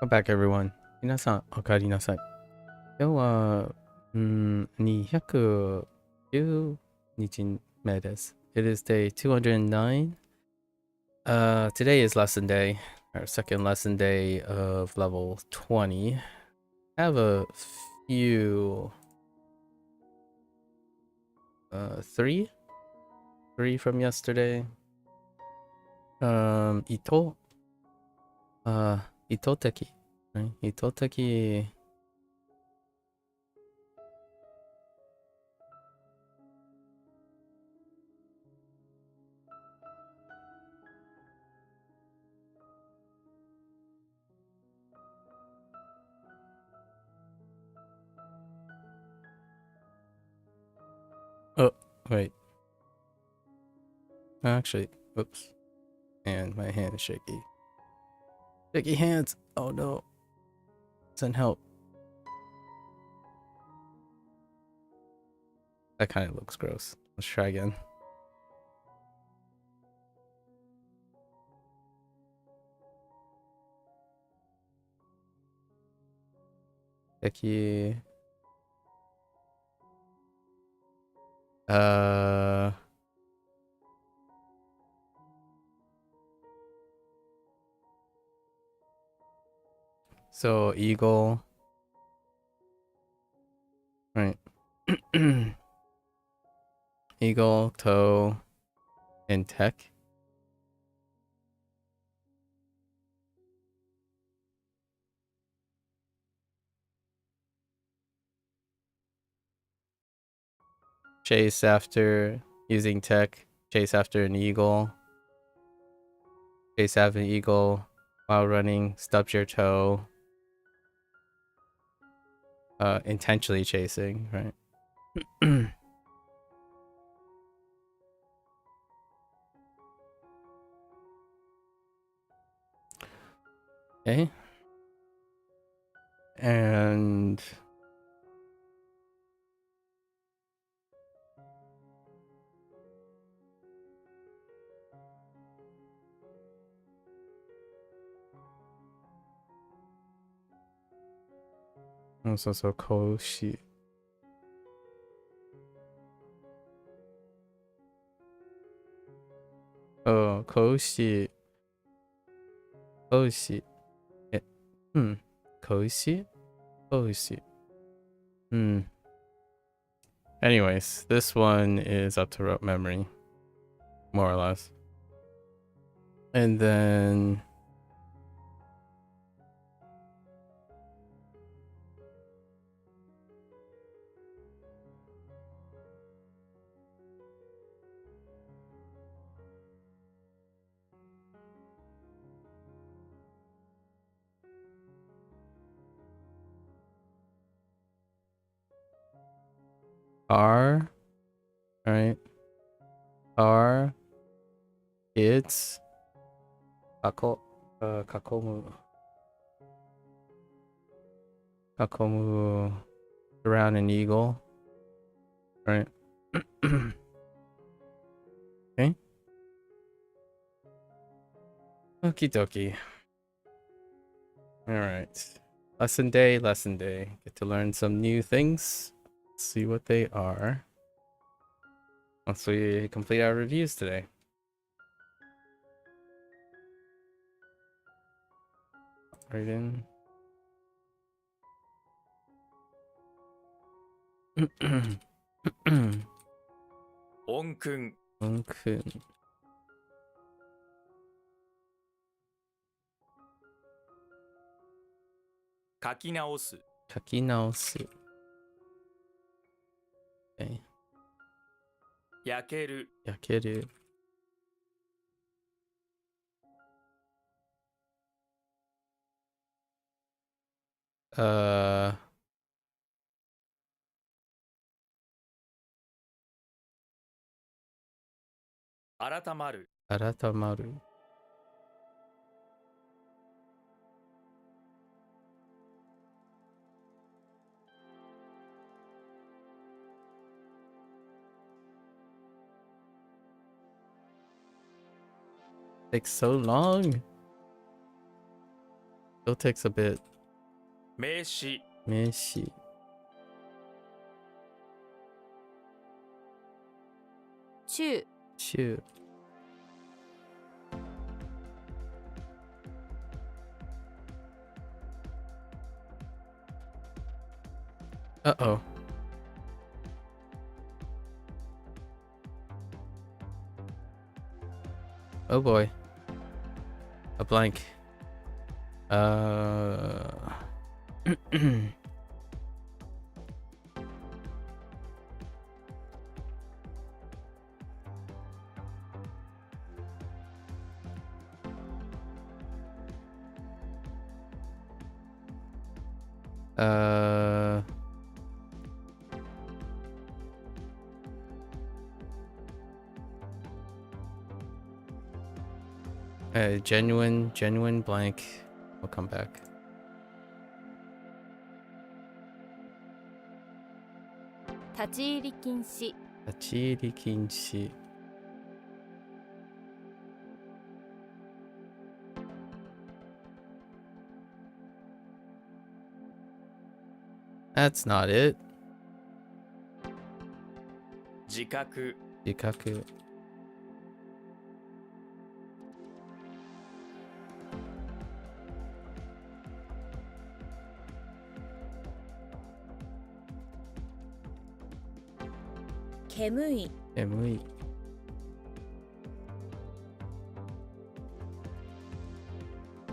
Welcome back, everyone. 皆さん、お帰りなさい。今日は、209日目です。It is day 209. Today is lesson day, our second lesson day of level 20. I have a few, three from yesterday. Itoteki, right? Itoteki. Oh, wait. Actually, whoops. And my hand is shaky. Shaky hands. Oh no. Doesn't help. That kind of looks gross. Let's try again. Shaky. So eagle. Right. Eagle, toe, and tech. Chase after using tech. Chase after an eagle. Chase after an eagle while running. Stubs your toe. Intentionally chasing, right? Okay. And also so Koichi. Oh, Koichi. Koichi. Koichi? Koichi. Anyways, this one is up to rote memory. More or less. And then R, right? R, kids, kakomu around an eagle, right? Okay. Okie dokie. All right. Lesson day. Get to learn some new things. Let's see what they are. Once we complete our reviews today. Right in. Hoang-kun. 書き直す。書き直す。Okay. 焼ける。焼ける。改まる。改まる。Takes so long. Still takes a bit. 名詞 Meshi. 中 Shoot. Uh-oh. Oh boy. A blank. Uh, genuine blank. I'll come back. 立ち入り禁止 Tachiri kinshi. That's not it. 自覚 Yukaku. 煙い Emui.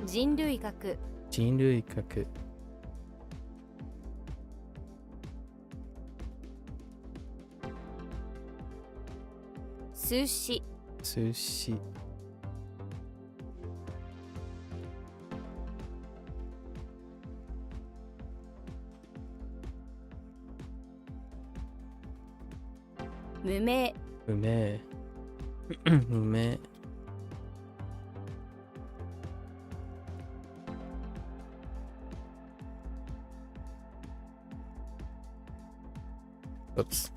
人類学 Jinruikaku. 数詞 Sushi. 無名 Ume. Ume. Oops.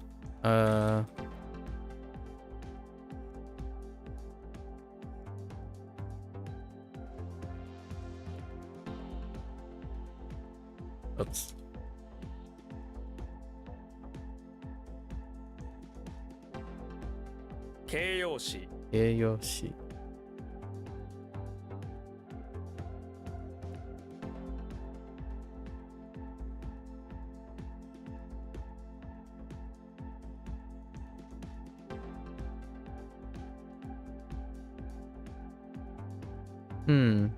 Oops. Keiyoshi Keiyoshi. Hmm.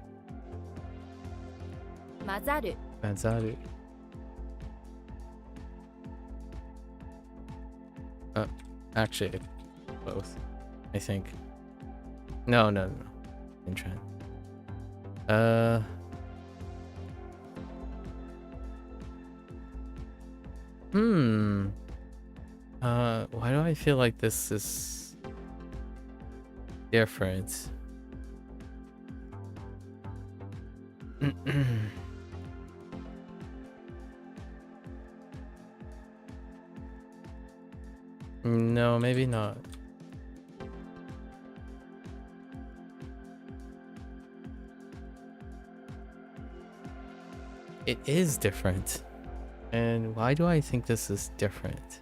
混ざる Mazaru. Actually, both. I think. No. Intran. Why do I feel like this is different? No, maybe not. It is different. And why do I think this is different?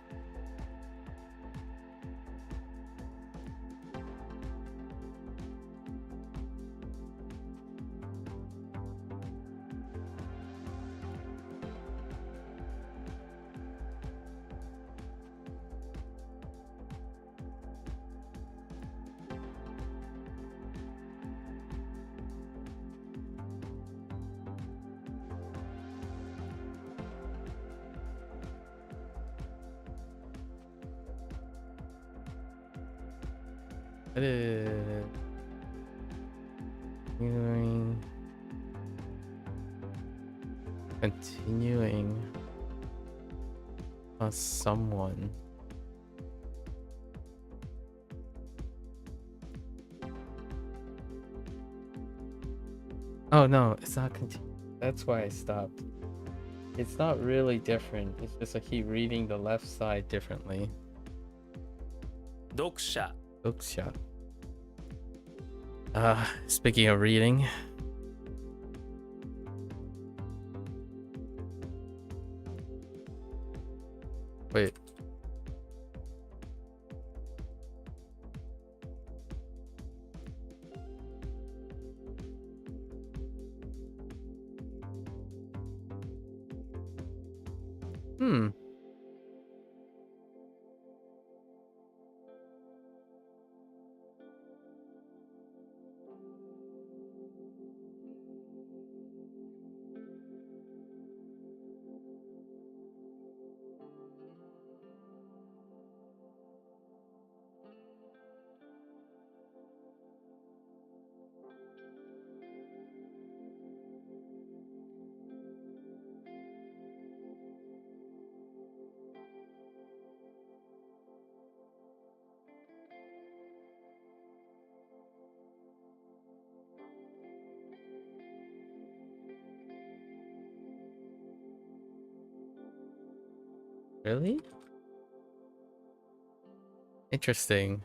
Continuing plus someone. Oh no, it's not continuing. That's why I stopped. It's not really different. It's just I keep reading the left side differently. 読者 Bookshop. Speaking of reading. Wait. Hmm. Really? Interesting.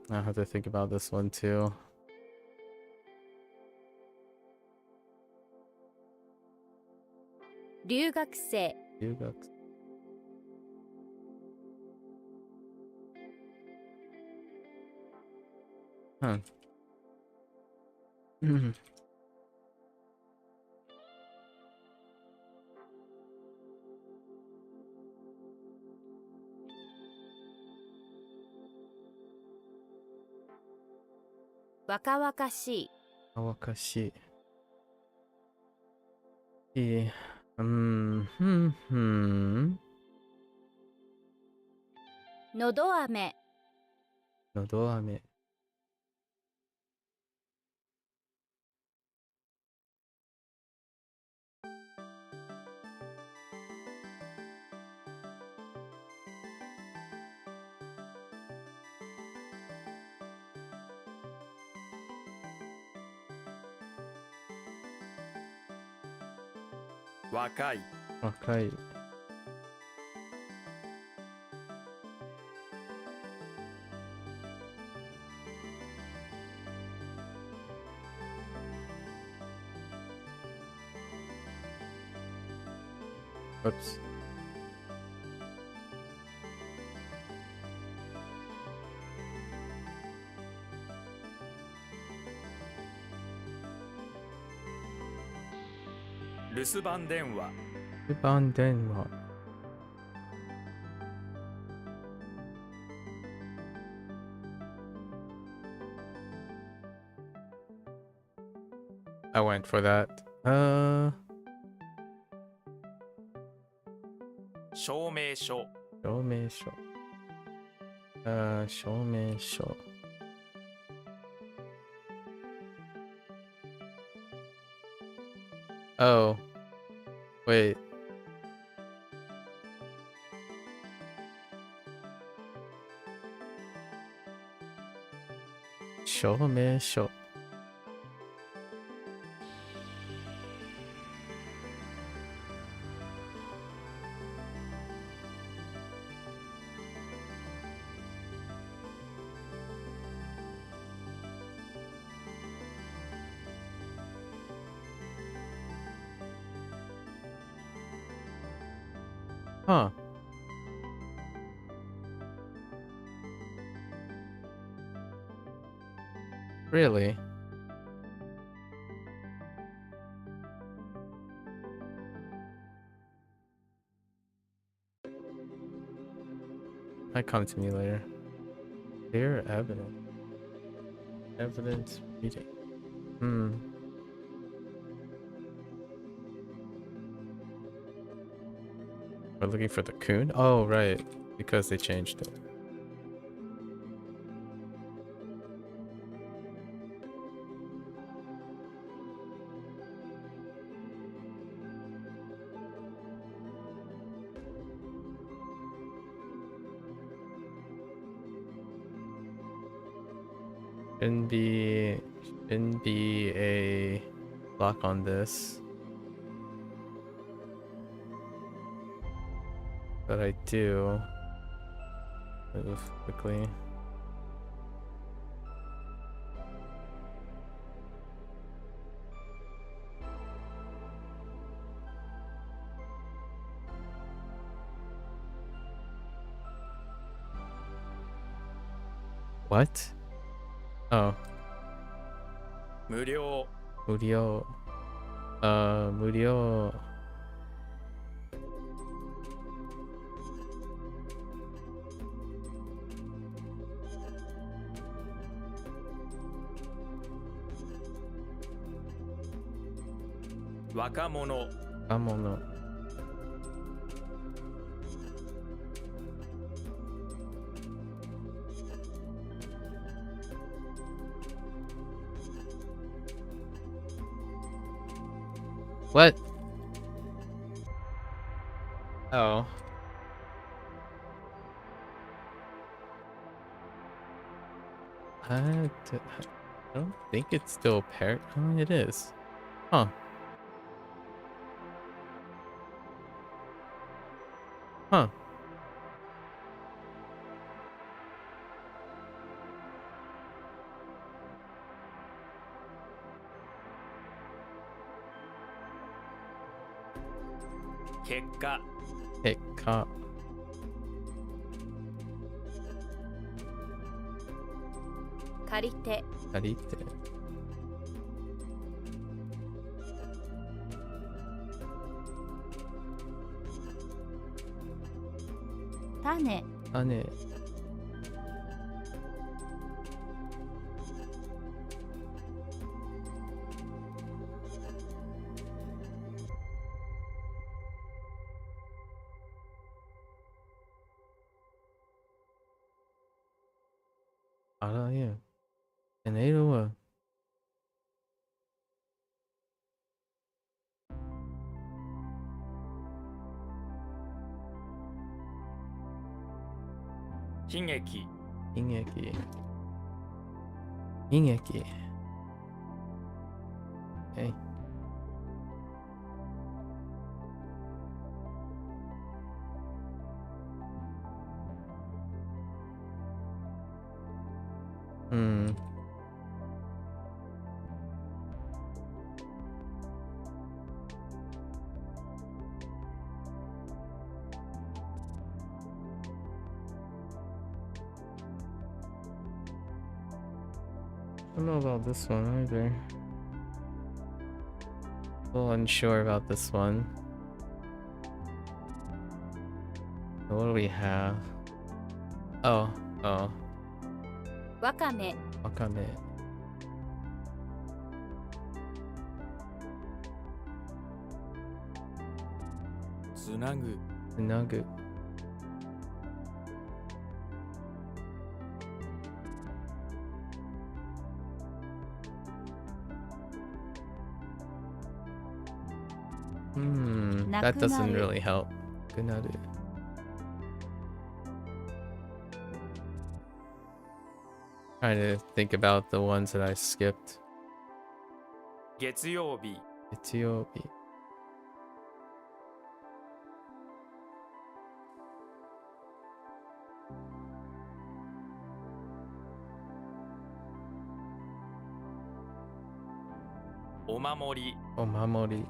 I have to think about this one too. 留学生、留学。Huh. 若々しい、若しい。のど飴、のど飴。若い、若い。Oops. 留守番電話、留守番電話。I went for that. 証明書、証明書。証明書。Oh. Wait. 証明書。Huh. Really? Might come to me later. Clear evidence. Evidence reading. We're looking for the coon? Oh, right. Because they changed it. Shouldn't be a block on this. But I do move quickly. What? Oh, 無料 무료. 무료. 若者 아모노. What? Oh. I don't think it's still a parrot. Oh, it is. Huh. Huh. ,結果 Hey, cop. 借りて Arite. 種 Ane. 알아요. 에네이로와. ,悲劇 잉애기. 잉애기. 에이. 음. I don't know about this one either. A little unsure about this one. So what do we have? Oh, わかめ wakame. つなぐ Nagu. That doesn't Nakunaru. really help. Kunaru. Trying to think about the ones that I skipped. 月曜日 Ethiopia. お守り Omamori.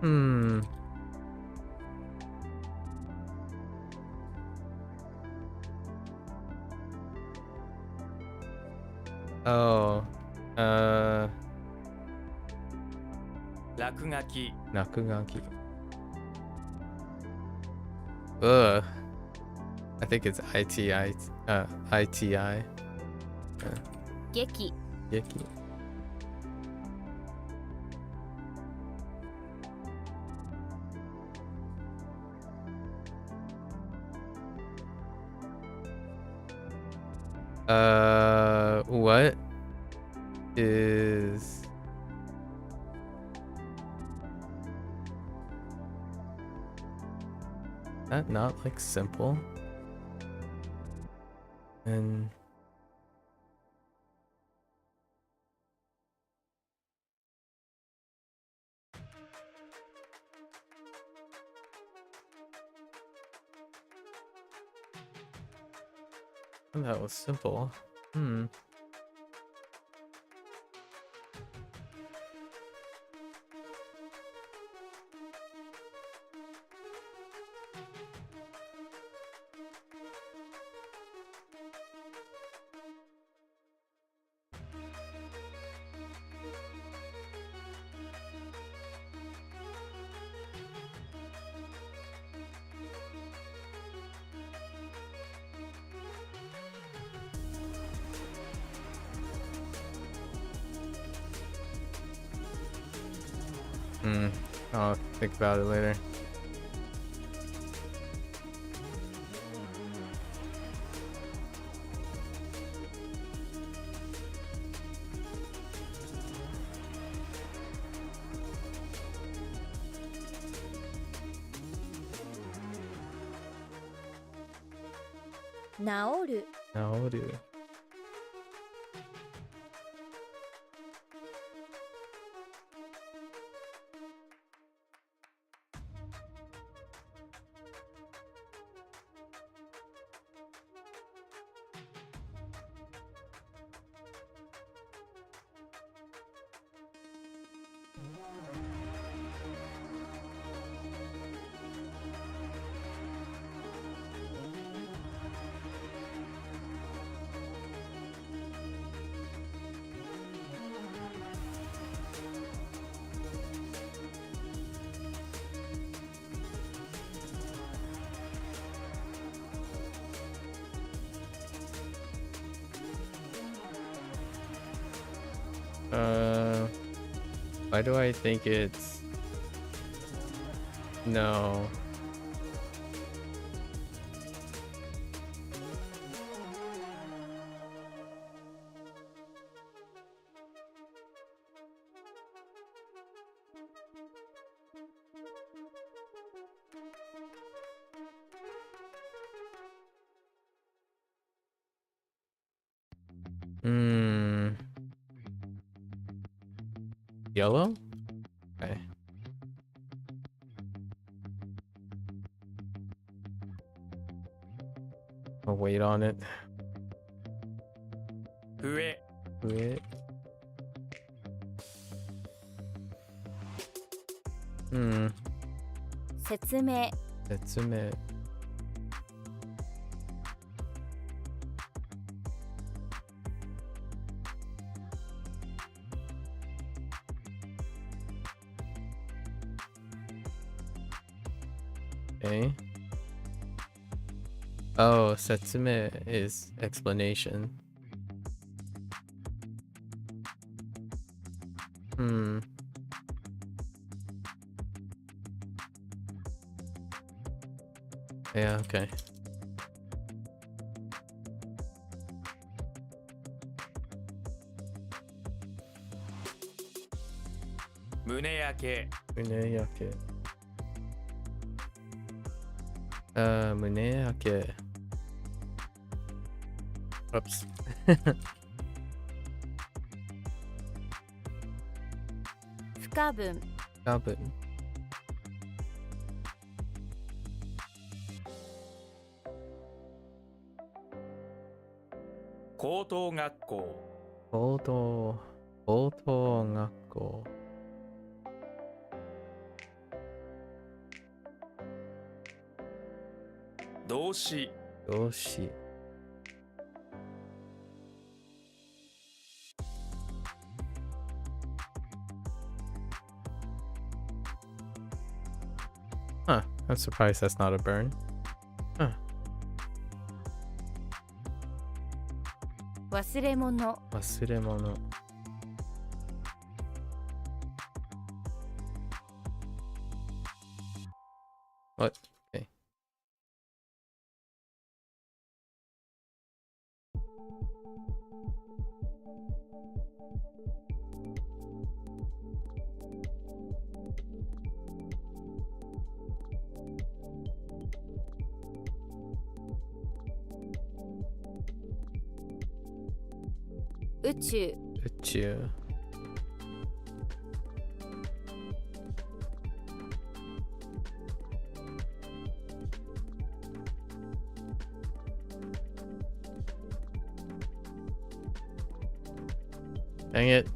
Hmm. Oh. 落書き Nakugaki. Ugh. I think it's ITI. ITI. 劇 Yiki. What is that not like simple? And That was simple. Hmm. I'll think about it later. Naoru. Naoru. Why do I think it's no? Yellow? Okay. I'll wait on it. 上 Wait. 説明。説明。Okay. Oh, 説明 is explanation. Yeah, okay.胸焼け 胸焼け。胸焼け。Oops. 不可分。多分。高等学校高等学校。動詞動詞。Huh, I'm surprised that's not a burn. Huh. 忘れ物。忘れ物。What? Okay.宇宙。宇宙。Dang it.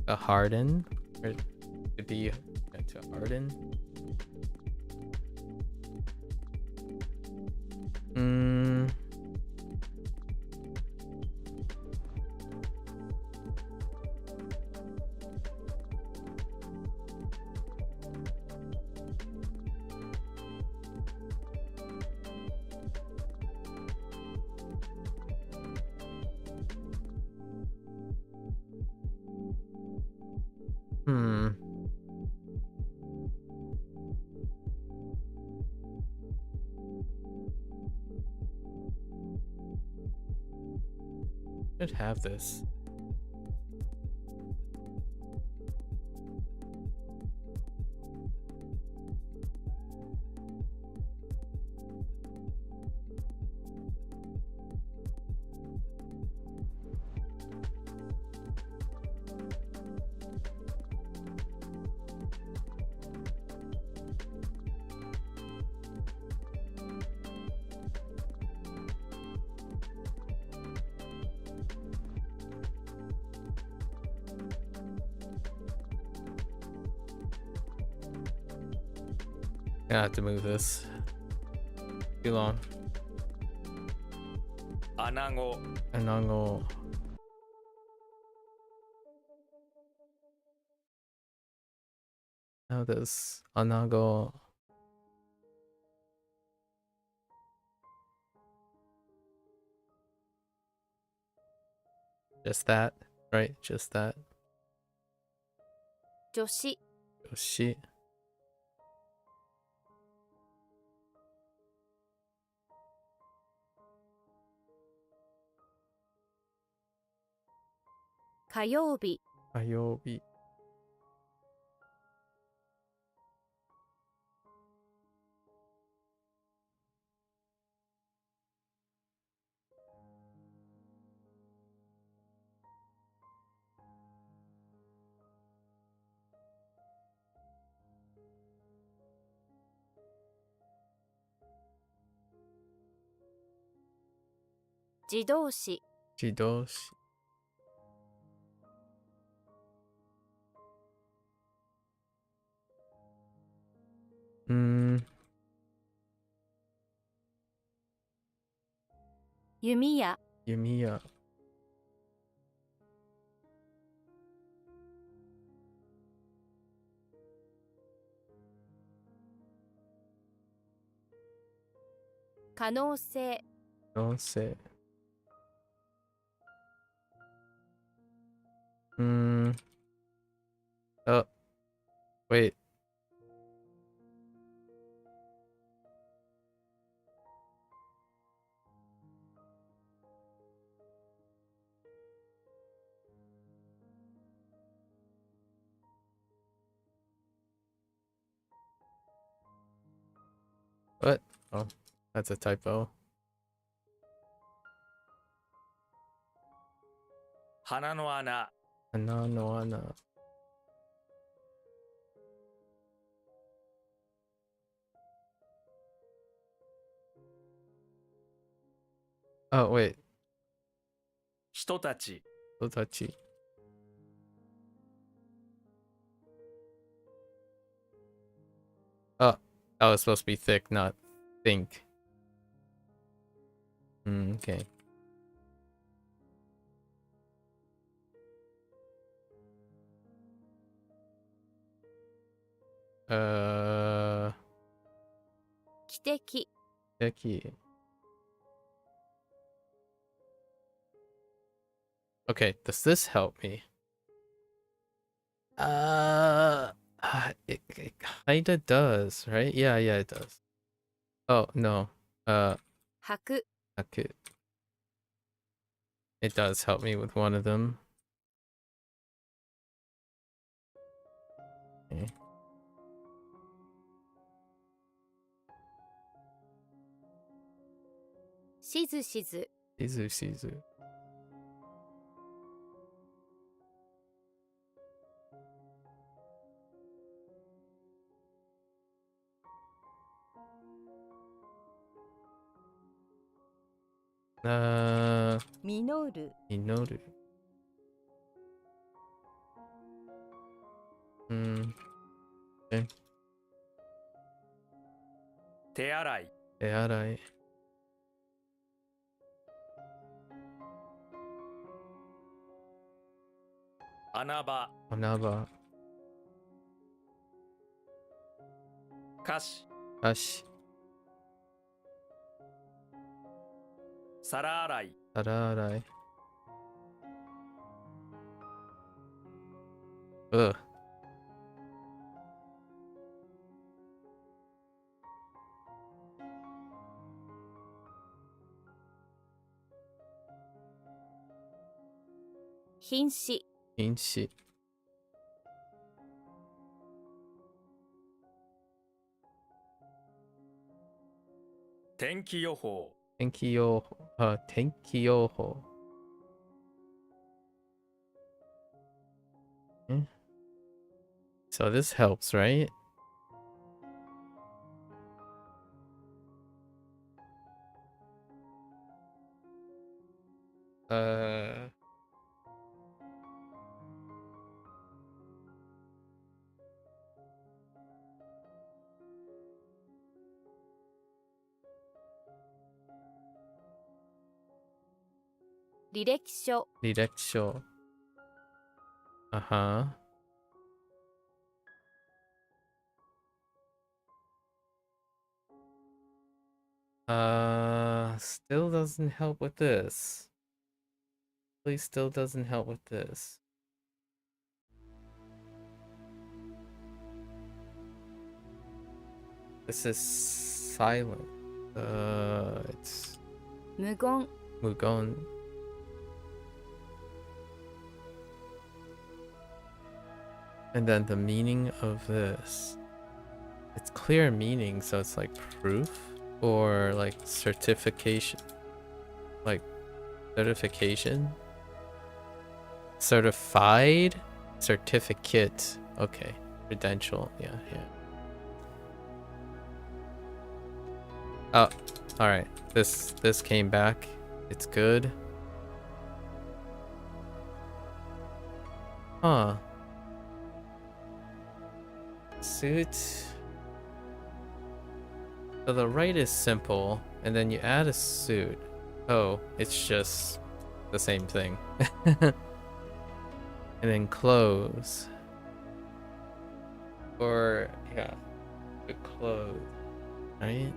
A harden? Or it could be to harden. Should have this. I have to move this. Too long. アナゴ Anango. How does Anago? Just that, right? Just that. 女子 Yoshi. Kayobi Ayobi. Jidoshi Jidoshi. Yumiya Yumiya. Kanose Don't say. Oh, wait. What? Oh, that's a typo. 鼻の穴 Ana no ana. Oh, wait. 人たち Otachi. Oh, that was supposed to be thick, not think. Okay. Kiteki Icky. Okay, does this help me? It kinda does, right? Yeah, it does. Oh, no. Haku Okay. It does help me with one of them. Okay. Shizu Shizu. 実る Minoru. Okay. 手洗い Earai. 穴場 Onaba. 菓子 Kashi. 皿洗い Tararai. Ugh. Hinshi Inshi. 天気予報 Tenkiyoho. Tenkiyoho. So this helps, right? Uh, Direksho Direksho. Uh-huh. Still doesn't help with this. Please still doesn't help with this. This is silent. It's 無言 Mugon. And then the meaning of this. It's clear meaning, so it's like proof or like certification. Like certification? Certified? Certificate. Okay. Credential. Yeah, yeah. Oh, alright. This came back. It's good. Huh. Suit. So the right is simple, and then you add a suit. Oh, it's just the same thing. And then clothes. Or, yeah, the clothes, right?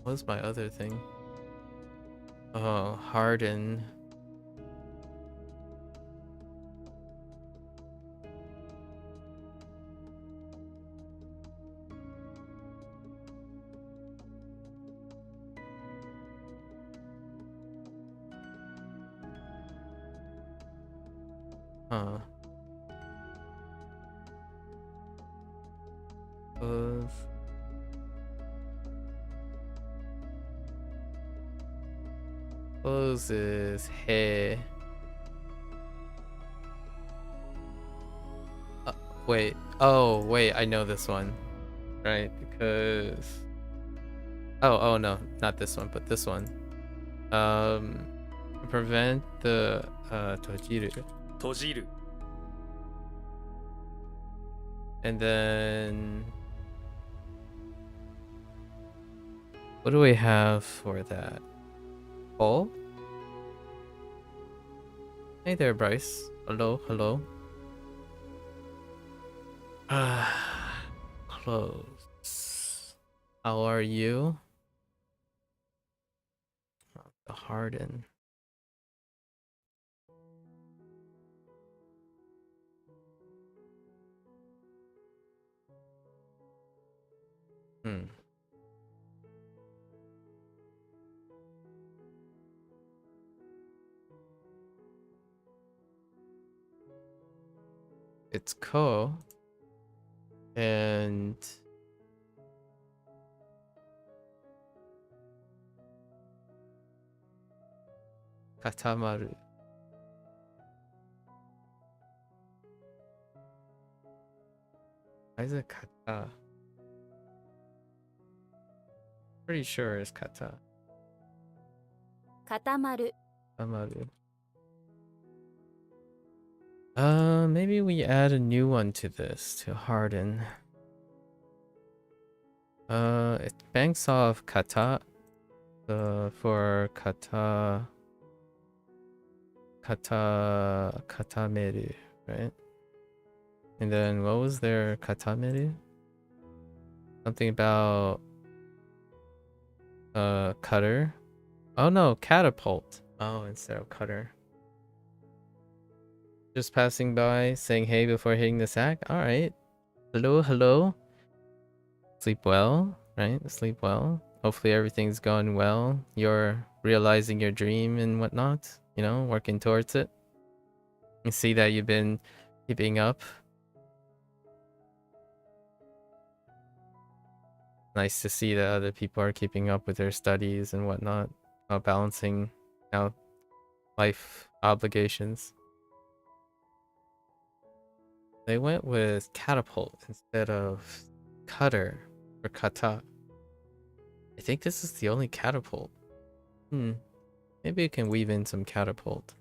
What's my other thing? Oh, harden. Huh. Clothes. Clothes is hair. Wait. Oh, wait. I know this one. Right? Because... Oh, no. Not this one, but this one. Prevent the, tojiru. 閉じる And then... What do we have for that? Paul? Hey there, Bryce. Hello, hello. Clothes. How are you? The harden. It's ko and katamaru. Why is it kata? Pretty sure it's kata. 固まる Amaru. Maybe we add a new one to this to harden. It banks off kata. For katameru, right? And then what was their katameru? Something about cutter. Oh no, catapult. Oh, instead of cutter. Just passing by, saying hey before hitting the sack. All right. Hello, hello. Sleep well, right? Sleep well. Hopefully everything's going well. You're realizing your dream and whatnot. You know, working towards it. You see that you've been keeping up. Nice to see that other people are keeping up with their studies and whatnot, balancing out life obligations. They went with catapult instead of cutter or kata. I think this is the only catapult. Maybe we can weave in some catapult.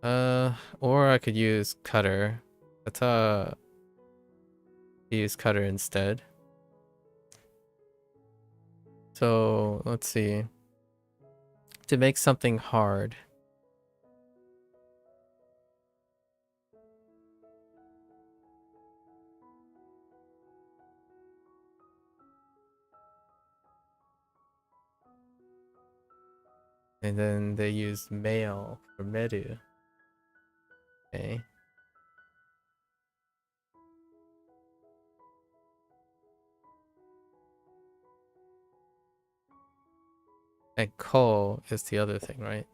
Or I could use cutter. Kata. Use cutter instead. So let's see. To make something hard. And then they used male for meru. Okay. And ko is the other thing, right?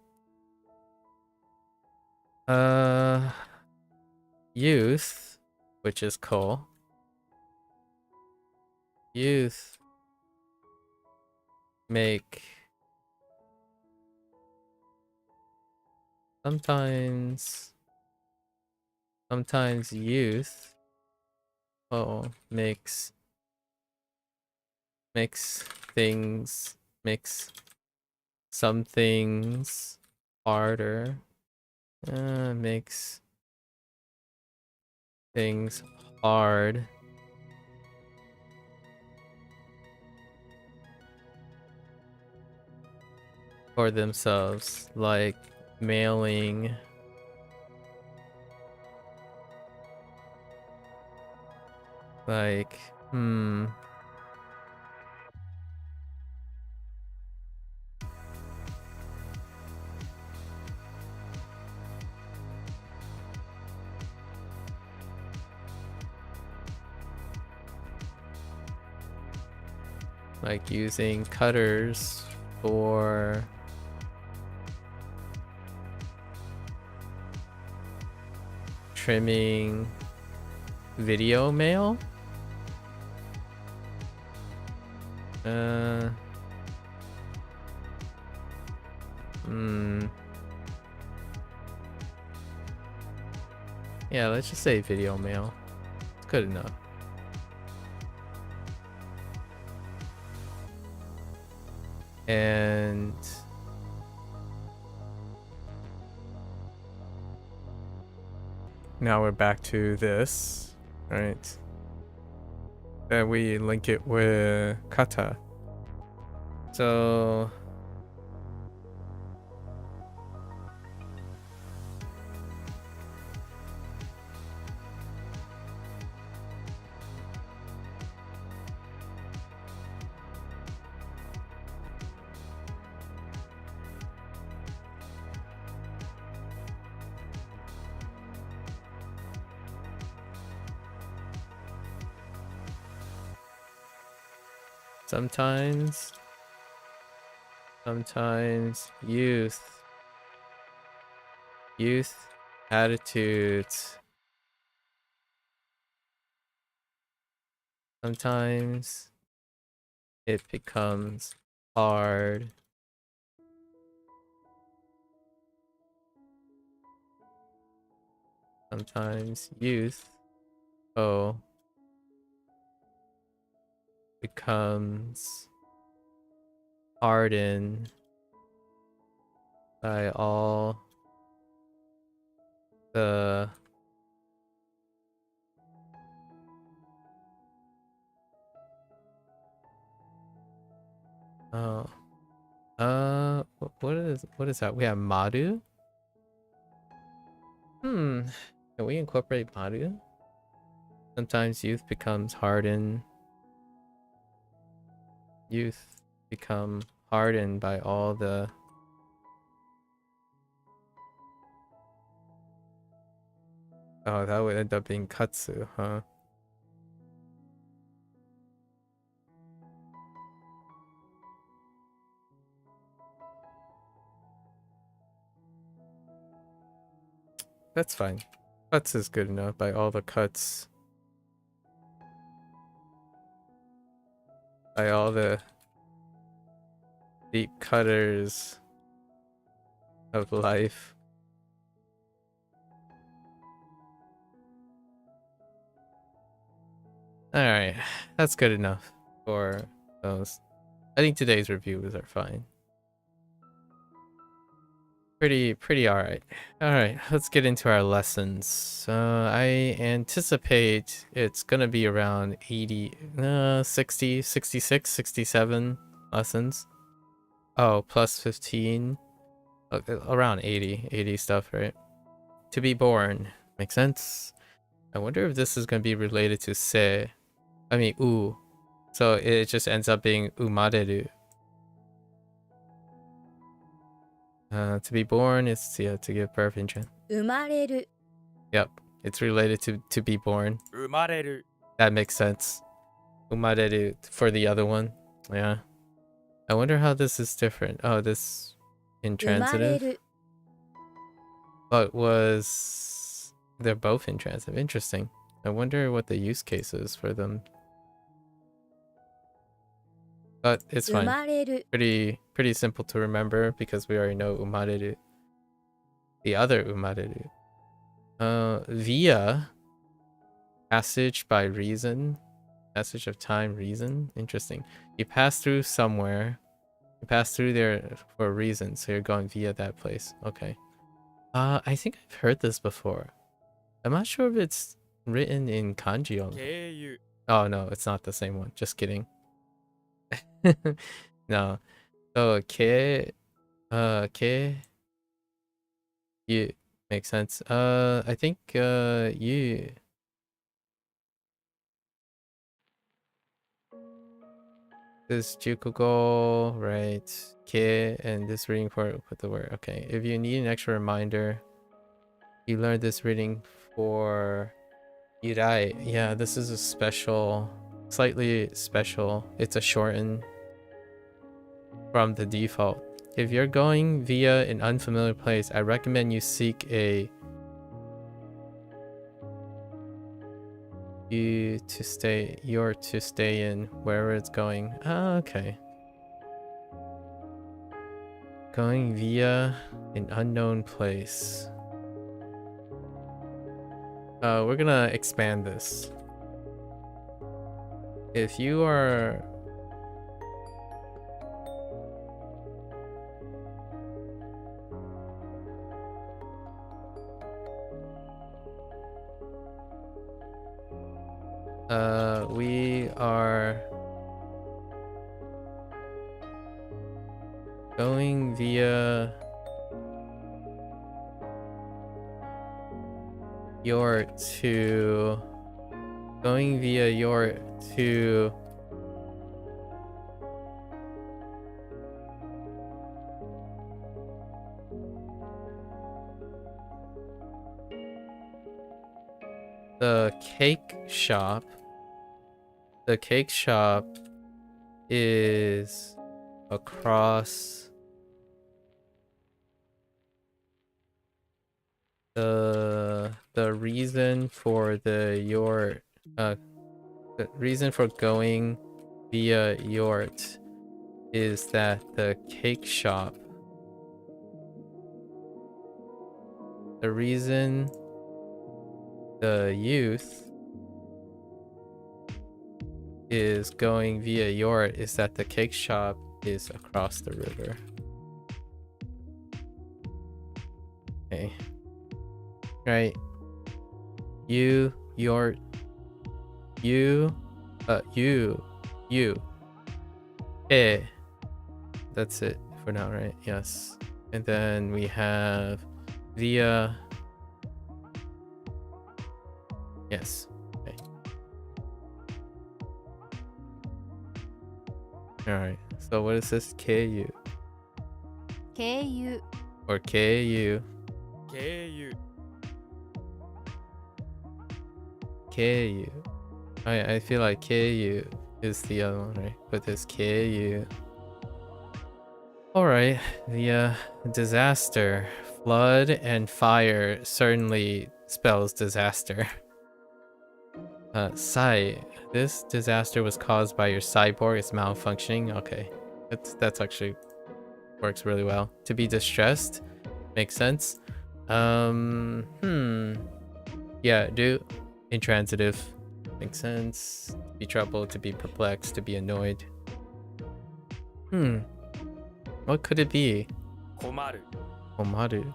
Youth, which is ko. Youth make sometimes youth makes some things harder. Makes things hard. For themselves, like mailing. Like, like using cutters for trimming video mail. Yeah, let's just say video mail. It's good enough. And now we're back to this, right? And we link it with kata. So sometimes youth attitudes. Sometimes it becomes hard. Sometimes youth Oh. Becomes hardened by all the oh what is that? We have Maru. Can we incorporate Maru? Sometimes youth becomes hardened. Youth become hardened by all the oh, that would end up being Katsu, huh? That's fine. Cuts is good enough by all the cuts. By all the deep cutters of life. Alright, that's good enough for those. I think today's reviews are fine. Pretty alright. Alright, let's get into our lessons. I anticipate it's gonna be around 80, 60, 66, 67 lessons. Oh, plus 15. Around 80 stuff, right? To be born. Makes sense. I wonder if this is gonna be related to se. I mean, u. So it just ends up being umareru. To be born is to give birth in Japan. 生まれる Yep, it's related to be born. 生まれる That makes sense. Umareru for the other one. Yeah. I wonder how this is different. Oh, this 生まれ intransitive. る But was they're both intransitive. Interesting. I wonder what the use case is for them. But it's 生 fine. まれる Pretty simple to remember because we already know umareru. The other umareru. Via passage by reason. Passage of time reason. Interesting. You pass through somewhere. You pass through there for a reason, so you're going via that place. Okay. I think I've heard this before. I'm not sure if it's written in kanji only. 経由 Oh no, it's not the same one. Just kidding. No. So ke you makes sense. I think you this jukugo, right? Ke and this reading for put the word. Okay. If you need an extra reminder, you learned this reading for Yurai. Yeah, this is a special, slightly special. It's a shorten from the default. If you're going via an unfamiliar place, I recommend you seek a you're to stay in wherever it's going. Ah, okay. Going via an unknown place. We're gonna expand this. If you are we are going via your to the cake shop. The cake shop is across the reason for the reason for going via Yort is that the cake shop, the reason the youth is going via Yort is that the cake shop is across the river. Okay. Right. You, Yort, you, you. Eh. That's it for now, right? Yes. And then we have via. Yes. Okay. Alright. So what is this? KU 経由 or KU? 経由 KU. I feel like KU is the other one, right? But there's KU. Alright. The disaster. Flood and fire certainly spells disaster. Sai. This disaster was caused by your cyborg. It's malfunctioning. Okay. That's actually works really well. To be distressed makes sense. Yeah, do intransitive makes sense. To be troubled, to be perplexed, to be annoyed. What could it be? 困る Omaru.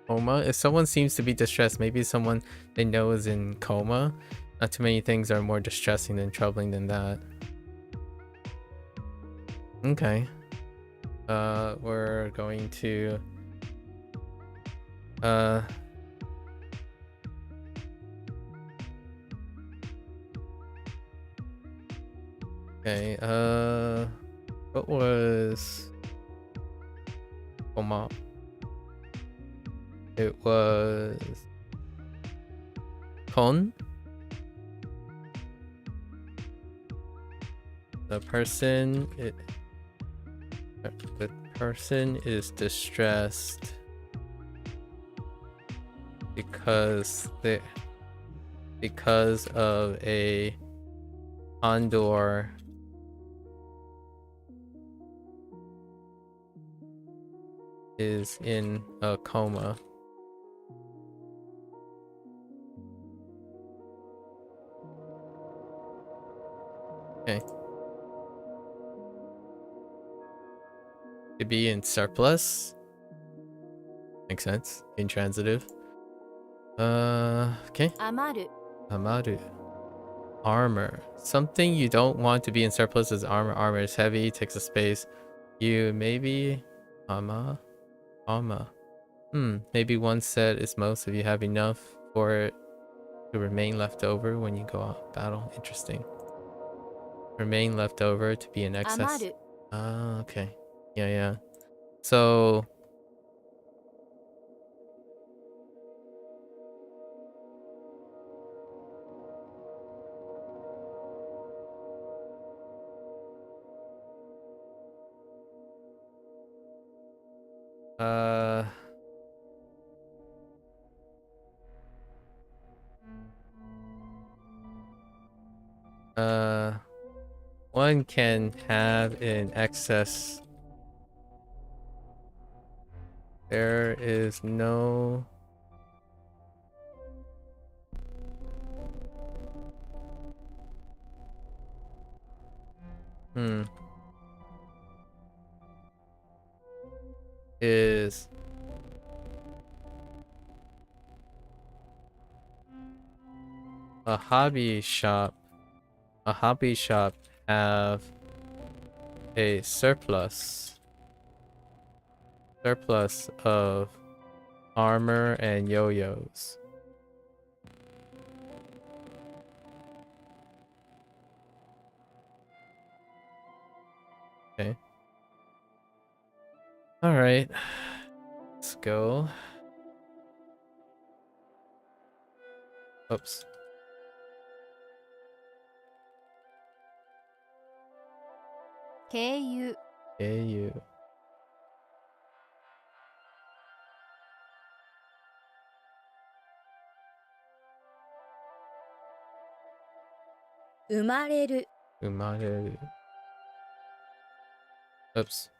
Coma? If someone seems to be distressed, maybe someone they know is in coma. Not too many things are more distressing than troubling than that. Okay. We're going to okay, what was coma? It was Kon. The person is distressed because of a condor is in a coma. Okay. To be in surplus. Makes sense. Intransitive. Okay. 余る Amaru. Armor. Something you don't want to be in surplus is armor. Armor is heavy, takes a space. You maybe ama. Maybe one set is most if you have enough for it to remain left over when you go out battle. Interesting. Remain left over to be in 余 excess. る Ah, okay. Yeah. So one can have in excess. There is no is a hobby shop have a surplus of armor and yo-yos. Okay. All right. Let's go. Oops. 経由 AU. 生まれる Umaru. Oops.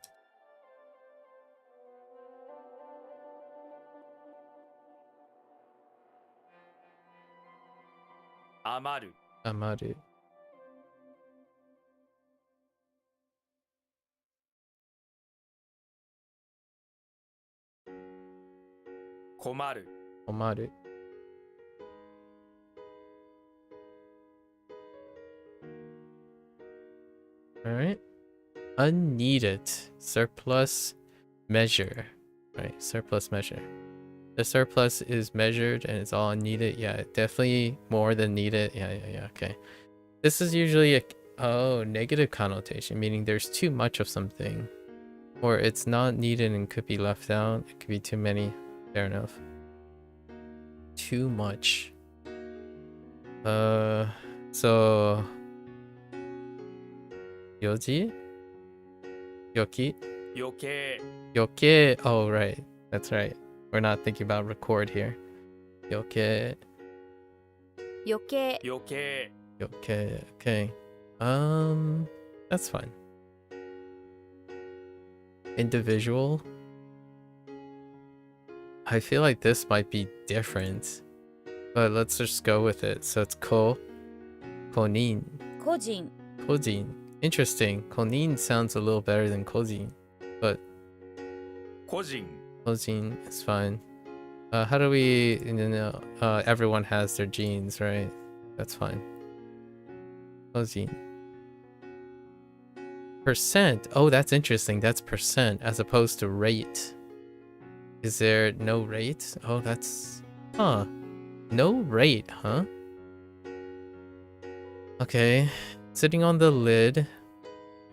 余る Amaru. 困る Komaru. Alright. Unneeded. Surplus measure. Right, surplus measure. The surplus is measured and it's all unneeded. Yeah, definitely more than needed. Yeah, okay. This is usually a negative connotation, meaning there's too much of something. Or it's not needed and could be left out. It could be too many. Fair enough. Too much. So Yoji? Yoki? 余計 Yoke. Oh, right. That's right. We're not thinking about record here. Yoke. 余計 余計 Yoke. Okay. That's fine. Individual. I feel like this might be different, but let's just go with it. So it's konin, 個人 kojin. Interesting. Konin sounds a little better than kojin, but 個人 kojin is fine. How do we, everyone has their genes, right? That's fine. Kojin. Percent. Oh, that's interesting. That's percent as opposed to rate. Is there no rate? Oh, that's... Huh. No rate, huh? Okay. Sitting on the lid.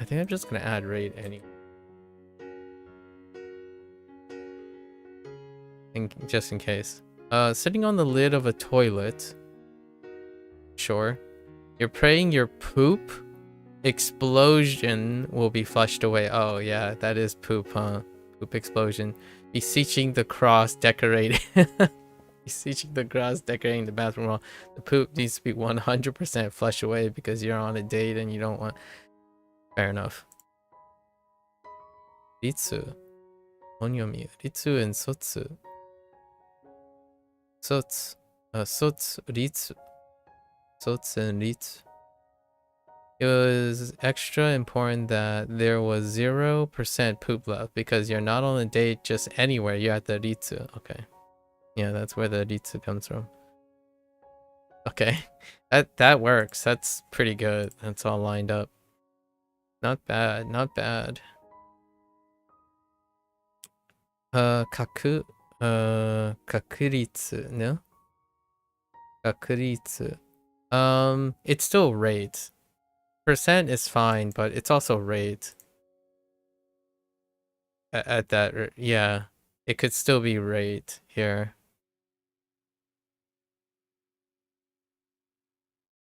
I think I'm just gonna add rate anyway. Just in case. Sitting on the lid of a toilet. Sure. You're praying your poop explosion will be flushed away. Oh, yeah, that is poop, huh? Poop explosion. Beseeching the cross decorating. Beseeching the cross decorating the bathroom wall. The poop needs to be 100% flushed away because you're on a date and you don't want... Fair enough. Ritsu. Onyomi. Ritsu and Sotsu. Sots. Sots. Ritsu. Sots and Ritsu. It was extra important that there was 0% poop left because you're not on a date just anywhere. You're at the Ritsu. Okay. Yeah, that's where the Ritsu comes from. Okay. That works. That's pretty good. That's all lined up. Not bad. Not bad. Kakuritsu, no? Kakuritsu. It's still rate. Percent is fine, but it's also rate. At that, yeah. It could still be rate here.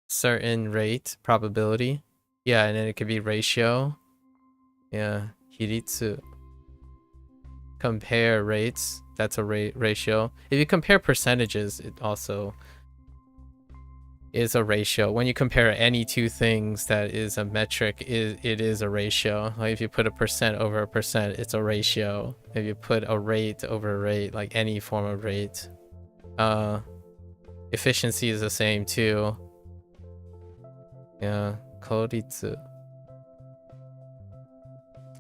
Certain rate, probability. Yeah, and then it could be ratio. Yeah, hiritsu. Compare rates. That's a ratio. If you compare percentages, it also is a ratio. When you compare any two things that is a metric, it is a ratio. Like if you put a percent over a percent, it's a ratio. If you put a rate over a rate, like any form of rate. Efficiency is the same too. Yeah, koritsu.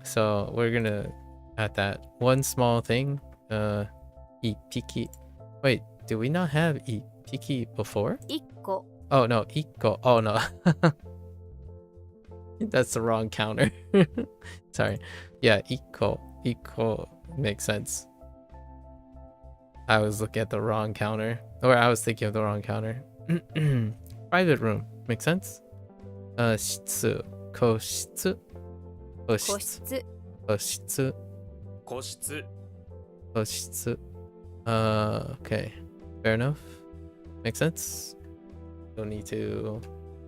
So we're gonna add that one small thing. Ipiki. Wait, did we not have ipiki before? 1個 Oh no, ikko. Oh no. That's the wrong counter. Sorry. Yeah, ikko. Ikko makes sense. I was looking at the wrong counter. Or I was thinking of the wrong counter. Private room. Makes sense? Shitsu. Koshitsu. 個室 Koshitsu. 個室 Koshitsu. Okay. Fair enough. Makes sense. Don't need to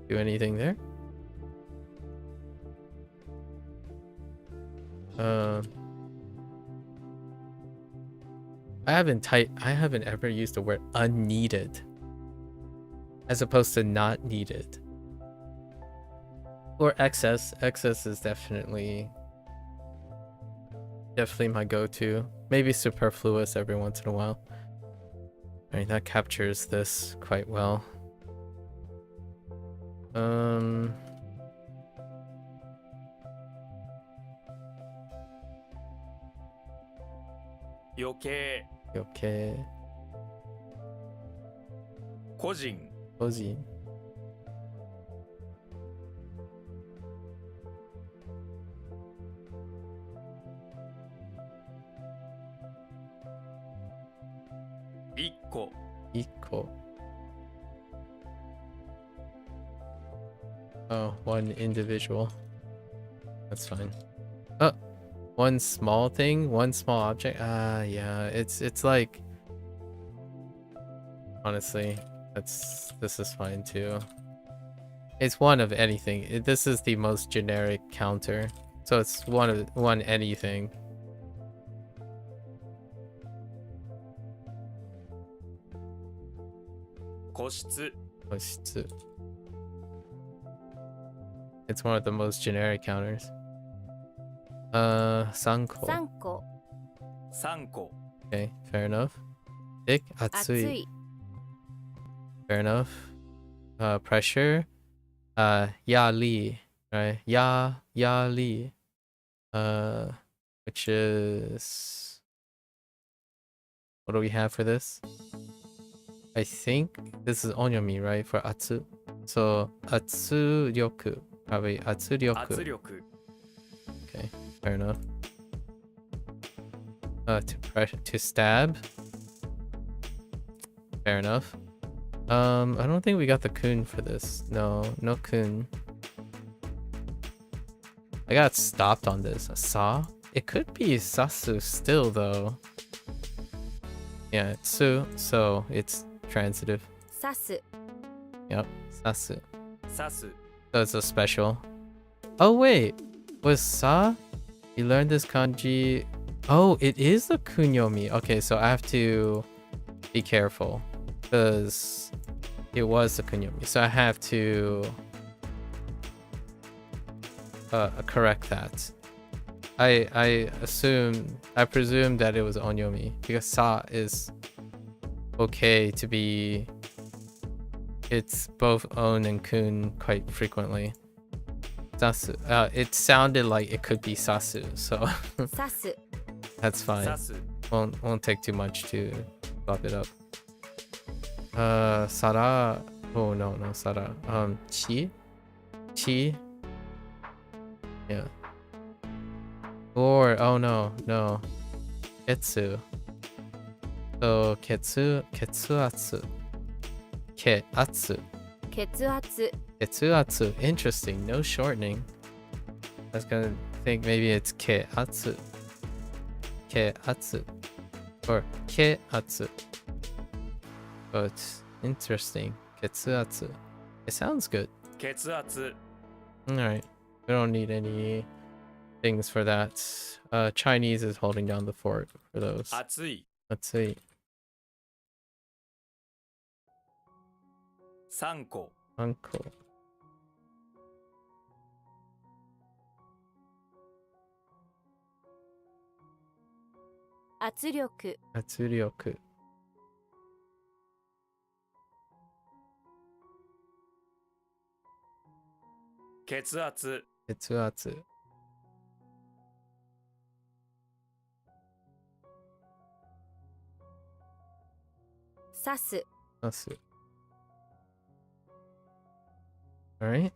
do anything there. I haven't ever used the word unneeded as opposed to not needed. Or excess. Excess is definitely my go-to. Maybe superfluous every once in a while. Alright, that captures this quite well. 余計 Okay. 個人 Koji. Ikko Iko. Oh, one individual. That's fine. Oh, one small thing, one small object. Yeah, it's like, honestly, this is fine too. It's one of anything. This is the most generic counter, so it's one anything. 個室 It's one of the most generic counters. Sanko. 3個 3個 Okay, fair enough. Thick, 熱 atsui. い Fair enough. Pressure. Yali. Right? Yali. Which is, what do we have for this? I think this is onyomi, right? For atsu. So atsuryoku. Probably 圧 atsuryoku. 力 Okay, fair enough. To stab. Fair enough. I don't think we got the kun for this. No kun. I got stopped on this. Sa? It could be sasu still though. Yeah, it's su, so it's transitive. 刺す Yep, sasu. 刺す So it's a special. Oh wait, was sa? You learned this kanji. Oh, it is the kunyomi. Okay, so I have to be careful because it was the kunyomi. So I have to correct that. I presume that it was onyomi because sa is okay to be. It's both on and kun quite frequently. Sasu. It sounded like it could be sasu, so 刺す that's fine. 刺す Won't take too much to bop it up. Sara. Oh no, Sara. Chi. Yeah. Or oh no. Ketsu. So ketsuatsu. Keatsu. 血圧 Ketsuatsu. Interesting. No shortening. I was gonna think maybe it's keatsu. Keatsu. Or keatsu. But interesting. Ketsuatsu. It sounds good. 血圧 Alright. We don't need any things for that. Chinese is holding down the fort for those. 熱い Let's see. 3個 Uncle. 圧力 Atsuryoku. 血圧 Ketsuatsu. 刺す Asu. Alright.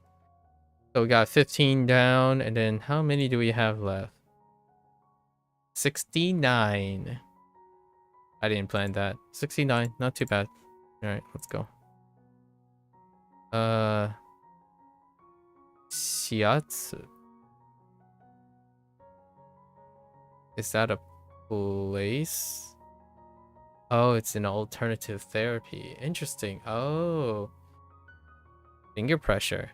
So we got 15 down, and then how many do we have left? 69. I didn't plan that. 69, not too bad. Alright, let's go. Shiatsu. Is that a place? Oh, it's an alternative therapy. Interesting. Oh. Finger pressure.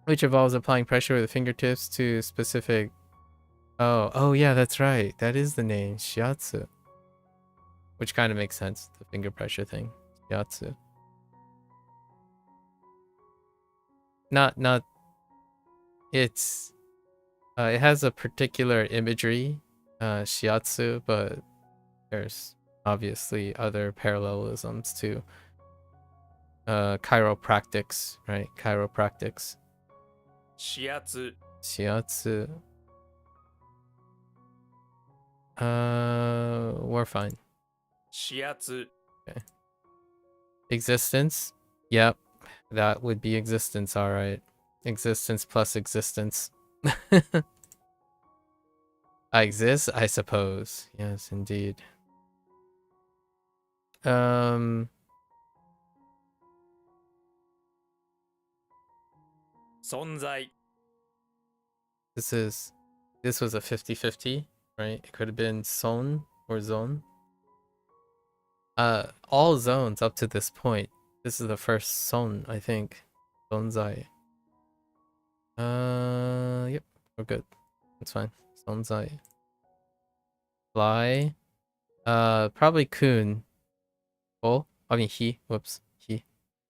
Which involves applying pressure with the fingertips to specific... Oh yeah, that's right. That is the name. Shiatsu. Which kind of makes sense. The finger pressure thing. Shiatsu. Not... It's... it has a particular imagery. Shiatsu, but there's obviously other parallelisms to chiropractics, right? Chiropractics. 指圧 Shiatsu. We're fine. 指圧 Existence. Yep. That would be existence, alright. Existence plus existence. I exist, I suppose. Yes, indeed. Sonzai. This was a 50-50, right? It could have been son or zone. All zones up to this point. This is the first son, I think. Sonzai. Yep, we're good. That's fine. Sonzai. Fly. Probably kun. Oh, I mean he. Whoops, he.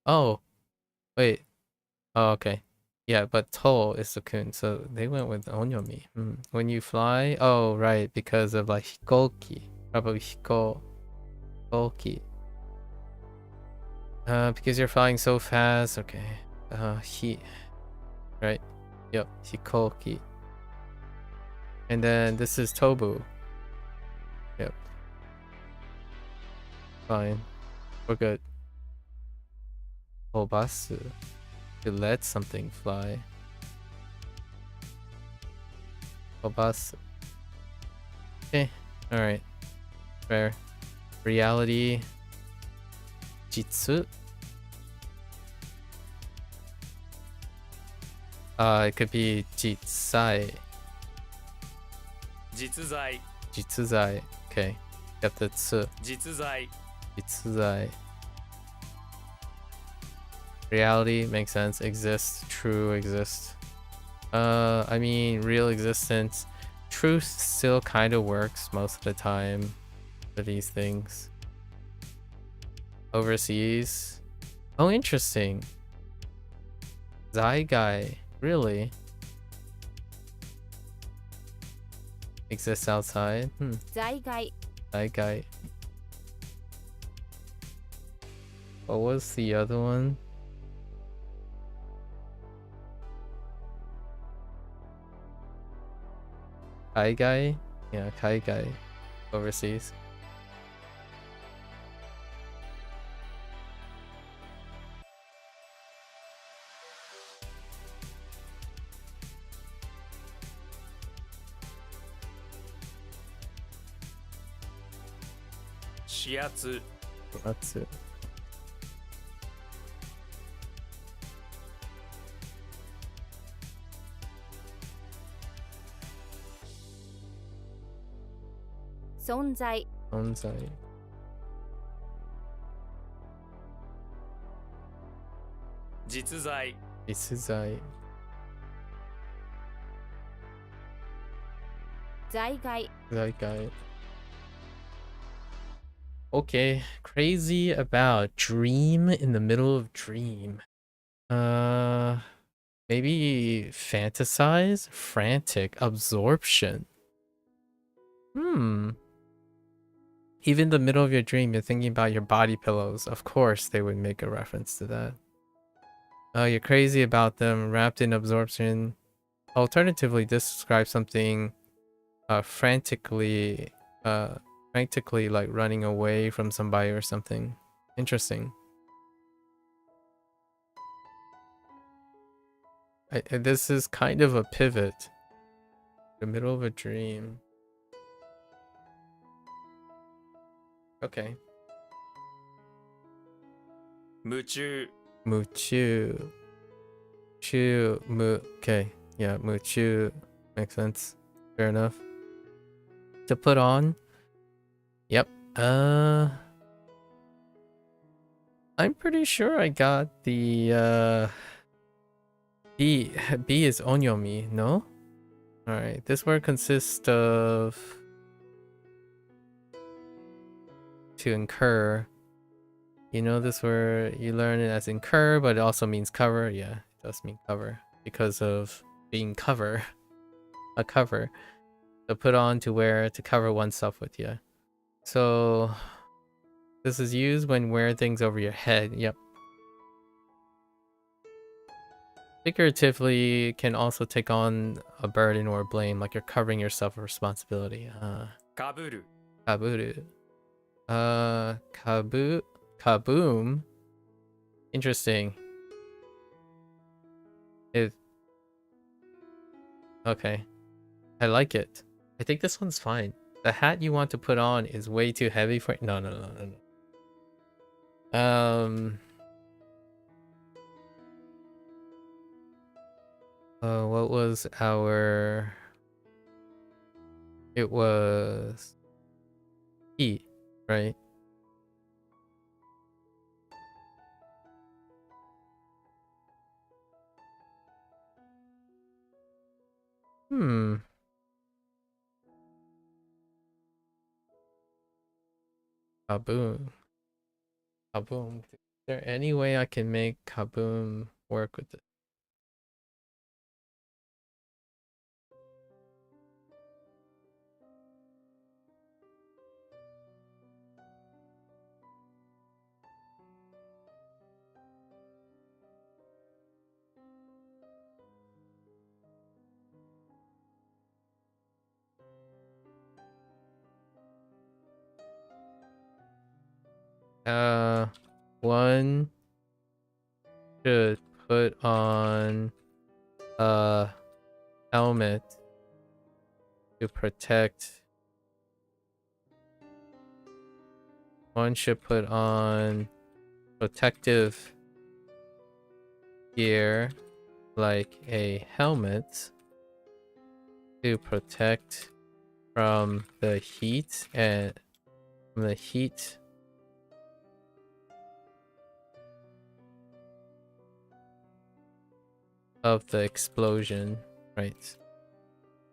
Oh, wait. Oh, okay. Yeah, but to is the kun, so they went with onyomi. When you fly, oh right, because of like hikoki. Probably hikoki. Because you're flying so fast. Okay. He. Right. Yep. Hikoki. And then this is tobu. Yep. Fine. We're good. Obasu. To let something fly. Obasu. Okay. Alright. Fair. Reality. Jitsu. It could be jitsai. Jitsuzai. Jitsuzai. Okay. Got the tsu. Jitsuzai. Jitsuzai. Reality makes sense. Exist. True. Exist. I mean, real existence. Truth still kind of works most of the time for these things. Overseas. Oh, interesting. Zygai. Really? Exists outside? Zygai. Zygai. What was the other one? Kaigai? Yeah, Kaigai. Overseas. Shiatsu. That's it. Sonzai. Sonzai. Jitsuzai. Jitsuzai. Zygai. Zygai. Okay, crazy about dream in the middle of dream. Maybe fantasize, frantic, absorption. Even the middle of your dream, you're thinking about your body pillows. Of course, they would make a reference to that. You're crazy about them, wrapped in absorption. Alternatively, this describes something frantically like running away from somebody or something. Interesting. This is kind of a pivot. The middle of a dream. Okay. Muchu. Muchu. Okay. Yeah, muchu. Makes sense. Fair enough. To put on. Yep. I'm pretty sure I got the B is onyomi, no? Alright, this word consists of to incur. You know this word, you learn it as incur, but it also means cover. Yeah, it does mean cover because of being cover. A cover. To put on, to wear, to cover oneself with, yeah. So this is used when wear things over your head. Yep. Figuratively can also take on a burden or blame, like you're covering yourself with responsibility. Kaburu. Kaburu. Kaboom. Interesting. It okay. I like it. I think this one's fine. The hat you want to put on is way too heavy for no. What was our it was heat, right? Kaboom. Kaboom. Is there any way I can make Kaboom work with it? One should put on a helmet to protect. One should put on protective gear like a helmet to protect from the heat and from the heat of the explosion, right?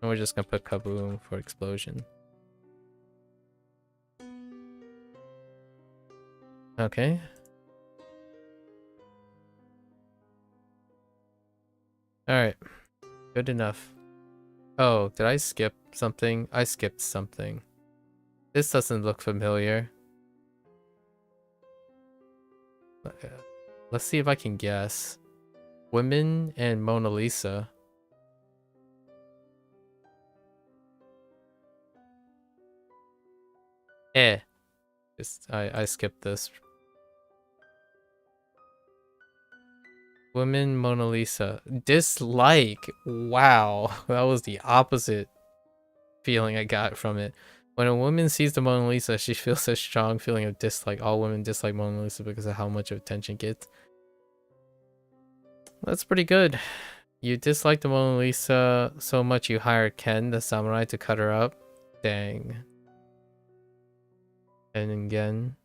And we're just gonna put kaboom for explosion. Okay. Alright. Good enough. Oh, did I skip something? I skipped something. This doesn't look familiar. Let's see if I can guess. Women and Mona Lisa. I skipped this. Women, Mona Lisa. Dislike. Wow. That was the opposite feeling I got from it. When a woman sees the Mona Lisa, she feels a strong feeling of dislike. All women dislike Mona Lisa because of how much attention it gets. That's pretty good. You dislike the Mona Lisa so much you hired Ken, the samurai, to cut her up. Dang. And again.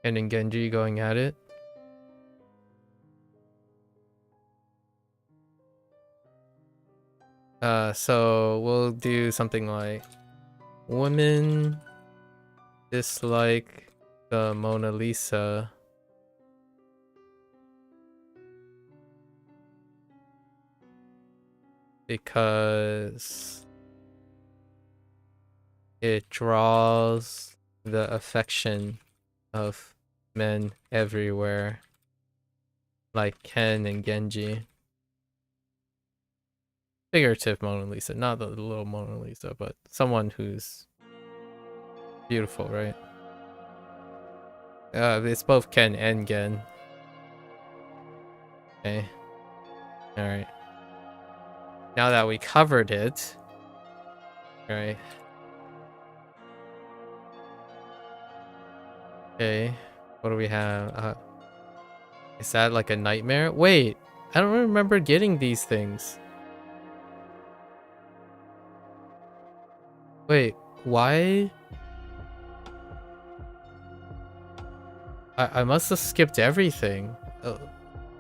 And then Genji going at it. So we'll do something like women dislike the Mona Lisa because it draws the affection of men everywhere, like Ken and Genji. Figurative Mona Lisa, not the little Mona Lisa, but someone who's beautiful, right? It's both Ken and Gen. Okay. Alright. Now that we covered it. Alright. Okay. What do we have? Is that like a nightmare? Wait, I don't remember getting these things. Wait, why? I must have skipped everything.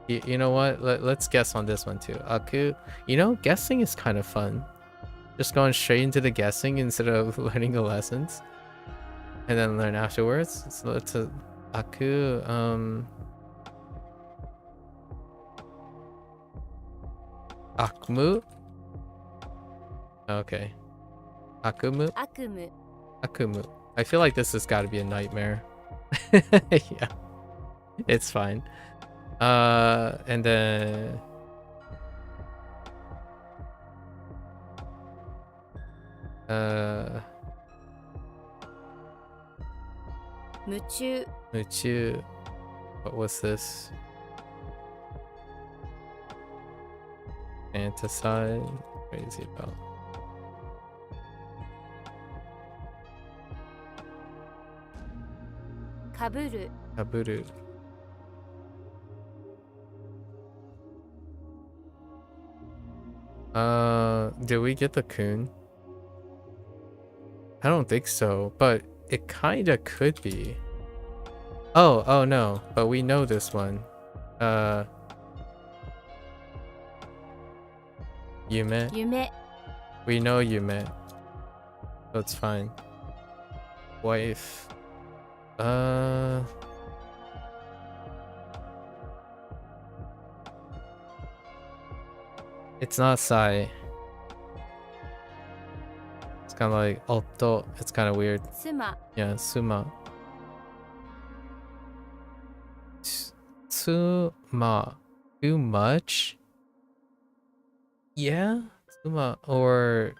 You know what? Let's guess on this one too. Aku, you know, guessing is kind of fun. Just going straight into the guessing instead of learning the lessons. And then learn afterwards. So let's Aku, Akmu? Okay. Akumu? Akumu. Akumu. I feel like this has got to be a nightmare. Yeah. It's fine. And then... Muchu. Muchu. What was this? Fantasize? Crazy about. Kaburu. Kaburu. Did we get the kun? I don't think so, but it kinda could be. Oh no, but we know this one. Yume. Yume. We know Yume. So it's fine. Wife. It's not Sai. It's kind of like Otto. It's kind of weird. Tsuma. Yeah, Suma. Tsuma. Too much? Yeah? Tsuma. Or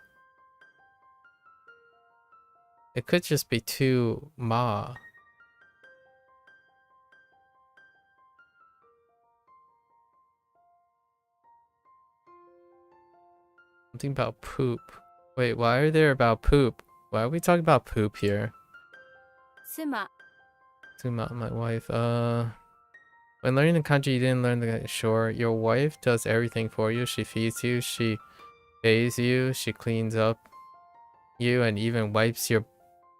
it could just be too ma. Something about poop. Wait, why are there about poop? Why are we talking about poop here? Tsuma. Tsuma, my wife. When learning the kanji, you didn't learn the sure. Your wife does everything for you. She feeds you, she bathes you, she cleans up you, and even wipes your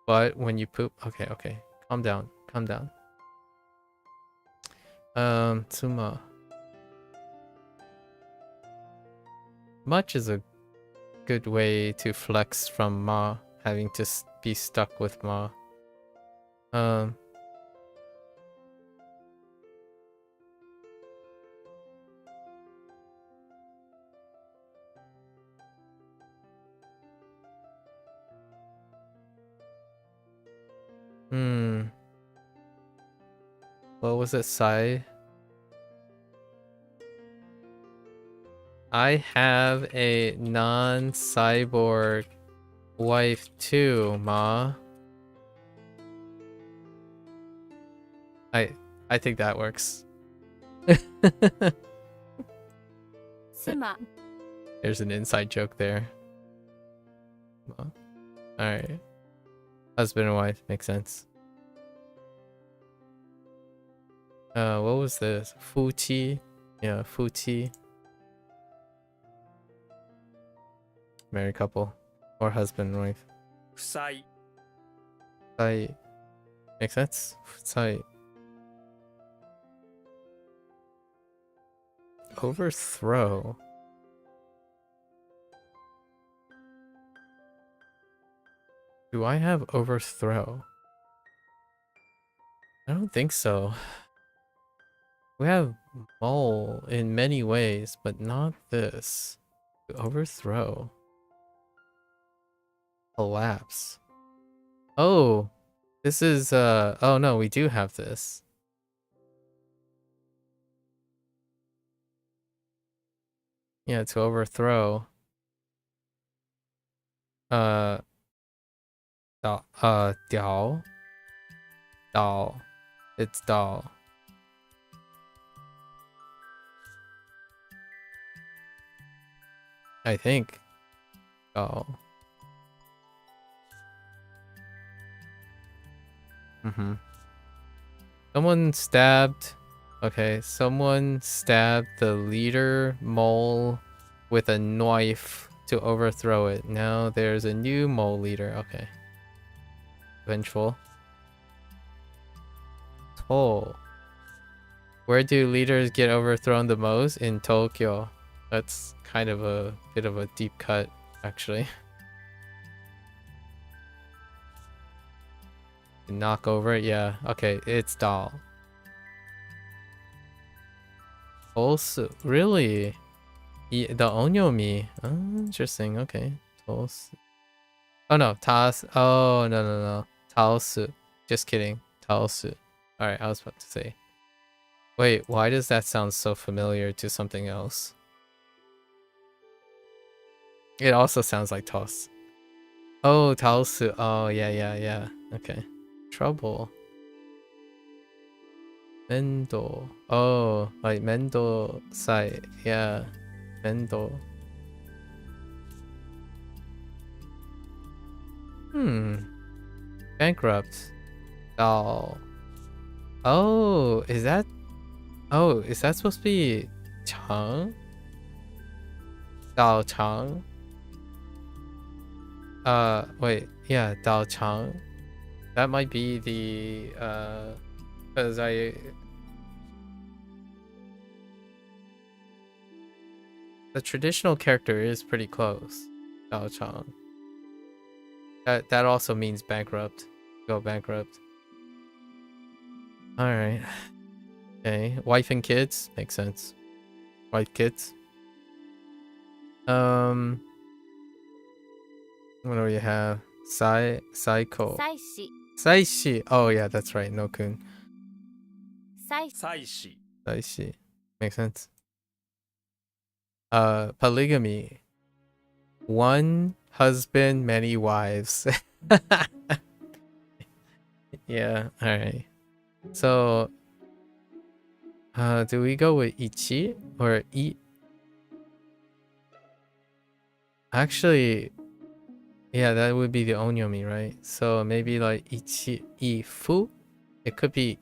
butt when you poop. Okay, okay. Calm down. Calm down. Tsuma. Much is a good way to flex from ma, having to be stuck with ma. What was it, Sai? I have a non-cyborg wife too, ma. I think that works. Tsuma. There's an inside joke there. Alright. Husband and wife, makes sense. What was this? Fuchi? Yeah, Fuchi. Married couple. Or husband and wife. Sai. Sai. Makes sense? Sai. Overthrow. Do I have overthrow? I don't think so. We have mole in many ways, but not this. Overthrow. Collapse. Oh, this is oh no, we do have this. Yeah, to overthrow. Dao. Dao. It's Dao. I think. Dao. Someone stabbed. Okay, someone stabbed the leader mole with a knife to overthrow it. Now there's a new mole leader. Okay. Vengeful. Toll. Where do leaders get overthrown the most? In Tokyo. That's kind of a bit of a deep cut, actually. Knock over it? Yeah. Okay, it's Dal. Also, really? The onyomi. Oh, interesting. Okay. Tosu. Oh no, Tas. Oh no. Taosu. Just kidding. Taosu. Alright, I was about to say. Wait, why does that sound so familiar to something else? It also sounds like Tos. Oh, Taosu. Oh, yeah. Okay. Trouble. Mendo. Oh, like Mendo sai. Yeah. Mendo. Bankrupt. Dao. Oh, is that? Oh, is that supposed to be Chang? Dao Chang? Wait. Yeah, Dao Chang. That might be the, because the traditional character is pretty close. Dao Chang. That also means bankrupt. Go bankrupt. Alright. Okay. Wife and kids. Makes sense. Wife, kids. What do we have? Saiko. 祭司 Saishi. Oh yeah, that's right. No kun. 祭司祭司 Saishi. Makes sense. Polygamy. One husband, many wives. Yeah, alright. So do we go with ichi or i? Actually, yeah, that would be the onyomi, right? So maybe like ichi ifu. It could be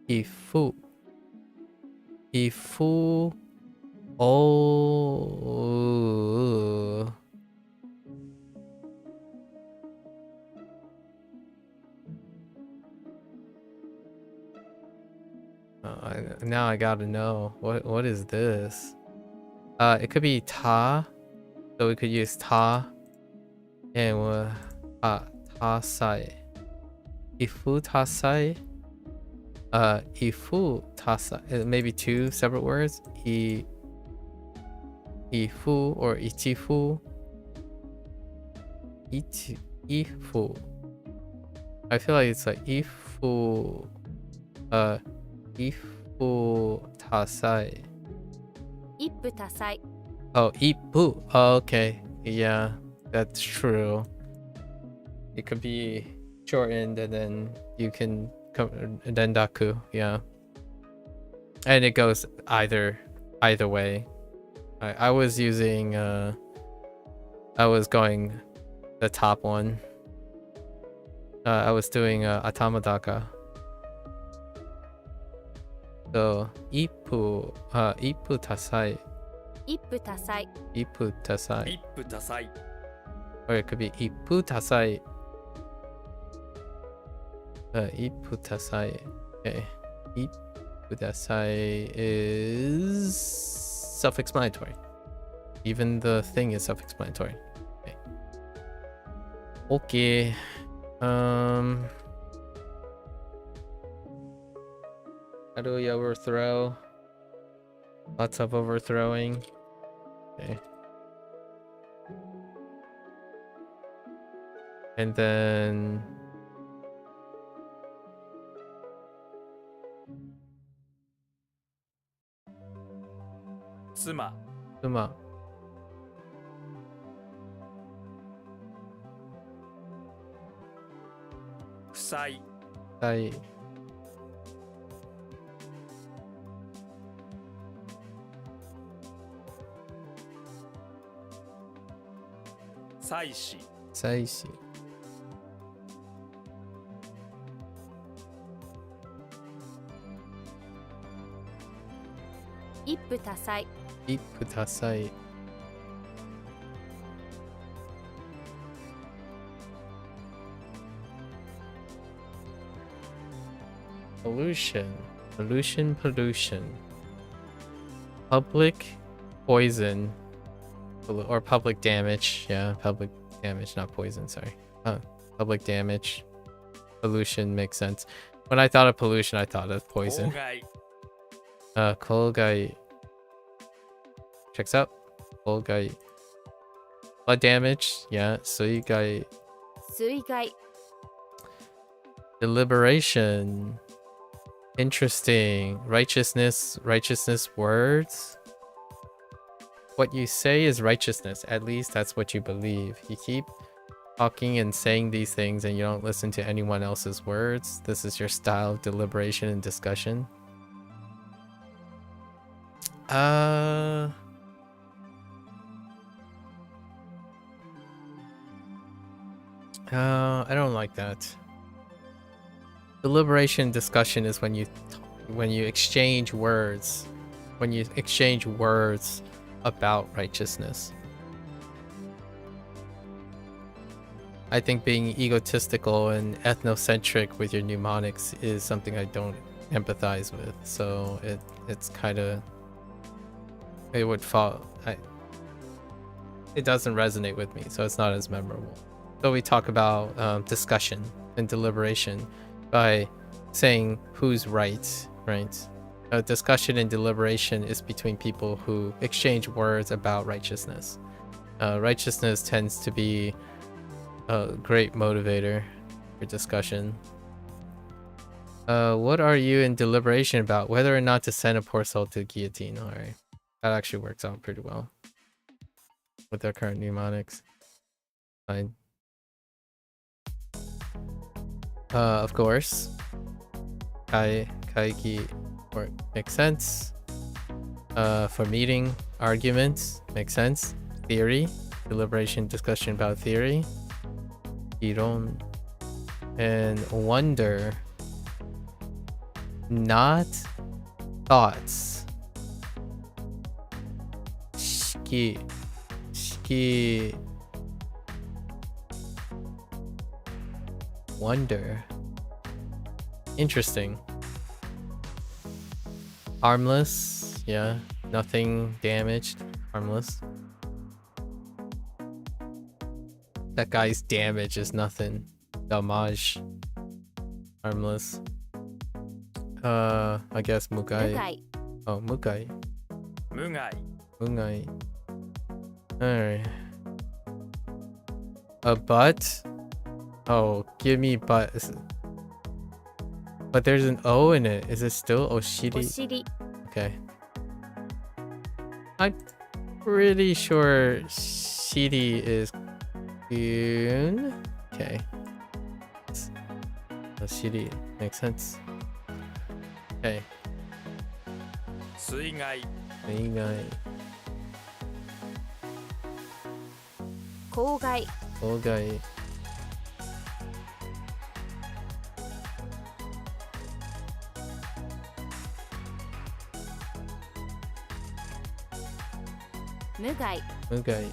ifu. Ifu. Oh. Now I gotta know what is this? It could be ta, so we could use ta, and ta sai. Ifu ta sai. Ifu ta sai. Maybe two separate words. Ifu or ichifu. Ifu. I feel like it's like ifu. Ifu tasai. 一夫多妻 Oh, ipu. Oh, okay. Yeah, that's true. It could be shortened and then you can come then daku. Yeah. And it goes either way. I was using I was going the top one. I was doing atamadaka. So ipu tasai. 一夫多妻 Ipu tasai. 一夫多妻 Or it could be ipu tasai. Ipu tasai. Okay. Ipu tasai is self-explanatory. Even the thing is self-explanatory. Okay. Okay. How do we overthrow? Lots of overthrowing. Okay. And then Tsuma Suma. Fusai Sai. Saishi Saishi. 一夫多妻 Ipu tasai. Pollution. Pollution. Public poison. Or public damage. Yeah, public damage, not poison, sorry. Public damage. Pollution makes sense. When I thought of pollution, I thought of poison. Kogai Kogai. Checks out. Kogai. Blood damage. Yeah, Suigai. 水害 Deliberation. Interesting. Righteousness words. What you say is righteousness. At least that's what you believe. You keep talking and saying these things and you don't listen to anyone else's words. This is your style of deliberation and discussion. I don't like that. Deliberation discussion is when you exchange words, about righteousness. I think being egotistical and ethnocentric with your mnemonics is something I don't empathize with. So it's kind of, it would fall. It doesn't resonate with me, so it's not as memorable. So we talk about discussion and deliberation by saying who's right, right? Discussion and deliberation is between people who exchange words about righteousness. Righteousness tends to be a great motivator for discussion. What are you in deliberation about? Whether or not to send a poor soul to the guillotine. Alright. That actually works out pretty well with our current mnemonics. Fine. Of course. Kaiki makes sense. For meeting, arguments makes sense. Theory, deliberation, discussion about theory. Iron and wonder, not thoughts. Shiki wonder. Interesting. Harmless, yeah, nothing damaged. Harmless. That guy's damage is nothing. Damage. Harmless. I guess Mugai. 無害 Oh, Mugai. 無害 Mugai. Alright. A butt? Oh, give me butt. But there's an O in it. Is it still お Oshiri? 尻 Okay. I'm pretty sure Shiri is Goon. Okay. Shiri makes sense. Okay. 水害 Eigai. 公害 Ogai. 無害 Mugai.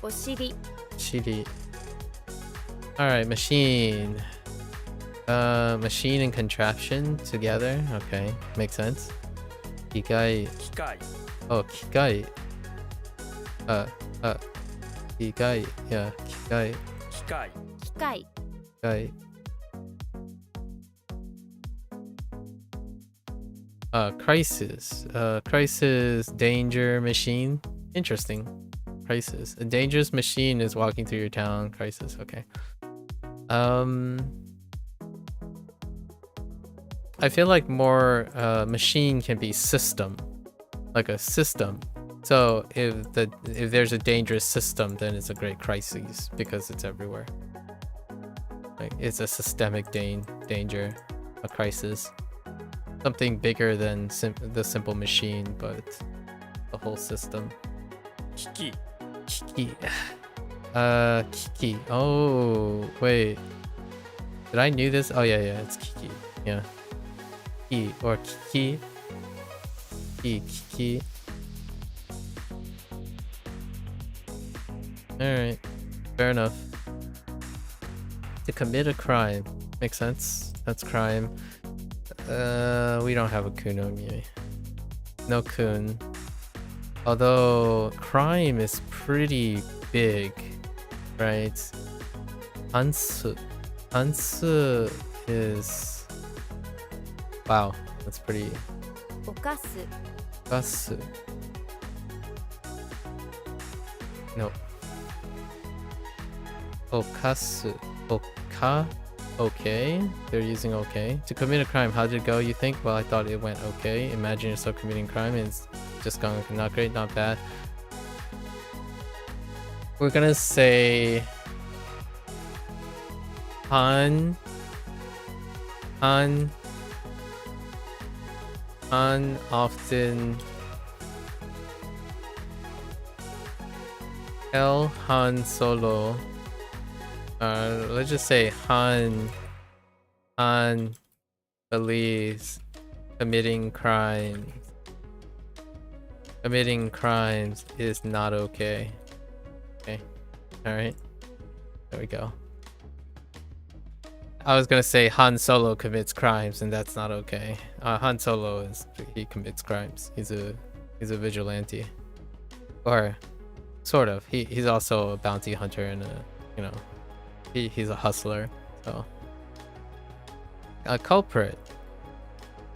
お尻 Shiri. Alright, machine. Machine and contraption together. Okay, makes sense. Kikai. 機械 Oh, kikai. Kikai. Yeah, kikai. 機械機械 Kikai. Crisis. Crisis, danger, machine. Interesting. Crisis. A dangerous machine is walking through your town. Crisis. Okay. I feel like more machine can be system, like a system. So if there's a dangerous system, then it's a great crisis because it's everywhere. Like it's a systemic danger, a crisis, something bigger than the simple machine, but the whole system. 機器 Kiki. Kiki. Oh, wait. Did I knew this? Oh, yeah, it's Kiki. Yeah. Kiki or Kiki. Kiki. Alright. Fair enough. To commit a crime. Makes sense. That's crime. We don't have a kunomi. No kun. Although crime is pretty big, right? Hansu is, wow, that's pretty. 犯す Gasu. No. Okasu. Oka. Okay. They're using okay. To commit a crime, how did it go, you think? Well, I thought it went okay. Imagine yourself committing crime and it's just going not great, not bad. We're gonna say Han often tell Han Solo. Let's just say Han believes committing crimes is not okay. Okay. Alright. There we go. I was gonna say Han Solo commits crimes, and that's not okay. Han Solo he commits crimes. He's a vigilante, or sort of. He's also a bounty hunter and he's a hustler. So a culprit,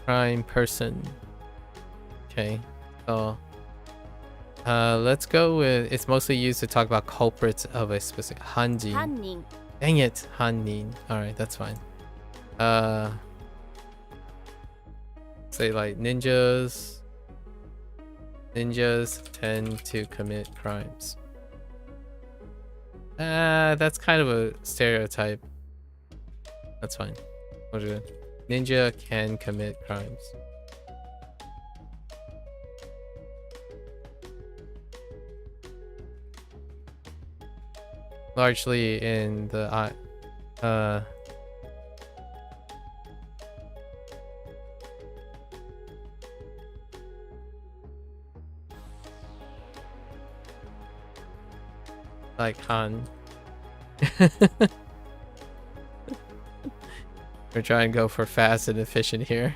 crime person. Okay, so let's go with. It's mostly used to talk about culprits of a specific Hanjin. 犯人 Dang it, Hannin. Alright, that's fine. Say like ninjas. Ninjas tend to commit crimes. That's kind of a stereotype. That's fine. Ninja can commit crimes. Largely in the like Han. We're trying to go for fast and efficient here.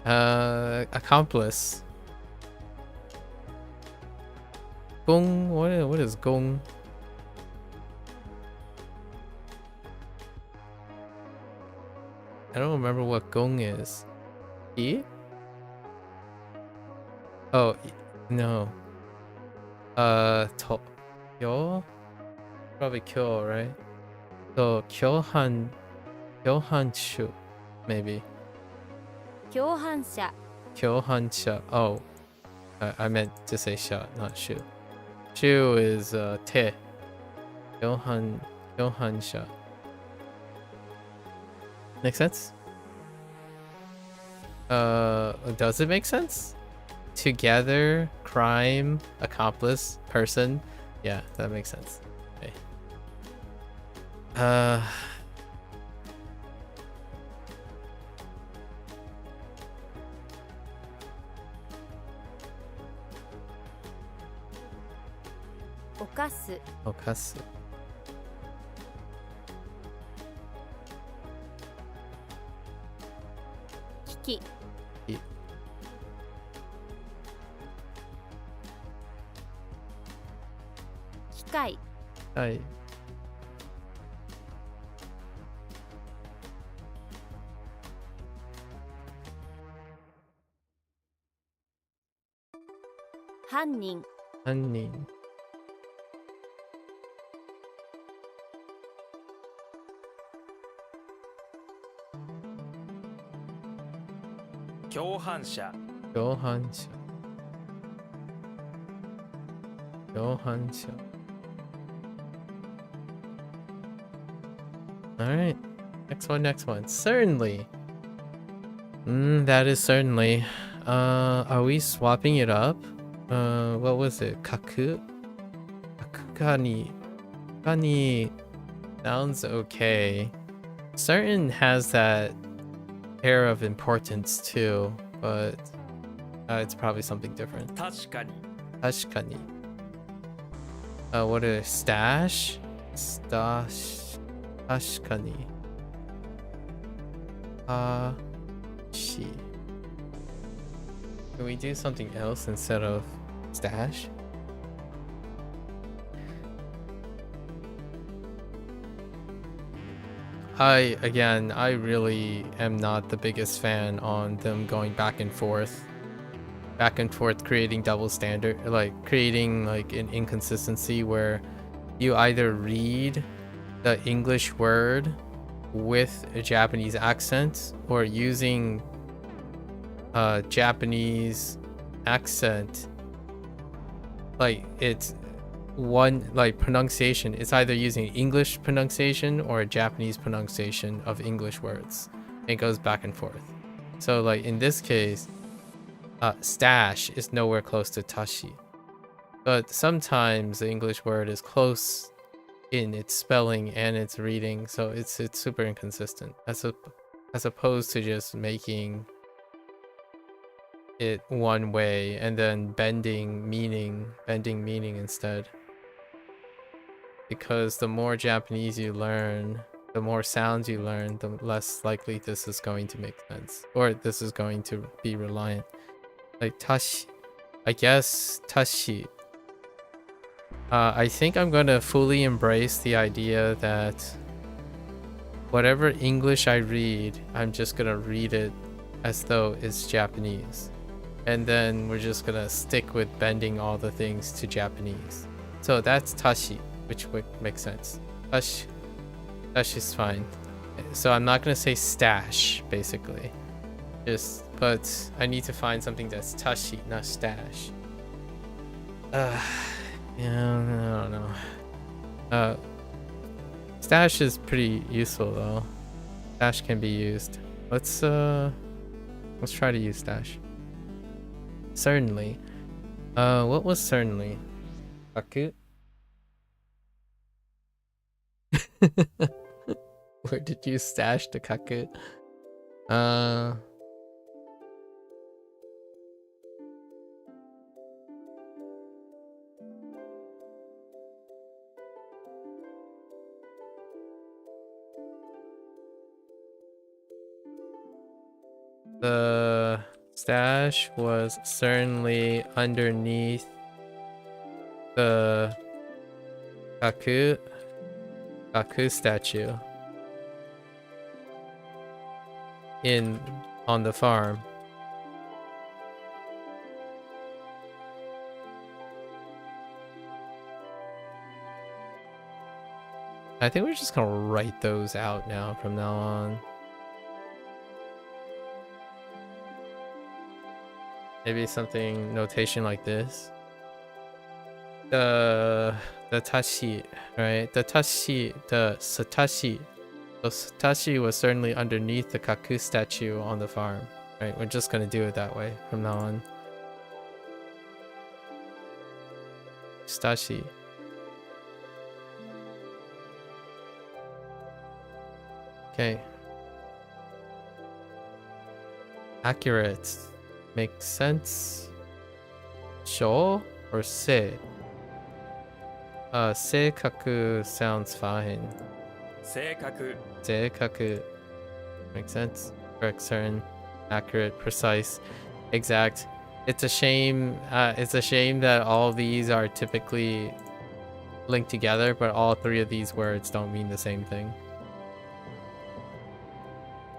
Accomplice. Gong. What is Gong? I don't remember what Gong is. E? Oh, no. Kyo? Probably Kyo, right? So, Kyohanshu, maybe. 共犯者 Kyohansha. Oh, I meant to say sha, not shu. Shu is te. Kyohansha. Make sense? Does it make sense? Together, crime, accomplice, person. Yeah, that makes sense. Okay. Okasu Okasu. Kiki 機械 Hi. 犯人 Hannin. 共犯者 Kyohansha. Kyohansha. Alright. Next one. Certainly. That is certainly. Are we swapping it up? What was it? Kakukani. Kani sounds okay. Certain has that air of importance too, but it's probably something different. 確かに Tashkani. What is stash? Stash. Tashkani. She. Can we do something else instead of stash? I really am not the biggest fan on them going back and forth, creating double standard, like creating like an inconsistency where you either read the English word with a Japanese accent or using a Japanese accent. Like one like pronunciation. It's either using English pronunciation or a Japanese pronunciation of English words. It goes back and forth. So like in this case, stash is nowhere close to tashi. But sometimes the English word is close in its spelling and its reading, so it's super inconsistent. As opposed to just making it one way and then bending meaning instead. Because the more Japanese you learn, the more sounds you learn, the less likely this is going to make sense, or this is going to be reliant. Like tashi, I guess tashi. I think I'm gonna fully embrace the idea that whatever English I read, I'm just gonna read it as though it's Japanese. And then we're just gonna stick with bending all the things to Japanese. So that's tashi, which would make sense. Tashi is fine. So I'm not gonna say stash, basically. But I need to find something that's tashi, not stash. Yeah, I don't know. Stash is pretty useful though. Stash can be used. Let's try to use stash. Certainly. What was certainly? Kaku? Where did you stash the kaku? The stash was certainly underneath the kaku statue on the farm. I think we're just gonna write those out now from now on. Maybe something notation like this. The tashi, right? The satashi. So satashi was certainly underneath the kaku statue on the farm, right? We're just gonna do it that way from now on. Stashi. Okay. Accurate. Makes sense. Sho or se? Seikaku sounds fine. 正確 Seikaku makes sense. Correct, certain, accurate, precise, exact. It's a shame. It's a shame that all these are typically linked together, but all three of these words don't mean the same thing.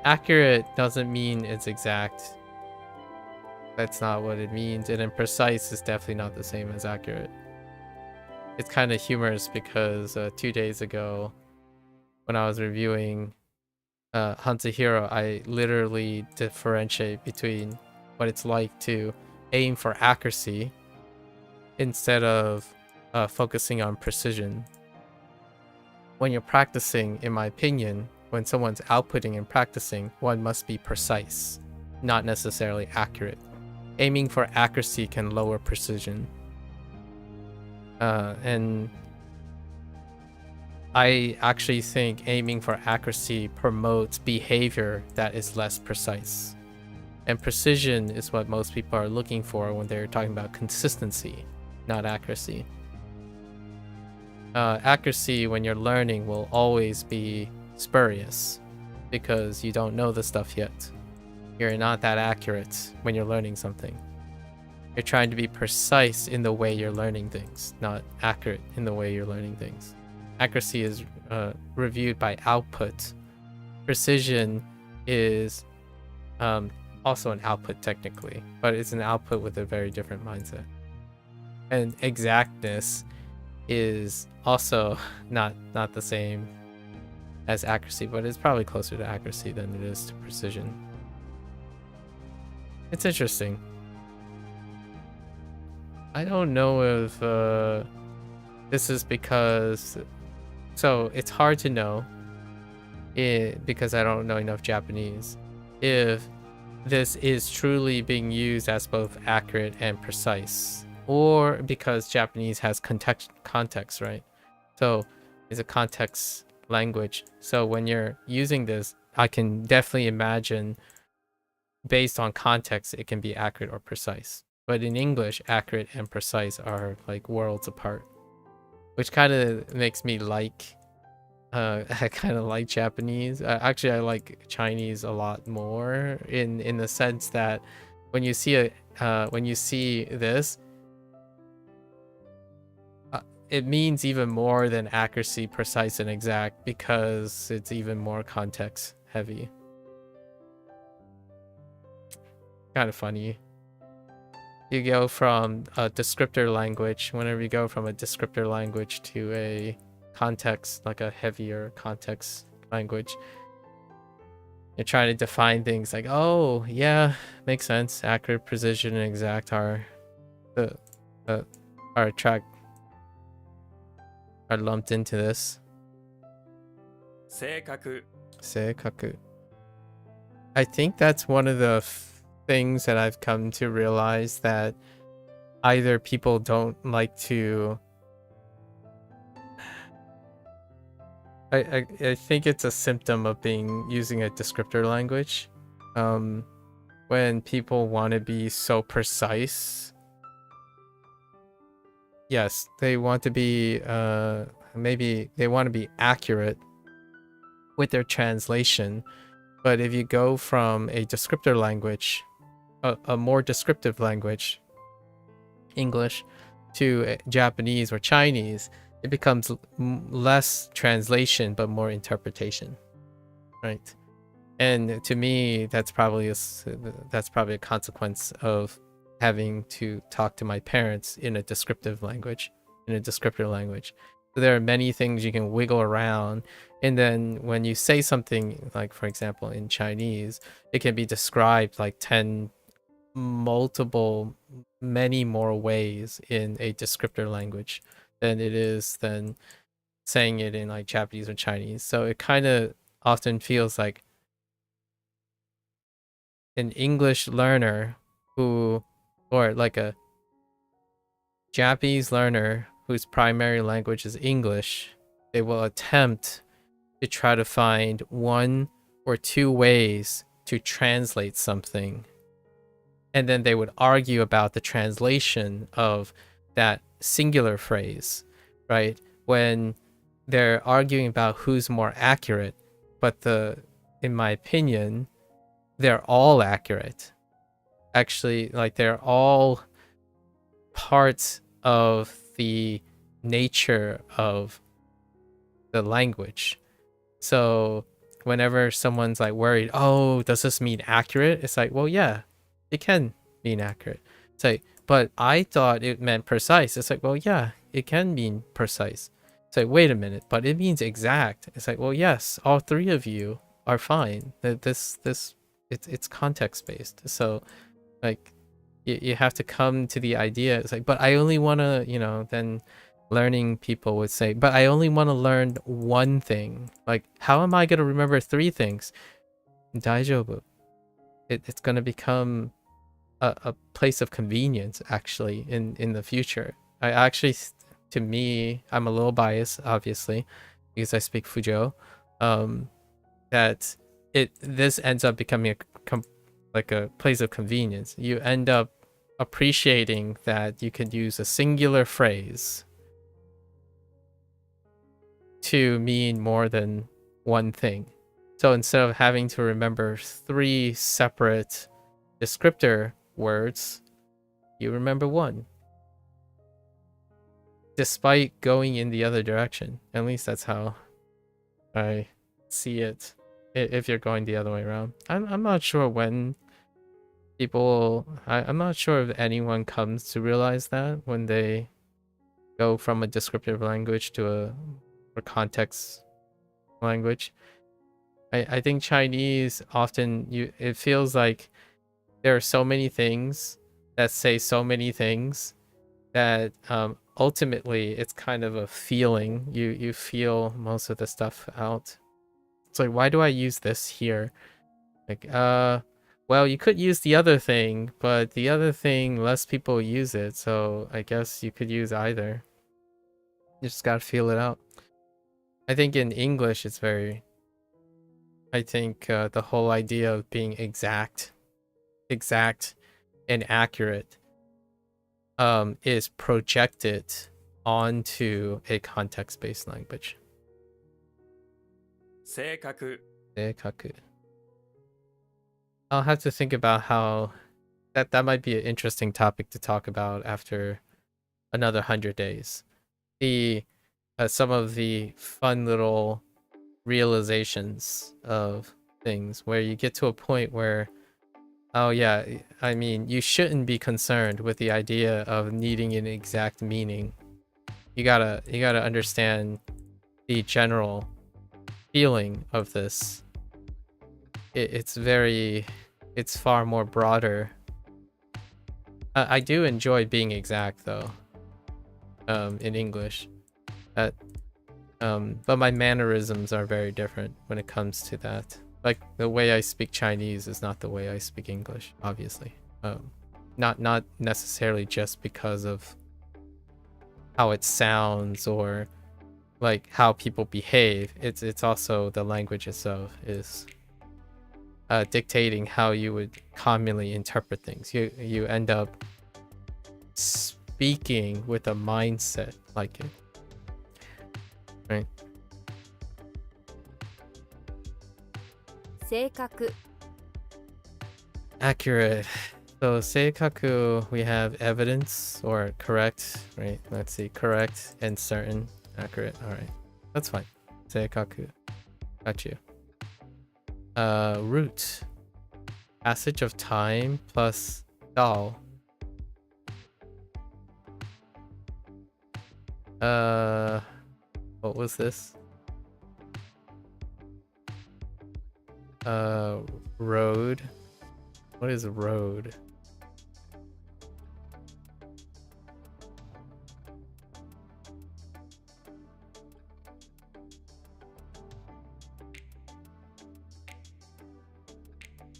Accurate doesn't mean it's exact. That's not what it means. And then precise is definitely not the same as accurate. It's kind of humorous because 2 days ago, when I was reviewing HanziHero, I literally differentiate between what it's like to aim for accuracy instead of focusing on precision. When you're practicing, in my opinion, when someone's outputting and practicing, one must be precise, not necessarily accurate. Aiming for accuracy can lower precision. And I actually think aiming for accuracy promotes behavior that is less precise. And precision is what most people are looking for when they're talking about consistency, not accuracy. Accuracy, when you're learning, will always be spurious because you don't know the stuff yet. You're not that accurate when you're learning something. You're trying to be precise in the way you're learning things, not accurate in the way you're learning things. Accuracy is reviewed by output. Precision is also an output technically, but it's an output with a very different mindset. And exactness is also not the same as accuracy, but it's probably closer to accuracy than it is to precision. It's interesting. I don't know if this is because, so it's hard to know because I don't know enough Japanese, if this is truly being used as both accurate and precise, or because Japanese has context, right? So it's a context language. So when you're using this, I can definitely imagine based on context, it can be accurate or precise. But in English, accurate and precise are like worlds apart, which kind of makes me like I kind of like Japanese. Actually, I like Chinese a lot more in the sense that when you see this, it means even more than accuracy, precise, and exact, because it's even more context heavy. Kind of funny. You go from a descriptor language, whenever you go from a descriptor language to a context, like a heavier context language, you're trying to define things like, oh yeah, makes sense, accurate, precision, and exact are lumped into this. 正確 Seikaku. I think that's one of the things that I've come to realize, that either people don't like to, I think it's a symptom of using a descriptor language. When people want to be so precise, yes, they want to be maybe they want to be accurate with their translation. But if you go from a descriptor language, a more descriptive language, English, to Japanese or Chinese, it becomes less translation but more interpretation, right? And to me, that's probably a consequence of having to talk to my parents in a descriptor language. So there are many things you can wiggle around, and then when you say something, like for example in Chinese, it can be described like many more ways in a descriptor language than it is than saying it in like Japanese or Chinese. So it kind of often feels like an English learner or like a Japanese learner whose primary language is English, they will attempt to try to find one or two ways to translate something. And then they would argue about the translation of that singular phrase, right? When they're arguing about who's more accurate, but in my opinion, they're all accurate. Actually, like they're all parts of the nature of the language. So whenever someone's like worried, oh, does this mean accurate? It's like, well, yeah, it can mean accurate. It's like, but I thought it meant precise. It's like, well, yeah, it can mean precise. It's like, wait a minute, but it means exact. It's like, well, yes, all three of you are fine. It's context based. So like you have to come to the idea. It's like, but I only want to, then learning people would say, but I only want to learn one thing. Like, how am I going to remember three things? Daijoubu. It's going to become a place of convenience, actually, in the future. I actually, to me, I'm a little biased, obviously, because I speak Fuzhou, that this ends up becoming like a place of convenience. You end up appreciating that you can use a singular phrase to mean more than one thing. So instead of having to remember three separate descriptor words, you remember one, despite going in the other direction. At least that's how I see it. If you're going the other way around, I'm not sure when I'm not sure if anyone comes to realize that when they go from a descriptive language to a context language. I think Chinese often it feels like there are so many things that say so many things that ultimately it's kind of a feeling. You feel most of the stuff out. It's like, why do I use this here? Like, well, you could use the other thing, but the other thing, less people use it, so I guess you could use either. You just gotta feel it out. I think in English, it's very... I think the whole idea of being exact and accurate is projected onto a context-based language. 正確 Seikaku. I'll have to think about how that might be an interesting topic to talk about after another 100 days. The some of the fun little realizations of things where you get to a point where, oh yeah, I mean, you shouldn't be concerned with the idea of needing an exact meaning. You gotta understand the general feeling of this. It's far more broader. I do enjoy being exact though, in English. But my mannerisms are very different when it comes to that. Like the way I speak Chinese is not the way I speak English, obviously. Not necessarily just because of how it sounds or like how people behave. It's also the language itself is dictating how you would commonly interpret things. You end up speaking with a mindset like it, right? 正確 Accurate. So seikaku, we have evidence or correct, right? Let's see, correct and certain, accurate. All right, that's fine. Seikaku, got you. Root, passage of time plus dal. What was this? Road. What is road?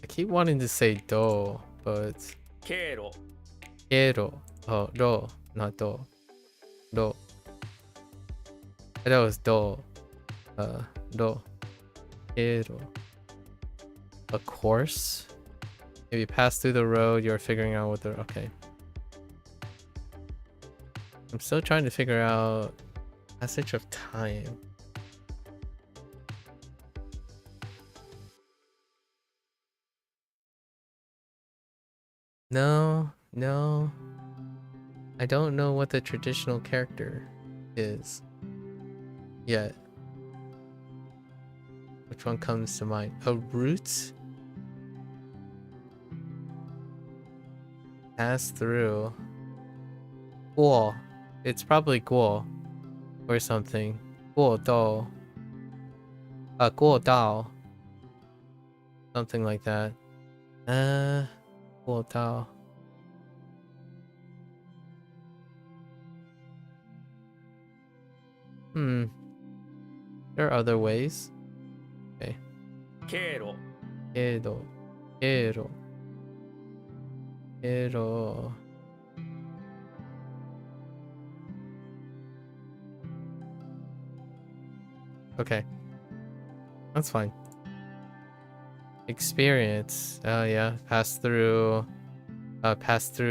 I keep wanting to say do, but 経路 ero. Oh, ro, not do. Do. That was do. Do. Ero. A course? If you pass through the road, you're figuring out what the... Okay. I'm still trying to figure out passage of time. No. I don't know what the traditional character is yet. Which one comes to mind? A route? Pass through. Guo. It's probably Guo or something. Guo Dao. Guo Dao. Something like that. Guo Dao. There are other ways. Okay. 経路 Ero. Okay. That's fine. Experience. Oh yeah. Pass through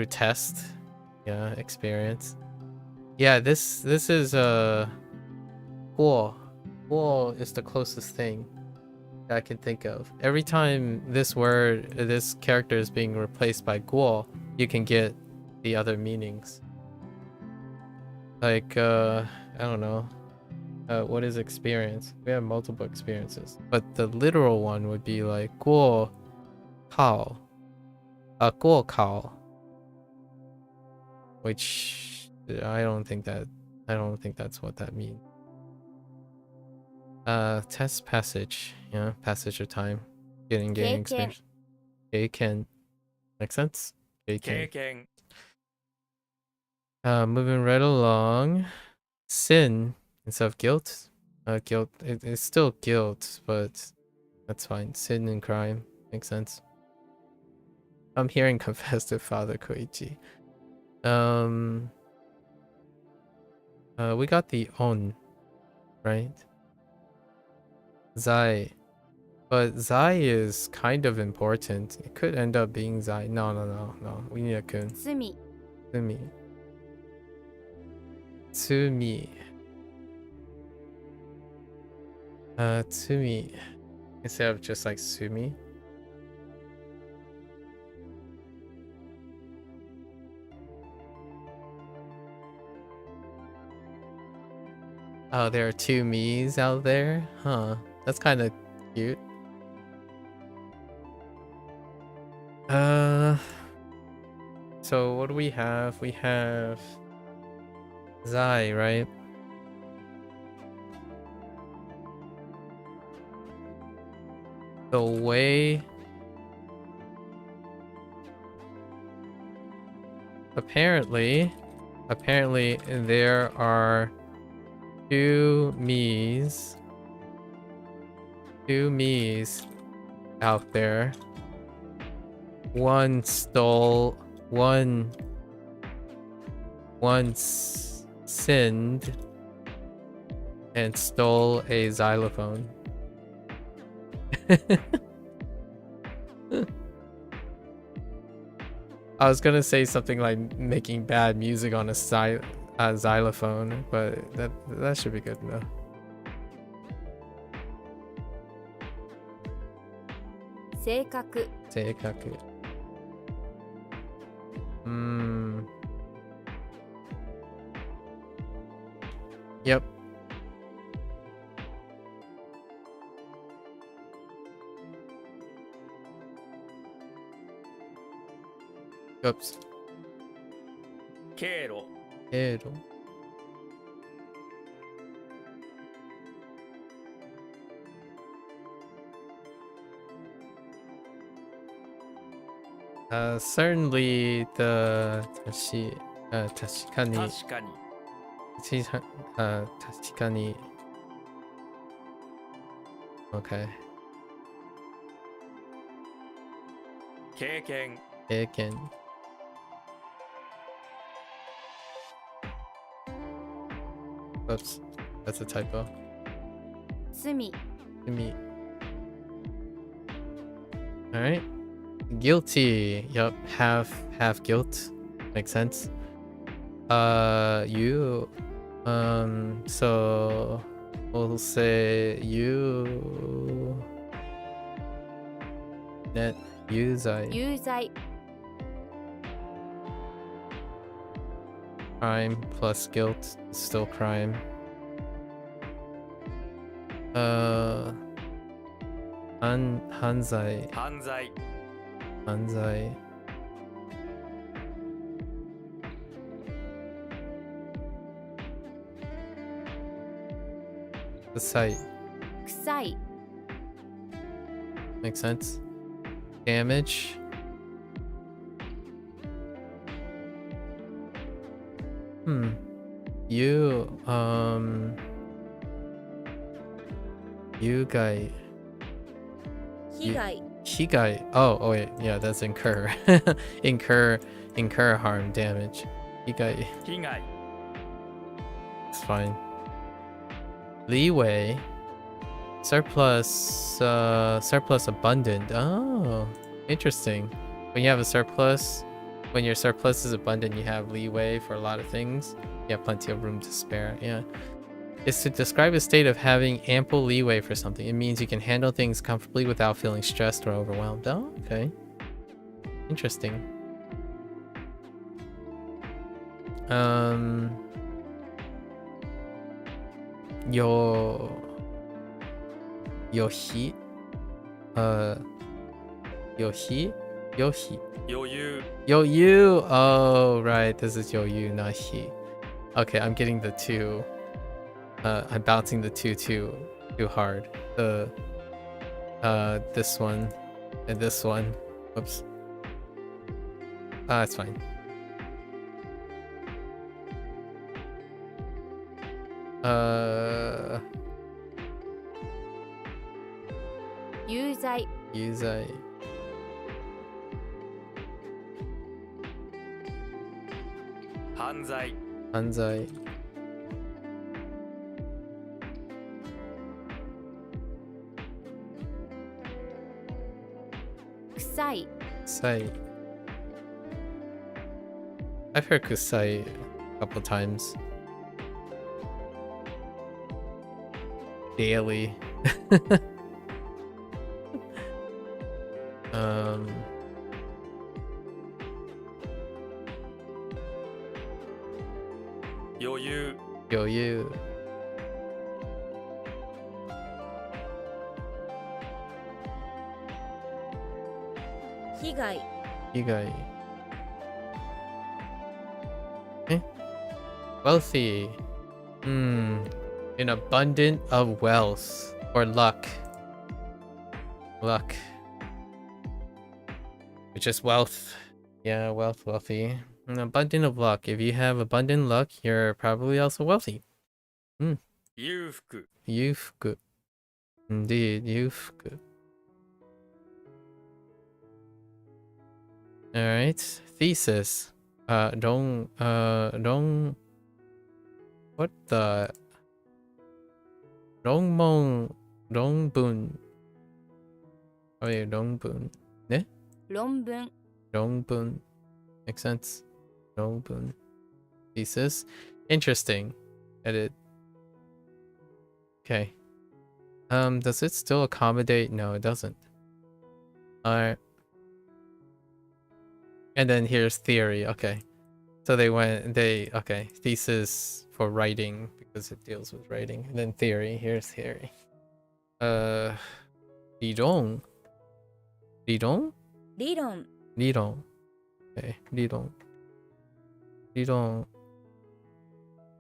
test. Yeah, experience. Yeah, this is Guo. Guo is the closest thing I can think of. Every time this character is being replaced by Guo, you can get the other meanings. Like, I don't know. What is experience? We have multiple experiences. But the literal one would be like Guo Kao. Guo Kao. Which I don't think that's what that means. Test passage. Yeah, passage of time. Getting experience. Can make sense? 経験 Moving right along. Sin instead of guilt. Guilt. It's still guilt, but that's fine. Sin and crime makes sense. I'm hearing confess to Father Koichi. We got the on, right? Zai. But Zai is kind of important. It could end up being Zai. No. We need a kun. 罪 Tsumi. Tsumi. Tsumi. Instead of just like Sumi. Oh, there are two me's out there? Huh. That's kind of cute. So what do we have? We have Zai, right? The way apparently there are two me's out there. One sinned and stole a xylophone. I was gonna say something like making bad music on a xylophone, but that should be good enough. Seikaku. Seikaku. Yep. Oops. 経路 Pero. Certainly the tashikani. 確かに Tashikani. Okay. 経験 Aiken. Oops, that's a typo. 罪 Me. All right. Guilty. Yup. Half guilt. Makes sense. You. So we'll say you. Net. Yuzai. 有罪 Crime plus guilt is still crime. Hanzai. 犯罪 Hanzai. The site. 臭い Makes sense. Damage. You guy. 被害 Higai. Oh wait, yeah, that's incur. incur harm, damage. Higai. 被害 It's fine. Leeway. Surplus abundant. Oh, interesting. When you have a surplus, when your surplus is abundant, you have leeway for a lot of things. You have plenty of room to spare. Yeah. It's to describe a state of having ample leeway for something. It means you can handle things comfortably without feeling stressed or overwhelmed. Oh, okay. Interesting. Yohi. Yohi. Yohi. 余裕 Yo-yu. Oh, right. This is yo-yu, not he. Okay, I'm getting the two. I'm bouncing the two too hard. The this one and this one. Oops. It's fine. 有罪 有罪 犯罪 犯罪 臭い kusai. I've heard kusai a couple times. Daily. um 余裕有you. 被害 Igai. Eh? Wealthy. An abundant of wealth or luck. Luck. Which is wealth. Yeah, wealthy. An abundant of luck. If you have abundant luck, you're probably also wealthy. 裕福 Yufuku. Indeed, yufuku. Alright. Thesis. Don't what the Dongbun. Oh yeah, Dongbun. Ne? 論文 Dongbun. Makes sense. Dongbun. Thesis. Interesting. Edit. Okay. Does it still accommodate? No, it doesn't. Alright. And then here's theory. Okay. So okay. Thesis for writing because it deals with writing. And then theory. Here's theory. Lidong. Lidong? 理論 Lidong. Okay. Lidong. Lidong.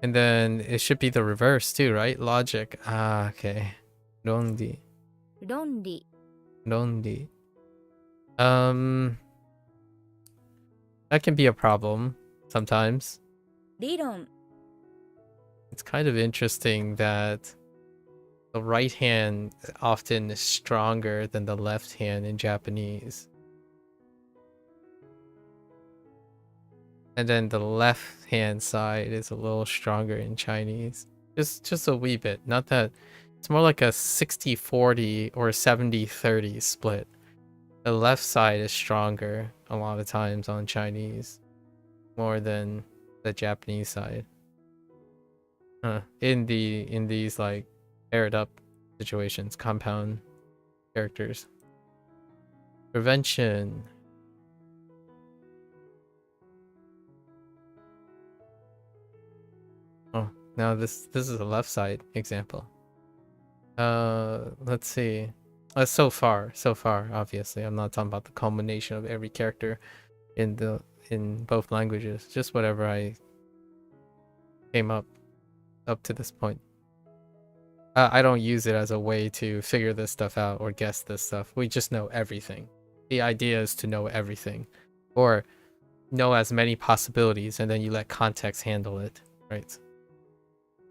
And then it should be the reverse too, right? Logic. Ah, okay. Londi. 論理 Londi. That can be a problem sometimes. 理論 It's kind of interesting that the right hand often is stronger than the left hand in Japanese. And then the left hand side is a little stronger in Chinese. Just a wee bit. Not that it's more like a 60-40 or 70-30 split. The left side is stronger a lot of times on Chinese more than the Japanese side. In these like paired up situations, compound characters. Prevention. Oh, now this is a left side example. Let's see. So far, obviously. I'm not talking about the culmination of every character in both languages. Just whatever I came up to this point. I don't use it as a way to figure this stuff out or guess this stuff. We just know everything. The idea is to know everything, or know as many possibilities, and then you let context handle it, right?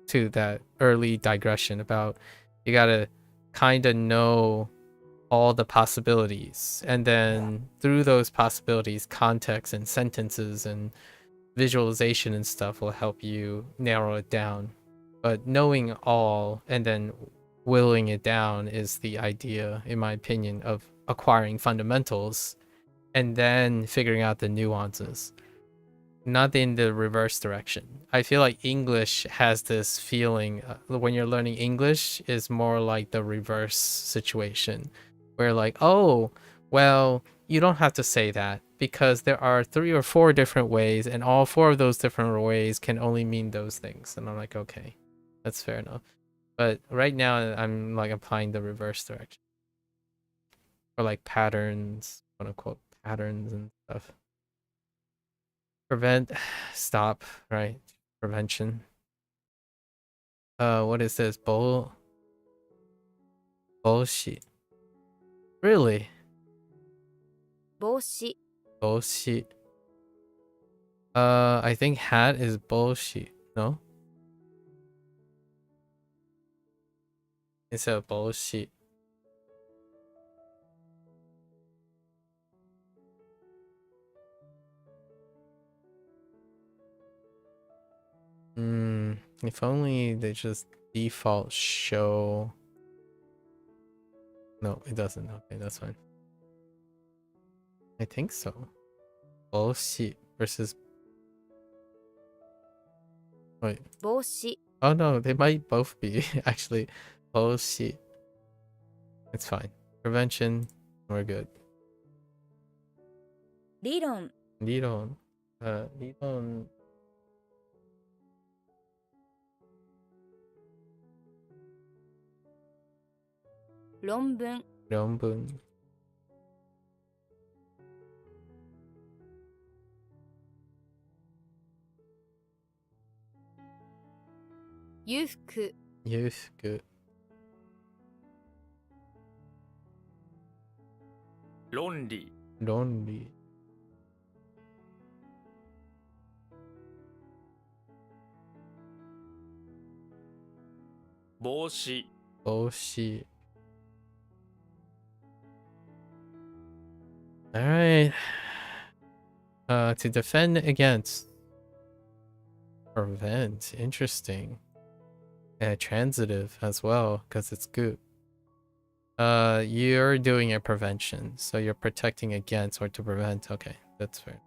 To that early digression about you gotta kind of know all the possibilities, and then through those possibilities, context and sentences and visualization and stuff will help you narrow it down. But knowing all and then willing it down is the idea, in my opinion, of acquiring fundamentals and then figuring out the nuances. Not in the reverse direction. I feel like English has this feeling when you're learning English is more like the reverse situation, where like, oh, well, you don't have to say that because there are 3 or 4 different ways, and all 4 of those different ways can only mean those things. And I'm like, okay, that's fair enough. But right now, I'm like applying the reverse direction, or like patterns, quote unquote, patterns and stuff. Prevent, stop, right? Prevention. What is this? Bullshit. Really? 帽子 Bullshit. I think hat is bullshit. No? instead of bullshit. If only they just default show. No, it doesn't. Okay, that's fine. I think so. Bullshit versus. Wait. 帽子 Oh no, they might both be actually. Bullshit. It's fine. Prevention, we're good. 理論 Liron. Liron. 論文 Ryonbun. 裕福 Yufuku. 論理 Lonely. 帽子 Bullshit. Alright. To defend against. Prevent. Interesting. And transitive as well, because it's good. You're doing a prevention, so you're protecting against or to prevent. Okay, that's fair.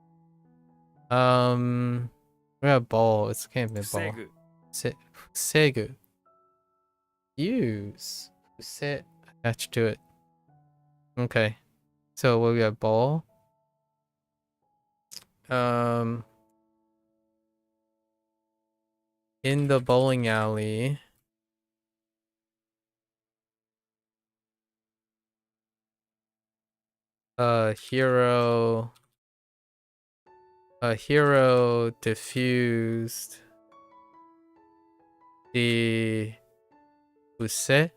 We have ball. It's can't be 防 ball. ぐ Segu. Use. Set attached to it. Okay. So we have ball. In the bowling alley. Hero diffused the Fuse,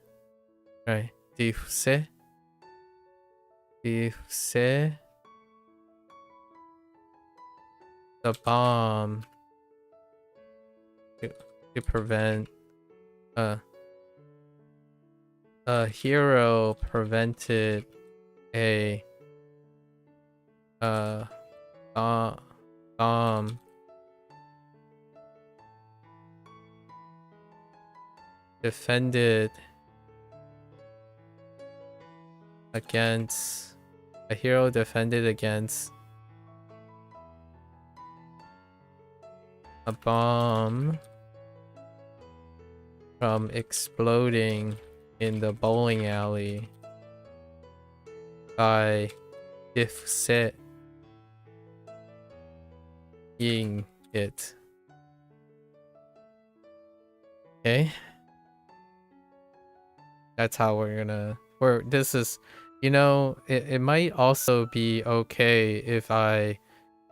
right? Diffuse the bomb to prevent hero prevented a bomb defended against a hero defended against a bomb from exploding in the bowling alley by diffusing it. Okay, that's how we're gonna. This is, you know, it might also be okay if I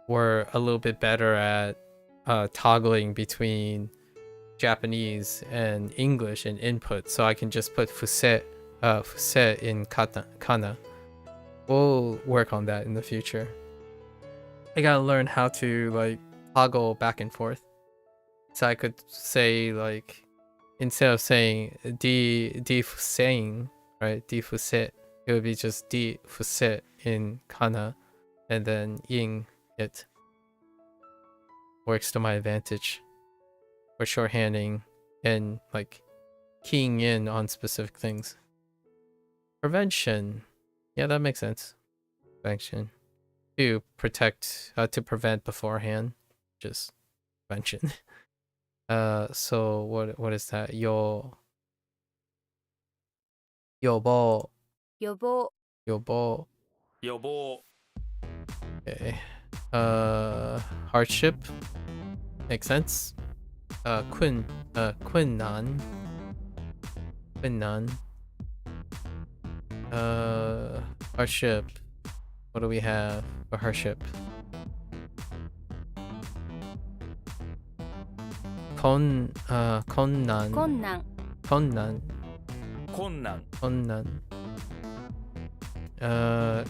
were a little bit better at toggling between Japanese and English and input, so I can just put fuse in kana. We'll work on that in the future. I gotta learn how to like toggle back and forth, so I could say like, instead of saying diffusing, right, diffuse, it would be just diffuse in kana, and then ing it. Works to my advantage for shorthanding and like keying in on specific things. Prevention, yeah, that makes sense. Prevention to protect, to prevent beforehand, just prevention. So what is that? Yo ball. 予防 Yo ball. 予防 Okay. Hardship makes sense. Quinnan. Hardship. What do we have for hardship? Konnan. 困難 困難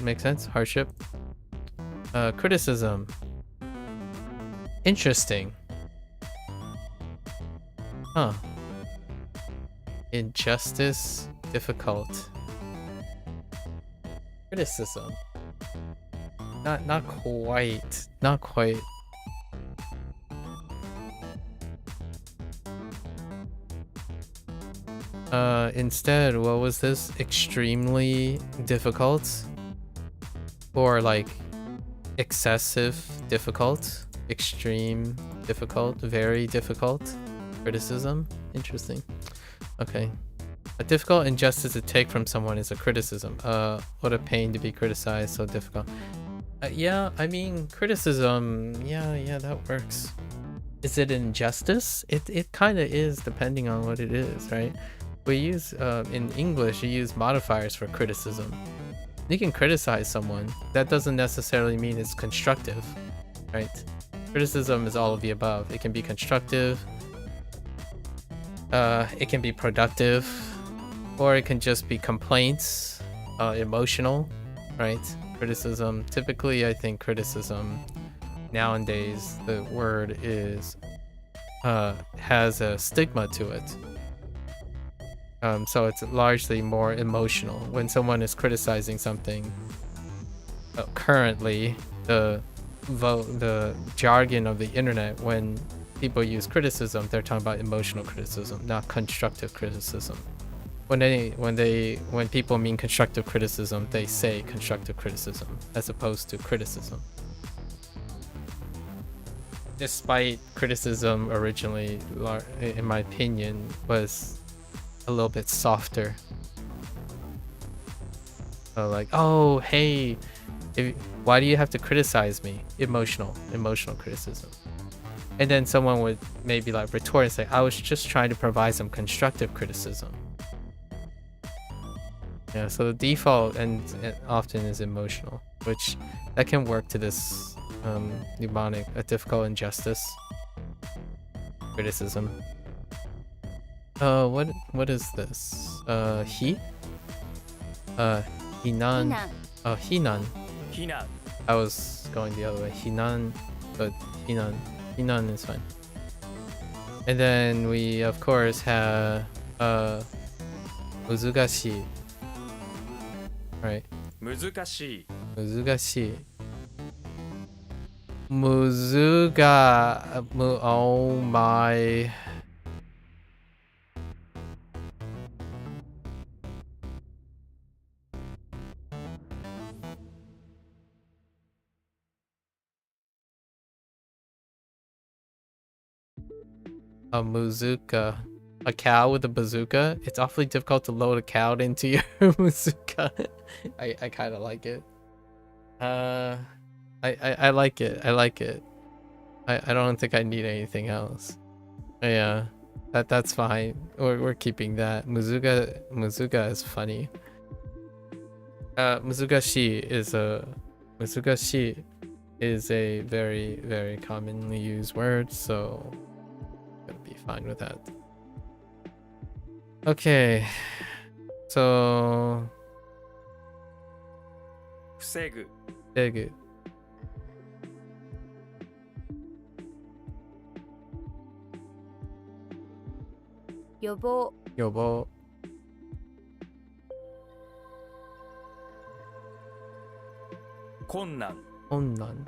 Makes sense. Hardship. Criticism. Interesting. Huh. Injustice, difficult. Criticism. Not quite. Not quite. Instead, what was this? Extremely difficult? Or like excessive difficult? Extreme difficult? Very difficult? Criticism? Interesting. Okay. A difficult injustice to take from someone is a criticism. What a pain to be criticized, so difficult. Yeah, I mean, criticism, yeah, that works. Is it injustice? It kind of is, depending on what it is, right? We use, in English, you use modifiers for criticism. You can criticize someone. That doesn't necessarily mean it's constructive, right? Criticism is all of the above. It can be constructive, it can be productive, or it can just be complaints, emotional, right? Criticism, typically I think criticism nowadays, the word is, has a stigma to it. So it's largely more emotional. When someone is criticizing something, currently, the jargon of the internet, when people use criticism, they're talking about emotional criticism, not constructive criticism. When people mean constructive criticism, they say constructive criticism as opposed to criticism. Despite criticism originally, in my opinion, was a little bit softer. Like, oh, hey, why do you have to criticize me? Emotional criticism. And then someone would maybe like retort and say, I was just trying to provide some constructive criticism. Yeah, so the default and often is emotional, which that can work to this mnemonic, a difficult injustice, criticism. What is this? Hinan. Hinan. Oh, Hinan. 避難 I was going the other way. Hinan, but Hinan is fine. And then we of course have Muzugashi. Right. 難しい Muzugashi. Oh my. A muzuka. A cow with a bazooka? It's awfully difficult to load a cow into your muzuka. I kind of like it. I like it. I like it. I don't think I need anything else. Yeah, that's fine. We're keeping that. Muzuka is funny. Muzugashi is a very, very commonly used word, so I'm gonna be fine with that. Okay, so 防ぐ big. Yobo. Yobo. 困難 Onnan.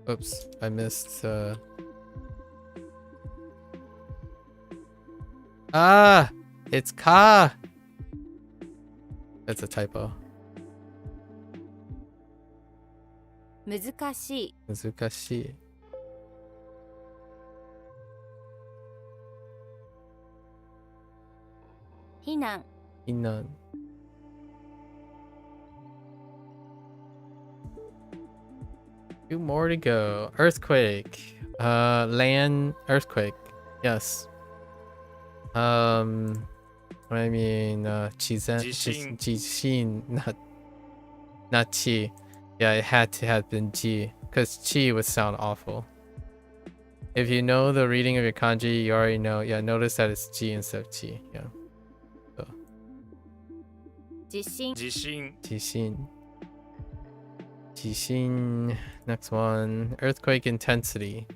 Oops, I missed Ah! It's ka! That's a typo. 難しい。 Muzukashi. Hinan. Inan. Two more to go. Earthquake. Land earthquake. Yes. I mean, jishin, not chi. Yeah, it had to have been ji, because chi would sound awful. If you know the reading of your kanji, you already know. Yeah, notice that it's ji instead of chi. Yeah. So, 地震。地震 jishin. Jishin. Next one. Earthquake intensity.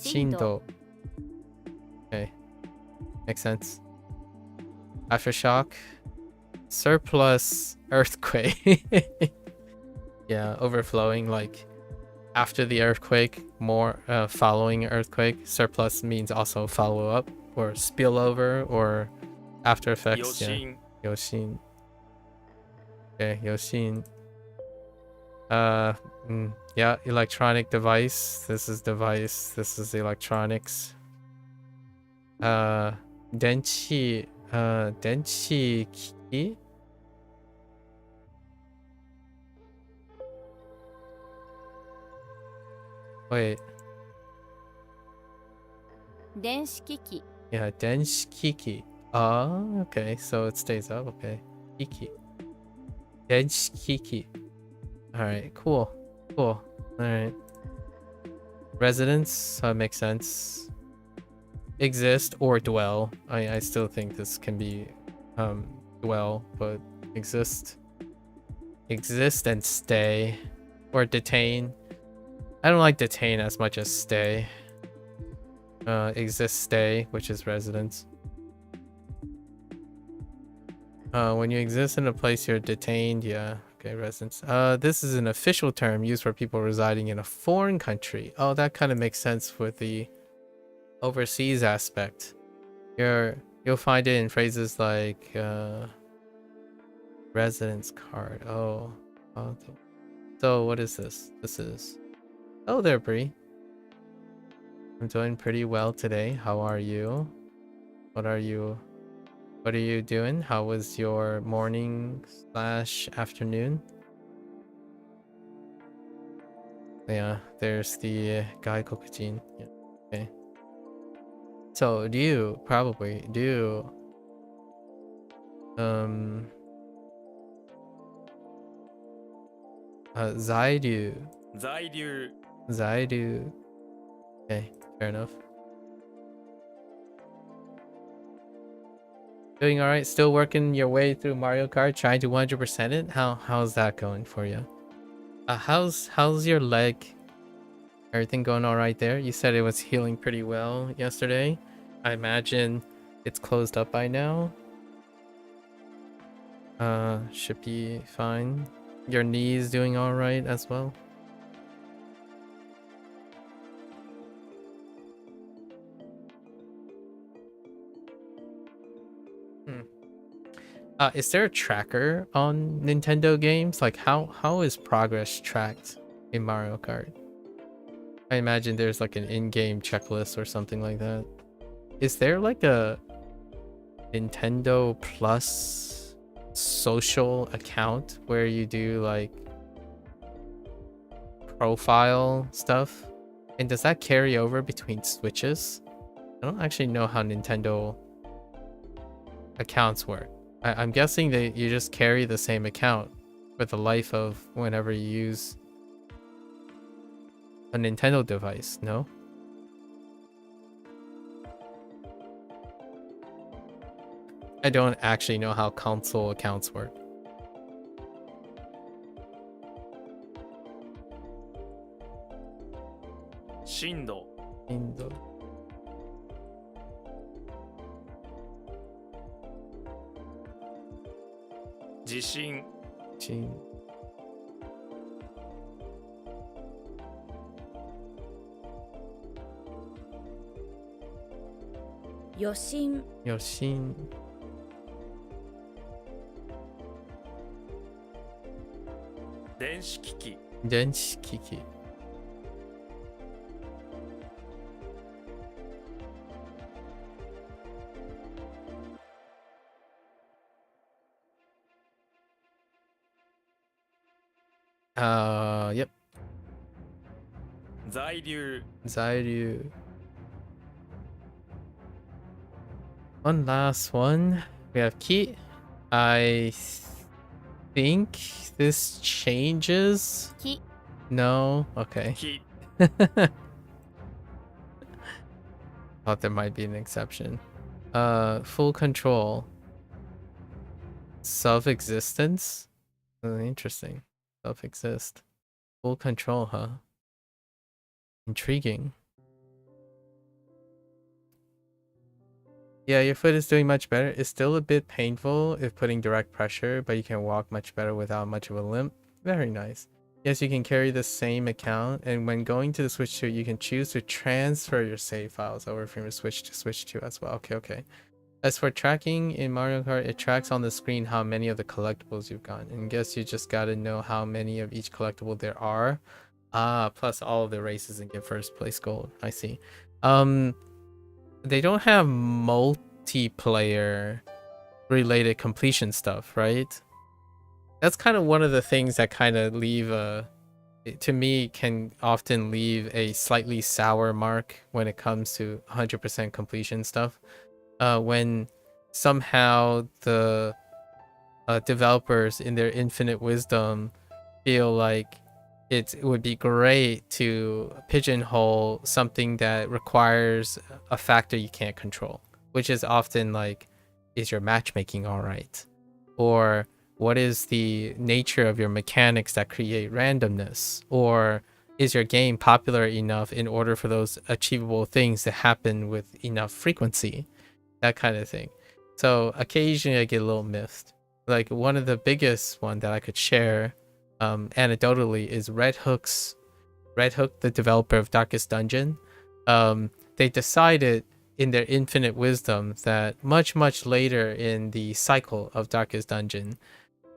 Shindo. Okay. Makes sense. Aftershock. Surplus earthquake. Yeah, overflowing, like after the earthquake, more following earthquake. Surplus means also follow up or spillover or after effects. Yeah. 余震 Yoshin. Okay, Yoshin. Yeah, electronic device. This is device. This is electronics. Denchi. Denchi key. Wait. 電子機器 Yeah, denshikiki. Oh, okay. So it stays up. Okay. Kiki. Denshikiki. Alright, cool. Cool. Alright. Residence makes sense. Exist or dwell. I still think this can be dwell, but exist. Exist and stay. Or detain. I don't like detain as much as stay. Exist, stay, which is residence. When you exist in a place, you're detained. Yeah. Okay, residence. This is an official term used for people residing in a foreign country. Oh, that kind of makes sense with the overseas aspect. You'll find it in phrases like residence card. Oh. So what is this? This is. Oh there, Bree. I'm doing pretty well today. How are you? What are you doing? How was your morning / afternoon? Yeah, there's the Gaikokujin. Yeah. Okay. So do you Zaidu. 在留 Zaidu. Okay, fair enough. Doing alright, still working your way through Mario Kart, trying to 100% it? How's that going for you? How's your leg? Everything going alright there? You said it was healing pretty well yesterday. I imagine it's closed up by now. Should be fine. Your knees doing alright as well? Is there a tracker on Nintendo games? Like how is progress tracked in Mario Kart? I imagine there's like an in-game checklist or something like that. Is there like a Nintendo Plus social account where you do like profile stuff? And does that carry over between Switches? I don't actually know how Nintendo accounts work. I'm guessing that you just carry the same account for the life of whenever you use a Nintendo device, no? I don't actually know how console accounts work. 震度 Indo. 地震 Jin. 余震 Yoshin. 電子機器 Denshikiki. Yep. 在留 Zairyu. One last one. We have Ki. I think this changes. 木 No? Okay. 木 Thought there might be an exception. Full control. Self-existence? Interesting. Self-exist. Full control, huh? Intriguing. Yeah, your foot is doing much better. It's still a bit painful if putting direct pressure, but you can walk much better without much of a limp. Very nice. Yes, you can carry the same account, and when going to the Switch 2, you can choose to transfer your save files over from your Switch to Switch 2 as well. Okay. As for tracking in Mario Kart, it tracks on the screen how many of the collectibles you've gotten. And guess you just gotta know how many of each collectible there are. Plus all of the races and get first place gold. I see. They don't have multiplayer related completion stuff, right? That's kind of one of the things that kind of leave to me can often leave a slightly sour mark when it comes to 100% completion stuff. When somehow the developers in their infinite wisdom feel like it would be great to pigeonhole something that requires a factor you can't control, which is often like, is your matchmaking all right? Or what is the nature of your mechanics that create randomness? Or is your game popular enough in order for those achievable things to happen with enough frequency? That kind of thing. So occasionally I get a little miffed. Like one of the biggest one that I could share anecdotally is Red Hook, the developer of Darkest Dungeon. They decided in their infinite wisdom that much later in the cycle of Darkest Dungeon,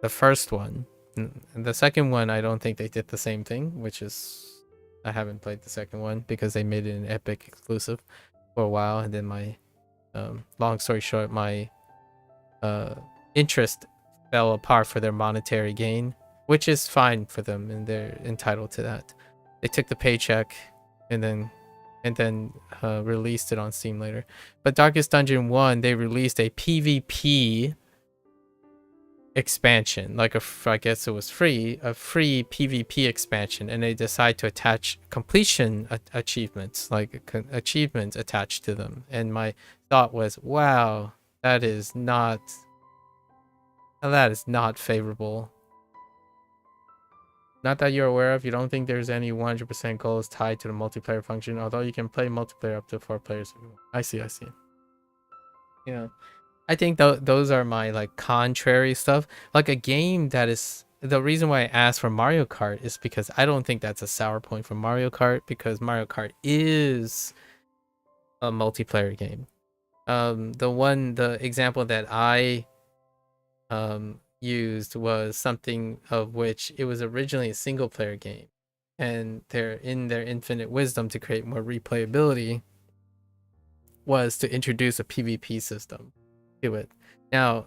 the first one, and the second one, I don't think they did the same thing, which is, I haven't played the second one because they made it an Epic exclusive for a while, and then my long story short, my interest fell apart for their monetary gain, which is fine for them and they're entitled to that. They took the paycheck and then released it on Steam later. But Darkest Dungeon 1, they released a PvP expansion, like I guess it was a free PvP expansion, and they decide to attach completion achievements, like achievements attached to them. And my thought was, wow, that is not favorable. Not that you're aware of, you don't think there's any 100% goals tied to the multiplayer function, although you can play multiplayer up to 4 players. I see. Yeah. I think those are my like contrary stuff. Like a game that is, the reason why I asked for Mario Kart is because I don't think that's a sour point for Mario Kart, because Mario Kart is a multiplayer game. The example that I used was something of which it was originally a single player game, and they're in their infinite wisdom to create more replayability was to introduce a PvP system to it. Now,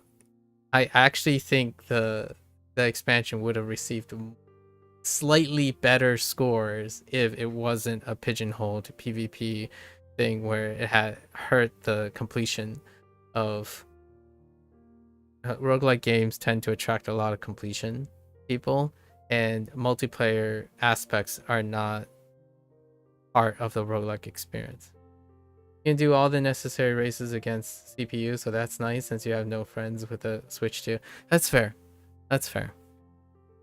I actually think the expansion would have received slightly better scores if it wasn't a pigeonholed PvP thing where it had hurt the completion of roguelike games tend to attract a lot of completion people, and multiplayer aspects are not part of the roguelike experience. You can do all the necessary races against CPU, so that's nice since you have no friends with a Switch 2. That's fair.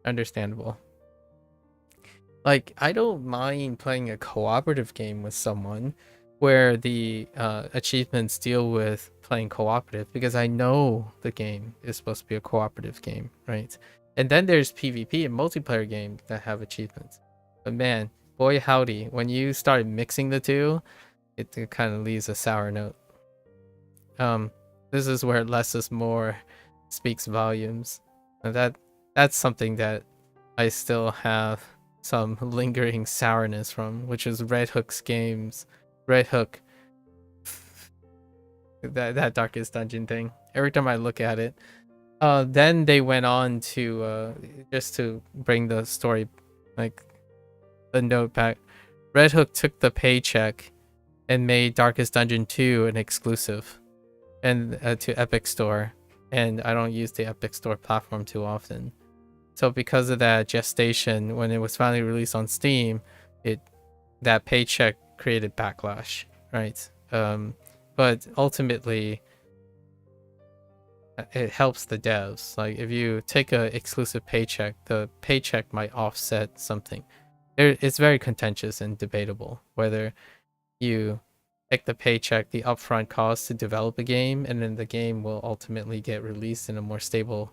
Understandable. Like, I don't mind playing a cooperative game with someone where the achievements deal with playing cooperative, because I know the game is supposed to be a cooperative game, right? And then there's PvP and multiplayer games that have achievements. But man, boy howdy, when you start mixing the two, it kind of leaves a sour note. This is where less is more speaks volumes. And that's something that I still have some lingering sourness from, which is Red Hook, that Darkest Dungeon thing. Every time I look at it, then they went on to just to bring the story, like the note back. Red Hook took the paycheck and made Darkest Dungeon 2 an exclusive, and to Epic Store. And I don't use the Epic Store platform too often, so because of that gestation, when it was finally released on Steam, that paycheck created backlash, right? But ultimately, it helps the devs. Like if you take a exclusive paycheck, the paycheck might offset something. It's very contentious and debatable whether you take the paycheck, the upfront cost to develop a game, and then the game will ultimately get released in a more stable,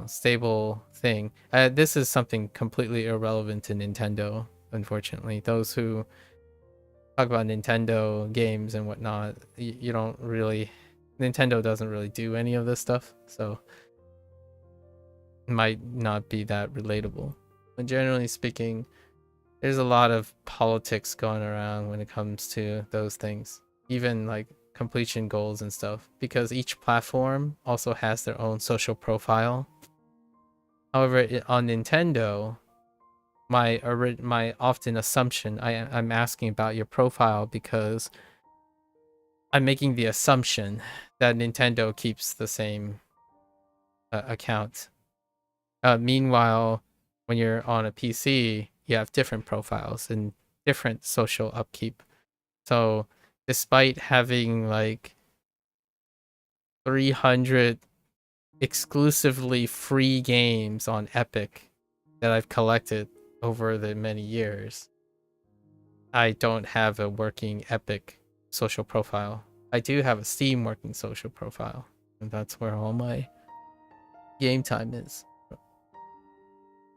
stable thing. This is something completely irrelevant to Nintendo, unfortunately. Those who talk about Nintendo games and whatnot, you don't really, Nintendo doesn't really do any of this stuff, so it might not be that relatable. But generally speaking, there's a lot of politics going around when it comes to those things, even like completion goals and stuff, because each platform also has their own social profile. However, on Nintendo, my often assumption, I'm asking about your profile because I'm making the assumption that Nintendo keeps the same account. Meanwhile, when you're on a PC, you have different profiles and different social upkeep. So despite having like 300 exclusively free games on Epic that I've collected over the many years, I don't have a working Epic social profile. I do have a Steam working social profile, and that's where all my game time is.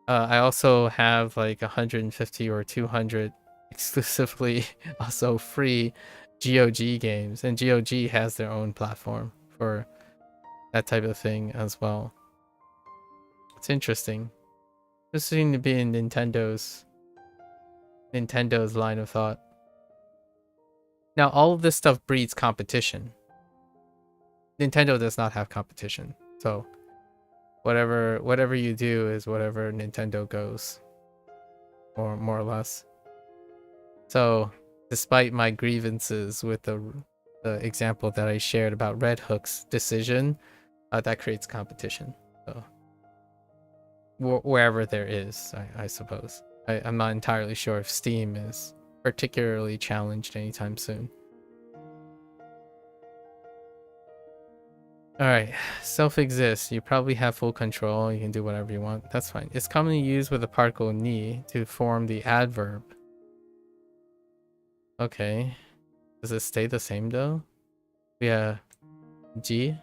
I also have like 150 or 200 exclusively also free GOG games, and GOG has their own platform for that type of thing as well. It's interesting. This seems to be in Nintendo's line of thought. Now, all of this stuff breeds competition. Nintendo does not have competition, so whatever you do is whatever Nintendo goes, or more or less. So, despite my grievances with the example that I shared about Red Hook's decision, that creates competition. So, wherever there is, I suppose. I'm not entirely sure if Steam is particularly challenged anytime soon. Alright, self-exists. You probably have full control. You can do whatever you want. That's fine. It's commonly used with the particle ni to form the adverb. Okay. Does it stay the same though? Yeah. Ji.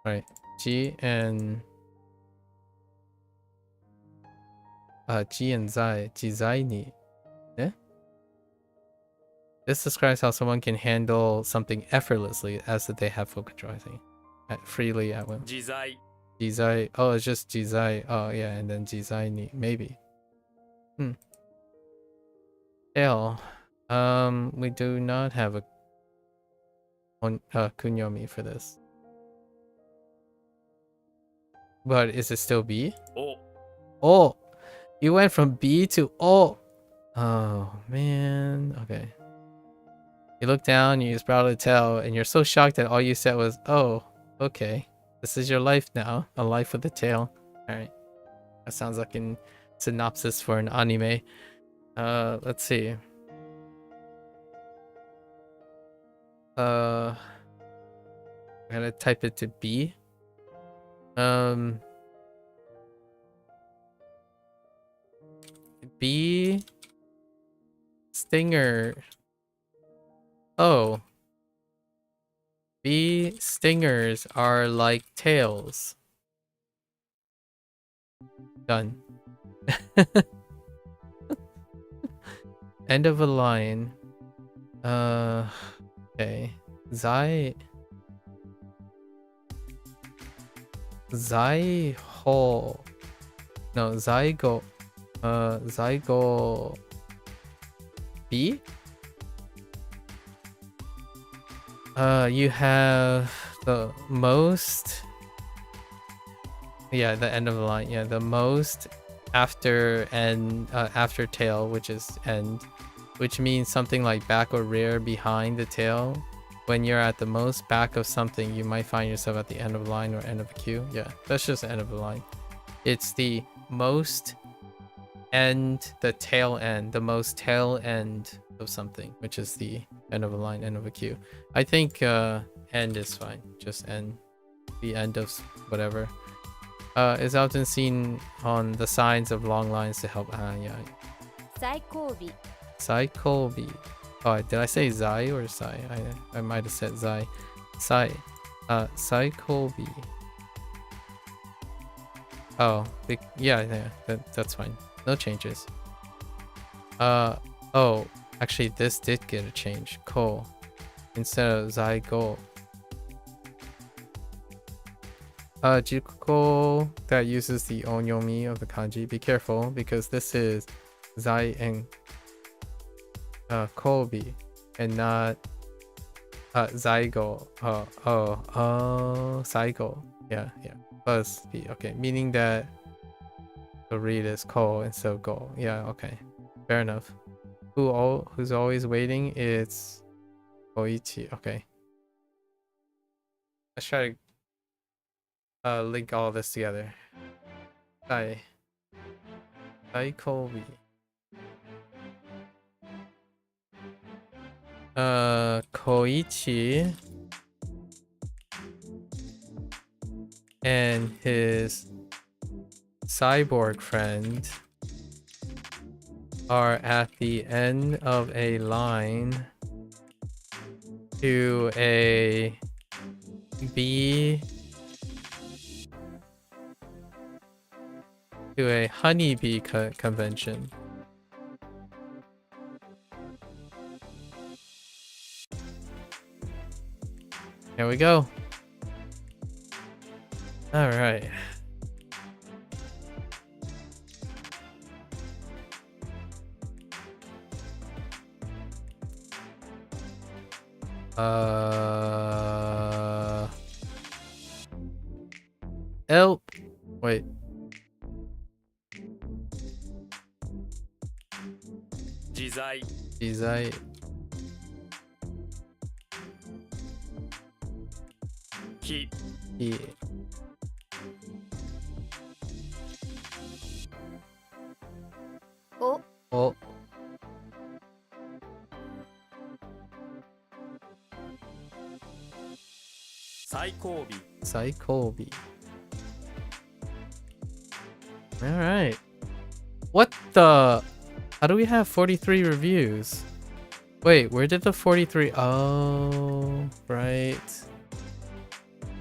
Right. Ji and Ji and Zai. Ji Zai ni. Eh? This describes how someone can handle something effortlessly as if they have full control, I think. Freely at will. Jizai. Jizai. Oh, it's just Jizai. Oh, yeah, and then Jizai ni. Maybe. Tail. We do not have a kunyomi for this. But is it still B? Oh. Oh! You went from B to O! Oh, man. Okay. You look down, you sprouted a tail, and you're so shocked that all you said was, oh, okay. This is your life now. A life with a tail. Alright. That sounds like a synopsis for an anime. Let's see. I gotta type it to B. B stinger. Oh. Bee stingers are like tails. Done. End of a line. Okay. Zai ho. No, zygo. Zygo B? You have the most. Yeah, the end of the line. Yeah, the most after and after tail, which is end, which means something like back or rear behind the tail. When you're at the most back of something, you might find yourself at the end of the line or end of a queue. Yeah, that's just the end of the line. It's the most end, the tail end, the most tail end of something, which is the end of a line, end of a queue. I think end is fine. Just end. The end of whatever. Is often seen on the signs of long lines to help. Yeah. 最後尾 Sai Colby. Oh, did I say Zai or Sai? I might have said Zai. Sai. Sai Colby. Oh, yeah, that's fine. No changes. Oh, actually, this did get a change. Ko instead of Zai Go. Jikuko that uses the onyomi of the kanji. Be careful because this is Zai and Colby and not Zygo. Zygo. Yeah. Plus B. Okay, meaning that the read is Ko instead of Go. Yeah, okay. Fair enough. Who's always waiting? It's Koichi. Okay. Let's try to link all this together. Sai Colby. Koichi and his cyborg friend are at the end of a line to a bee to a honeybee convention. Here we go. All right. Wait. Jizai. Jizai. Ki. He. O Oh. Sai Kobi. Sai Colby. All right. What the? How do we have 43 reviews? Wait, where did the 43? Oh, right.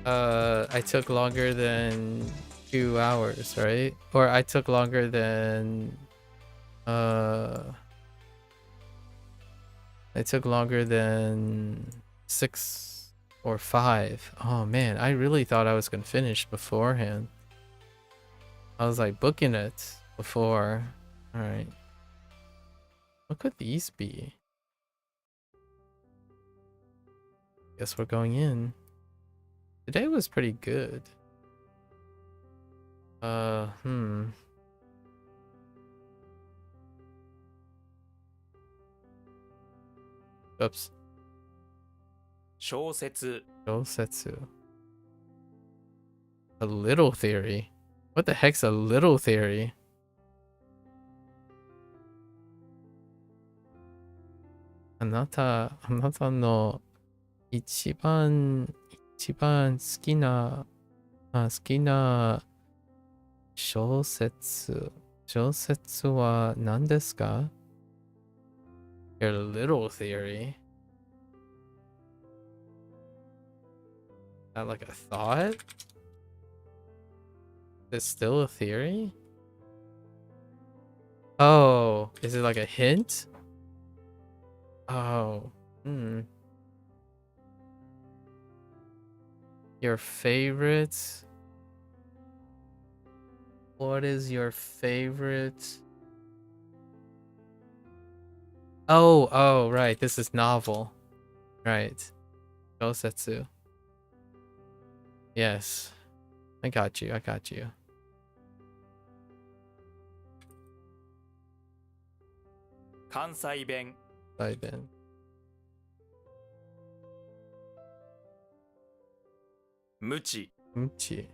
I took longer than 2 hours, right? Or I took longer than I took longer than 6 or 5. Oh man, I really thought I was gonna finish beforehand. I was like booking it before. All right. What could these be? Guess we're going in. Today was pretty good. Oops. 小説 Shosetsu. A little theory? What the heck's a little theory? Anata no ichiban sukina shosetsu. Shosetsu wa nan desu ka? Your little theory? Not like a thought? Is it still a theory? Oh, is it like a hint? Oh, Your favorite? What is your favorite? Oh, right. This is novel. Right. Shosetsu. Yes. I got you. 関西弁 I've been. 無知 Muchi.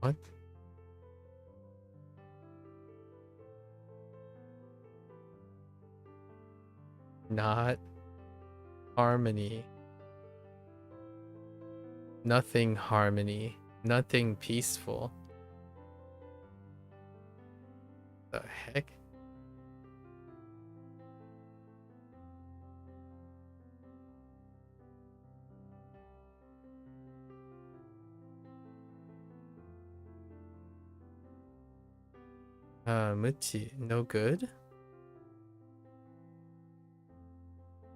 What? Not harmony. Nothing harmony. Nothing peaceful. The heck? Muchi, no good?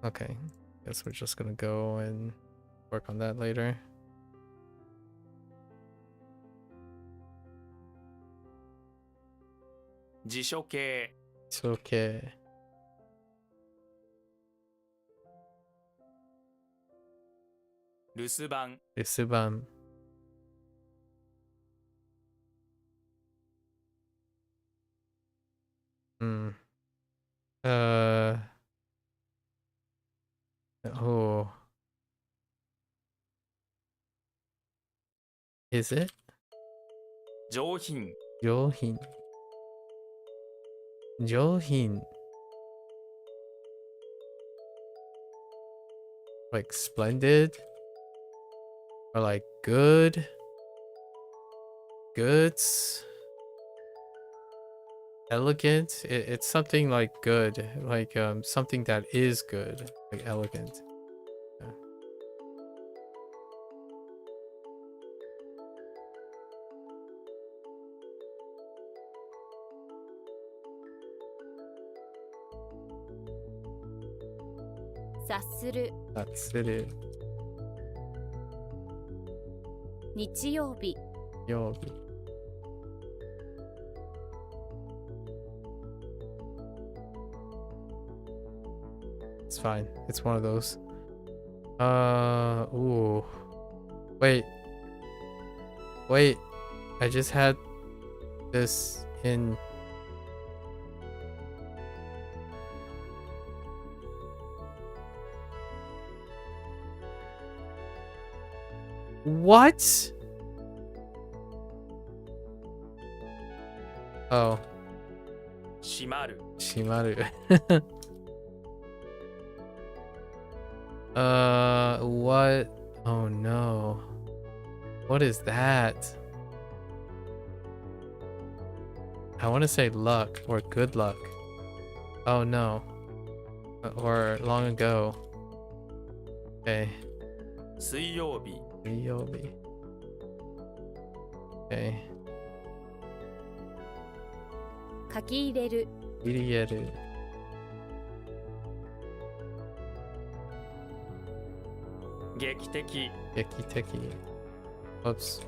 Okay, guess we're just gonna go and work on that later. Jishoke. It's okay. Rusuban. Isuban. Hmm. Oh. Is it? 上品。上品. Johin. Like splendid? Or like good? Goods? Elegant? It's something like good. Like something that is good. Like elegant. Yeah. Satsuru. Tatsuru. 日曜日 Yobi. It's fine. It's one of those. Ooh. Wait. Wait. I just had this in... What? Oh, 閉まる。 Shimaru. What? Oh no. What is that? I want to say luck or good luck. Oh no. Or long ago. Okay. 水曜日。 Ryobi. Okay. 書き入れる Irieru. 劇的。 Yakiteki. Oops.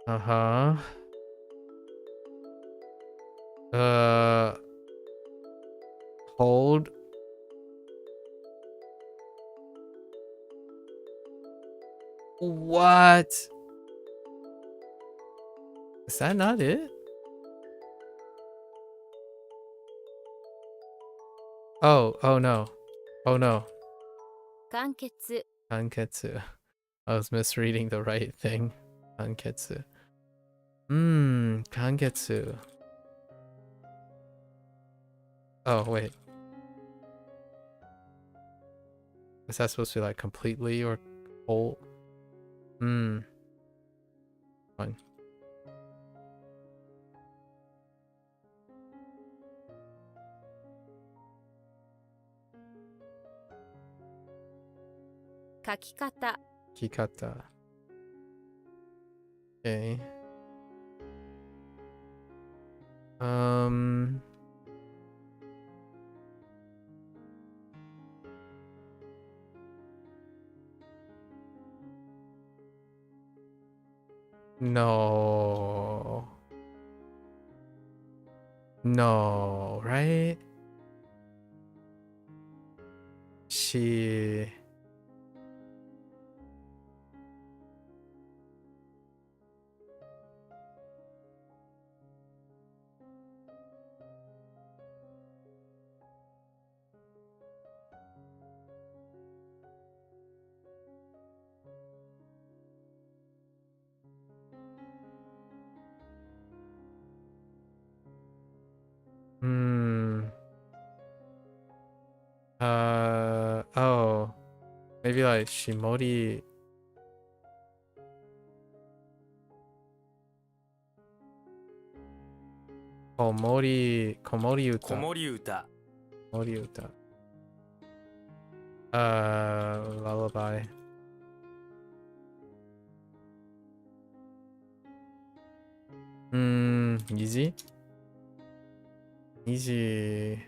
Uh-huh. Hold. What? Is that not it? Oh no. Oh no. 完結 Kanketsu. I was misreading the right thing. Kanketsu. Kanketsu. Oh, wait. Is that supposed to be like completely or whole? Fine. 書き方 Kikata. Okay. No. No, right? She... Maybe like Shimori. Komori uta. 子守歌 Komori uta. Lullaby. Easy. Easy.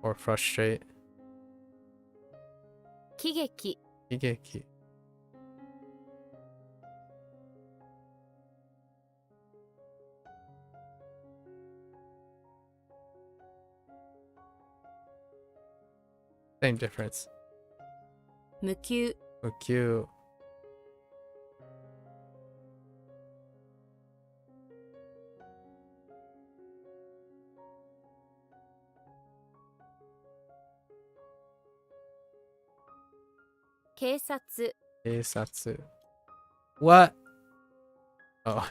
Or frustrate. 喜劇 Higeki. Same difference. 無給 Ukyu. 警察 警察. What? Oh.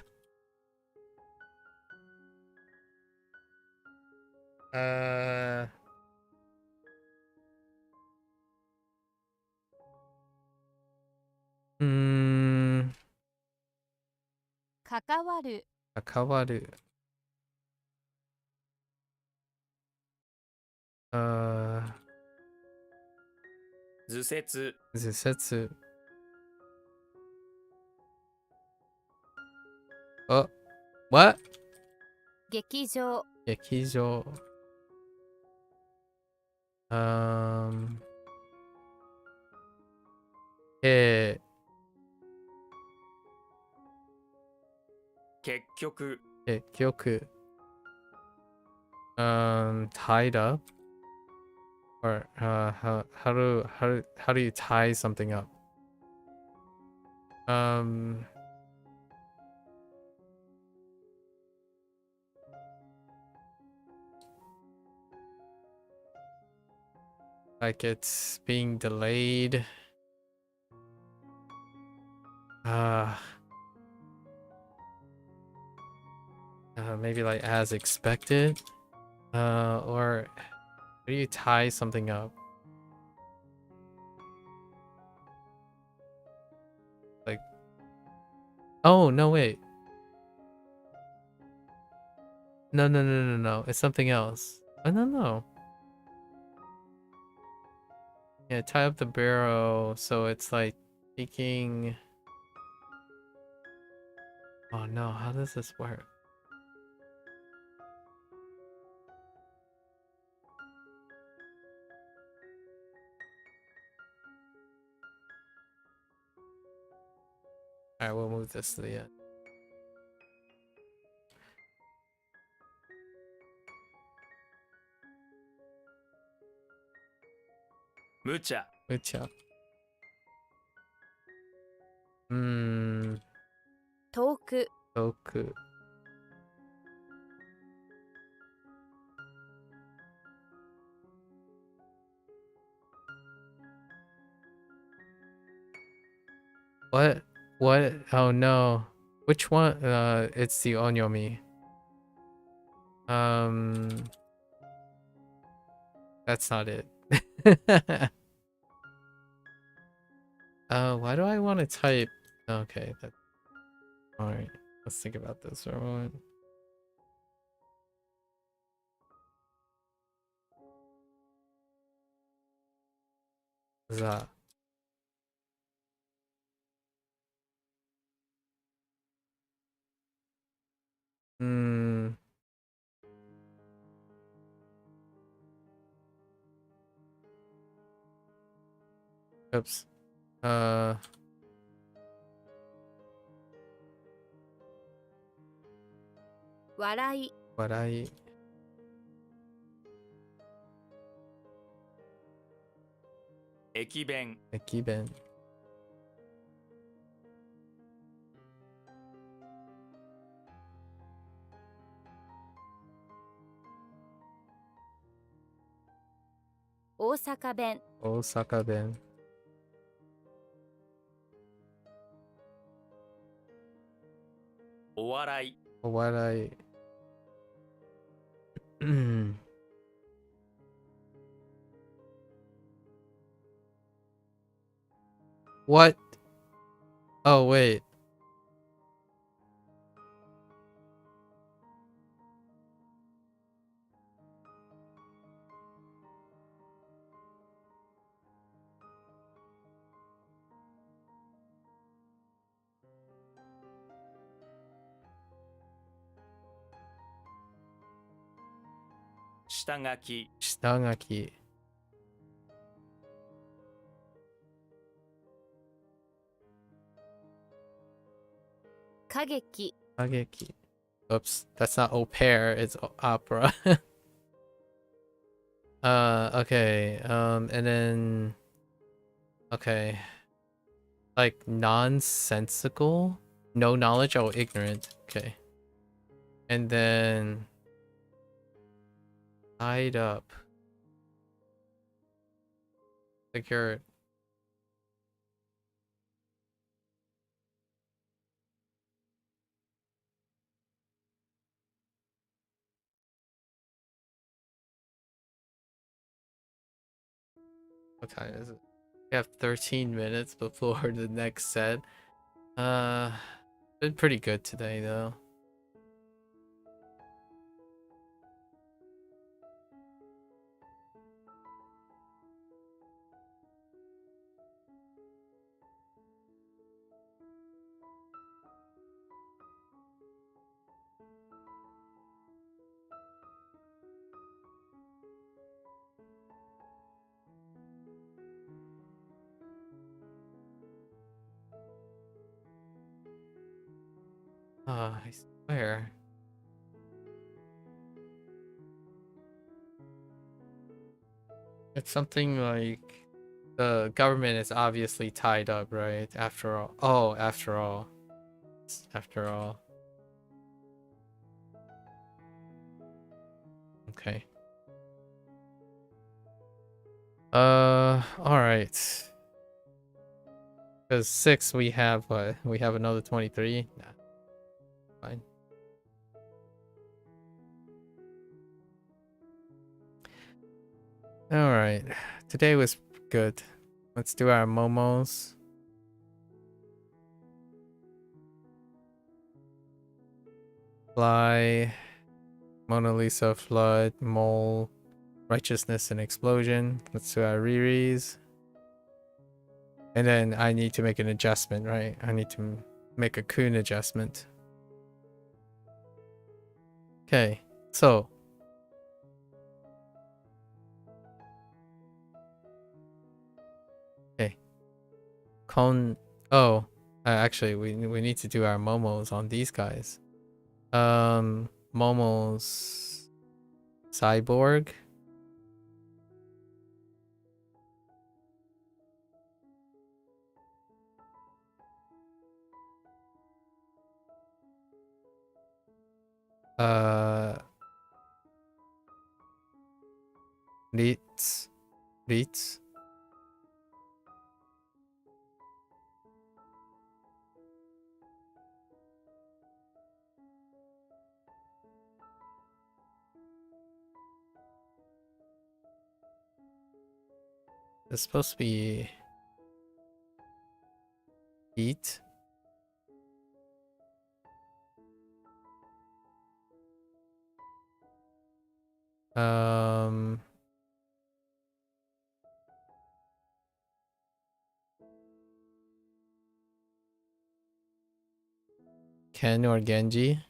Uh. Hmm. 関わる Akawaru. Uh. 図説 Zusetsu. Oh. What? 劇場 Gekijo. Eh. 結局 Kyoku. Tied up. Or how do you tie something up? Like it's being delayed. Maybe like as expected. Or how do you tie something up? Like, oh no, wait. No. It's something else. Oh no. Yeah, tie up the barrow so it's like taking. Oh no, how does this work? Alright, we'll move this to the end. Mucha Mucha. 遠く Toku. What? What? Oh no. Which one? It's the onyomi. That's not it. Why do I want to type? Okay, that's alright. Let's think about this for a moment. Za. Oops. 笑い Warai. 駅弁 Ekiben. 大阪弁 Osaka ben. お笑い Owarai. What? Oh, wait. Shitagaki. Shitagaki. Kageki. Kageki. Oops, that's not au pair, it's opera. Okay. And then okay. Like nonsensical? No knowledge? Oh, ignorant. Okay. And then tied up. Secure. What time is it? We have 13 minutes before the next set. Been pretty good today though. I swear. It's something like the government is obviously tied up, right? After all. Oh, after all. After all. Okay. Alright. Because 6 we have what? We have another 23? Nah. Fine. Alright. Today was good. Let's do our momos. Fly. Mona Lisa, Flood, Mole, Righteousness, and Explosion. Let's do our Riris. And then I need to make an adjustment, right? I need to make a Kun adjustment. Okay, so. Okay. Actually, we need to do our momos on these guys. Momo's Cyborg. Ritz. It's supposed to be Heat. Ken or Genji.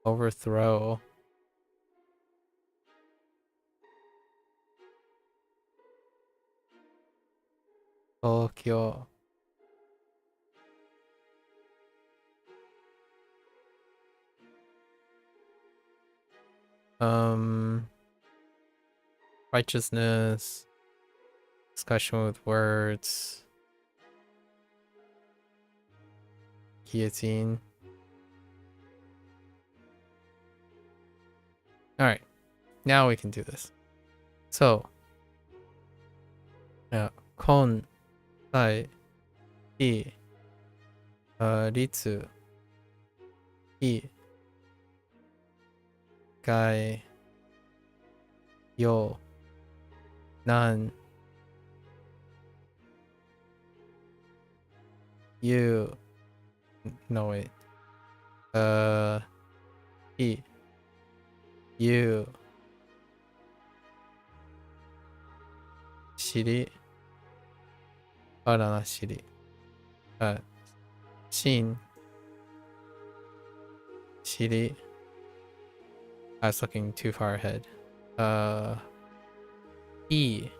Overthrow. Tokyo. Righteousness. Discussion with words. Guillotine. Alright. Now we can do this. So, kon, sai, i, ritsu, i, gai, yo, nan, you, no wait, i, you, shiri, arana shiri, shin, shiri. I was looking too far ahead. B.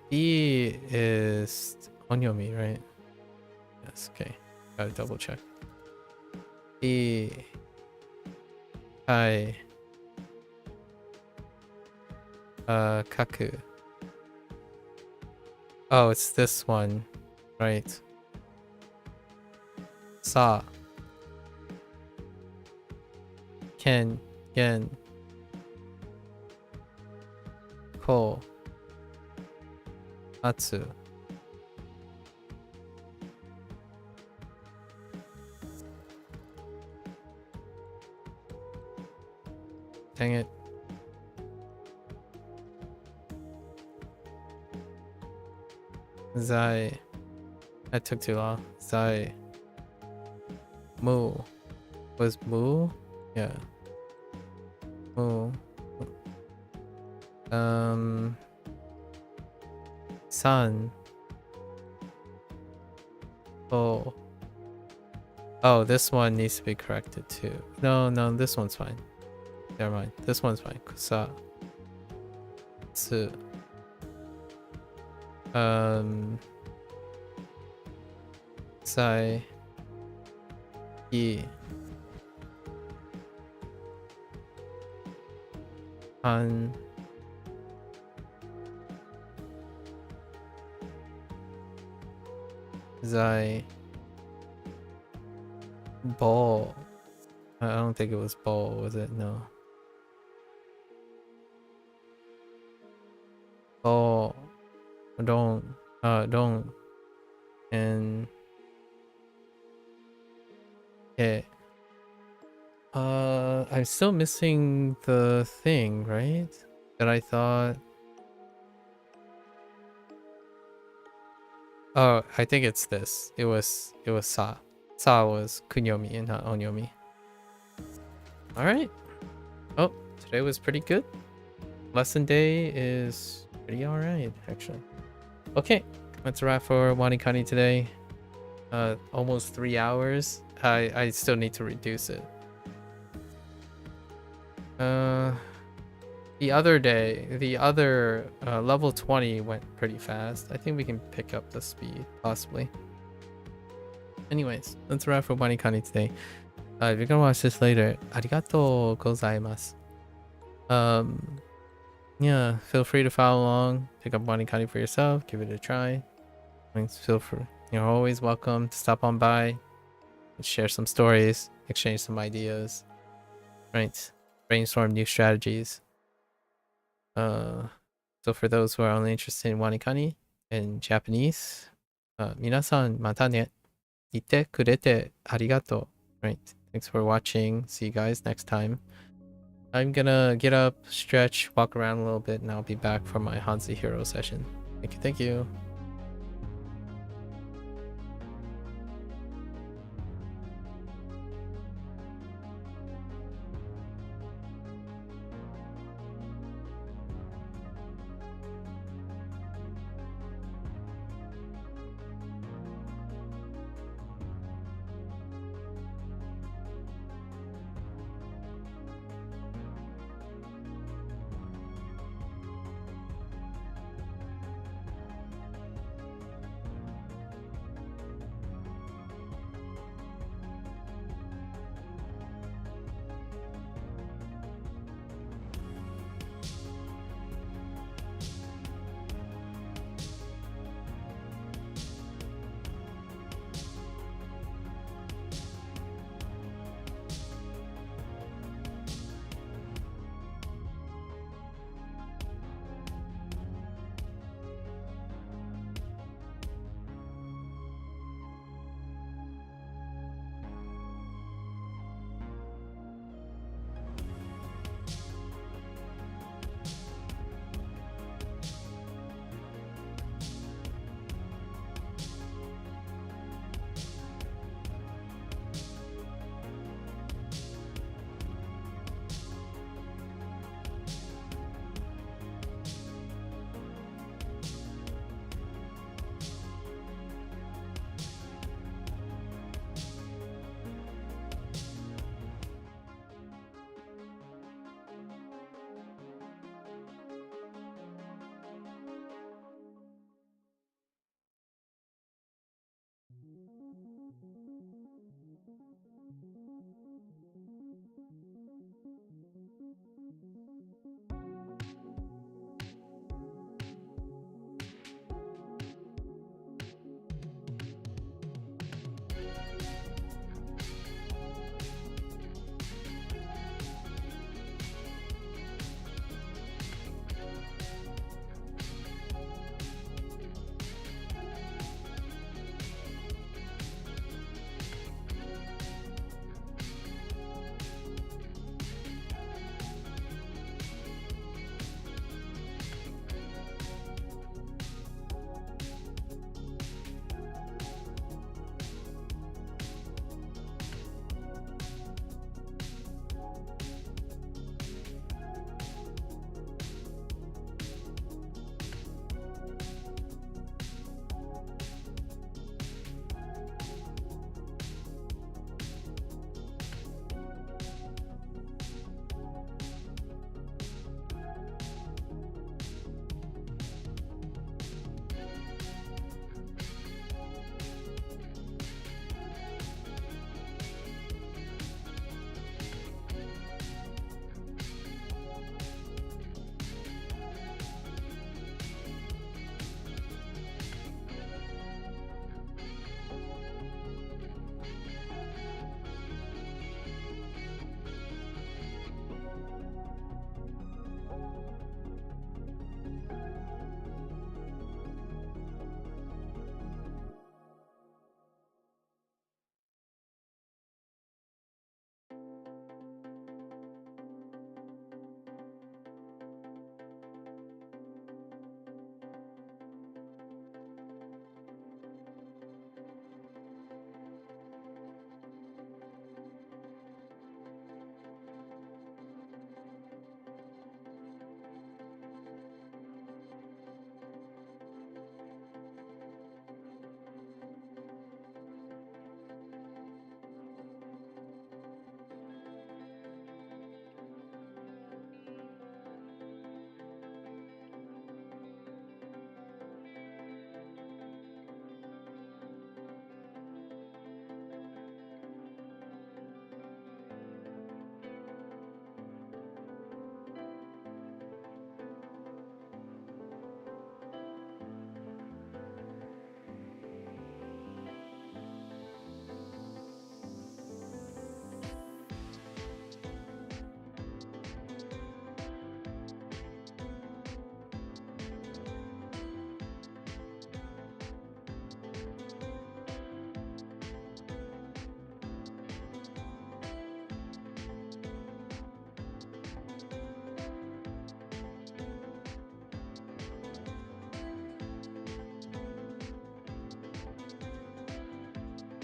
B is onyomi, right? Yes, okay. Gotta double check. B. Kai. Kaku. Oh, it's this one, right? Sa. Ken, yen. Ko. Atsu. Dang it. Zai. That took too long. Zai. Mu. Was Mu? Yeah. Mu. Sun. Oh. Oh, this one needs to be corrected too. No, this one's fine. Never mind. This one's fine. Kusa. Tsu. Sai. Yi. Han. Zai. Ball. I don't think it was ball, was it? No. Ball. Don't. And. Yeah. I'm still missing the thing, right? That I thought. Oh, I think it's this. It was Sa. Sa was kunyomi and not onyomi. Alright. Oh, today was pretty good. Lesson day is pretty alright, actually. Okay, that's a wrap for WaniKani today. Almost 3 hours. I still need to reduce it. The other day, level 20 went pretty fast. I think we can pick up the speed, possibly. Anyways, that's a wrap for WaniKani today. If you're gonna watch this later, arigatou gozaimasu. Yeah, feel free to follow along, pick up WaniKani for yourself, give it a try. Feel free, you're always welcome to stop on by, share some stories, exchange some ideas, right? Brainstorm new strategies. So for those who are only interested in WaniKani in Japanese, minasan mata ne. Ite kurete arigato. Right. Thanks for watching. See you guys next time. I'm gonna get up, stretch, walk around a little bit, and I'll be back for my HanziHero session. Thank you.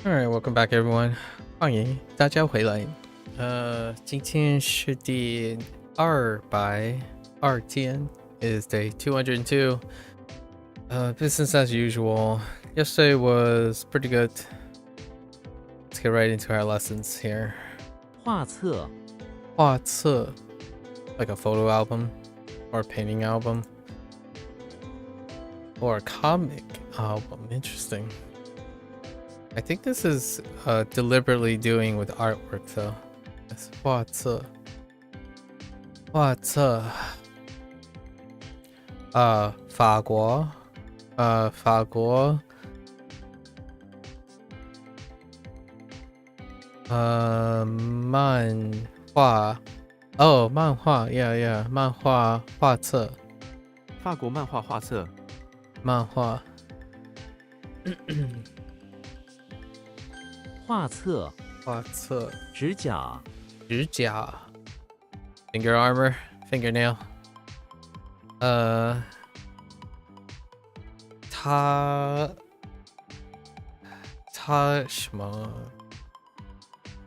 Alright, welcome back everyone. 欢迎大家回来。今天是第202天 is day 202. Business as usual. Yesterday was pretty good. Let's get right into our lessons here. 画册画册, like a photo album or a painting album or a comic album. Interesting. I think this is deliberately doing with artwork though. It's 画册. 画册. 法国. 法国. 漫画. Oh, 漫画. Yeah. 漫画画册. 法国漫画画册漫画. 画册画册. 指甲指甲. Finger armor. Fingernail. 他什么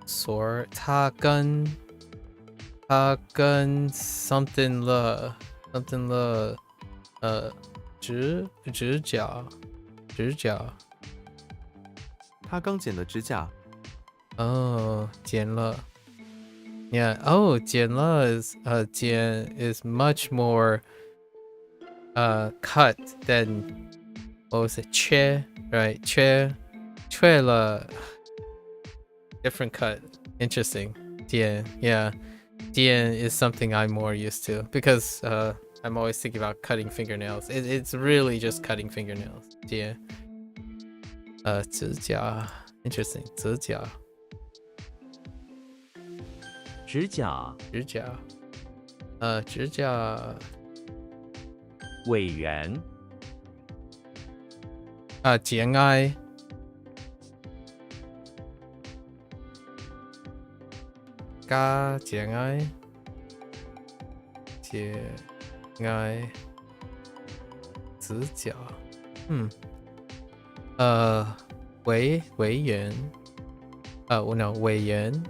sword 他跟 something 了 指甲他刚剪的指甲剪了 yeah oh 剪了 is 剪 is much more cut than what was it 切 right 切了 different cut. Interesting. Dian, yeah. Dian is something I'm more used to because I'm always thinking about cutting fingernails. It's really just cutting fingernails. Dian. 指甲. Interesting. 指甲. 指甲指甲. 指甲. 委员节哀. Ga 节哀 节哀 指甲 委员 no 委员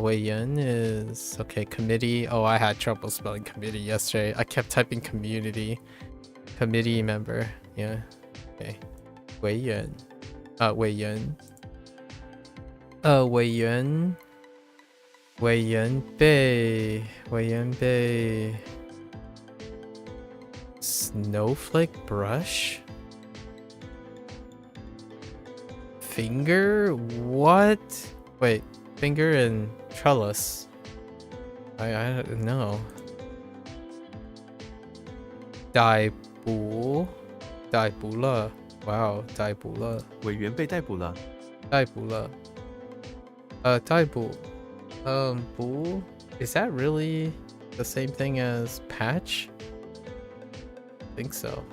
委员 is okay. Committee. Oh, I had trouble spelling committee yesterday. I kept typing community. Committee member. Yeah. Okay. 委员 委员 委员 委员被 snowflake brush finger what wait finger and trellis I don't know 逮捕了 wow 逮捕了委员被逮捕了逮捕了逮捕Boo? Is that really the same thing as patch? I think so.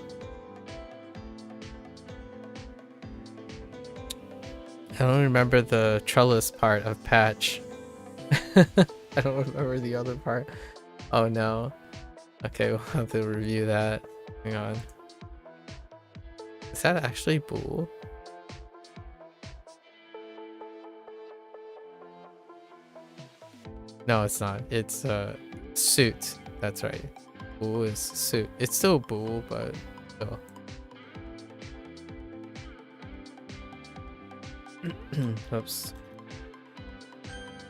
I don't remember the trellis part of patch. I don't remember the other part. Oh no. Okay, we'll have to review that. Hang on. Is that actually Boo? No, it's not. It's suit. That's right. Boo is suit. It's still Boo, but still. Oops.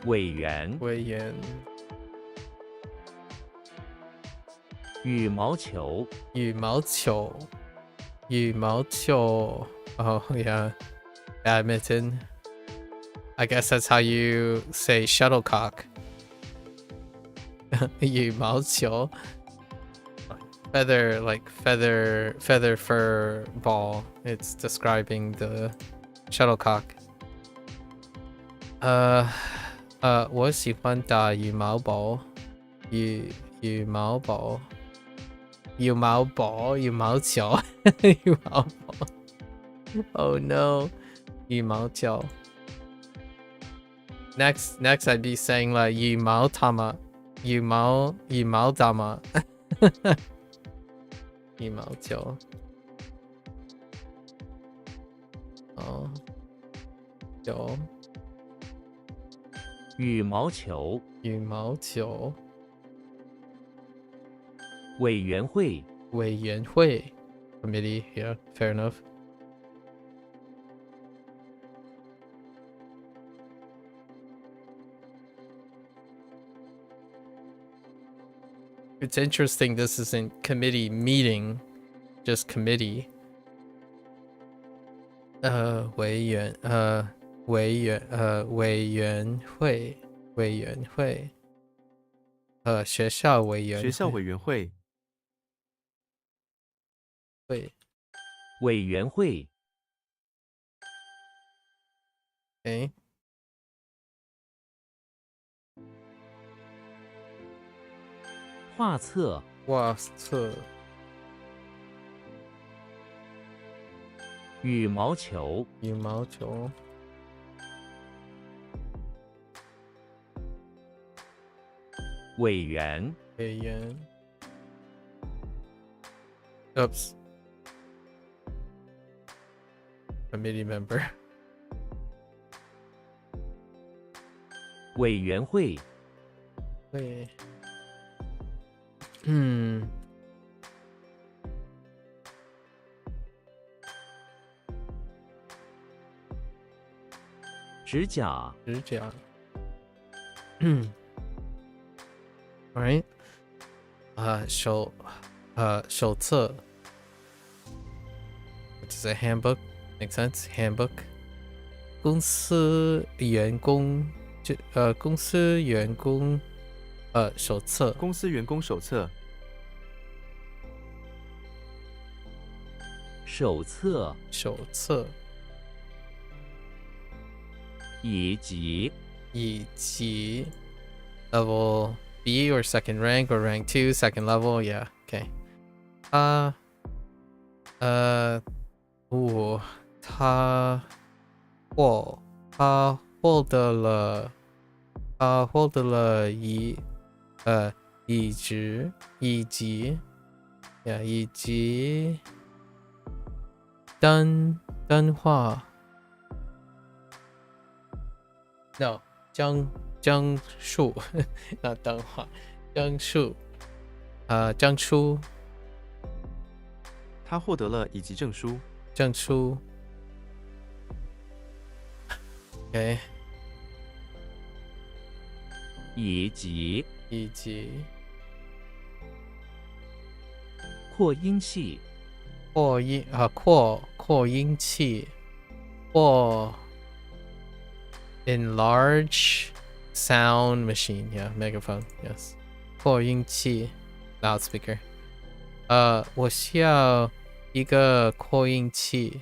委员委员羽毛球羽毛球羽毛球 Oh yeah. Badminton. I guess that's how you say shuttlecock. 羽毛球 feather like feather fur ball. It's describing the shuttlecock. 我喜欢打羽毛球羽毛球羽毛球 Oh no 羽毛球 Next I'd be saying like 羽毛球羽毛球羽毛球有羽毛球羽毛球委员会委员会 committee. Yeah, fair enough. It's interesting this isn't committee meeting, just committee. 委员会学校委员会委员会诶画册画册羽毛球羽毛球委员委员 Oops committee member 委员会会指甲指甲Alright 手册 Which is a handbook makes sense handbook 公司员工手册公司员工手册手册手册以及 level B or second rank or rank 2 second level yeah okay 他获得了以及灯画 No 樟树 not 灯画樟树他获得了乙级证书okay 以及扩音器扩音器或 enlarge sound machine yeah megaphone yes 扩音器 loudspeaker 我需要一个扩音器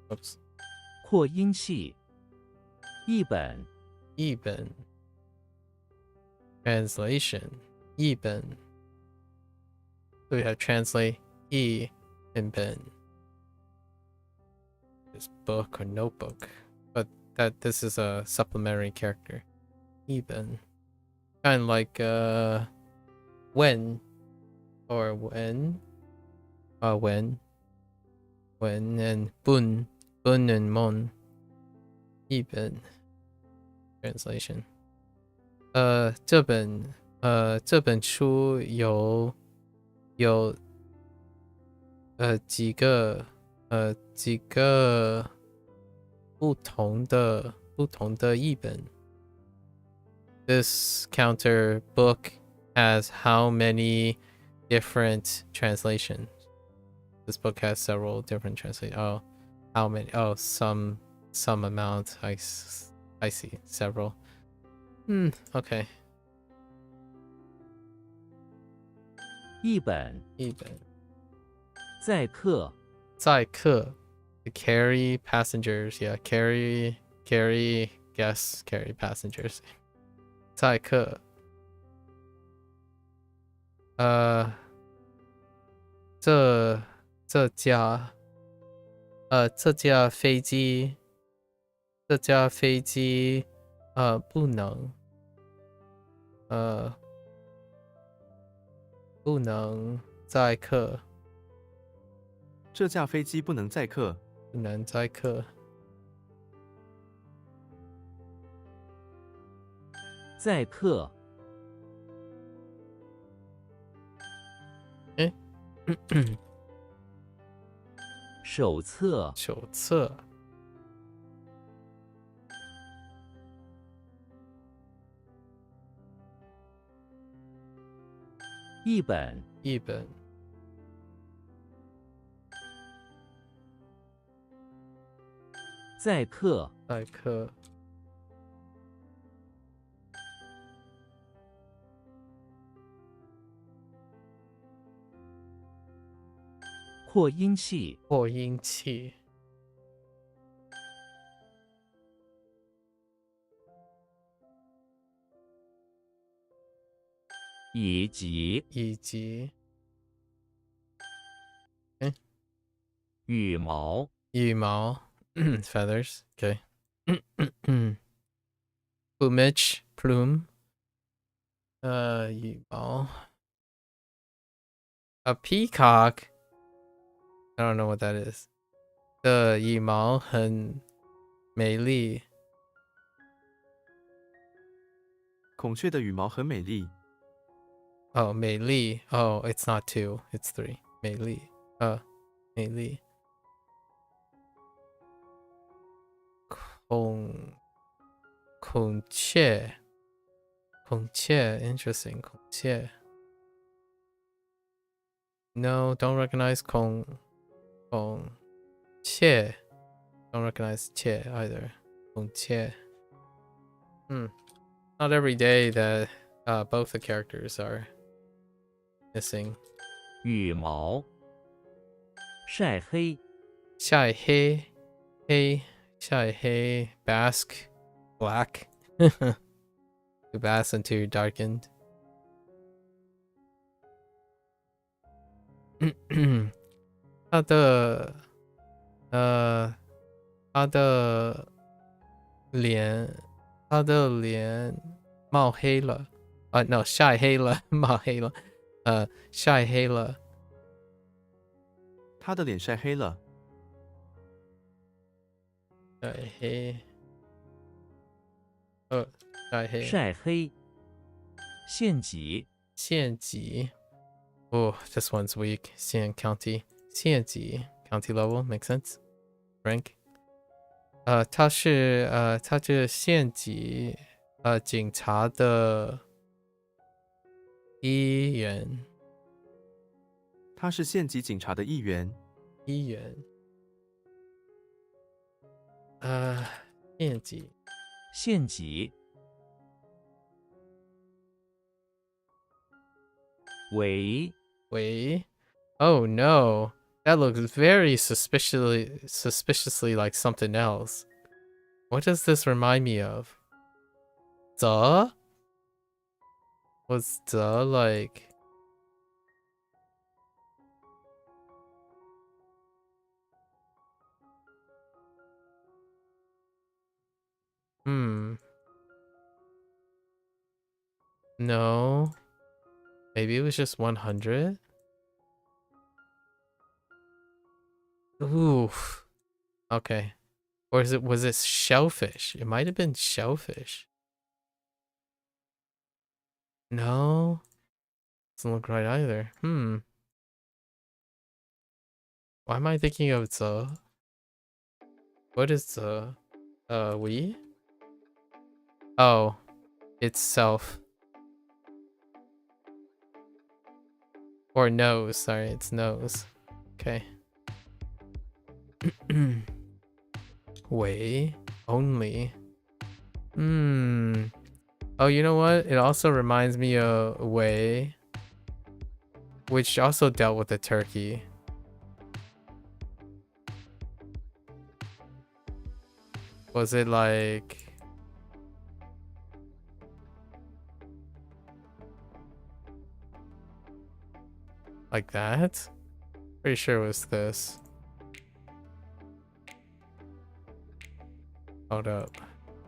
Oops 扩音器译本 translation 译本 so we have translate 译本 this book or notebook but that this is a supplementary character 译本 kind of like when or when and bun and mon 译本 translation 这本书有几个不同的译本 This counter book has how many different translations? This book has several different translations. Oh, how many? Oh, some amount. I see. Several. Okay. 译本载客 to carry passengers. Yeah, carry guests, carry passengers. 载客这架飞机不能不能载客，这架飞机不能载客。不能载客。载客。诶手册。手册。一本。一本。载客。载客。扩音器。扩音器。以及。以及。羽毛。羽毛。feathers. Okay. plumage. Plume. 羽毛。A peacock. I don't know what that is. 的羽毛很美丽。孔雀的羽毛很美丽。Oh, 美丽。Oh, it's not 2, it's 3. 美丽。美丽。孔雀。孔雀 interesting. 孔雀 no, don't recognize 孔雀 don't recognize 雀 either. 孔雀 not every day that both the characters are missing. 羽毛。晒黑。晒黑。黑。晒黑 bask black. To bask into darkened. 他的脸冒黑了。no 晒黑了。冒黑了。晒黑了。他的脸晒黑了。晒黑。晒黑。晒黑。县级。县级。Oh, this one's weak. 县 county. 县级 county level makes sense. Rank. 他是县级警察的一员。他是县级警察的一员。一员。县级。县级。尾。喂 Oh no, that looks very suspiciously like something else. What does this remind me of? Duh? Was duh like... No. Maybe it was just 100? Oof. Okay. Or was it shellfish? It might have been shellfish. No. Doesn't look right either. Why am I thinking of the... What is the... we? Oh. It's self. Or nose. Sorry, it's nose. Okay. Way. Only. Oh, you know what? It also reminds me of Way, which also dealt with the turkey. Was it like... Like that? Pretty sure it was this. Hold up.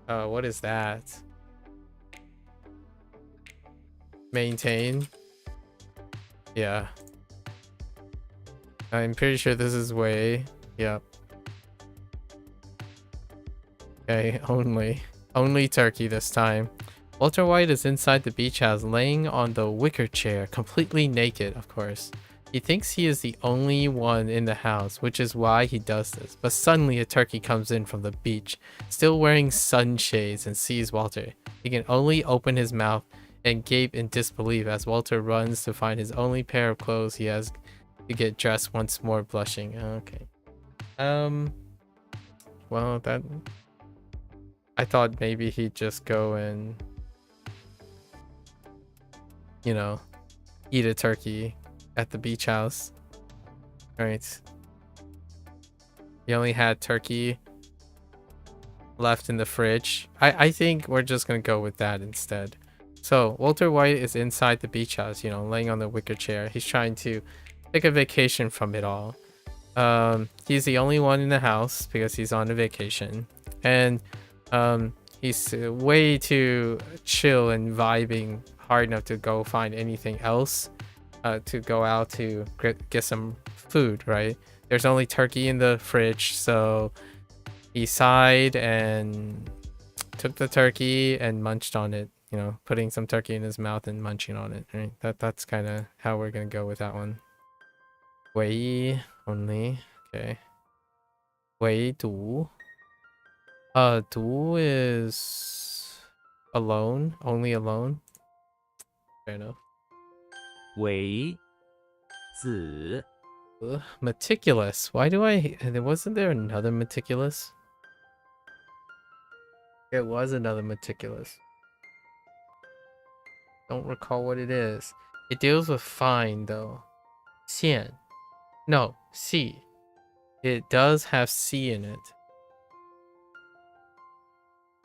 What is that? maintain. Yeah. I'm pretty sure this is way. Yep. Okay, only turkey this time. Walter White is inside the beach house, laying on the wicker chair, completely naked, of course. He thinks he is the only one in the house, which is why he does this. But suddenly a turkey comes in from the beach, still wearing sunshades, and sees Walter. He can only open his mouth and gape in disbelief as Walter runs to find his only pair of clothes he has to get dressed once more, blushing. Okay. Well, that... I thought maybe he'd just go and, you know, eat a turkey at the beach house. Right. He only had turkey left in the fridge. I think we're just gonna go with that instead. So Walter White is inside the beach house, you know, laying on the wicker chair. He's trying to take a vacation from it all. He's the only one in the house because he's on a vacation, and he's way too chill and vibing hard enough to go find anything else, to go out to get some food, right? There's only turkey in the fridge, so he sighed and took the turkey and munched on it, you know, putting some turkey in his mouth and munching on it, right? That's kind of how we're gonna go with that one. Wei only, okay. Wei du. Du is alone, only alone. Fair enough. 为子 Meticulous. Why do I... Wasn't there another meticulous? There was another meticulous. Don't recall what it is. It deals with fine though. Xian. No, C. It does have C in it.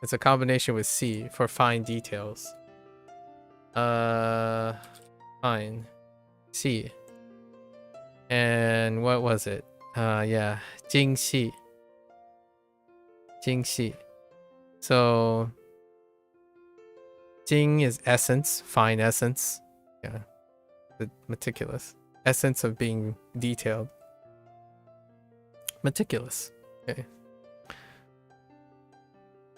It's a combination with C for fine details. Fine. C. And what was it? Yeah. 精细. 精细. So 精 is essence, fine essence. Yeah. The meticulous. Essence of being detailed. Meticulous. Okay.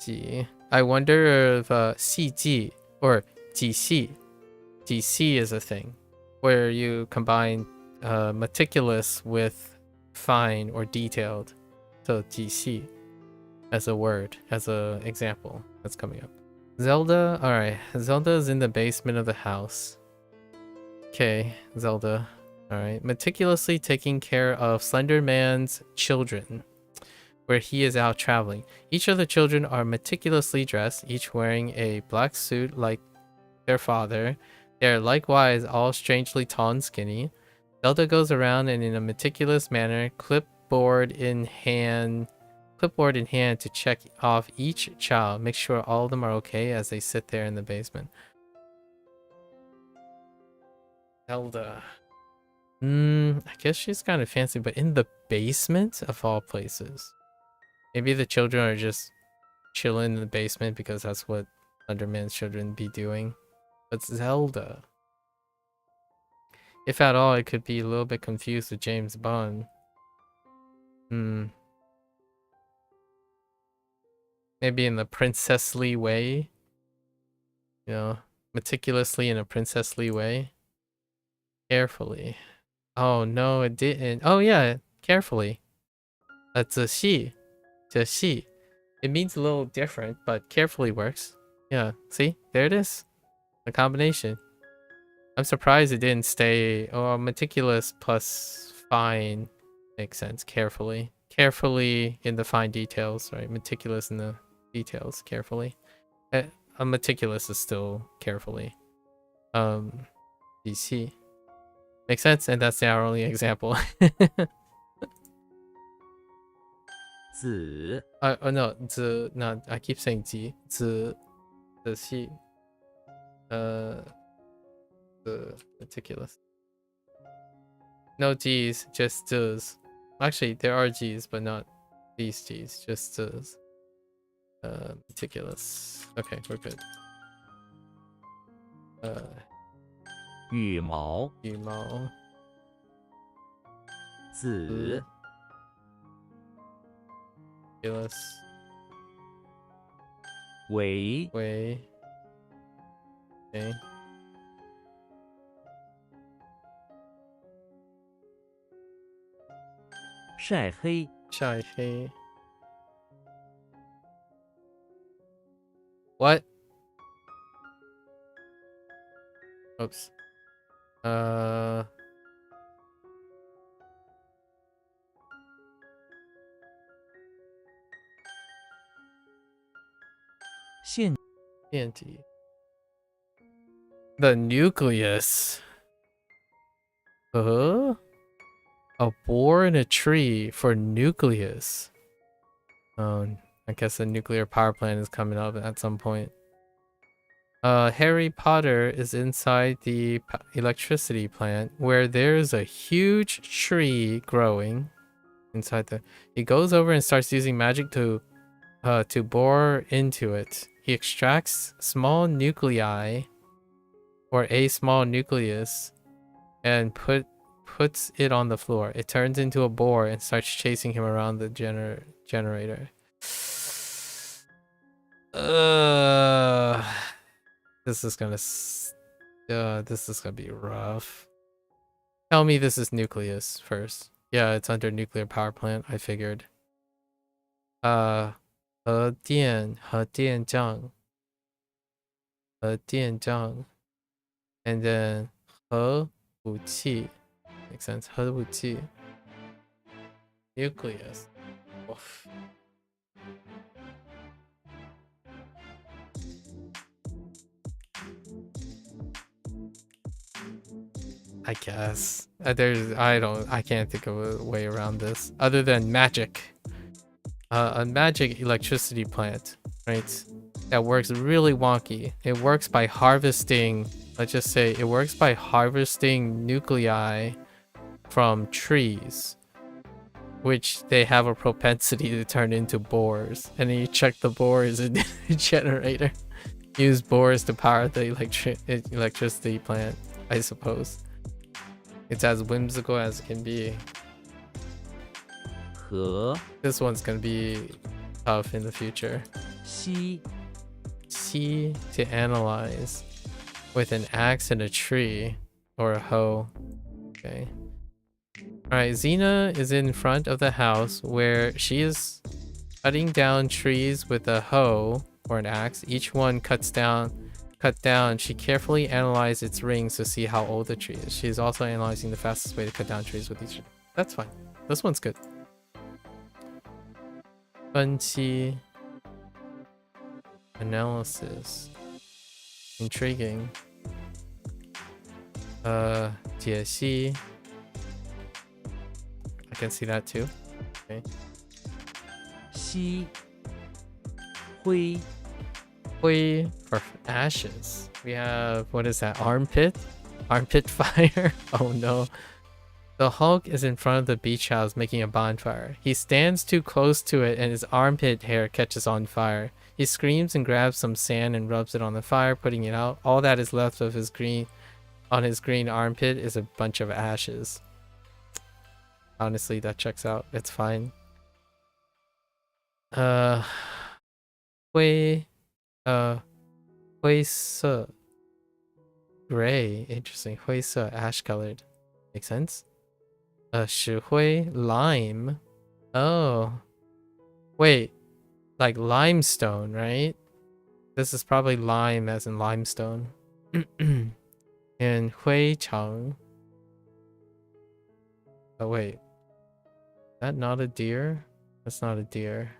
Ji. I wonder if 细记 or 几细. 几细 is a thing where you combine meticulous with fine or detailed. So 几细 as a word, as a example that's coming up. Zelda, alright. Zelda is in the basement of the house. Okay, Zelda. Alright. Meticulously taking care of Slender Man's children, where he is out traveling. Each of the children are meticulously dressed, each wearing a black suit like their father. They are likewise all strangely tall and skinny. Zelda goes around and in a meticulous manner, clipboard in hand, to check off each child, make sure all of them are okay as they sit there in the basement. Zelda. I guess she's kind of fancy, but in the basement of all places. Maybe the children are just chilling in the basement because that's what Underman's children be doing. But Zelda. If at all, it could be a little bit confused with James Bond. Maybe in the princessly way. You know, meticulously in a princessly way. Carefully. Oh no, it didn't. Oh yeah, carefully. That's a she. She. It means a little different, but carefully works. Yeah, see? There it is. The combination. I'm surprised it didn't stay. Oh, meticulous plus fine makes sense. Carefully. Carefully in the fine details, right? Meticulous in the details. Carefully. A meticulous is still carefully. DC. Makes sense, and that's our only example. 子 Oh no, no, I keep saying ji. 子 she. The meticulous. No G's, just Z's. Actually, there are G's, but not these G's, just Z's. Meticulous. Okay, we're good. 羽毛、羽毛、子、 Gillis, 为、 Wei. Okay. 晒黑、晒黑. What? Oops. 腺 电体. The nucleus. A bore in a tree for nucleus. I guess the nuclear power plant is coming up at some point. Harry Potter is inside the electricity plant where there's a huge tree growing inside the. He goes over and starts using magic to bore into it. He extracts small nuclei or a small nucleus and puts it on the floor. It turns into a boar and starts chasing him around the generator. This is gonna be rough. Tell me this is nucleus first. Yeah, it's under nuclear power plant. I figured. 核电站 and then 核武器 makes sense. 核武器 nucleus. Oof. I guess I can't think of a way around this other than magic. A magic electricity plant, right? That works really wonky. It works by harvesting, let's just say it works by harvesting nuclei from trees, which they have a propensity to turn into boars. And then you check the boars in the generator. Use boars to power the electricity plant, I suppose. It's as whimsical as it can be. 和 This one's gonna be tough in the future. 西 See to analyze with an axe and a tree or a hoe. Okay. Alright, Xena is in front of the house where she is cutting down trees with a hoe or an axe. Each one cut down. She carefully analyzes its rings to see how old the tree is. She is also analyzing the fastest way to cut down trees with each. That's fine. This one's good. 分析 analysis intriguing 解析 I can see that too. Okay. 西灰 Hui for ashes. We have, what is that, armpit? Armpit fire? Oh no. The Hulk is in front of the beach house making a bonfire. He stands too close to it and his armpit hair catches on fire. He screams and grabs some sand and rubs it on the fire, putting it out. All that is left of his green armpit is a bunch of ashes. Honestly, that checks out. It's fine. Hui 灰色 gray. Interesting. 灰色 ash colored. Makes sense. 石灰 lime. Oh. Wait. Like limestone, right? This is probably lime as in limestone. And 灰长. Oh wait. Is that not a deer? That's not a deer.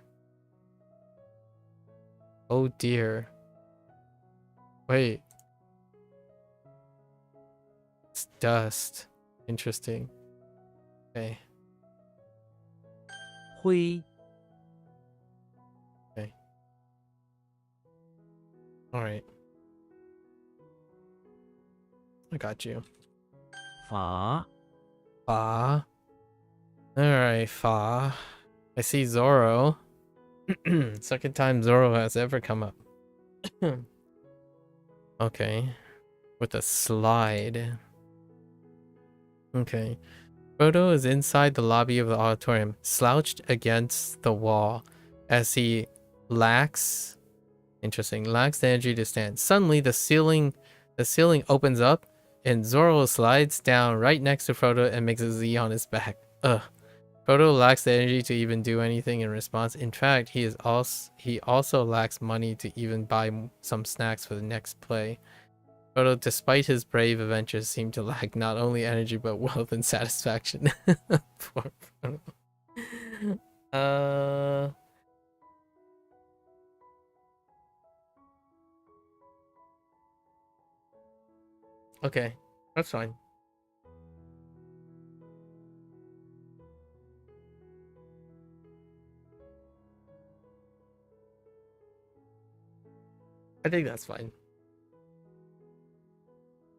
Oh dear. Wait. It's dust. Interesting. Okay. 灰 Okay. Alright. I got you. 法 Fa. Alright, Fa. I see Zoro. Second time Zoro has ever come up. Okay. with a slide. Okay. Frodo is inside the lobby of the auditorium, slouched against the wall as he lacks the energy to stand. Suddenly the ceiling opens up and Zoro slides down right next to Frodo and makes a Z on his back. Ugh. Frodo lacks the energy to even do anything in response. In fact, he also lacks money to even buy some snacks for the next play. Frodo, despite his brave adventures, seemed to lack not only energy but wealth and satisfaction. Poor Frodo. Okay, that's fine. I think that's fine.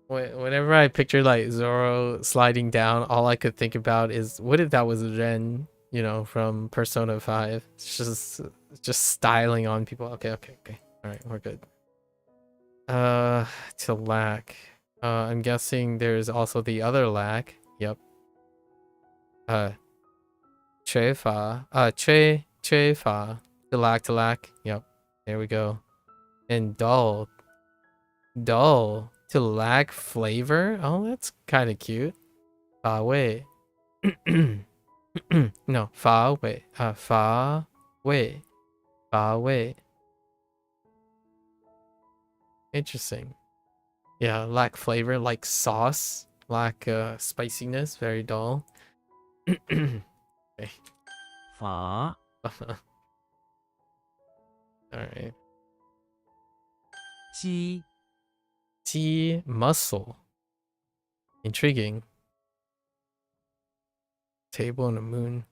Whenever I picture like Zoro sliding down, all I could think about is what if that was Ren, you know, from Persona 5. It's just styling on people. Okay. All right, we're good. To lack. I'm guessing there's also the other lack. Yep. Chue fa. Chue fa. To lack. Yep. There we go. And dull. To lack flavor. Oh, that's kind of cute. Fa wei. No, fa wei. Fa wei. Fa wei. Interesting. Yeah, lack flavor, like sauce, lack spiciness, very dull. Okay. 法 Alright. 鸡 Tea muscle. Intriguing. Table and a moon.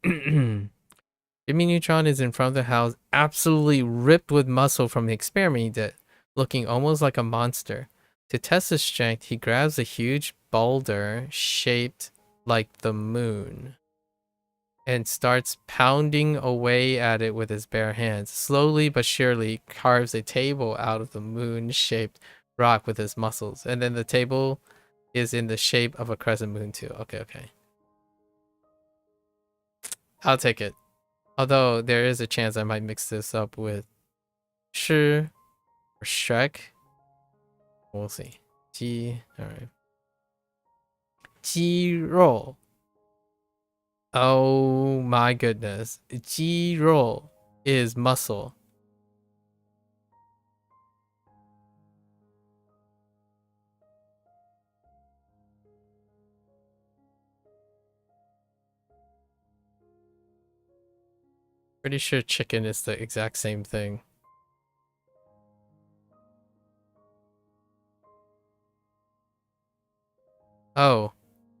Jimmy Neutron is in front of the house, absolutely ripped with muscle from the experiment he did, looking almost like a monster. To test his strength, he grabs a huge boulder shaped like the moon and starts pounding away at it with his bare hands. Slowly but surely carves a table out of the moon-shaped rock with his muscles. And then the table is in the shape of a crescent moon too. Okay. I'll take it. Although there is a chance I might mix this up with Shi or Shrek. We'll see. Ji. Alright. Ji roll. Oh my goodness. Ji roll is muscle. Pretty sure chicken is the exact same thing. Oh,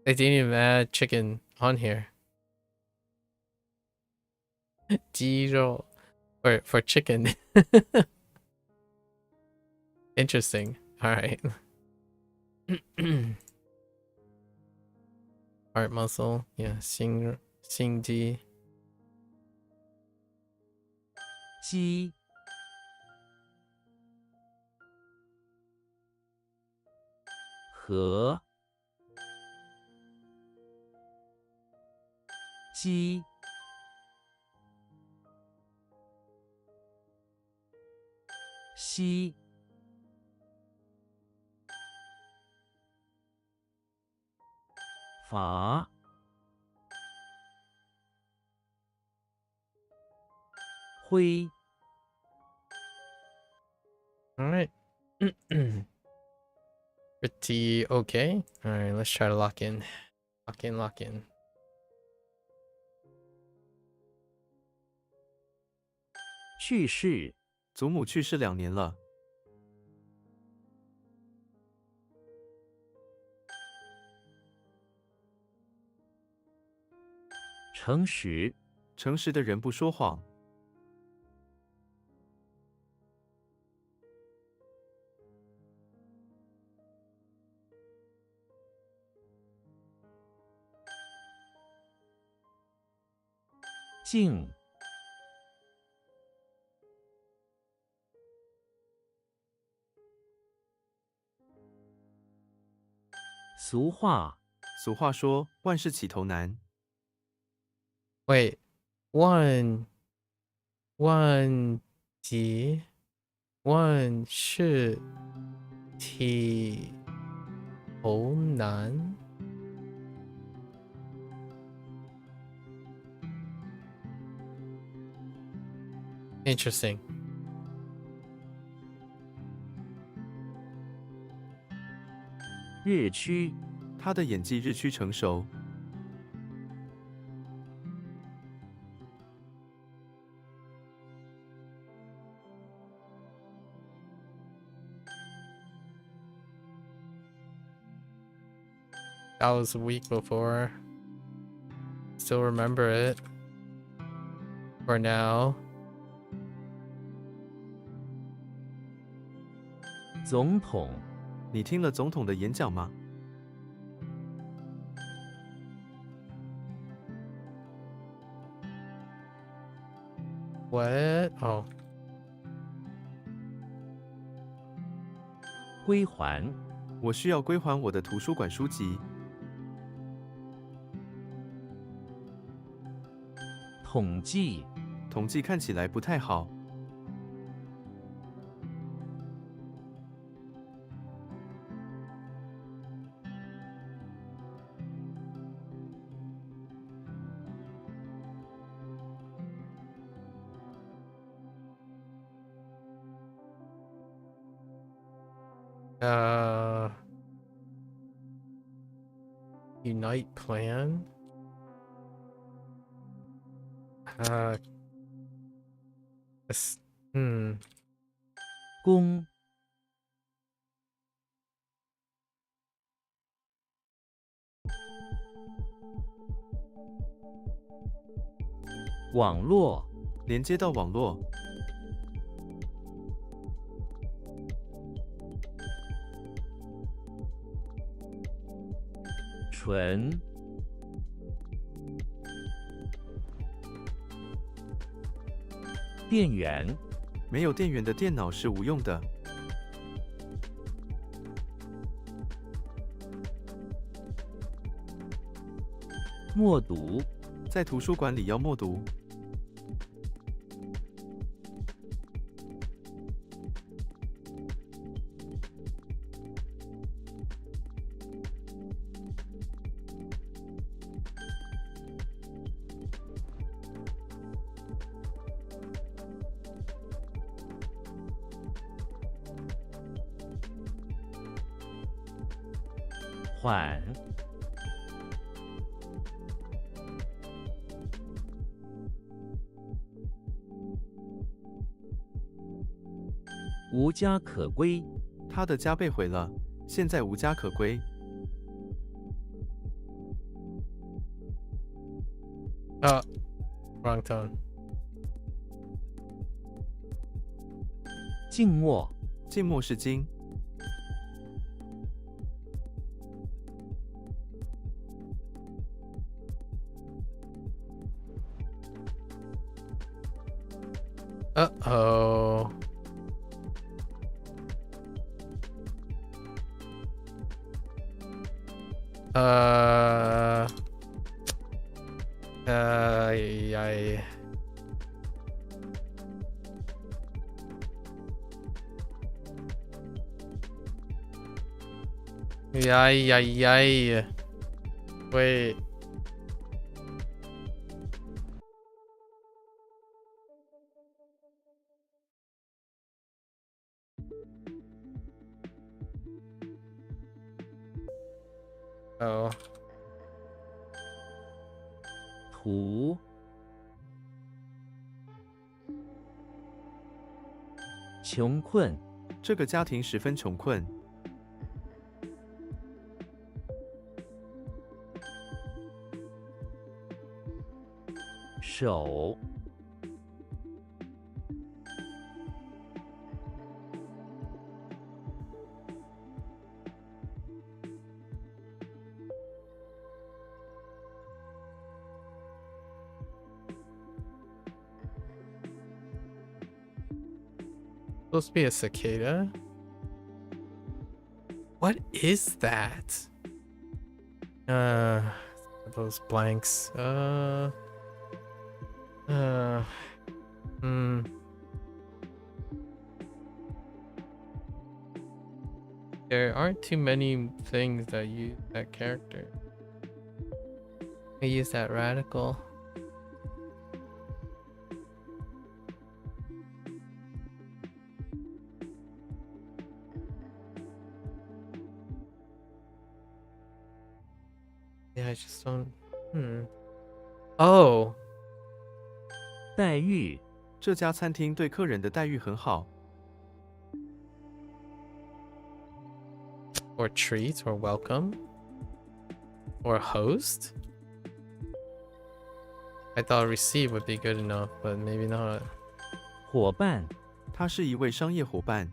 they didn't even add chicken on here. Jiro for chicken. Interesting. All right. Heart muscle. Yeah. Xing ji. 鸡 和 鸡 西 法 灰 All right. Pretty okay. All right. Let's try to lock in. Lock in. 去世 祖母去世2年了， 诚实 诚实的人不说谎， 静俗话俗话说，万事起头难。 Wait, one题万事体头难。Interesting. 日趋他的演技日趋成熟。 That was a week before. Still remember it. For now. 总统你听了总统的演讲吗？ What? Oh. 归还我需要归还我的图书馆书籍。统计统计看起来不太好。Unite plan. 公网络连接到网络。纯电源没有电源的电脑是无用的。默读在图书馆里要默读。缓无家可归他的家被毁了，现在无家可归。Wrong tone. 静默静默是金。Uh-oh. Yay. Yay. Wait. Oh. 图穷困这个家庭十分穷困。手Supposed to be a cicada? What is that? Uh, those blanks. Hmm. There aren't too many things that use that character. I use that radical. Yeah, I just don't. Oh, 待遇、这家餐厅对客人的待遇很好。 or treat, or welcome, or host. I thought receive would be good enough, but maybe not. 伙伴、他是一位商业伙伴。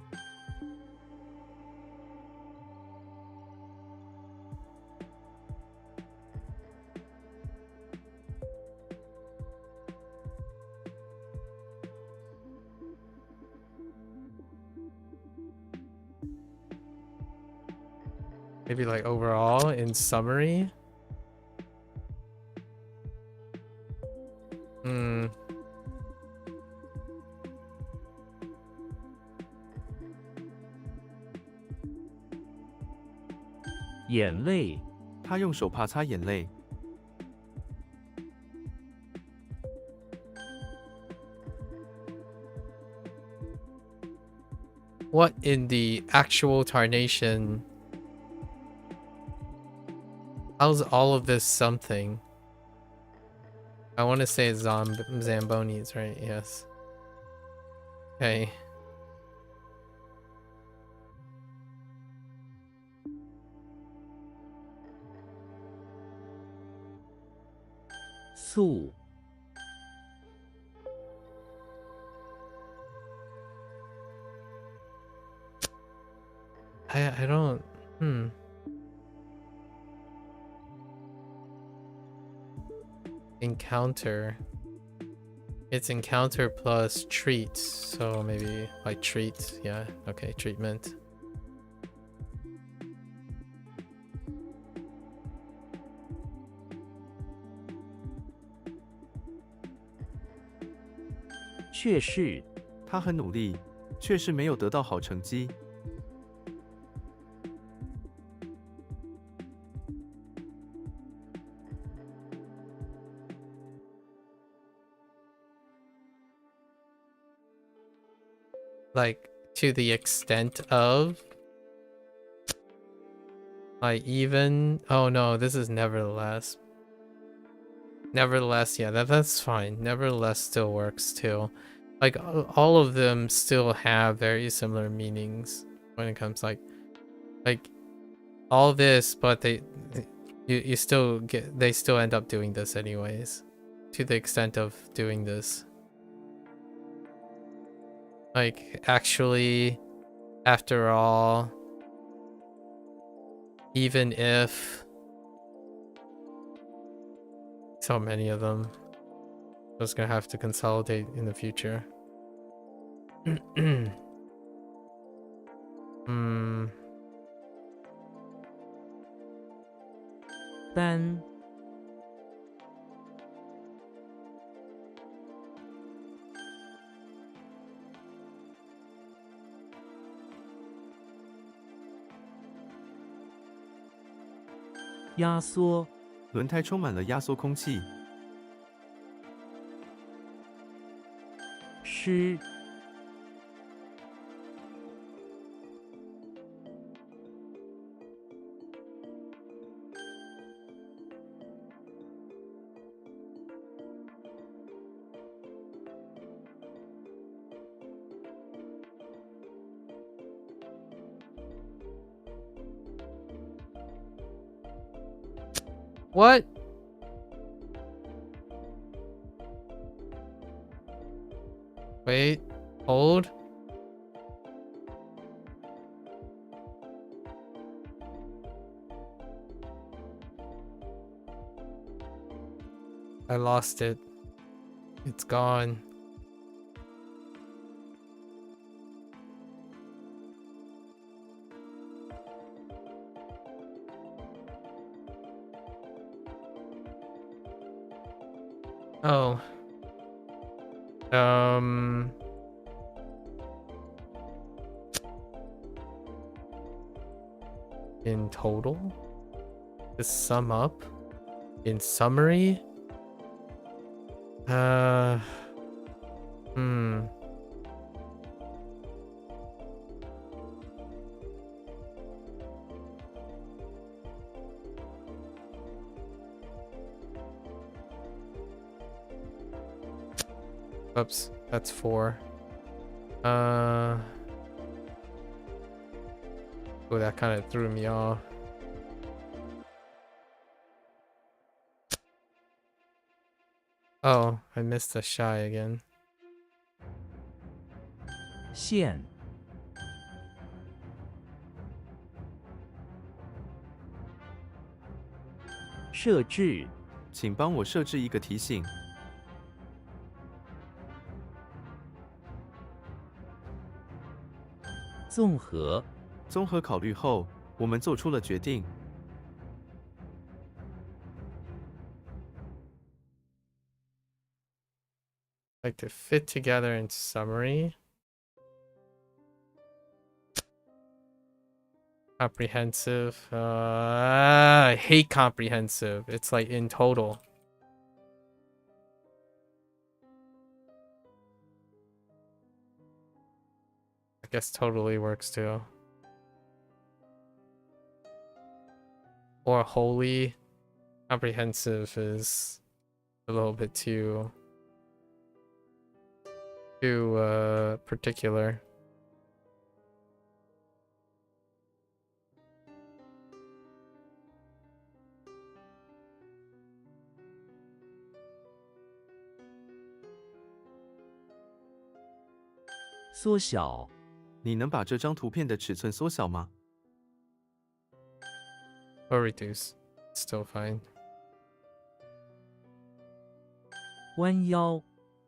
Maybe like overall in summary. Hmm. 眼泪、他用手帕擦眼泪。 What in the actual tarnation? How's all of this something? I want to say Zambonis, right? Yes. Okay. 素、 I don't. Encounter. It's encounter plus treat, so maybe like treat. Yeah. Okay. Treatment. 却是、他很努力，却是没有得到好成绩。 Like to the extent of. Like even. Oh no, this is nevertheless. Nevertheless, yeah, that's fine. Nevertheless still works too. Like all of them still have very similar meanings when it comes like all this, but you still they still end up doing this anyways, to the extent of doing this. Like actually, after all, even if so many of them, I was gonna have to consolidate in the future. Hmm. 单、压缩、轮胎充满了压缩空气。 湿、 What? Wait, hold. I lost it. It's gone. Oh. In total? To sum up? In summary? Hmm. Oops, that's 4. Oh, that kind of threw me off. Oh, I missed the shy again. 线设置请帮我设置一个提醒。综合综合考虑后，我们做出了决定。Like to fit together in summary. Comprehensive. I hate comprehensive. It's like in total. I guess totally works too. Or wholly. Comprehensive is a little bit too particular. “缩小你能把这张图片的尺寸缩小吗？ Or reduce. Still fine. 弯腰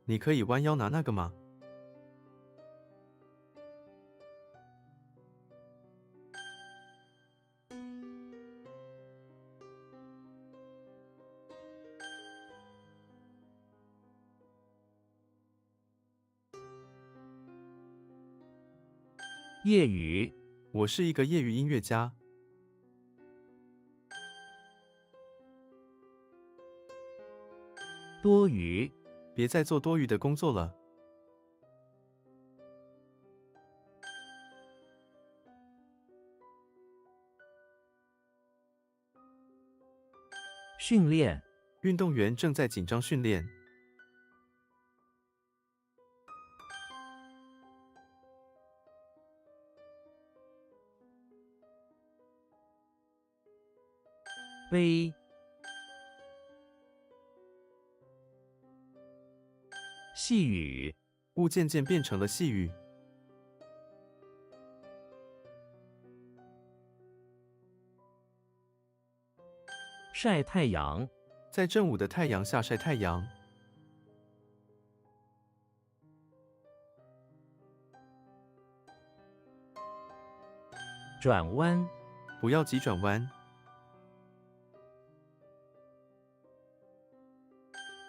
你可以弯腰拿那个吗？业余我是一个业余音乐家。多余别再做多余的工作了。训练运动员正在紧张训练。杯细雨雾渐渐变成了细雨。晒太阳在正午的太阳下晒太阳。转弯不要急转弯。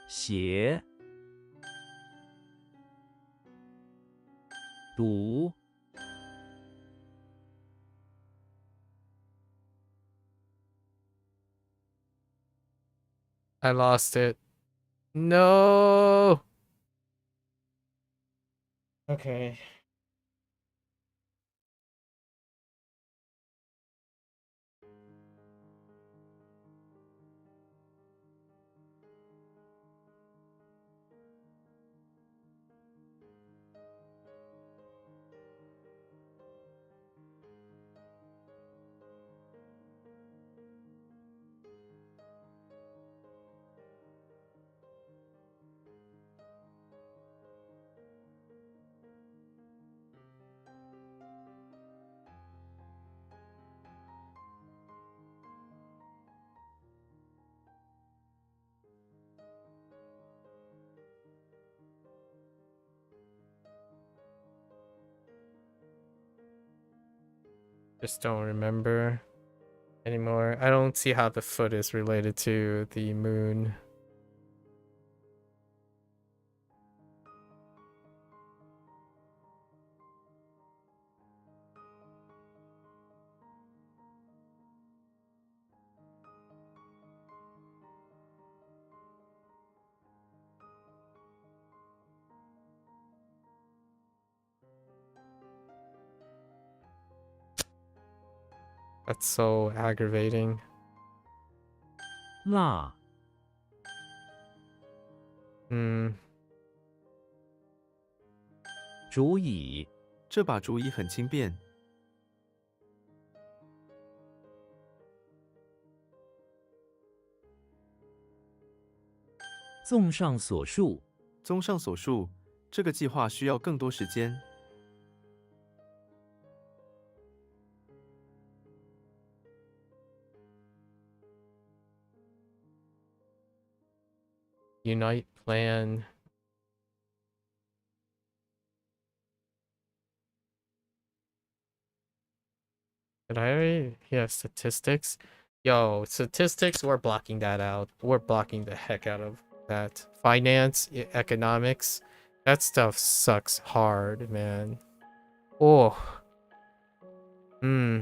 写读 I lost it. No. Okay. Just don't remember anymore. I don't see how the foot is related to the moon. That's so aggravating. 辣 Hmm. 竹椅这把竹椅很轻便。综上所述，综上所述，这个计划需要更多时间。Unite plan. Did I already? Yeah, statistics. Yo, statistics, we're blocking that out. We're blocking the heck out of that. Finance, economics, that stuff sucks hard, man. Oh. Hmm.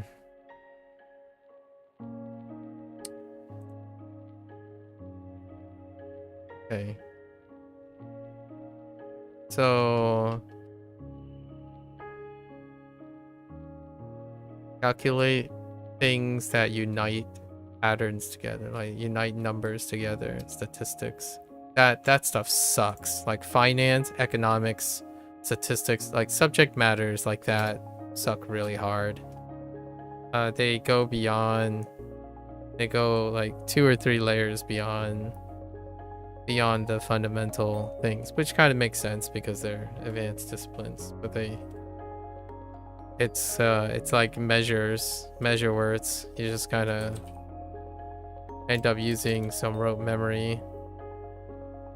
Okay. So calculate things that unite patterns together, like unite numbers together, statistics. That stuff sucks. Like finance, economics, statistics, like subject matters like that suck really hard. They go beyond, they go like 2 or 3 layers beyond the fundamental things, which kind of makes sense because they're advanced disciplines, but it's like measure words. You just kind of end up using some rote memory.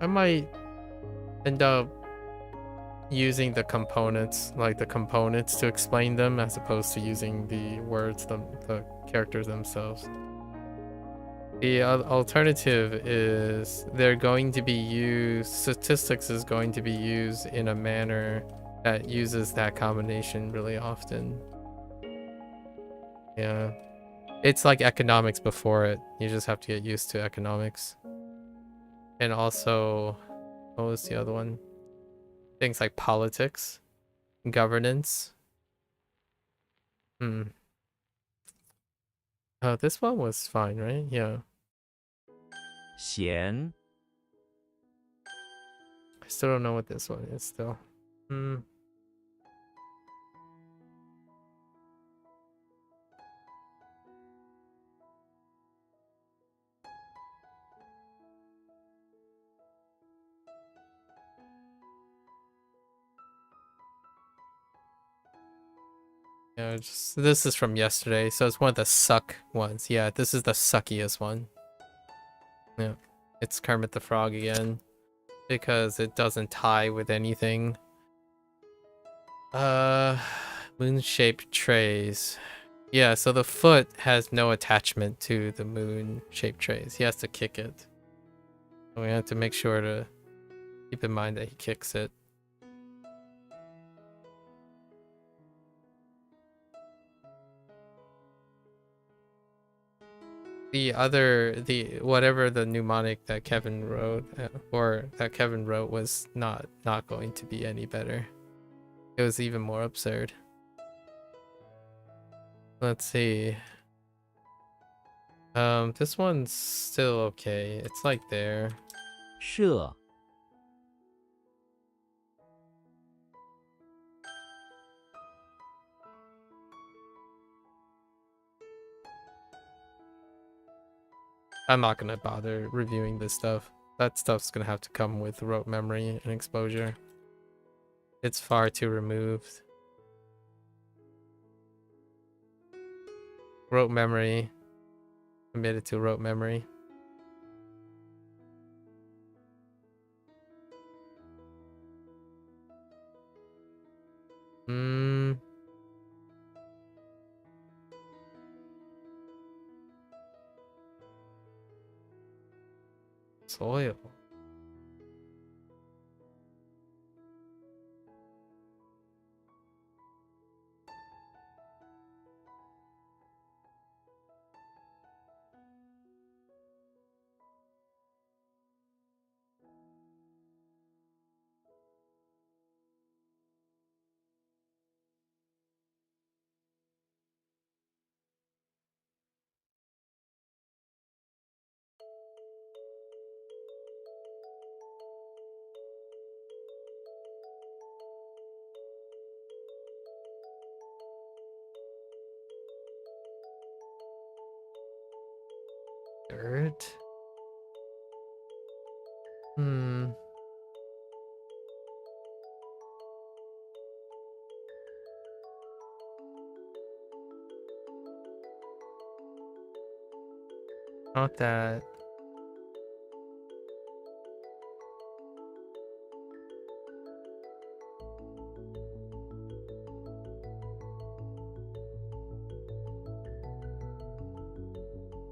I might end up using the components, like the components to explain them as opposed to using the words, the characters themselves. The alternative is they're going to be used, statistics is going to be used in a manner that uses that combination really often. Yeah. It's like economics before it. You just have to get used to economics. And also, what was the other one? Things like politics, governance. Oh, this one was fine, right? Yeah. 咸 I still don't know what this one is still. Yeah, this is from yesterday, so it's one of the suck ones. Yeah, this is the suckiest one. Yeah, it's Kermit the Frog again because it doesn't tie with anything. Moon-shaped trays. Yeah, so the foot has no attachment to the moon-shaped trays. He has to kick it. So we have to make sure to keep in mind that he kicks it. Whatever the mnemonic that Kevin wrote was not going to be any better. It was even more absurd. Let's see. This one's still okay. It's like there. 射 I'm not gonna bother reviewing this stuff. That stuff's gonna have to come with rote memory and exposure. It's far too removed. Rote memory. Committed to rote memory. Soil. dirt. Hmm. Not that.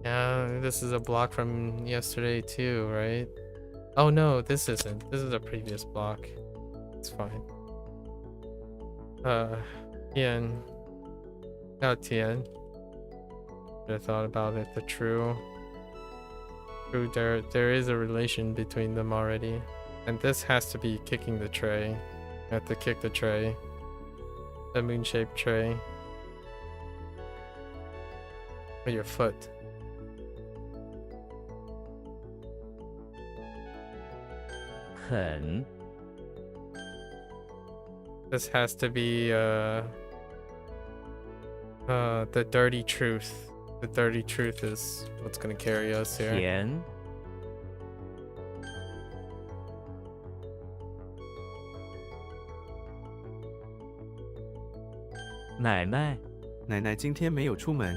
Yeah, this is a block from yesterday too, right? Oh no, this isn't. This is a previous block. It's fine. Tian. No, Tian. Should have thought about it. The true there is a relation between them already. And this has to be kicking the tray. You have to kick the tray. The moon-shaped tray. Or your foot.很 This has to be the dirty truth. The dirty truth is what's gonna carry us here. 甜 奶奶 奶奶今天没有出门。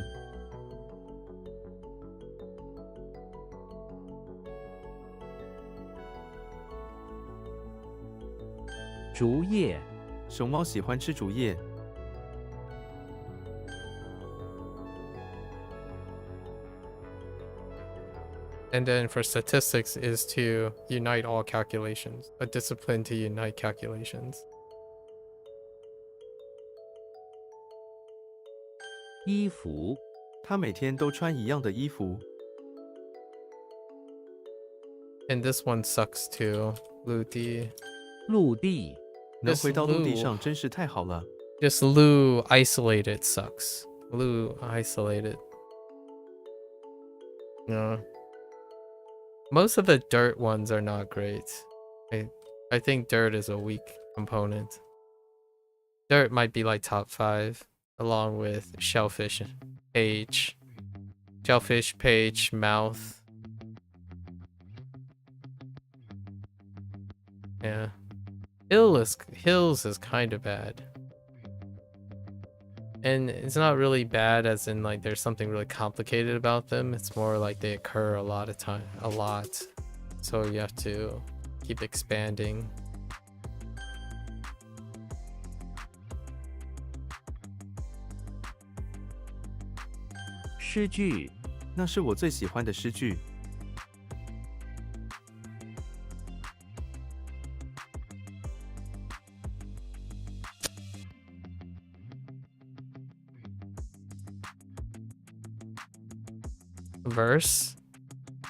竹叶 熊猫喜欢吃竹叶。 And then for statistics is to unite all calculations. A discipline to unite calculations. 衣服 他每天都穿一样的衣服。 And this one sucks too. Luti. 陆地 能 Just 回到陆地 Lou. 上真是太好了。 Just Lu isolated sucks. Lu isolated. No. Most of the dirt ones are not great. I think dirt is a weak component. Dirt might be like top 5, along with shellfish, page, shellfish, page, mouth. Yeah. Hills is kind of bad. And it's not really bad as in like there's something really complicated about them. It's more like they occur a lot. So you have to keep expanding. 诗句 那是我最喜欢的诗句。 Verse?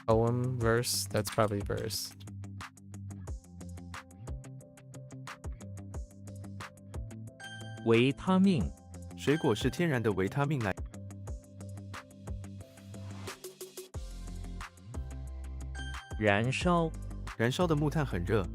Poem? Verse? That's probably verse. 维他命 水果是天然的维他命来。 燃烧 燃烧的木炭很热。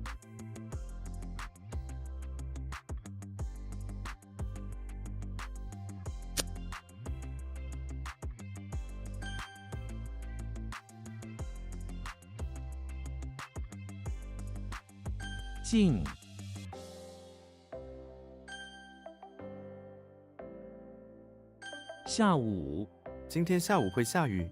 静 下午 今天下午会下雨。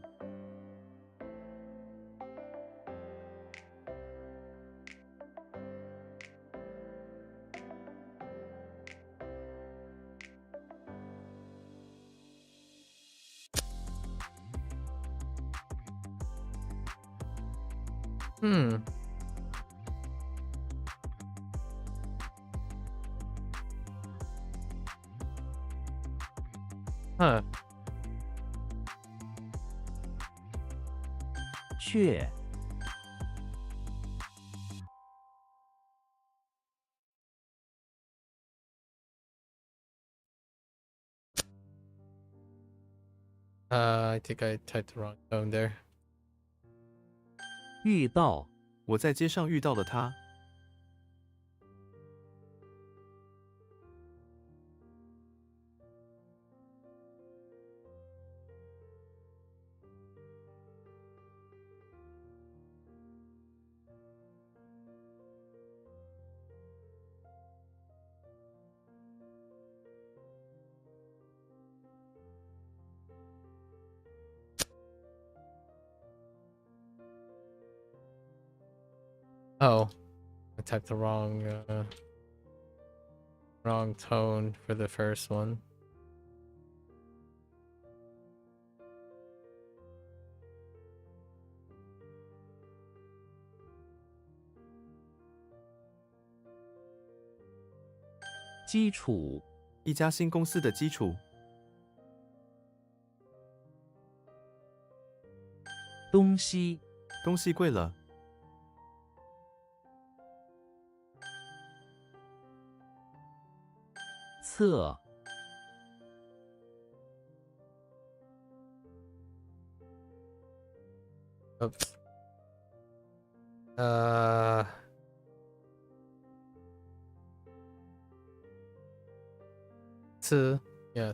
Huh. 雀 I think I typed the wrong tone there. 遇到 我在街上遇到了他。Oh, I typed the wrong tone for the first one.基础一家新公司的基础。东西东西贵了。侧 Oops. Yeah,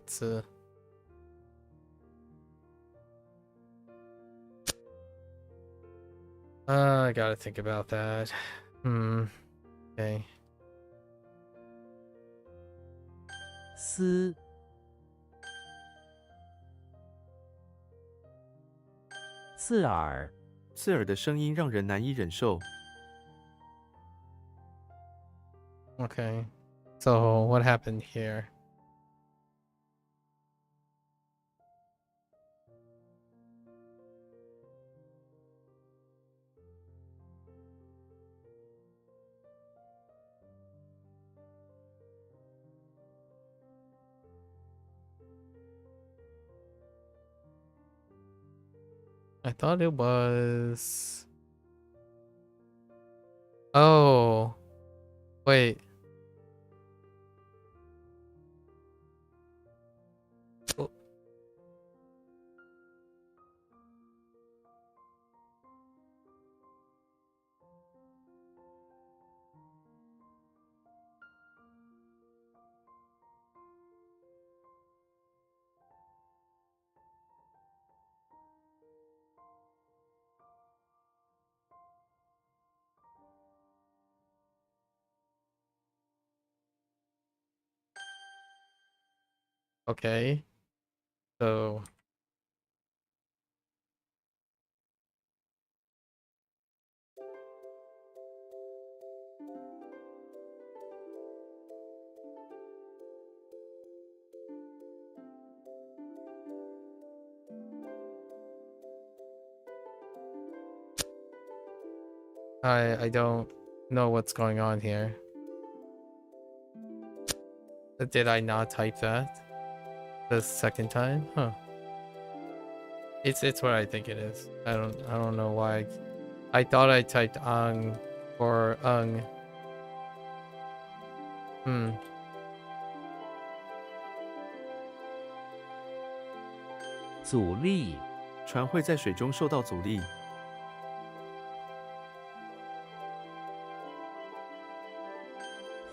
I gotta think about that. Okay. 丝刺耳刺耳的声音让人难以忍受。 Okay. So what happened here? I thought it was... Oh. Wait. Oh. Okay. So... I don't know what's going on here. Did I not type that the second time? Huh. It's what I think it is. I don't know why. I thought I typed ang or ung. 阻力船会在水中受到阻力。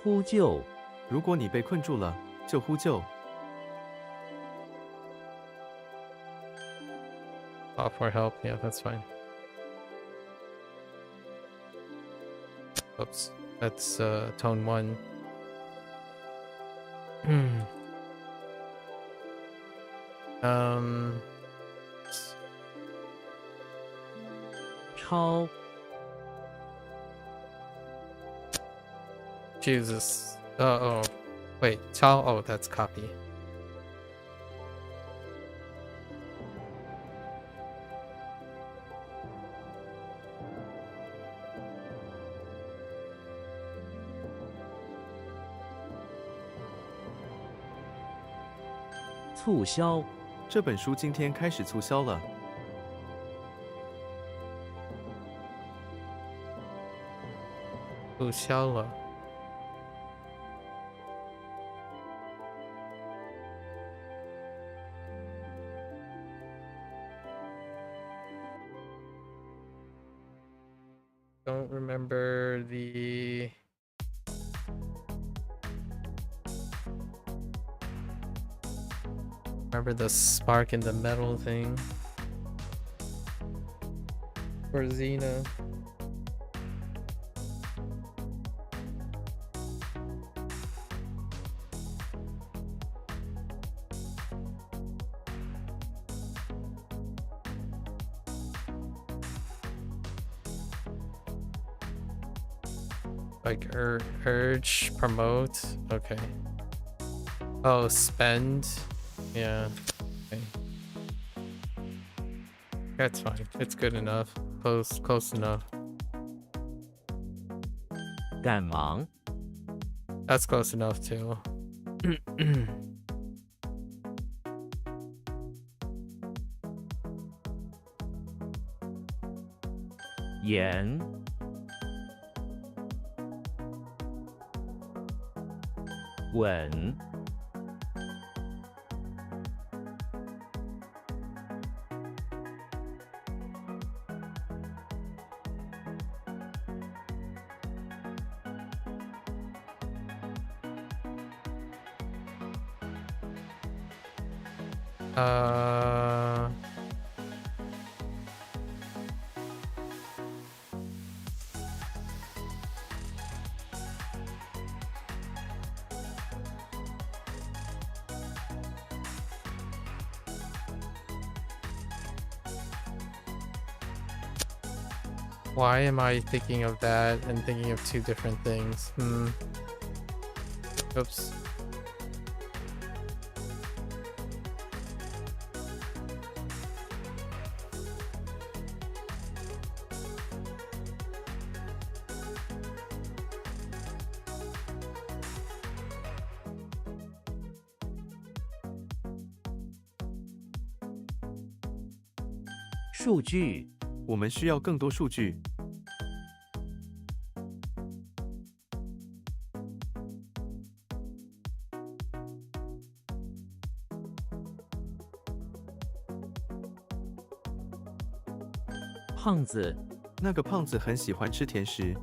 呼救如果你被困住了，就呼救。 For help, yeah, that's fine. Oops, that's tone 1. Um, 超 Jesus. Oh, wait, Chao. Oh, that's copy. “促销这本书今天开始促销了。 Ushala. Don't remember the... Remember the spark in the metal thing? For Xena. Like urge, promote. Okay. Oh, spend. Yeah. Okay. That's fine. It's good enough. Close enough. 赶忙， That's close enough too. 严，稳，uh, why am I thinking of that and thinking of two different things? Oops. "数据，我们需要更多数据。胖子，那个胖子很喜欢吃甜食。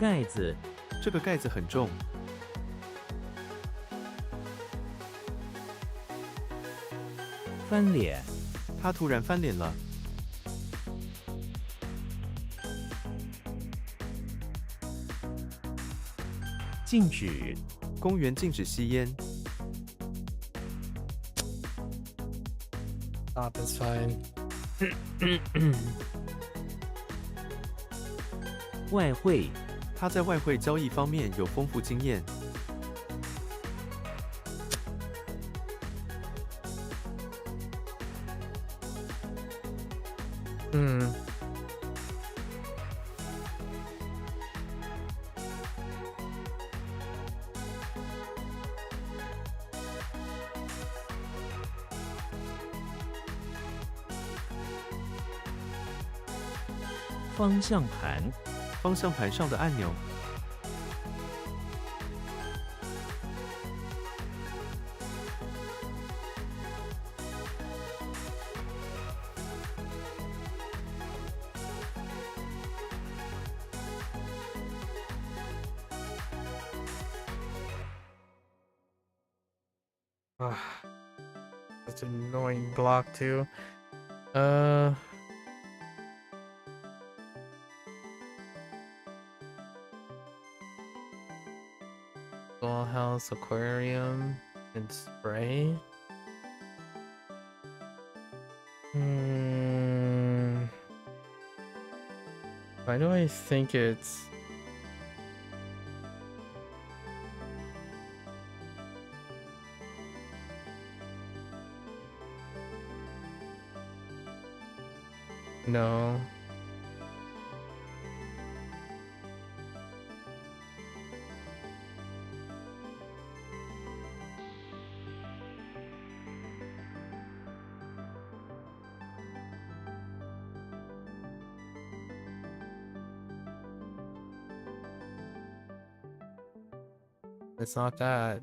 盖子，这个盖子很重。翻脸，他突然翻脸了。禁止，公园禁止吸烟。 Stop is fine. 外汇，他在外汇交易方面有丰富经验。方向盘，方向盘上的按钮。Such an annoying block too. Dollhouse, aquarium, and spray. Why do I think it's... No. It's not that.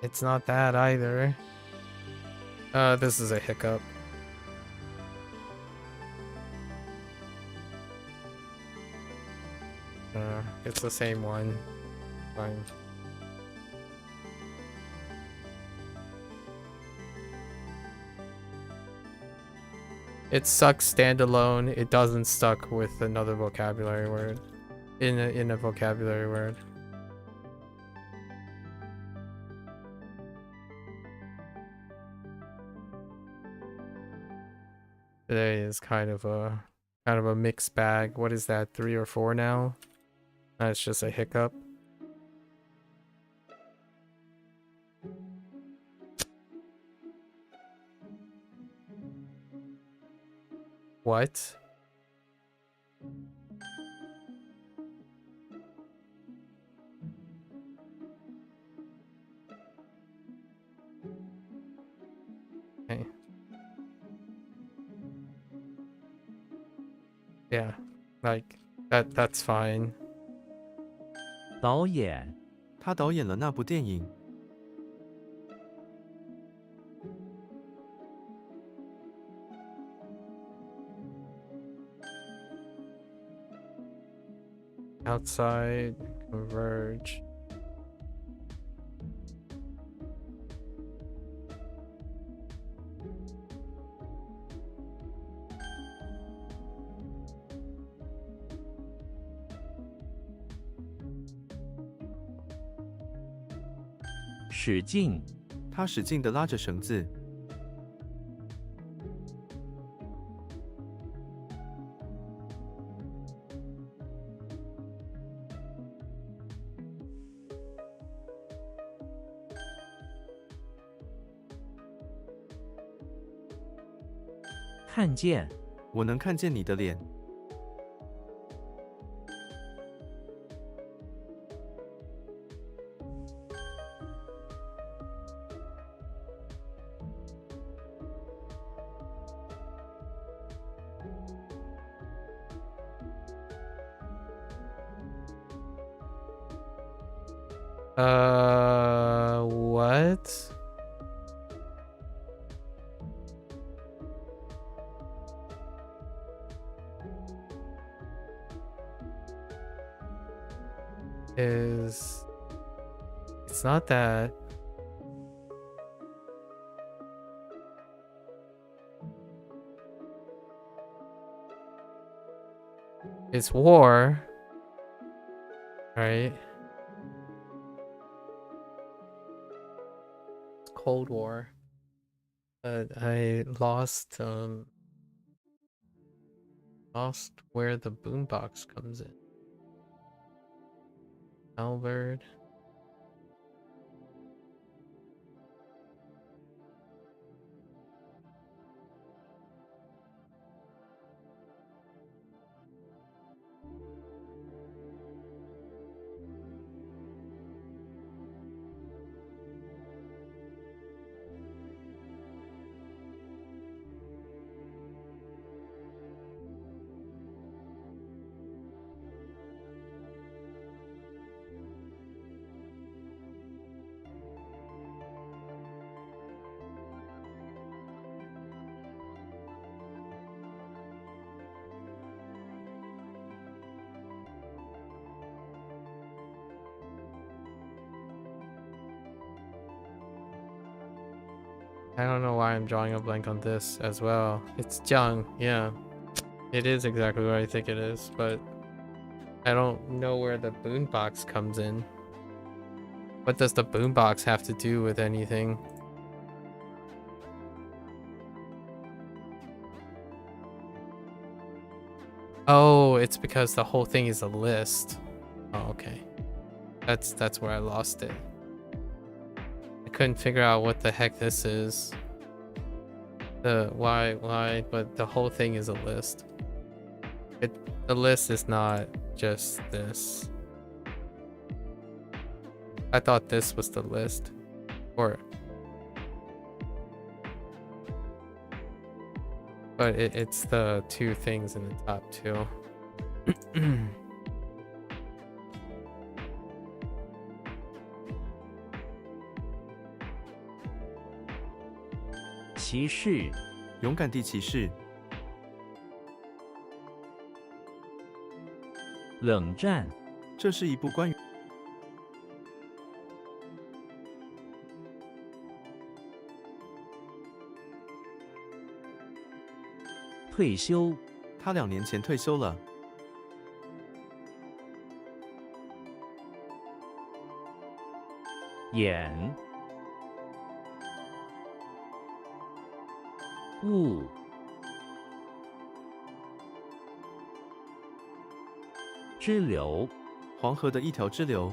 It's not that either. This is a hiccup. It's the same one. Fine. It sucks standalone. It doesn't suck with another vocabulary word. In a vocabulary word. Today is kind of a mixed bag. What is that? 3 or 4 now? That's just a hiccup. What? Okay. Yeah, like that's fine. 导演，他导演了那部电影。 Outside, converge. “使劲，他使劲地拉着绳子。 看见，我能看见你的脸。 What? It's not that. It's war, right? It's Cold War. I lost where the boombox comes in. Albert. I don't know why I'm drawing a blank on this as well. It's Jiang, yeah. It is exactly what I think it is, but I don't know where the boombox comes in. What does the boombox have to do with anything? Oh, it's because the whole thing is a list. Oh, okay. That's where I lost it. I couldn't figure out what the heck this is. Why, but the whole thing is a list. The list is not just this. I thought this was the list. But it's the two things in the top two. 骑士，勇敢地骑士，冷战，这是一部关于退休，他2年前退休了。演，雾，支流，黄河的一条支流，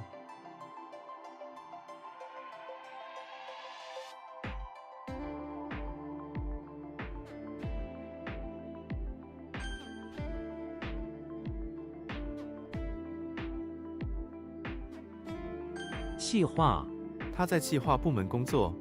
气化，他在企划部门工作。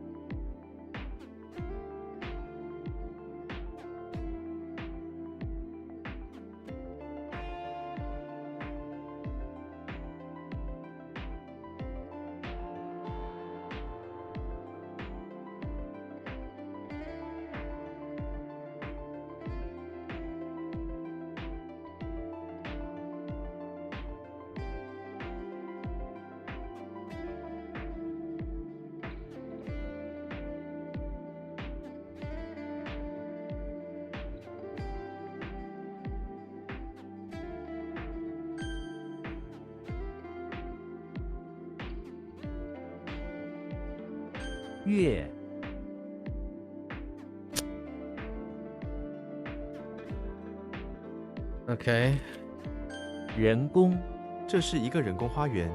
月， Okay. 人工，这是一个人工花园。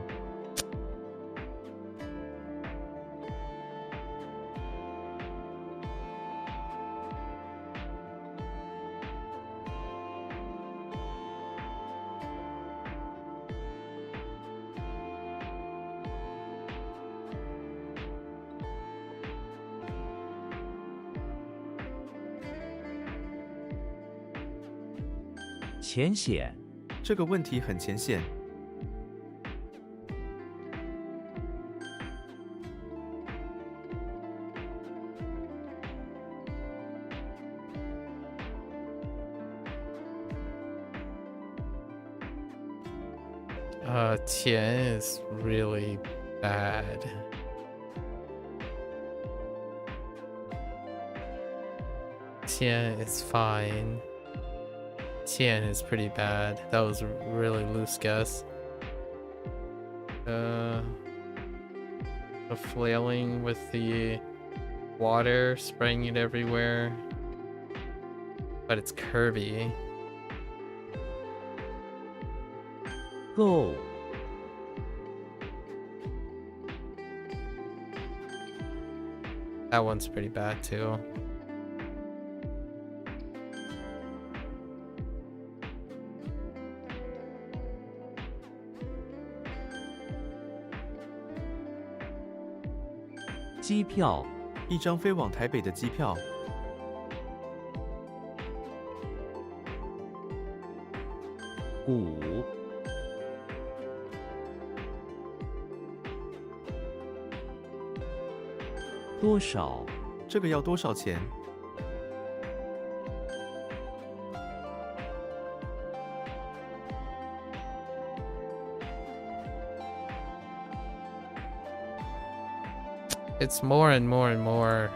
浅显，这个问题很浅显。Tian is really bad. Tian is fine. Tian is pretty bad. That was a really loose guess. The flailing with the water, spraying it everywhere. But it's curvy. Go. That one's pretty bad too. "机票，一张飞往台北的机票。股，多少？这个要多少钱？ It's more and more and more.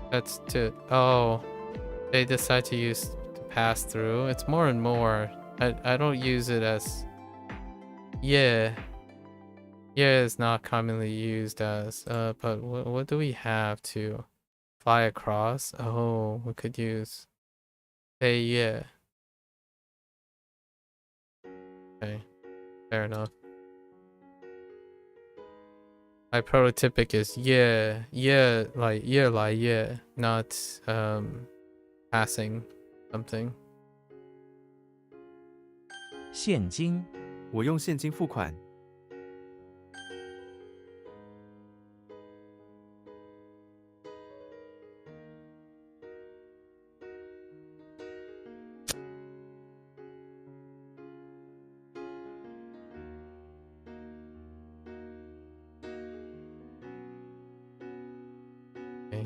That's to oh, they decide to use to pass through. It's more and more. I don't use it as yeah. Yeah is not commonly used as but what do we have to fly across? Oh, we could use hey yeah. Okay, fair enough. My prototypic is yeah, not passing something. 现金，我用现金付款。Okay.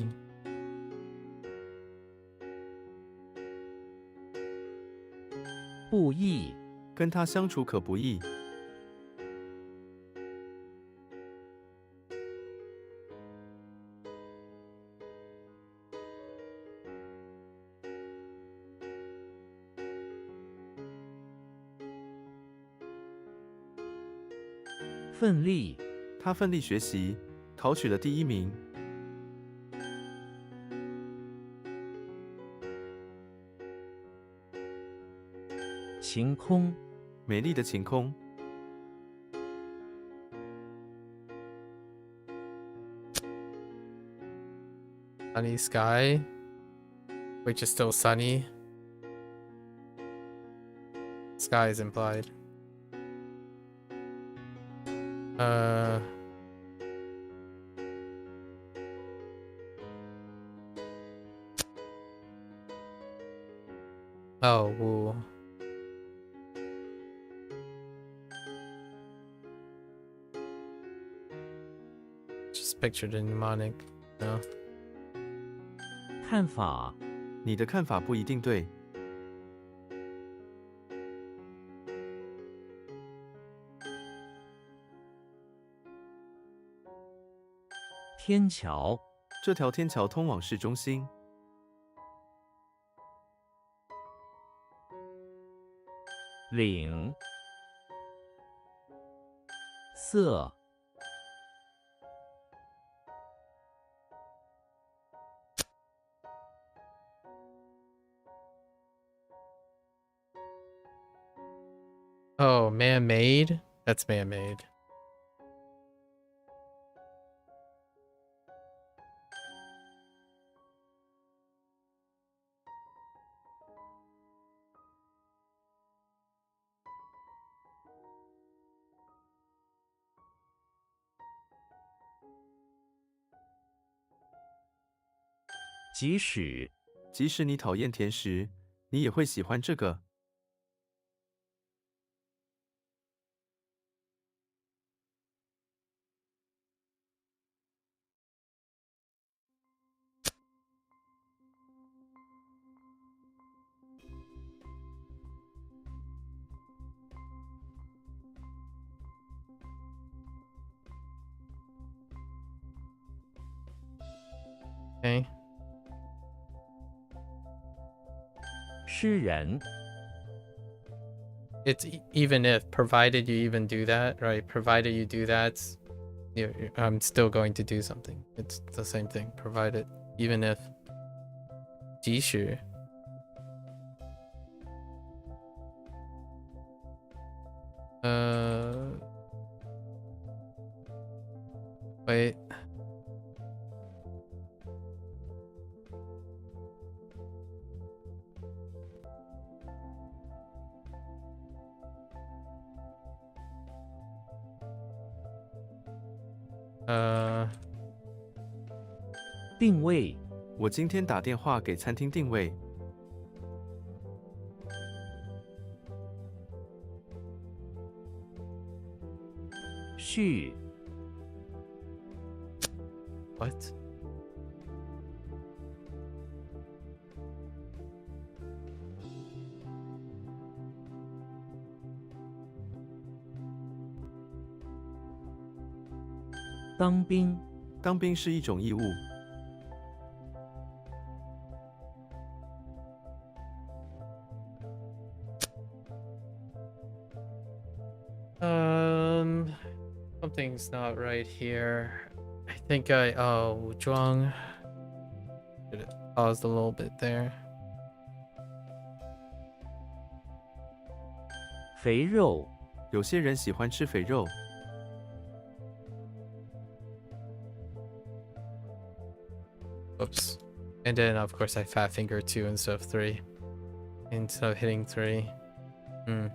不易，跟他相处可不易。奋力，他奋力学习，考取了第1名。晴空，美丽的晴空， Sunny sky, which is still sunny. Sky is implied. Oh, woo. Just pictured a mnemonic. No. 看法，你的看法不一定对。天桥，这条天桥通往市中心。岭，色， Oh, man-made? That's man-made. "即使，即使你讨厌甜食，你也会喜欢这个。Okay. 诗人， It's even if, provided you even do that, right? Provided you do that, I'm still going to do something. It's the same thing. Provided, even if. 即使. Wait. Uh, 定位，我今天打电话给餐厅定位。序， what? 当兵，当兵是一种义务。Something's not right here. I think oh, Zhuang. Should have paused a little bit there. 肥肉，有些人喜欢吃肥肉。Oops. And then, of course, I fat finger 2 instead of 3. Instead of hitting 3. Hmm.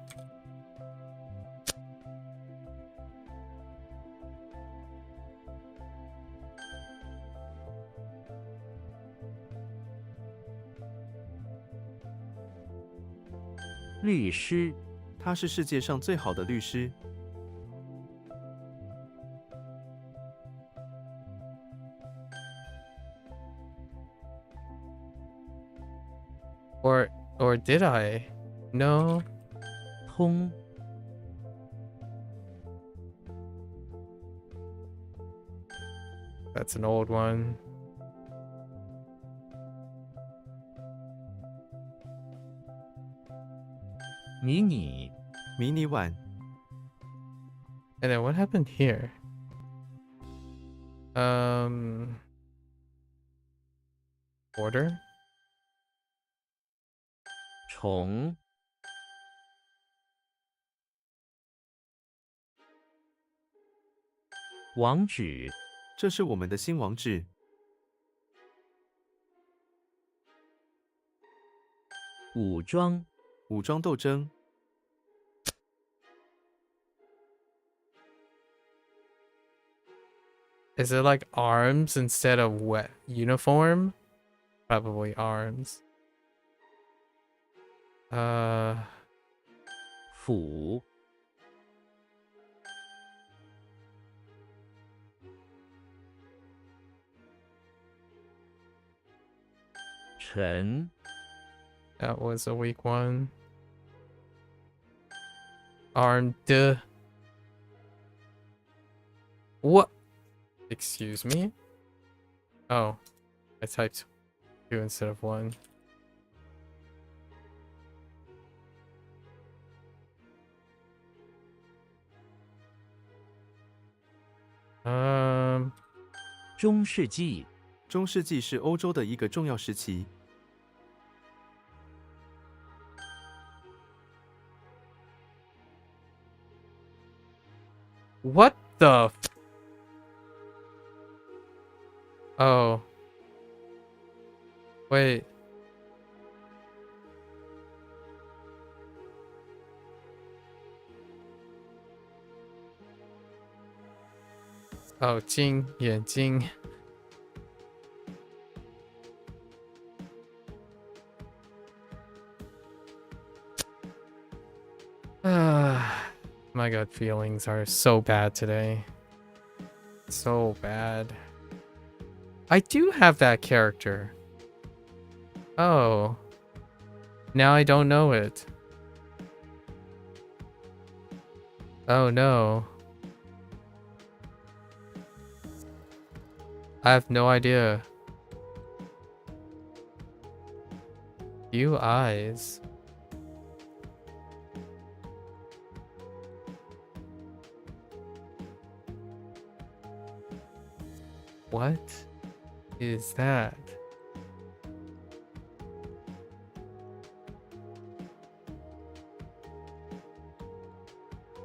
律师，他是世界上最好的律师。Or did I? No. 通 That's an old one. 迷你迷你碗 And then what happened here? Order? 虫网址这是我们的新网址。武装武装斗争 Is it like arms instead of what? Uniform? Probably arms. 府陈 That was a weak one. Armed. What? Excuse me? Oh, I typed 2 instead of 1. Um, 中世纪中世纪是欧洲的一个重要时期。 what the? Oh. Wait. Oh, 睛眼睛. My gut feelings are so bad today. So bad. I do have that character. Oh. Now I don't know it. Oh no. I have no idea. Few eyes. What is that?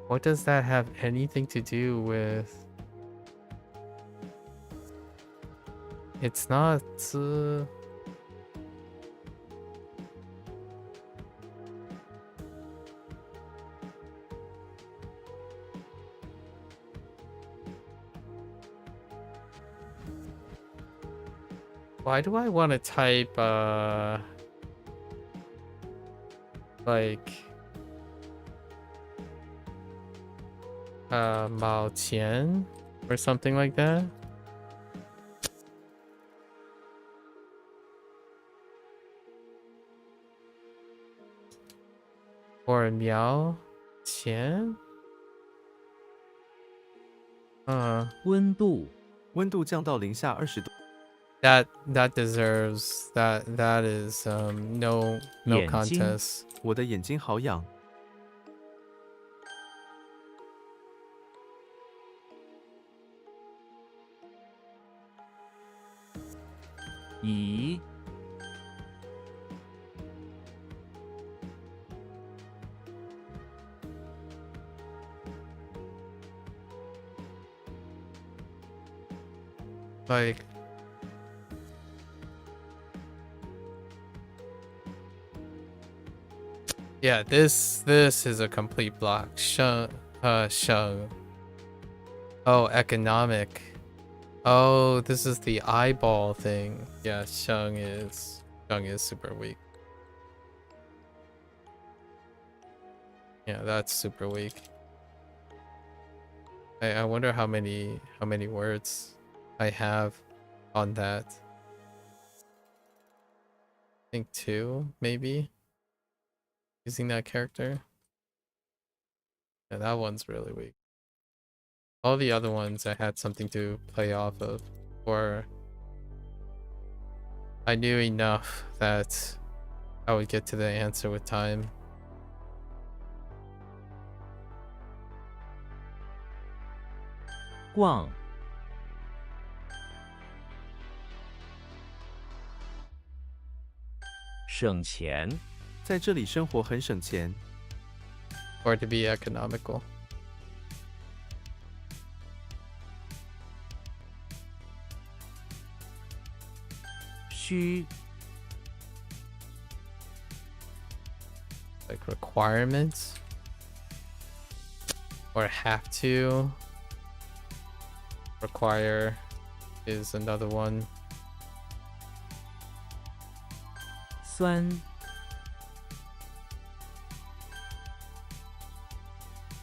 What does that have anything to do with? It's not. Why do I want to type like Mao Qian or something like that? Or Miao Qian? 温度温度降到-20度。 That deserves that is no 眼睛 contest. 我的眼睛好痒。乙 Like yeah, this is a complete block. Sheng. Oh, economic. Oh, this is the eyeball thing. Yeah, Sheng is super weak. Yeah, that's super weak. I wonder how many words I have on that. I think 2, maybe. Using that character. Yeah, that one's really weak. All the other ones I had something to play off of, or I knew enough that I would get to the answer with time. Guang. 省钱 在这里生活很省钱。 Or to be economical. 需 Like requirements. Or have to. Require is another one. 酸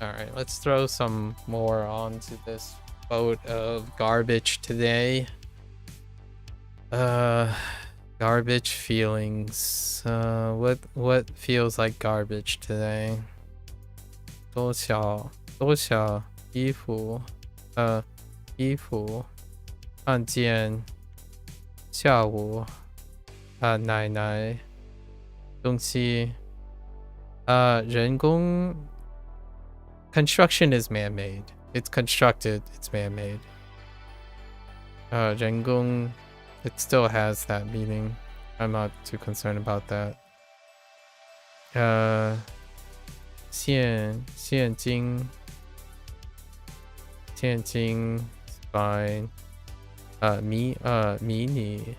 Alright, let's throw some more onto this boat of garbage today. Garbage feelings. What feels like garbage today? 多少衣服看见下午奶奶东西人工 construction is man-made. It's constructed, it's man-made. 人工 it still has that meaning. I'm not too concerned about that. 现金 fine. Mini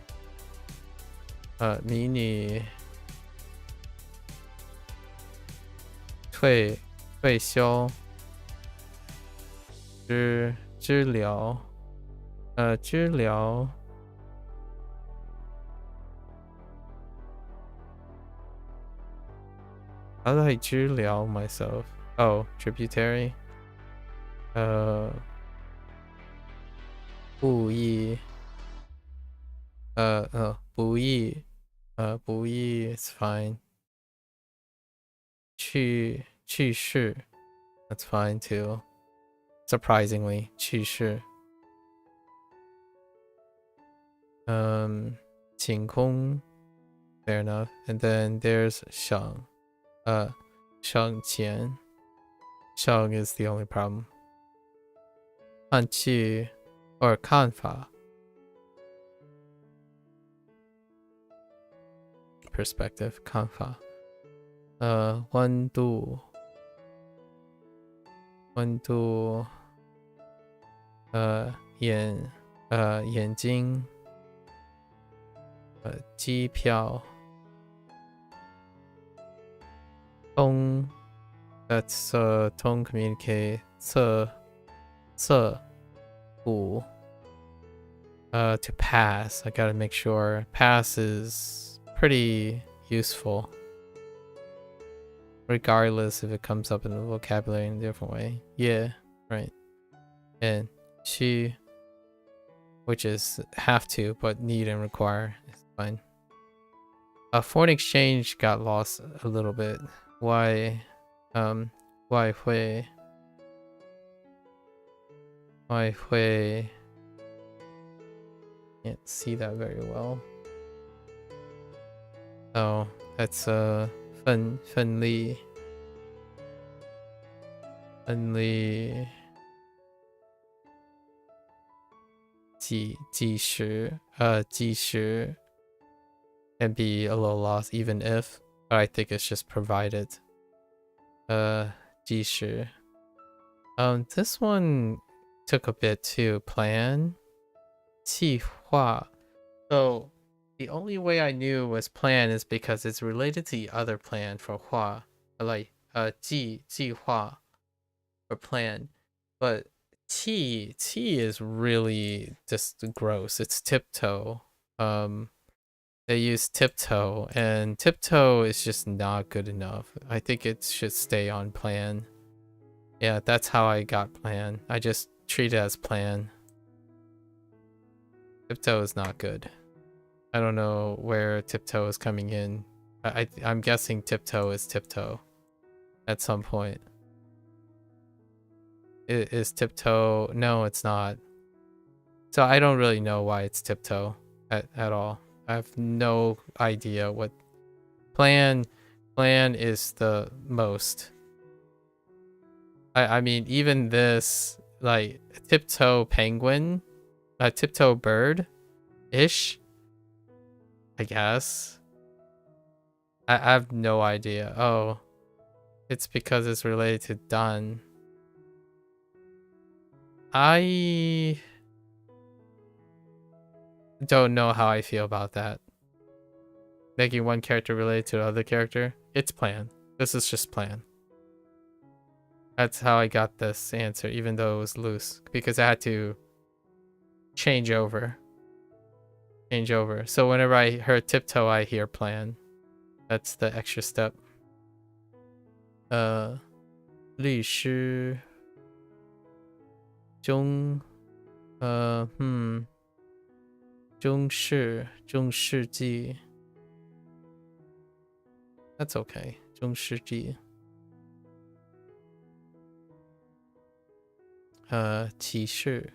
退休治疗 How do I 治疗 myself? Oh, tributary. 不义不义 it's fine. 去世 that's fine too. Surprisingly, 去世 晴空 fair enough. And then there's 省钱 省 is the only problem. 看去 or 看法 perspective 看法 温度眼睛机票 通 that's 通 communicate 测补 to pass. I gotta make sure pass is pretty useful regardless if it comes up in the vocabulary in a different way. Yeah, right. And 需 which is have to but need and require is fine. Foreign exchange got lost a little bit. Why会 can't see that very well. Oh, that's 分利计时 can be a little lost even if, but I think it's just provided. 计时 this one took a bit to plan. 计划 so the only way I knew was plan is because it's related to the other plan for 划 like 计划 or plan, but 气 is really just gross. It's tiptoe. They use tiptoe and tiptoe is just not good enough. I think it should stay on plan. Yeah, that's how I got plan. I just treat it as plan. Tiptoe is not good. I don't know where tiptoe is coming in. I'm guessing tiptoe is tiptoe at some point. is tiptoe. No, it's not. So I don't really know why it's tiptoe at all. I have no idea what plan is the most. I mean, even this, like, tiptoe penguin, tiptoe bird ish, I guess. I have no idea. Oh, it's because it's related to done. I don't know how I feel about that. Making one character related to another character. It's plan. This is just plan. That's how I got this answer, even though it was loose, because I had to change over. So whenever I heard tiptoe, I hear plan. That's the extra step. 律师中世纪 That's okay. 中世纪骑士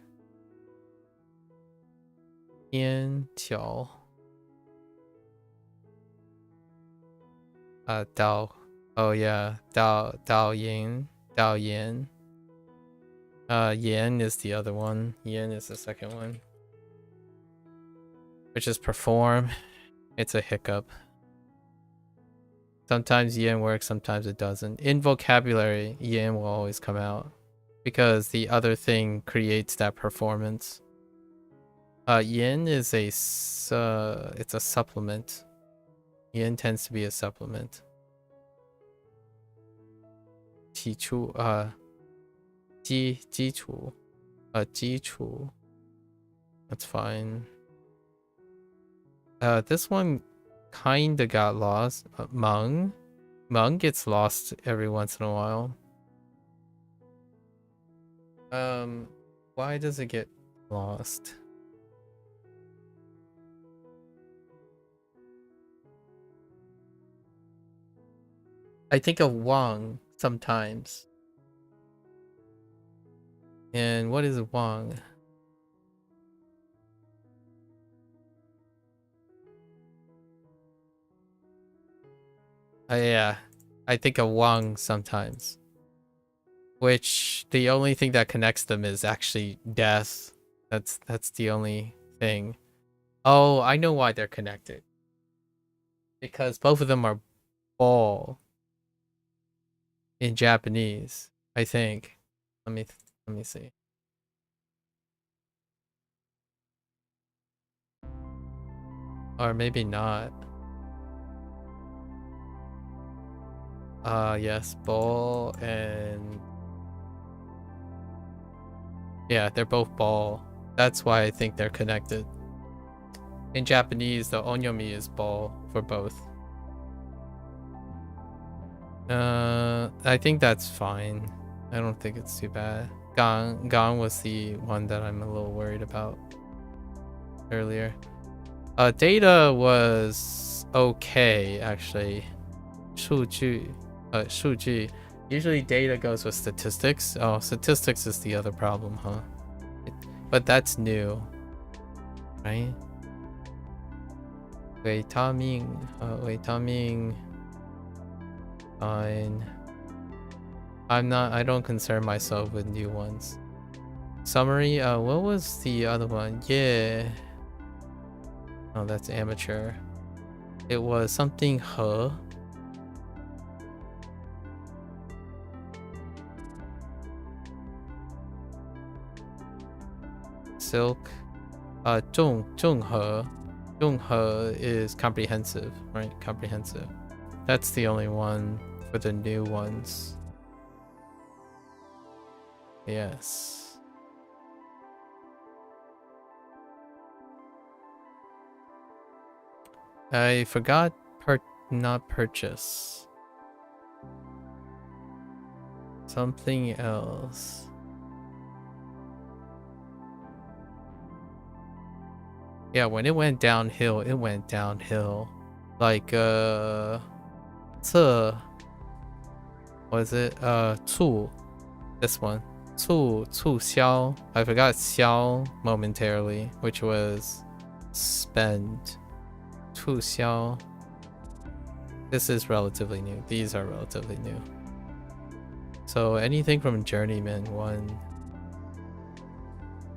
天桥oh yeah, 导演 yen is the other one. Yen is the second one, which is perform. It's a hiccup. Sometimes yen works, sometimes it doesn't. In vocabulary, yen will always come out because the other thing creates that performance. Yen is it's a supplement. Yen tends to be a supplement. 基础 基础 That's fine. This one kinda got lost. Mung gets lost every once in a while. Why does it get lost? I think of Wang sometimes. And what is Wang? Yeah, I think of Wang sometimes. Which the only thing that connects them is actually death. That's the only thing. Oh, I know why they're connected. Because both of them are ball in Japanese, I think. Let me see. Or maybe not. Yes, ball and yeah, they're both ball. That's why I think they're connected. In Japanese, the onyomi is ball for both. I think that's fine. I don't think it's too bad. Gang was the one that I'm a little worried about earlier. Data was okay, actually. 数据 Usually data goes with statistics. Oh, statistics is the other problem, huh? But that's new, right? 维他命 fine. I don't concern myself with new ones. Summary, what was the other one? Yeah. Oh, that's amateur. It was something he. Silk. 综合 is comprehensive, right? Comprehensive. That's the only one for the new ones. Yes. I forgot not purchase. Something else. Yeah, when it went downhill, it went downhill. Like, was it? 醋. This one. xiao. I forgot xiao momentarily, which was spend. 促销. This is relatively new. These are relatively new. So anything from Journeyman 1.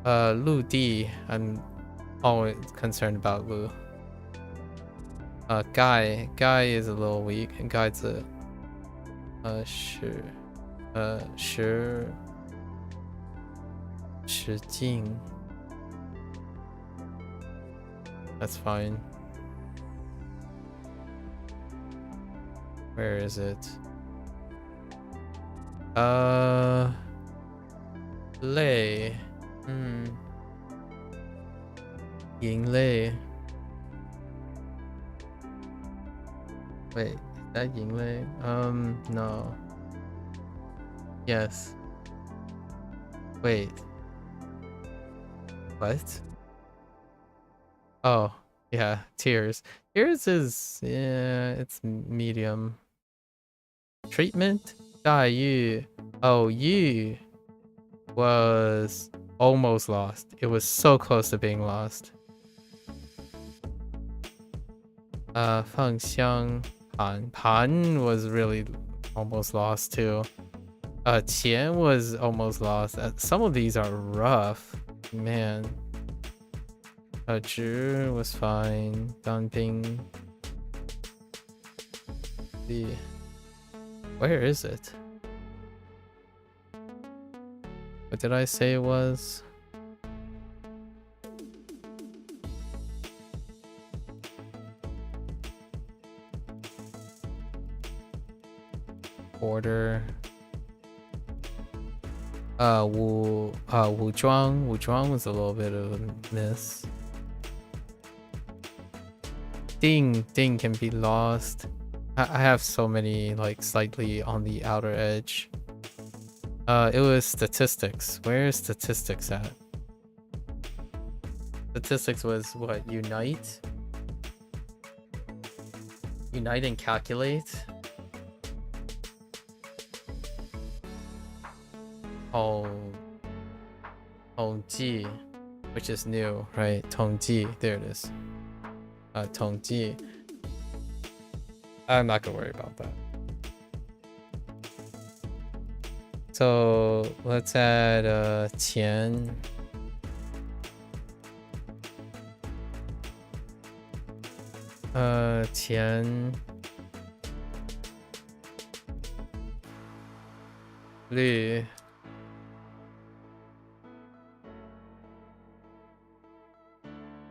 陆地, I'm always concerned about Lu. Guy is a little weak, and Guy's a 使劲. That's fine. Where is it? Lei. 盈类. Wait, is that Yinglei? No. Yes. Wait. What? Oh, yeah, Tears. Tears is, yeah, it's medium. Treatment? Yu. Oh, Yu was almost lost. It was so close to being lost. Fengxiang. Pan was really almost lost too. Qian was almost lost. Some of these are rough. Man. Zhi was fine. Danping. Where is it? What did I say it was? Order. Wuzhuang. Wuzhuang was a little bit of a miss. Ding can be lost. I have so many like slightly on the outer edge. It was statistics. Where is statistics at? Statistics was what? Unite and calculate. Tongji, which is new, right? Tongji, there it is. Tongji. I'm not gonna worry about that. So let's add Qian. Qian. Lu.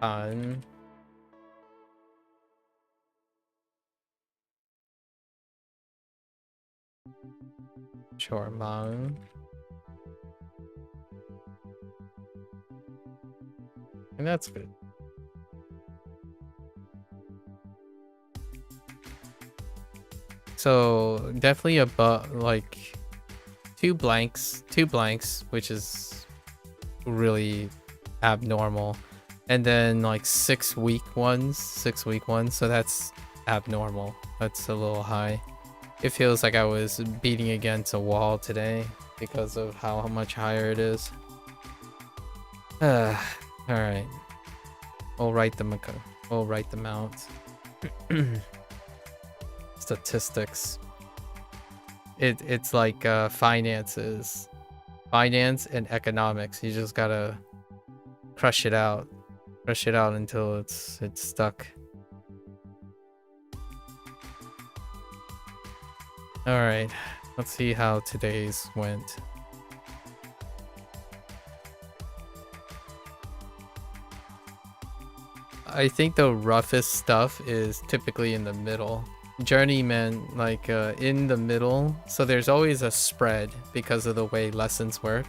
An. Chormang. And that's good. So definitely above, like two blanks, which is really abnormal. And then like 6 weak ones, so that's abnormal. That's a little high. It feels like I was beating against a wall today because of how much higher it is. Alright. We'll write them out. Statistics. It's like finances. Finance and economics. You just gotta crush it out. Crush it out until it's stuck. Alright, let's see how today's went. I think the roughest stuff is typically in the middle. Journeyman, like in the middle. So there's always a spread because of the way lessons work.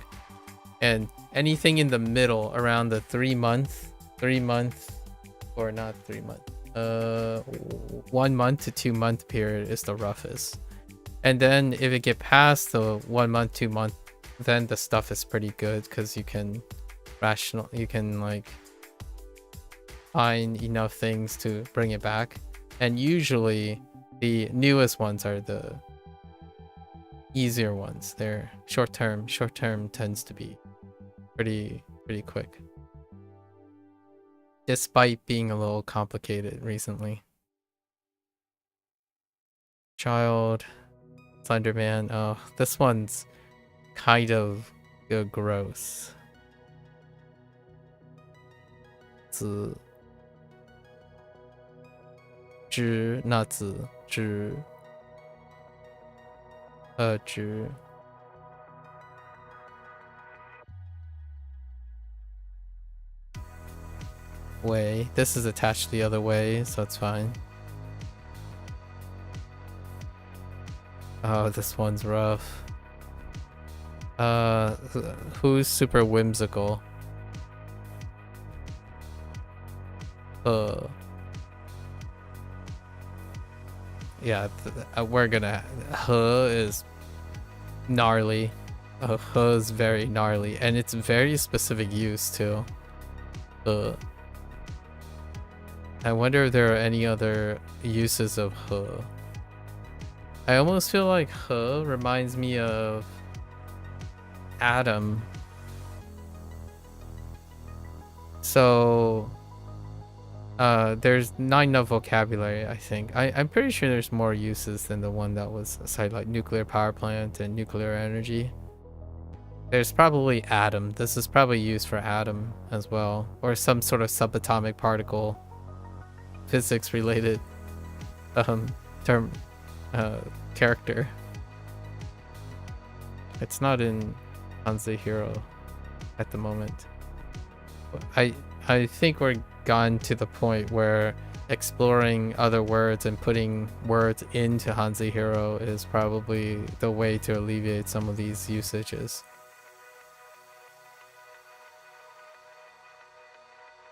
And anything in the middle around the 3 month, or not 3 month, 1 month to 2 month period is the roughest. And then if it get past the 1 month, 2 month, then the stuff is pretty good because you can like find enough things to bring it back. And usually the newest ones are easier ones. They're short term. Short term tends to be pretty quick. Despite being a little complicated recently. Child, Slenderman. Oh, this one's kind of gross. 子之那子之之 way. This is attached the other way, so it's fine. Oh, this one's rough. Who's super whimsical? Yeah, we're gonna. Is gnarly. Is very gnarly, and it's very specific use too. I wonder if there are any other uses of I almost feel like reminds me of Adam. So there's not enough vocabulary, I think. I'm pretty sure there's more uses than the one that was cited, like nuclear power plant and nuclear energy. There's probably atom. This is probably used for atom as well, or some sort of subatomic particle physics related term character. It's not in HanziHero at the moment. I think we're gone to the point where exploring other words and putting words into HanziHero is probably the way to alleviate some of these usages.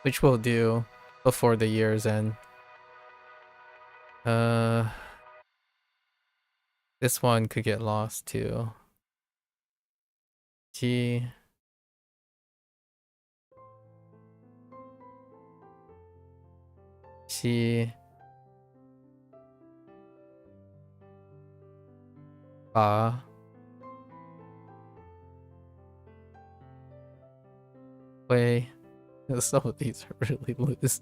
Which we'll do before the year's end. This one could get lost too. G. She. Ba. Way. Some of these are really loose.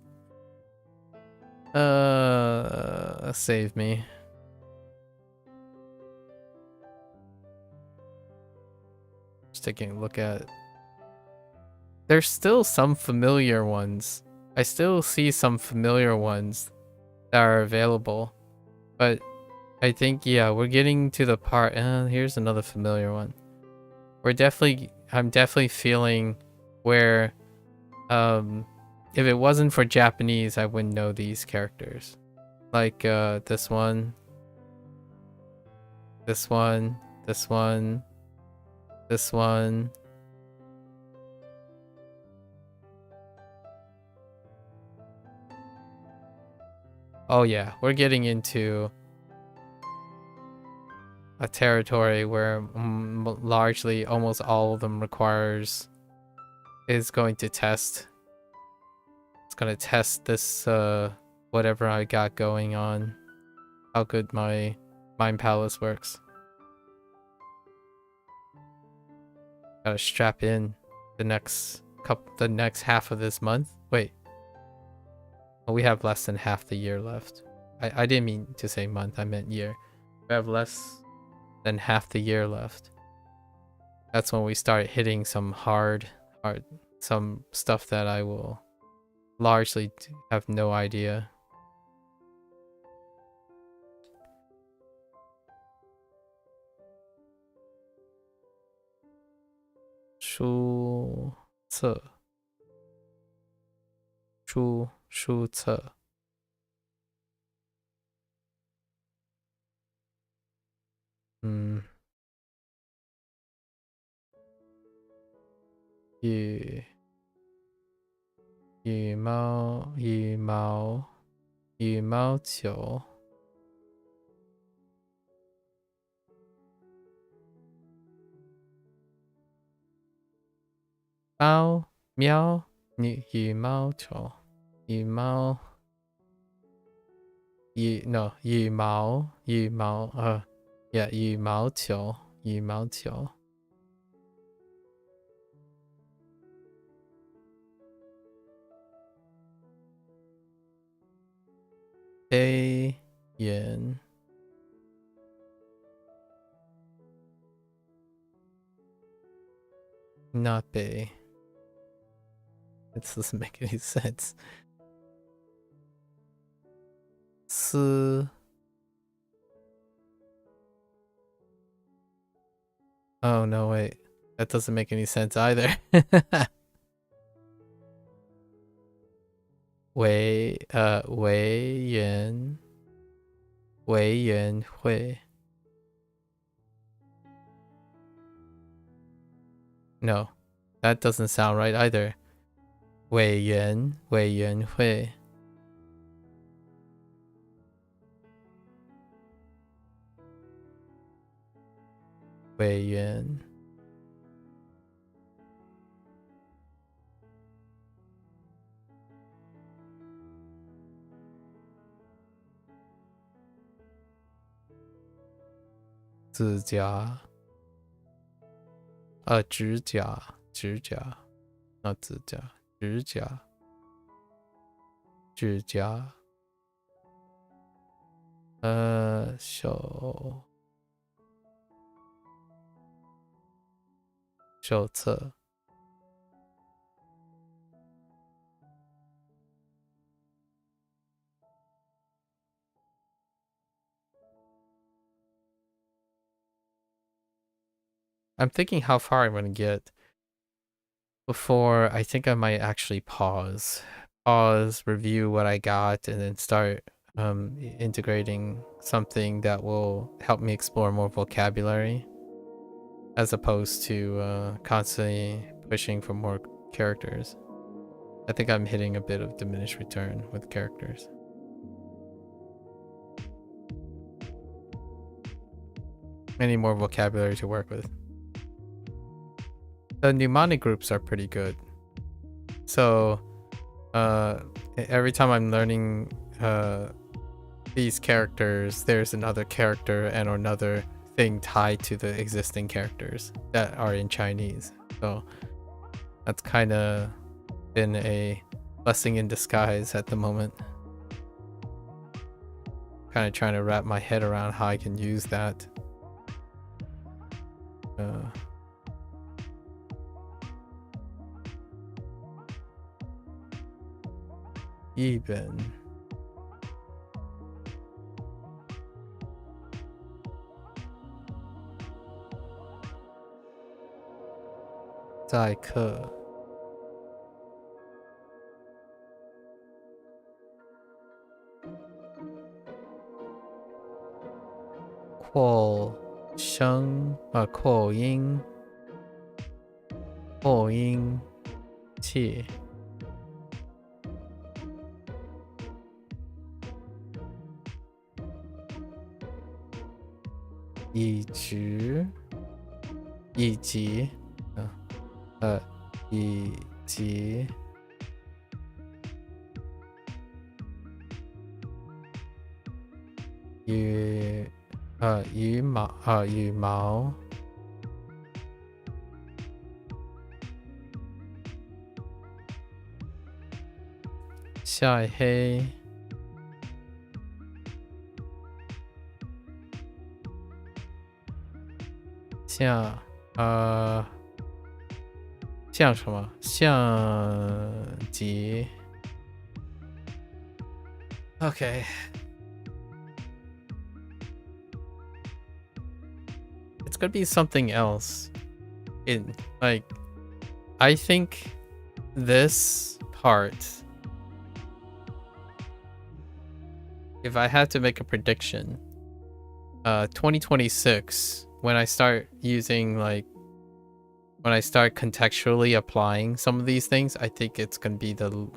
Save me. Just taking a look at. There's still some familiar ones. I still see some familiar ones that are available, but I think, yeah, we're getting to the part. Here's another familiar one. I'm definitely feeling where, if it wasn't for Japanese, I wouldn't know these characters. Like this one, this one, this one, this one. Oh yeah, we're getting into a territory where largely almost all of them is going to test. It's going to test this whatever I got going on, how good my mind palace works. Gotta strap in the next half of this month. Wait. Well, we have less than half the year left. I didn't mean to say month, I meant year. We have less than half the year left. That's when we start hitting some hard some stuff that I will largely have no idea. Shu Ce. Shu Ce.羽毛球。羽毛球。羽毛球。羽毛球。黑眼 not bay. This doesn't make any sense. 丝 Oh no, wait. That doesn't make any sense either. 委员会 No, that doesn't sound right either. 委员会 委员 指甲 指甲 not 指甲 指甲 手册 I'm thinking how far I'm gonna get before I think I might actually pause, review what I got, and then start integrating something that will help me explore more vocabulary, as opposed to constantly pushing for more characters. I think I'm hitting a bit of diminished return with characters. I need more vocabulary to work with. The mnemonic groups are pretty good. So every time I'm learning these characters, there's another character and another thing tied to the existing characters that are in Chinese. So that's kind of been a blessing in disguise at the moment. Kind of trying to wrap my head around how I can use that. Even 在课 扩声扩音器 以及以及羽毛晒黑像像什么相机 Okay. It's gonna be something else. I think this part, if I had to make a prediction, 2026, when I start using when I start contextually applying some of these things, I think it's gonna be the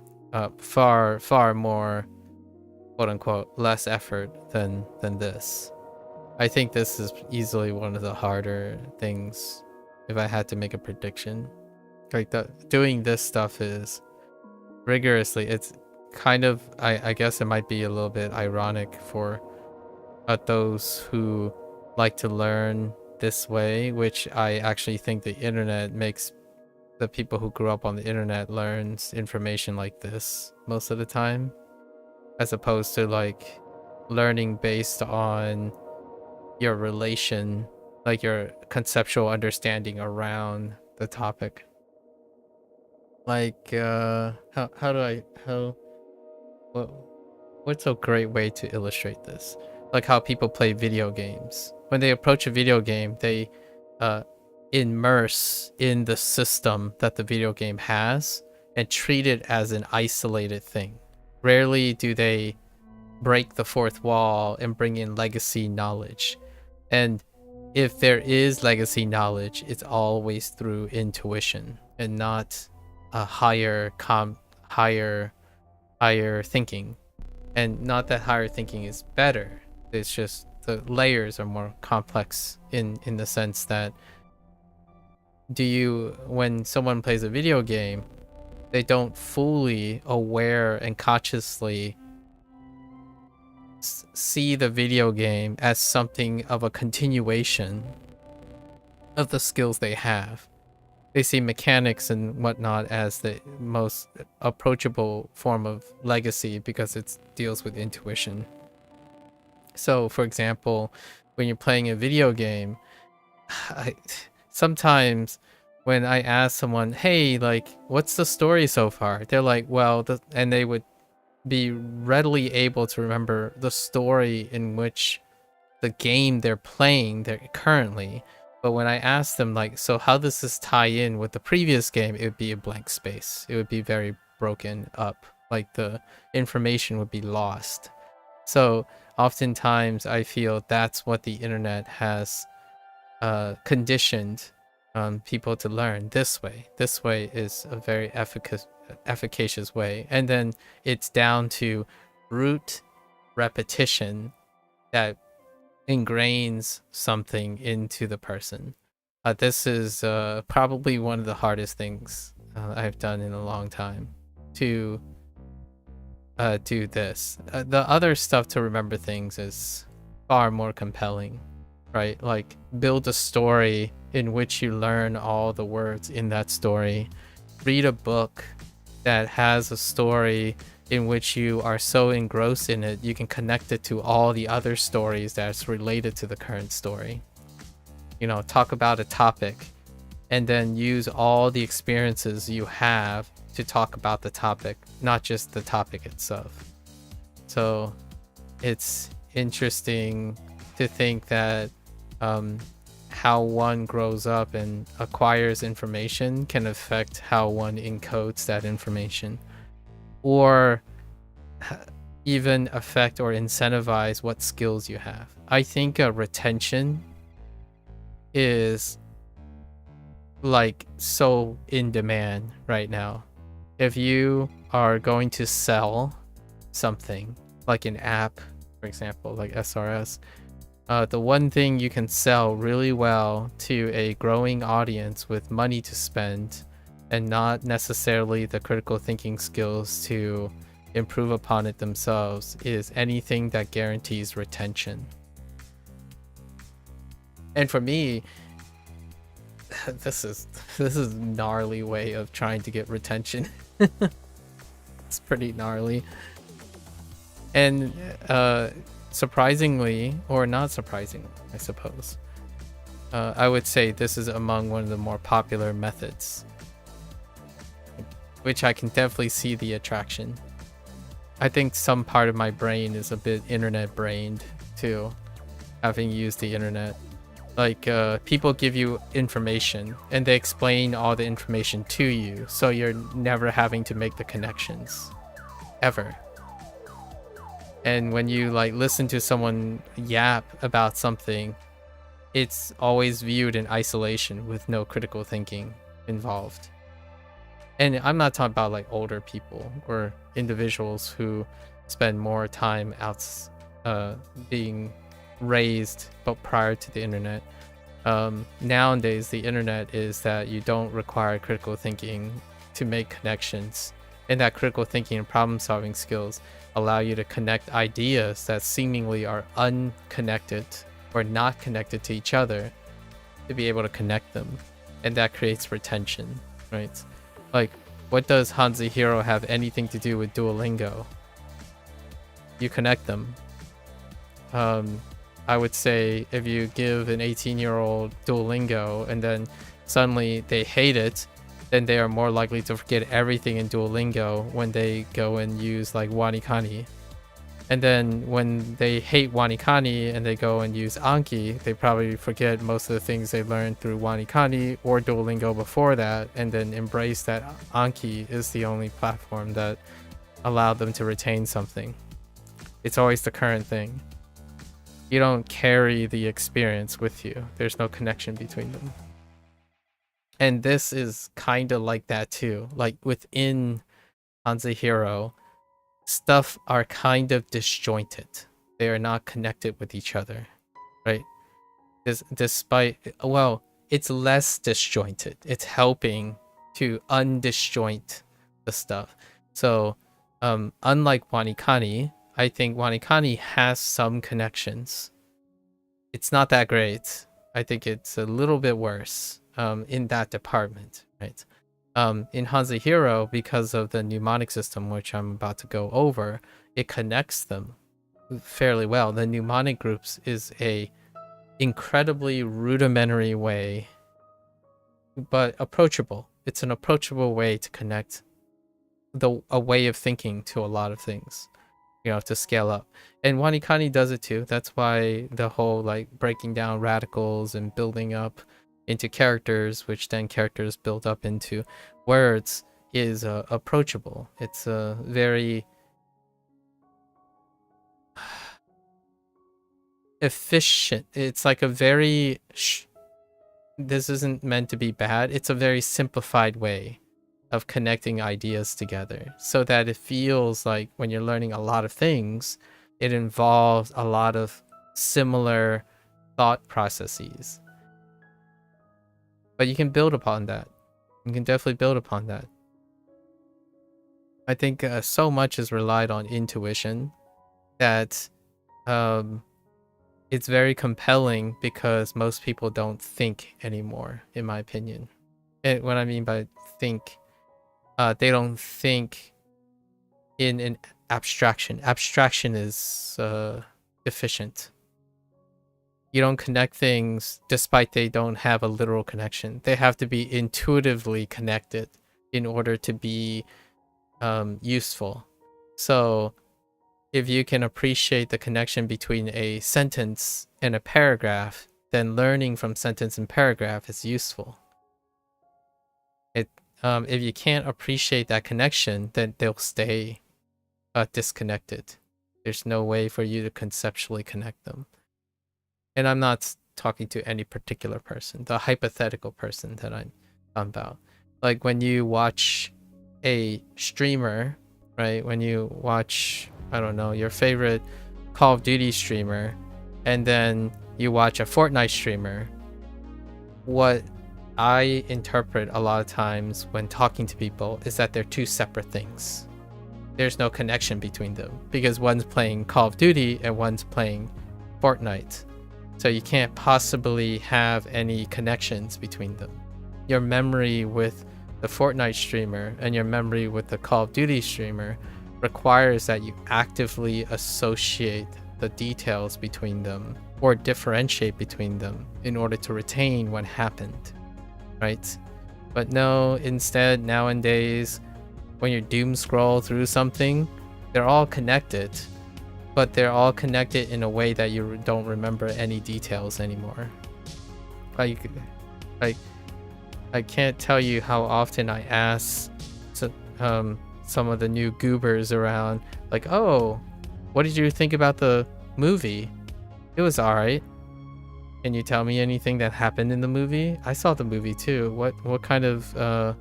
far more quote unquote less effort than this. I think this is easily one of the harder things if I had to make a prediction. Doing this stuff is rigorously. It's kind of, I guess it might be a little bit ironic for those who like to learn this way, which I actually think the internet makes the people who grew up on the internet learns information like this most of the time, as opposed to like learning based on your relation, like your conceptual understanding around the topic. Like what's a great way to illustrate this? Like how people play video games. When they approach a video game, they immerse in the system that the video game has and treat it as an isolated thing. Rarely do they break the fourth wall and bring in legacy knowledge. And if there is legacy knowledge, it's always through intuition and not a higher thinking. And not that higher thinking is better. It's just the layers are more complex in the sense that when someone plays a video game, they don't fully aware and consciously see the video game as something of a continuation of the skills they have. They see mechanics and whatnot as the most approachable form of legacy because it deals with intuition. So, for example, when you're playing a video game, sometimes when I ask someone, hey, like, what's the story so far? They're like, well, and they would be readily able to remember the story in which the game they're playing currently. But when I ask them, like, so how does this tie in with the previous game? It would be a blank space. It would be very broken up. Like, the information would be lost. So oftentimes I feel that's what the internet has conditioned people to learn this way. This way is a very efficacious way. And then it's down to root repetition that ingrains something into the person. This is probably one of the hardest things I've done in a long time to do this. The other stuff to remember things is far more compelling, right? Like build a story in which you learn all the words in that story. Read a book that has a story in which you are so engrossed in it, you can connect it to all the other stories that's related to the current story. You know, talk about a topic and then use all the experiences you have to talk about the topic, not just the topic itself. So it's interesting to think that how one grows up and acquires information can affect how one encodes that information, or even affect or incentivize what skills you have. I think retention is like so in demand right now. If you are going to sell something like an app, for example, like SRS, the one thing you can sell really well to a growing audience with money to spend and not necessarily the critical thinking skills to improve upon it themselves is anything that guarantees retention. And for me, this is gnarly way of trying to get retention. It's pretty gnarly. And surprisingly, or not surprisingly, I suppose, I would say this is among one of the more popular methods, which I can definitely see the attraction. I think some part of my brain is a bit internet brained too, having used the internet. Like people give you information and they explain all the information to you, so you're never having to make the connections ever. And when you like listen to someone yap about something, it's always viewed in isolation with no critical thinking involved. And I'm not talking about like older people or individuals who spend more time out being raised but prior to the internet. Nowadays the internet is that you don't require critical thinking to make connections, and that critical thinking and problem solving skills allow you to connect ideas that seemingly are unconnected or not connected to each other to be able to connect them, and that creates retention, right? Like, what does HanziHero have anything to do with Duolingo? You connect them. I would say if you give an 18-year-old Duolingo and then suddenly they hate it, then they are more likely to forget everything in Duolingo when they go and use like WaniKani. And then when they hate WaniKani and they go and use Anki, they probably forget most of the things they learned through WaniKani or Duolingo before that, and then embrace that Anki is the only platform that allowed them to retain something. It's always the current thing. You don't carry the experience with you. There's no connection between them. And this is kind of like that too. Like within HanziHero, stuff are kind of disjointed. They are not connected with each other, right? Despite, well, it's less disjointed. It's helping to undisjoint the stuff. So, unlike WaniKani, I think WaniKani has some connections. It's not that great. I think it's a little bit worse in that department, right? In HanziHero, because of the mnemonic system, which I'm about to go over, it connects them fairly well. The mnemonic groups is a incredibly rudimentary way, but approachable. It's an approachable way to connect a way of thinking to a lot of things, you know, to scale up. And WaniKani does it too. That's why the whole like breaking down radicals and building up into characters, which then characters build up into words, is approachable. It's a very efficient. It's like a very this isn't meant to be bad. It's a very simplified way of connecting ideas together so that it feels like when you're learning a lot of things, it involves a lot of similar thought processes. But you can build upon that. You can definitely build upon that. I think so much is relied on intuition that it's very compelling because most people don't think anymore, in my opinion. And what I mean by think, they don't think in an abstraction. Abstraction is efficient. You don't connect things despite they don't have a literal connection. They have to be intuitively connected in order to be useful. So if you can appreciate the connection between a sentence and a paragraph, then learning from sentence and paragraph is useful. If you can't appreciate that connection, then they'll stay disconnected. There's no way for you to conceptually connect them. And I'm not talking to any particular person, the hypothetical person that I'm talking about. Like when you watch a streamer, right? When you watch, I don't know, your favorite Call of Duty streamer, and then you watch a Fortnite streamer, what I interpret a lot of times when talking to people is that they're two separate things. There's no connection between them because one's playing Call of Duty and one's playing Fortnite. So you can't possibly have any connections between them. Your memory with the Fortnite streamer and your memory with the Call of Duty streamer requires that you actively associate the details between them or differentiate between them in order to retain what happened, right? But no, instead nowadays, when you doom scroll through something, they're all connected, but they're all connected in a way that you don't remember any details anymore. Like I can't tell you how often I ask some of the new goobers around, like, oh, what did you think about the movie? It was alright. Can you tell me anything that happened in the movie? I saw the movie too. What kind of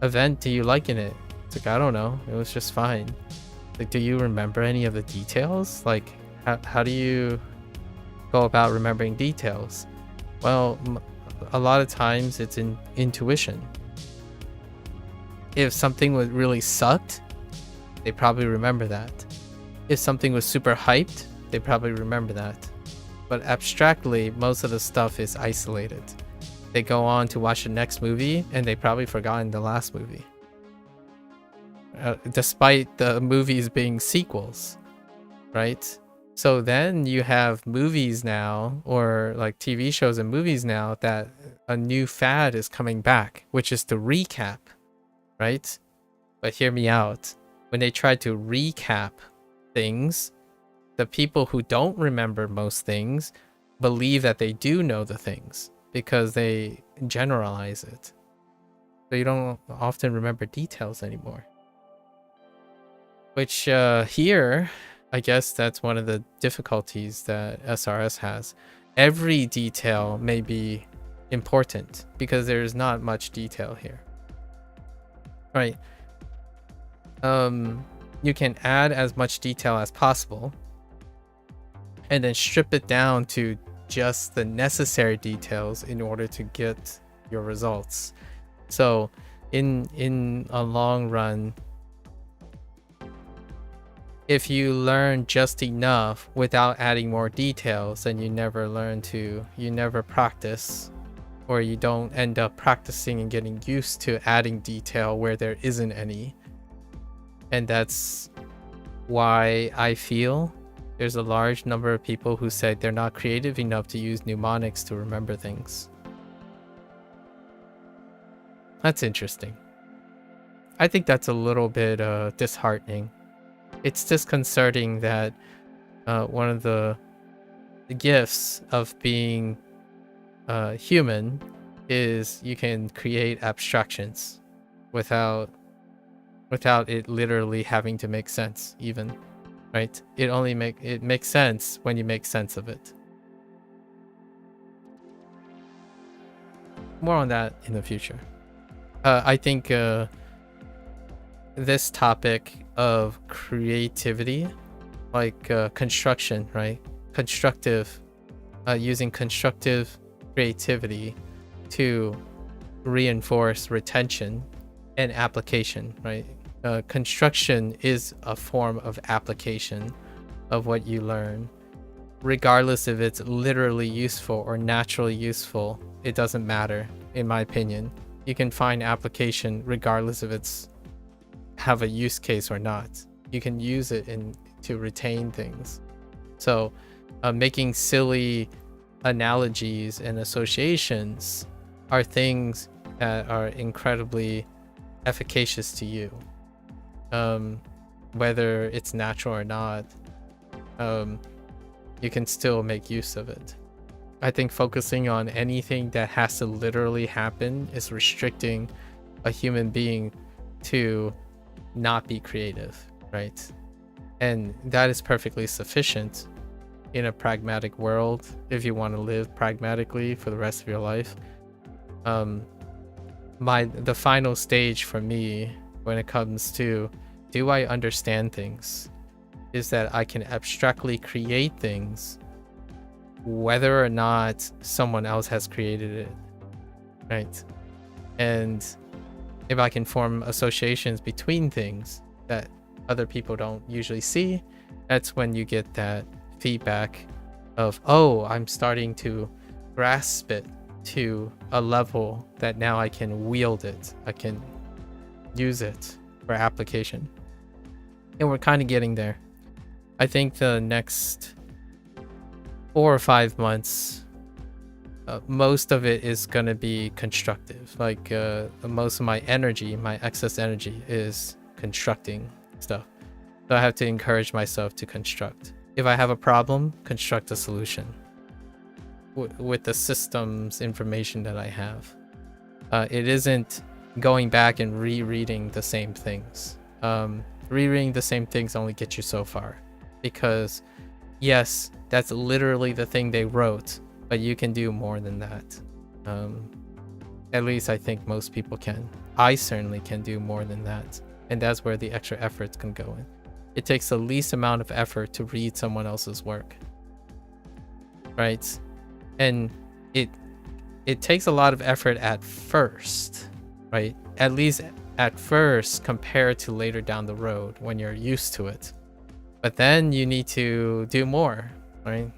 event do you like in it? It's like, I don't know. It was just fine. Like, do you remember any of the details? Like, how do you go about remembering details? Well, a lot of times it's in intuition. If something was really sucked, they probably remember that. If something was super hyped, they probably remember that. But abstractly, most of the stuff is isolated. they go on to watch the next movie and they probably forgotten the last movie, despite the movies being sequels, right? So then you have movies now, or like TV shows and movies now, that a new fad is coming back, which is to recap, right? But hear me out. When they try to recap things, the people who don't remember most things believe that they do know the things because they generalize it. So you don't often remember details anymore. Which here, I guess that's one of the difficulties that SRS has. Every detail may be important because there's not much detail here. Right. You can add as much detail as possible and then strip it down to just the necessary details in order to get your results. So in a long run, if you learn just enough without adding more details, then you never practice, or you don't end up practicing and getting used to adding detail where there isn't any. And that's why I feel there's a large number of people who say they're not creative enough to use mnemonics to remember things. That's interesting. I think that's a little bit disheartening. It's disconcerting that one of the gifts of being human is you can create abstractions without it literally having to make sense even, right? It makes sense when you make sense of it. More on that in the future. I think this topic of creativity, like construction, right? Using constructive creativity to reinforce retention and application, right? Construction is a form of application of what you learn. Regardless if it's literally useful or naturally useful, it doesn't matter, in my opinion. You can find application regardless if it's have a use case or not. You can use it to retain things. So making silly analogies and associations are things that are incredibly efficacious to you. Whether it's natural or not, you can still make use of it. I think focusing on anything that has to literally happen is restricting a human being to not be creative, right? And that is perfectly sufficient in a pragmatic world if you want to live pragmatically for the rest of your life. The final stage for me when it comes to do I understand things is that I can abstractly create things whether or not someone else has created it, right? And if I can form associations between things that other people don't usually see, that's when you get that feedback of, oh, I'm starting to grasp it to a level that now I can wield it. I can use it for application. And we're kind of getting there. I think the next 4 or 5 months, most of it is going to be constructive. Like most of my energy, my excess energy is constructing stuff. So I have to encourage myself to construct. If I have a problem, construct a solution with the systems information that I have. It isn't going back and rereading the same things. Rereading the same things only gets you so far, because yes, that's literally the thing they wrote, but you can do more than that. At least I think most people can. I certainly can do more than that, and that's where the extra efforts can go in. It takes the least amount of effort to read someone else's work, right? And it takes a lot of effort at first, right? At least at first compared to later down the road when you're used to it. But then you need to do more, right?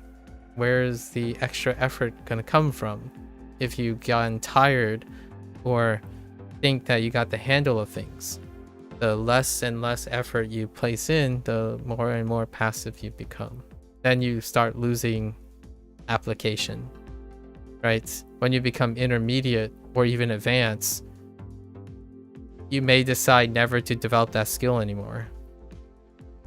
Where's the extra effort gonna come from? if you've gotten tired or think that you got the handle of things. The less and less effort you place in, the more and more passive you become. Then you start losing application, right? When you become intermediate or even advanced, you may decide never to develop that skill anymore.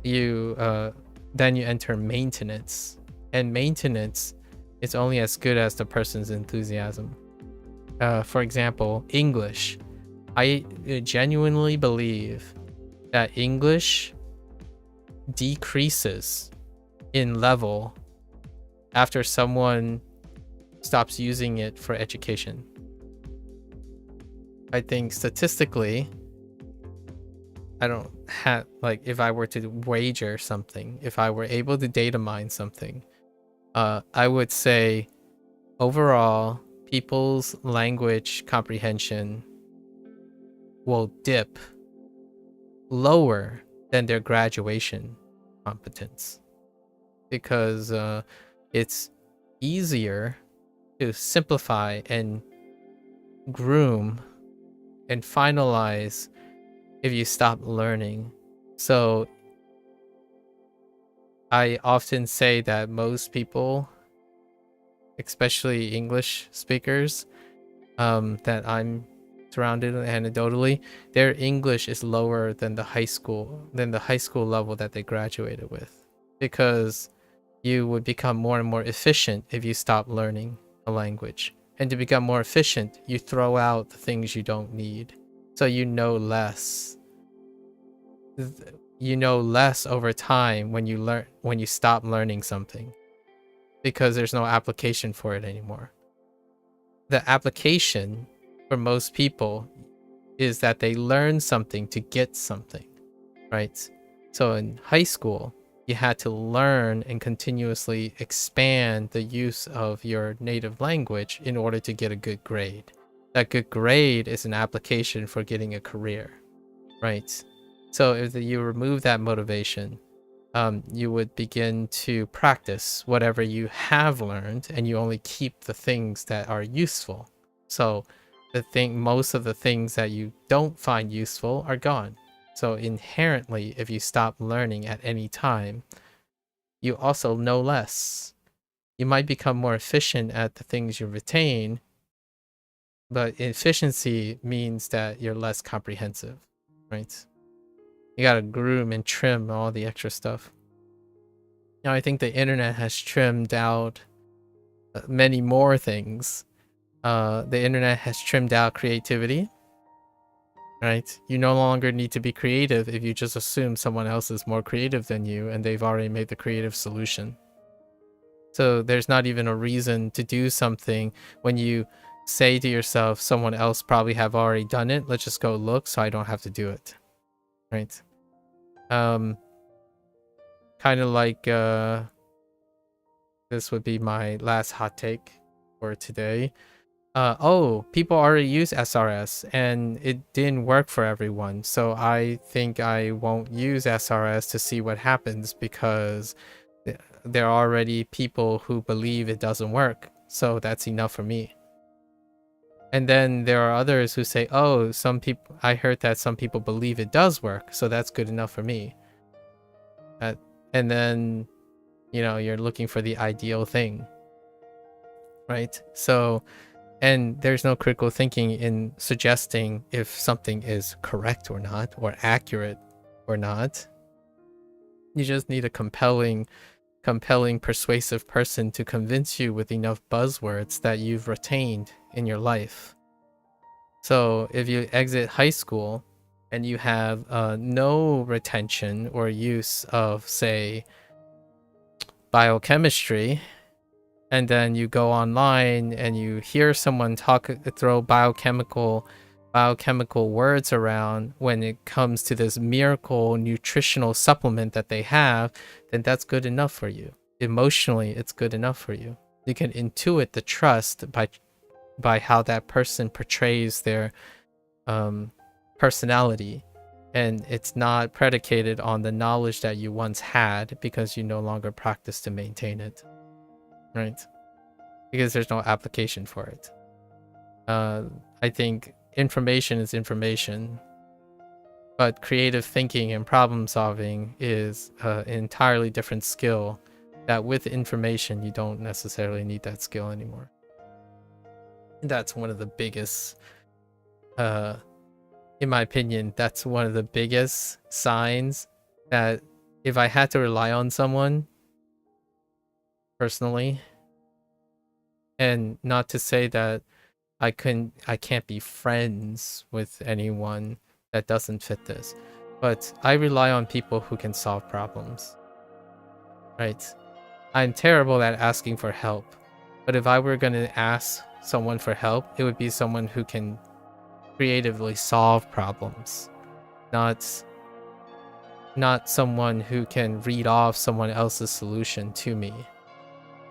Then you enter maintenance, and maintenance is only as good as the person's enthusiasm. For example, English. I genuinely believe that English decreases in level after someone stops using it for education. I think statistically, I don't have, like, if I were to wager something, if I were able to data mine something, I would say overall people's language comprehension will dip lower than their graduation competence, because it's easier to simplify and groom and finalize if you stop learning. So I often say that most people, especially English speakers, that I'm surrounded anecdotally, their English is lower than the high school level that they graduated with, because you would become more and more efficient if you stop learning a language. And to become more efficient, you throw out the things you don't need. So you know less. You know less over time when you stop learning something, because there's no application for it anymore. The application for most people is that they learn something to get something, right? So in high school, you had to learn and continuously expand the use of your native language in order to get a good grade. That good grade is an application for getting a career, right? So if you remove that motivation, you would begin to practice whatever you have learned, and you only keep the things that are useful. So most of the things that you don't find useful are gone. So inherently, if you stop learning at any time, you also know less. You might become more efficient at the things you retain, but efficiency means that you're less comprehensive, right? You gotta groom and trim all the extra stuff. Now, I think the internet has trimmed out many more things. The internet has trimmed out creativity, right? You no longer need to be creative if you just assume someone else is more creative than you and they've already made the creative solution. So there's not even a reason to do something when you say to yourself, someone else probably have already done it. Let's just go look so I don't have to do it, right? Kind of like this would be my last hot take for today. People already use SRS and it didn't work for everyone, so I think I won't use SRS to see what happens, because there are already people who believe it doesn't work, so that's enough for me. And then there are others who say, oh, I heard that some people believe it does work, so that's good enough for me. And then, you're looking for the ideal thing, right? So, and there's no critical thinking in suggesting if something is correct or not, or accurate or not. You just need a compelling, persuasive person to convince you with enough buzzwords that you've retained in your life. So if you exit high school and you have no retention or use of, say, biochemistry, and then you go online and you hear someone throw biochemical words around when it comes to this miracle nutritional supplement that they have, then that's good enough for you. Emotionally, it's good enough for you. You can intuit the trust by how that person portrays their personality, and it's not predicated on the knowledge that you once had because you no longer practice to maintain it, right? Because there's no application for it. I think information is information, but creative thinking and problem solving is an entirely different skill that with information, you don't necessarily need that skill anymore. And that's one of the biggest, in my opinion, that's one of the biggest signs that if I had to rely on someone personally, and not to say that I can't be friends with anyone that doesn't fit this, but I rely on people who can solve problems, right? I'm terrible at asking for help, but if I were going to ask someone for help, it would be someone who can creatively solve problems, not someone who can read off someone else's solution to me.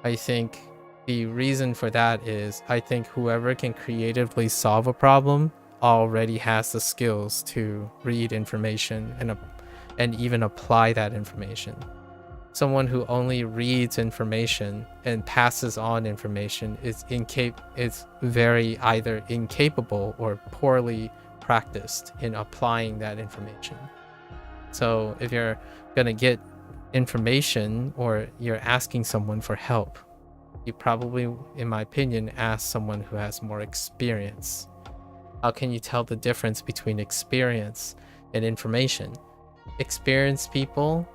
I think the reason for that is I think whoever can creatively solve a problem already has the skills to read information and even apply that information. Someone who only reads information and passes on information is very either incapable or poorly practiced in applying that information. So if you're gonna get information or you're asking someone for help, you probably, in my opinion, ask someone who has more experience. How can you tell the difference between experience and information? Experienced people,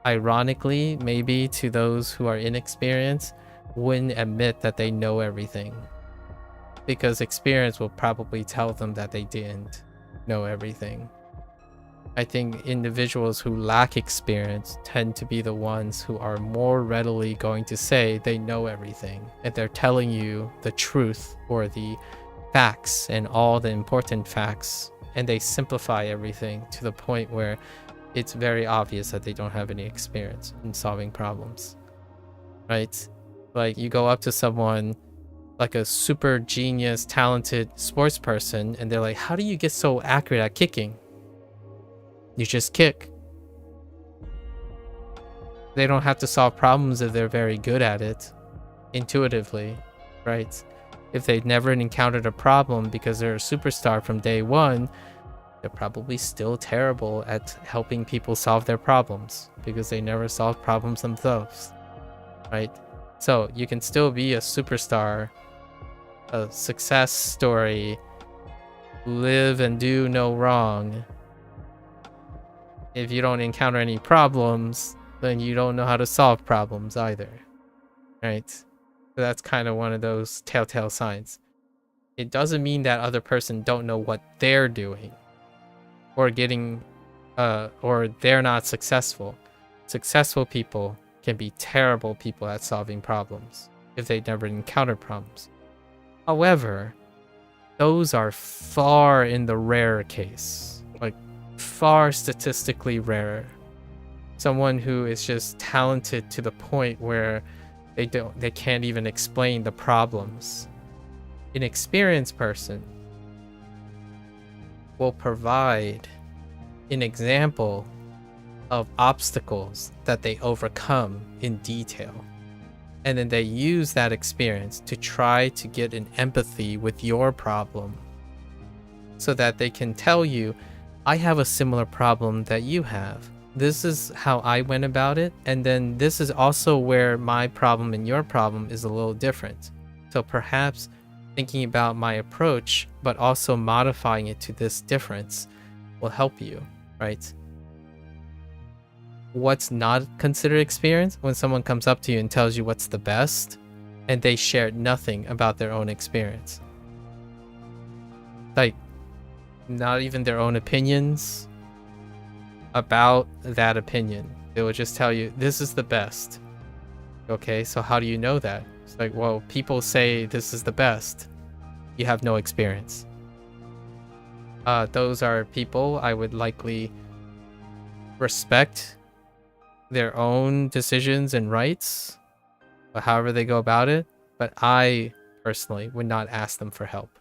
ironically, maybe to those who are inexperienced, wouldn't admit that they know everything, because experience will probably tell them that they didn't know everything. I think individuals who lack experience tend to be the ones who are more readily going to say they know everything, and they're telling you the truth or the facts and all the important facts, and they simplify everything to the point where it's very obvious that they don't have any experience in solving problems, right? Like you go up to someone like a super genius, talented sports person, and they're like, how do you get so accurate at kicking? You just kick. They don't have to solve problems if they're very good at it intuitively, right? If they've never encountered a problem because they're a superstar from day one, they're probably still terrible at helping people solve their problems because they never solve problems themselves, right? So you can still be a superstar, a success story, live and do no wrong. If you don't encounter any problems, then you don't know how to solve problems either, right? So that's kind of one of those telltale signs. It doesn't mean that other person don't know what they're doing or or they're not successful. Successful people can be terrible people at solving problems if they never encountered problems. However, those are far in the rare case, like far statistically rarer. Someone who is just talented to the point where they can't even explain the problems. An experienced person will provide an example of obstacles that they overcome in detail, and then they use that experience to try to get an empathy with your problem so that they can tell you, I have a similar problem that you have. This is how I went about it, and then this is also where my problem and your problem is a little different. So perhaps thinking about my approach, but also modifying it to this difference will help you, right? What's not considered experience? When someone comes up to you and tells you what's the best, and they share nothing about their own experience. Like, not even their own opinions about that opinion. They will just tell you, this is the best. Okay, so how do you know that? It's like, well, people say this is the best. You have no experience. Those are people I would likely respect their own decisions and rights, however they go about it, but I personally would not ask them for help.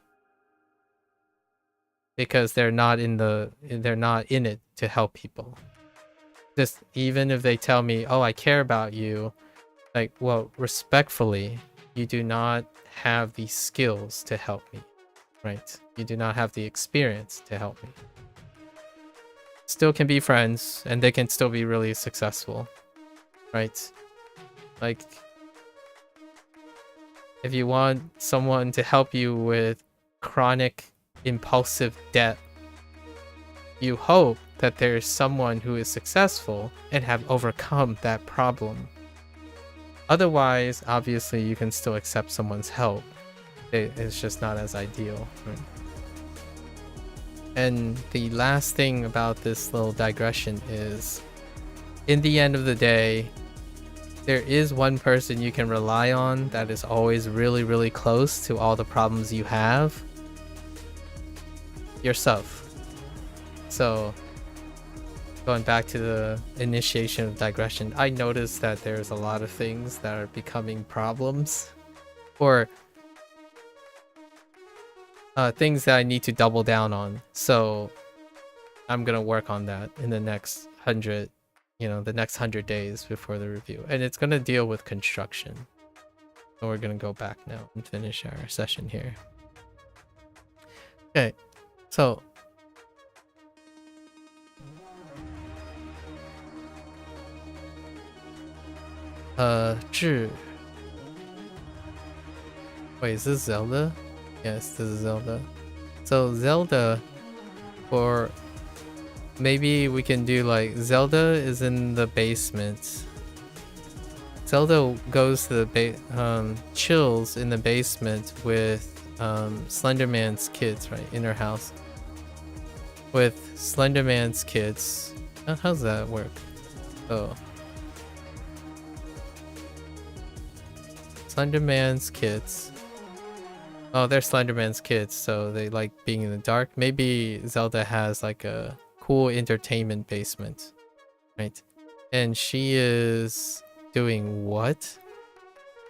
Because they're not in it to help people. Just even if they tell me, oh, I care about you, like, well, respectfully, you do not have the skills to help me. right? You do not have the experience to help me. Still can be friends, and they can still be really successful, right? Like, if you want someone to help you with chronic impulsive debt, you hope that there is someone who is successful and have overcome that problem. Otherwise, obviously, you can still accept someone's help. It's just not as ideal. Right? And the last thing about this little digression is, in the end of the day, there is one person you can rely on that is always really, really close to all the problems you have. Yourself. So, going back to the initiation of digression, I noticed that there's a lot of things that are becoming problems. Or things that I need to double down on. So, I'm gonna work on that in the next 100, the next 100 days before the review. And it's gonna deal with construction. So we're gonna go back now and finish our session here. Okay, so wait, is this Zelda? Yes, this is Zelda. So Zelda, or maybe we can do like Zelda is in the basement. Zelda goes to the chills in the basement with Slenderman's kids, right, in her house. With Slenderman's kids. How's that work? Oh. Slenderman's kids. Oh, they're Slenderman's kids, so they like being in the dark. Maybe Zelda has like a cool entertainment basement, right? And she is doing what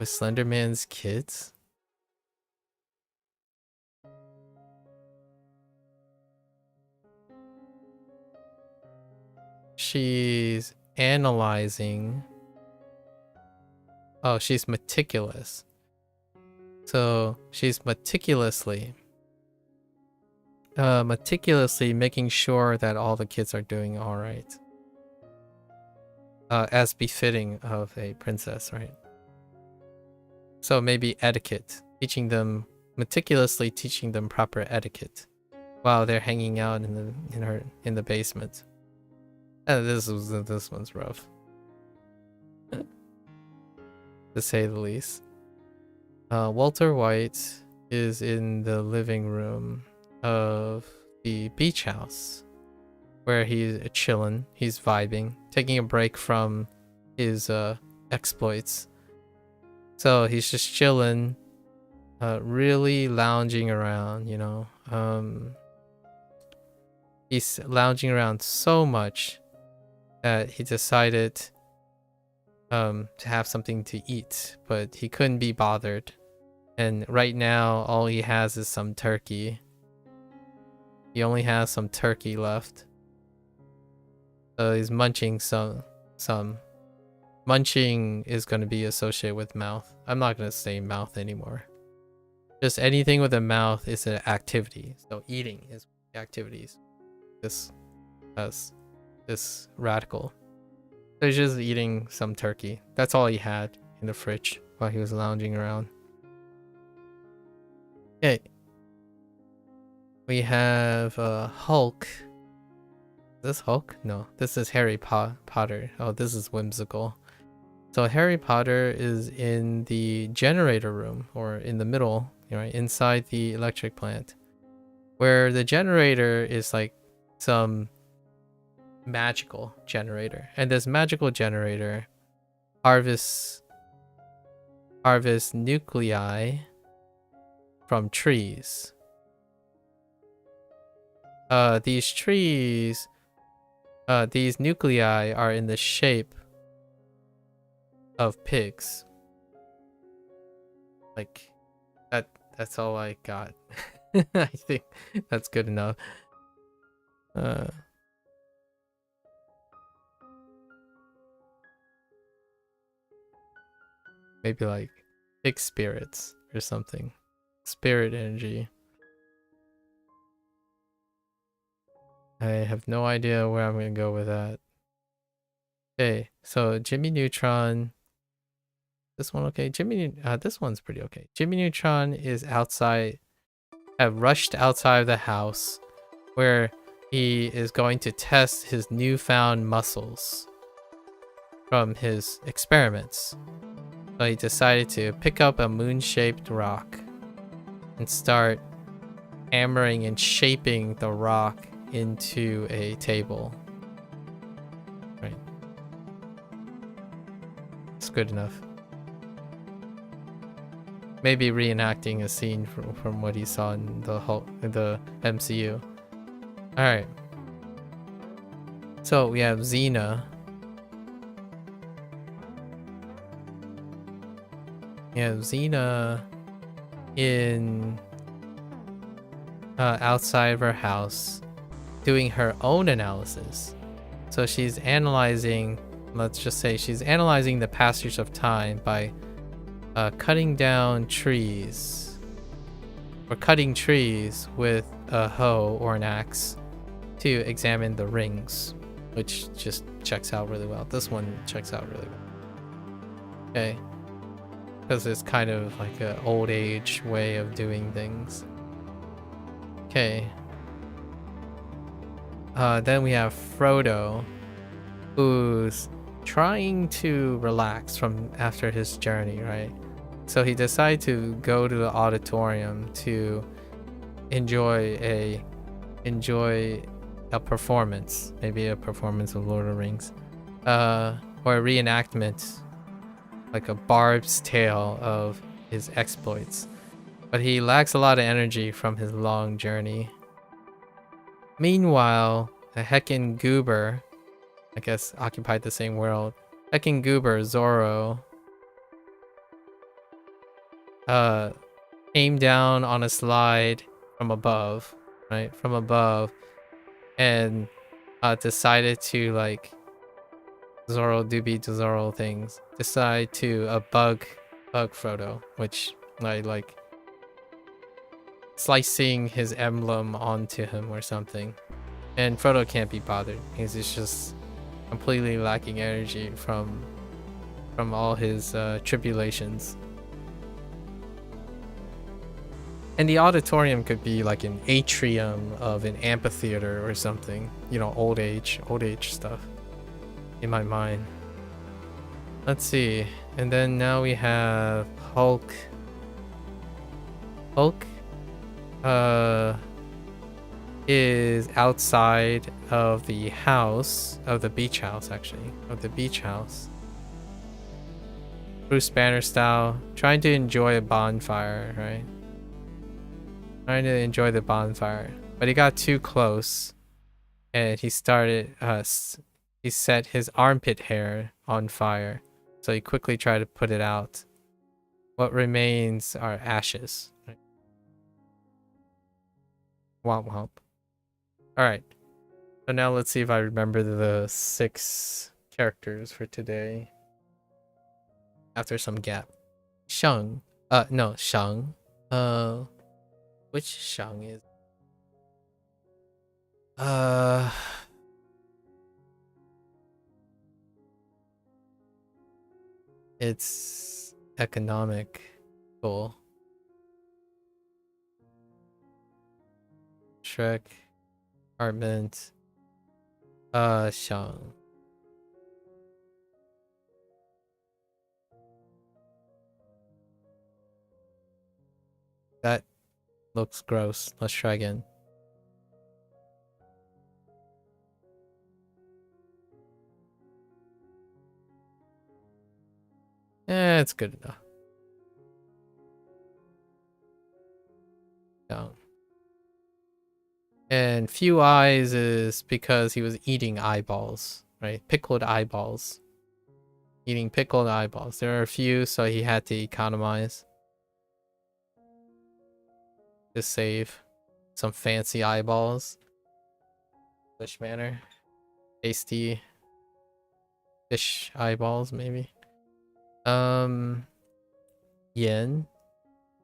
with Slenderman's kids? She's analyzing. Oh, she's meticulous. So she's meticulously making sure that all the kids are doing all right. As befitting of a princess, right? So maybe etiquette, meticulously teaching them proper etiquette while they're hanging out in the basement. This one's rough, to say the least. Walter White is in the living room of the beach house where he's chilling, he's vibing, taking a break from his exploits. So he's just chilling, really lounging around, he's lounging around so much that he decided to have something to eat, but he couldn't be bothered. And right now, all he has is some turkey. He only has some turkey left. So he's munching some. Munching is going to be associated with mouth. I'm not going to say mouth anymore. Just anything with a mouth is an activity. So eating is activities. This radical. So he's just eating some turkey. That's all he had in the fridge while he was lounging around. Okay. We have Hulk. Is this Hulk? No, this is Harry Potter. Oh, this is whimsical. So Harry Potter is in the generator room, or in the middle, inside the electric plant, where the generator is like some magical generator, and this magical generator harvests nuclei from trees. These nuclei are in the shape of pigs. Like that's all I got. I think that's good enough. Maybe like pig spirits or something. Spirit energy. I have no idea where I'm gonna go with that. Okay, so Jimmy Neutron. This one okay. This one's pretty okay. Jimmy Neutron is outside, have rushed outside of the house where he is going to test his newfound muscles from his experiments. So he decided to pick up a moon-shaped rock and start hammering and shaping the rock into a table. Right. It's good enough. Maybe reenacting a scene from what he saw in the MCU. Alright. So we have Xena. Yeah, Xena in outside of her house doing her own analysis. So she's analyzing, let's just say she's analyzing the passage of time by cutting down trees, or cutting trees with a hoe or an axe to examine the rings, which just checks out really well. This one checks out really well. Okay. Because it's kind of like an old age way of doing things. Okay. Then we have Frodo, who's trying to relax from after his journey, right? So he decided to go to the auditorium to enjoy a performance, maybe a performance of Lord of the Rings, or a reenactment, like a barb's tale of his exploits. But he lacks a lot of energy from his long journey. Meanwhile, a heckin' goober, I guess occupied the same world, heckin' goober Zorro came down on a slide from above, right? From above, and decided to, like, Zorro Zorro things. Decide to bug Frodo, which like slicing his emblem onto him or something. And Frodo can't be bothered because he's just completely lacking energy from all his tribulations. And the auditorium could be like an atrium of an amphitheater or something. You know, old age stuff in my mind. Let's see. And then now we have Hulk. Hulk is outside of the house, of the beach house actually, Bruce Banner style, trying to enjoy a bonfire, right? Trying to enjoy the bonfire, but he got too close and he started he set his armpit hair on fire, so he quickly tried to put it out. What remains are ashes, right? Womp womp. Alright, so now let's see if I remember the 6 characters for today after some gap. Shang. No, Shang. Which Shang is? It's economic goal. Shrek. Apartment. Shang. That looks gross. Let's try again. It's good enough. Down. And few eyes is because he was eating eyeballs, right? Pickled eyeballs. Eating pickled eyeballs. There are a few, so he had to economize to save some fancy eyeballs. Fish manner. Tasty fish eyeballs, maybe. Yen.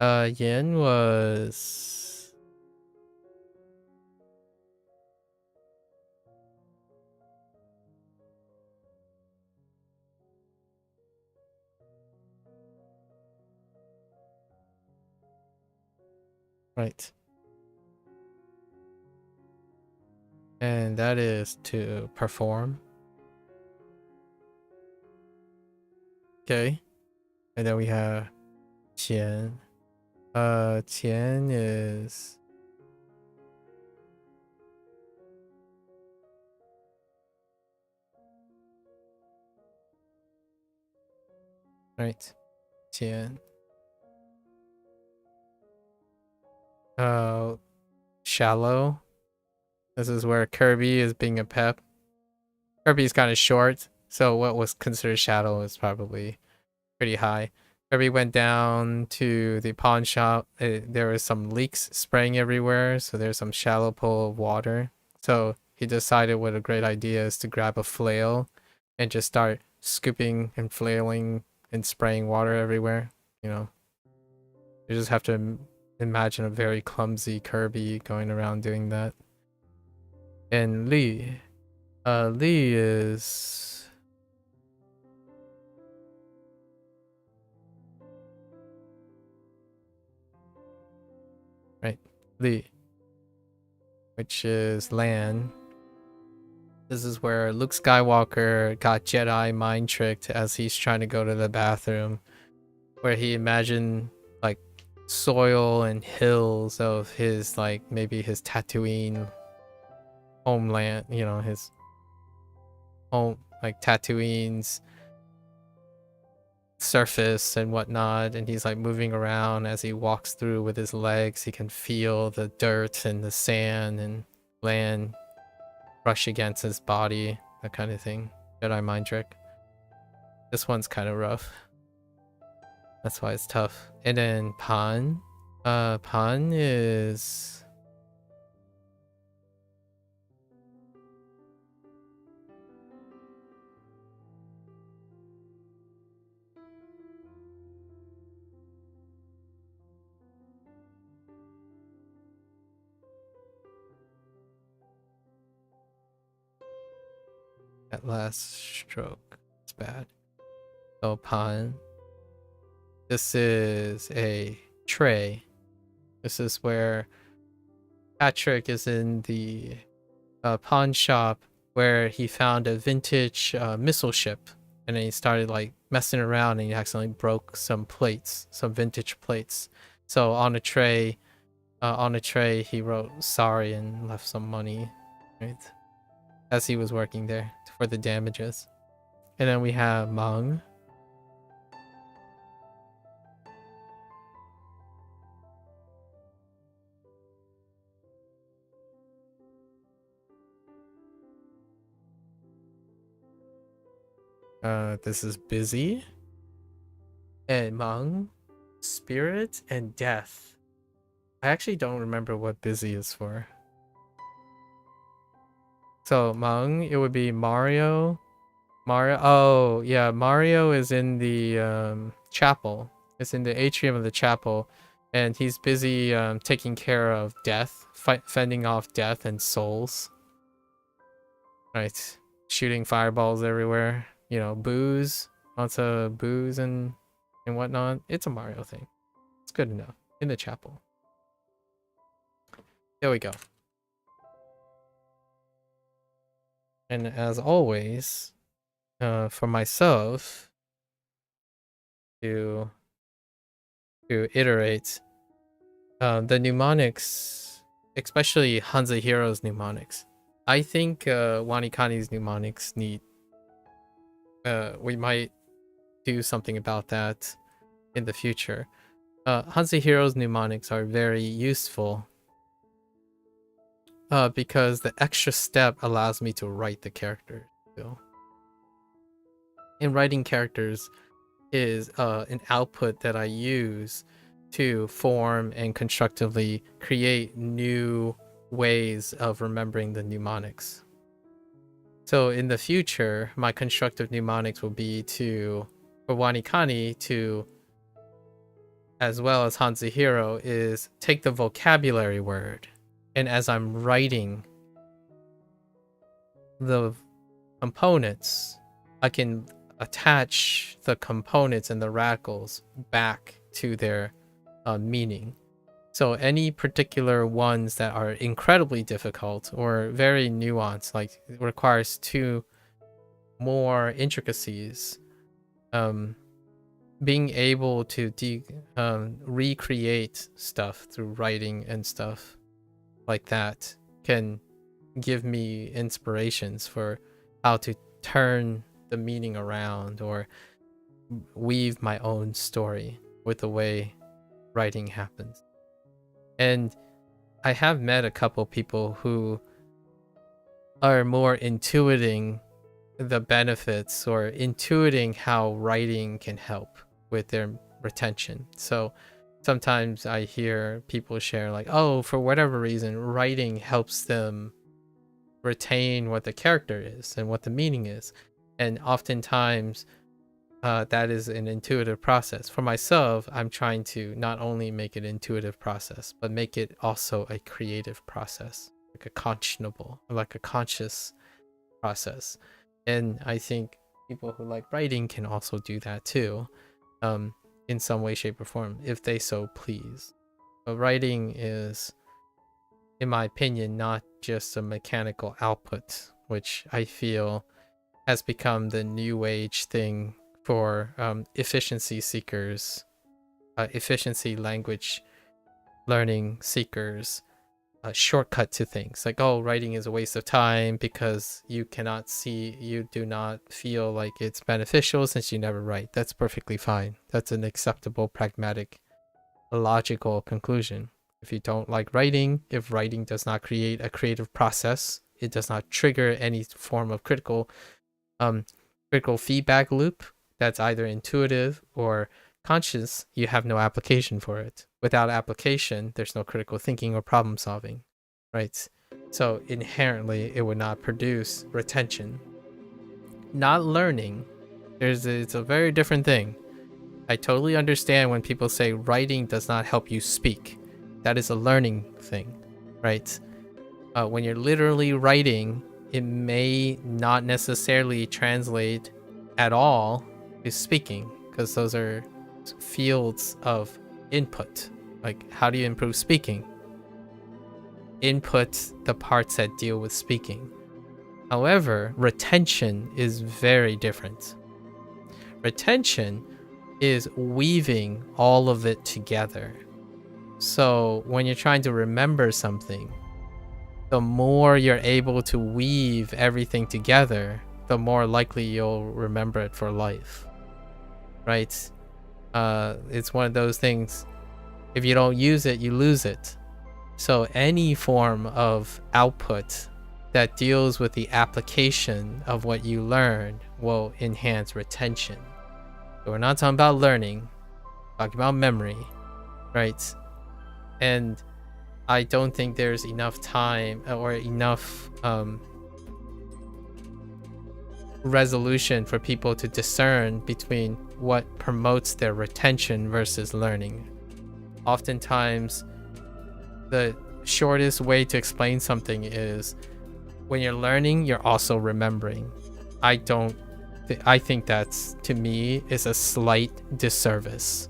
Yen was Right. And that is to perform. Okay. And then we have qian. Qian is right. Qian. Shallow. This is where Kirby is being a pep. Kirby's kind of short, so what was considered shallow is probably pretty high. Kirby went down to the pawn shop. There was some leaks spraying everywhere, so there's some shallow pool of water. So he decided what a great idea is to grab a flail and just start scooping and flailing and spraying water everywhere. You know, you just have to imagine a very clumsy Kirby going around doing that. And Lee is right. Lee, which is land. This is where Luke Skywalker got Jedi mind tricked as he's trying to go to the bathroom, where he imagined like soil and hills of his, like, maybe his Tatooine homeland, you know, his home, like Tatooine's surface and whatnot, and he's like moving around. As he walks through with his legs, he can feel the dirt and the sand and land brush against his body, that kind of thing. Jedi mind trick. This one's kind of rough, that's why it's tough. And then Pan is that last stroke. It's bad. So Pan. This is a tray. This is where Patrick is in the pawn shop where he found a vintage missile ship, and then he started like messing around and he accidentally broke some plates, some vintage plates. So on a tray he wrote sorry and left some money, right, as he was working there for the damages. And then we have Meng. This is busy. And Meng, spirit and death. I actually don't remember what busy is for. So Meng, it would be Mario. Oh yeah, Mario is in the chapel. It's in the atrium of the chapel, and he's busy taking care of death, fending off death and souls. Right, shooting fireballs everywhere. You know, booze, lots of booze and whatnot. It's a Mario thing. It's good enough. In the chapel. There we go. And as always, for myself to iterate the mnemonics, especially HanziHero's mnemonics. I think WaniKani's mnemonics need. We might do something about that in the future. HanziHero's mnemonics are very useful because the extra step allows me to write the character. So, and writing characters is an output that I use to form and constructively create new ways of remembering the mnemonics. So in the future, my constructive mnemonics will be for WaniKani to, as well as HanziHero, is take the vocabulary word, and as I'm writing the components, I can attach the components and the radicals back to their meaning. So any particular ones that are incredibly difficult or very nuanced, like it requires two more intricacies, being able to recreate stuff through writing and stuff like that can give me inspirations for how to turn the meaning around or weave my own story with the way writing happens. And I have met a couple people who are more intuiting the benefits or intuiting how writing can help with their retention. So sometimes I hear people share like, oh, for whatever reason, writing helps them retain what the character is and what the meaning is. And oftentimes that is an intuitive process. For myself, I'm trying to not only make it intuitive process, but make it also a creative process, like a conscious process. And I think people who like writing can also do that too, in some way, shape, or form, if they so please. But writing is, in my opinion, not just a mechanical output, which I feel has become the new age thing for efficiency seekers, efficiency language learning seekers, a shortcut to things. Like, oh, writing is a waste of time because you do not feel like it's beneficial since you never write. That's perfectly fine. That's an acceptable, pragmatic, logical conclusion. If you don't like writing, if writing does not create a creative process, it does not trigger any form of critical feedback loop that's either intuitive or conscious, you have no application for it. Without application, there's no critical thinking or problem solving, right? So inherently, it would not produce retention. Not learning, it's a very different thing. I totally understand when people say writing does not help you speak. That is a learning thing, right? When you're literally writing, it may not necessarily translate at all to speaking, because those are fields of input. Like, how do you improve speaking? Input the parts that deal with speaking. However, retention is very different. Retention is weaving all of it together. So when you're trying to remember something, the more you're able to weave everything together, the more likely you'll remember it for life, right? It's one of those things, if you don't use it, you lose it. So any form of output that deals with the application of what you learned will enhance retention. So we're not talking about learning, we're talking about memory, right? And I don't think there's enough time or enough resolution for people to discern between what promotes their retention versus learning. Oftentimes, the shortest way to explain something is when you're learning, you're also remembering. I think that's, to me, is a slight disservice.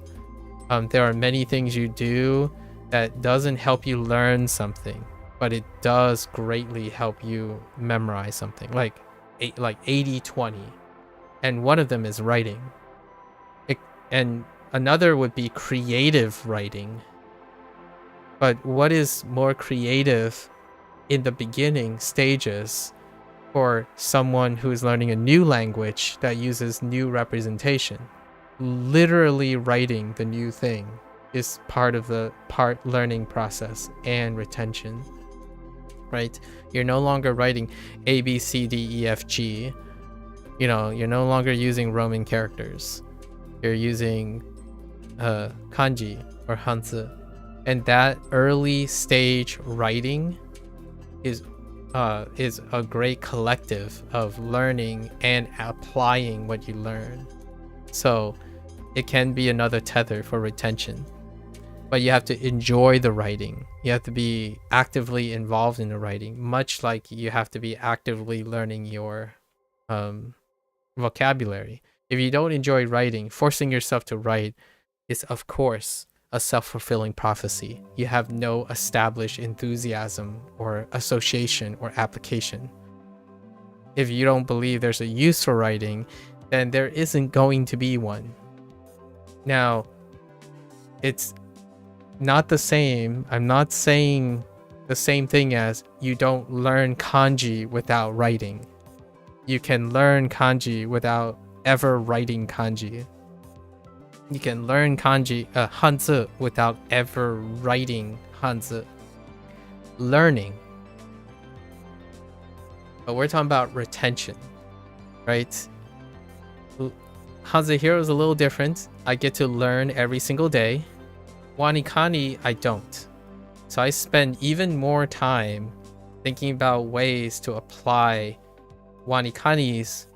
There are many things you do that doesn't help you learn something, but it does greatly help you memorize something, like 80-20. And one of them is writing. And another would be creative writing. But what is more creative in the beginning stages for someone who is learning a new language that uses new representation? Literally writing the new thing is part of the learning process and retention, right? You're no longer writing A, B, C, D, E, F, G. You're no longer using Roman characters. You're using kanji or hanzi. And that early stage writing is a great collective of learning and applying what you learn. So it can be another tether for retention. But you have to enjoy the writing. You have to be actively involved in the writing, much like you have to be actively learning your vocabulary. If you don't enjoy writing, forcing yourself to write is, of course, a self-fulfilling prophecy. You have no established enthusiasm or association or application. If you don't believe there's a use for writing, then there isn't going to be one. Now, it's not the same. I'm not saying the same thing as you don't learn kanji without writing. You can learn kanji without ever writing kanji. You can learn kanji, Hanzi, without ever writing Hanzi. Learning. But we're talking about retention, right? HanziHero is a little different. I get to learn every single day. WaniKani, I don't. So I spend even more time thinking about ways to apply WaniKani's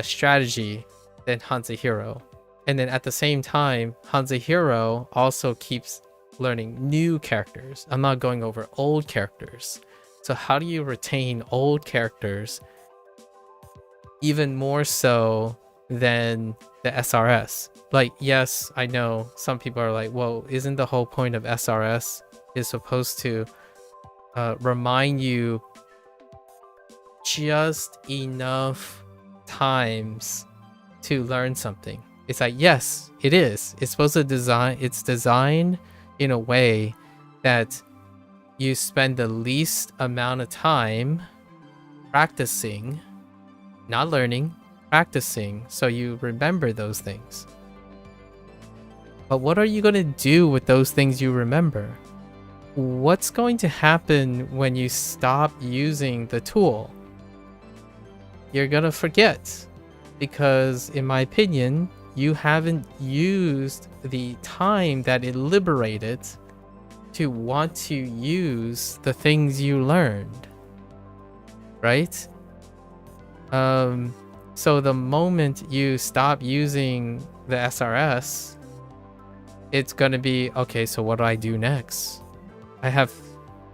strategy than HanziHero. And then at the same time, HanziHero also keeps learning new characters. I'm not going over old characters. So how do you retain old characters even more so than the SRS? Like, yes, I know some people are like, well, isn't the whole point of SRS is supposed to remind you just enough times to learn something? It's like, yes, it is. It's supposed to it's designed in a way that you spend the least amount of time practicing, not learning, practicing, so you remember those things. But what are you going to do with those things you remember? What's going to happen when you stop using the tool? You're going to forget, because in my opinion, you haven't used the time that it liberated to want to use the things you learned, right? So the moment you stop using the SRS, it's gonna be, okay, so what do I do next?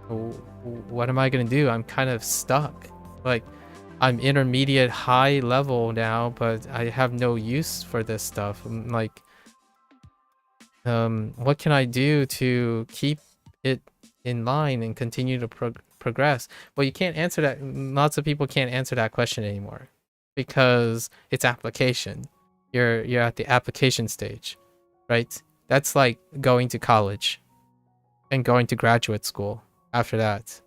What am I gonna do? I'm kind of stuck. Like, I'm intermediate high level now, but I have no use for this stuff. I'm like, what can I do to keep it in line and continue to progress? Well, you can't answer that. Lots of people can't answer that question anymore because it's application. You're at the application stage, right? That's like going to college and going to graduate school. After that,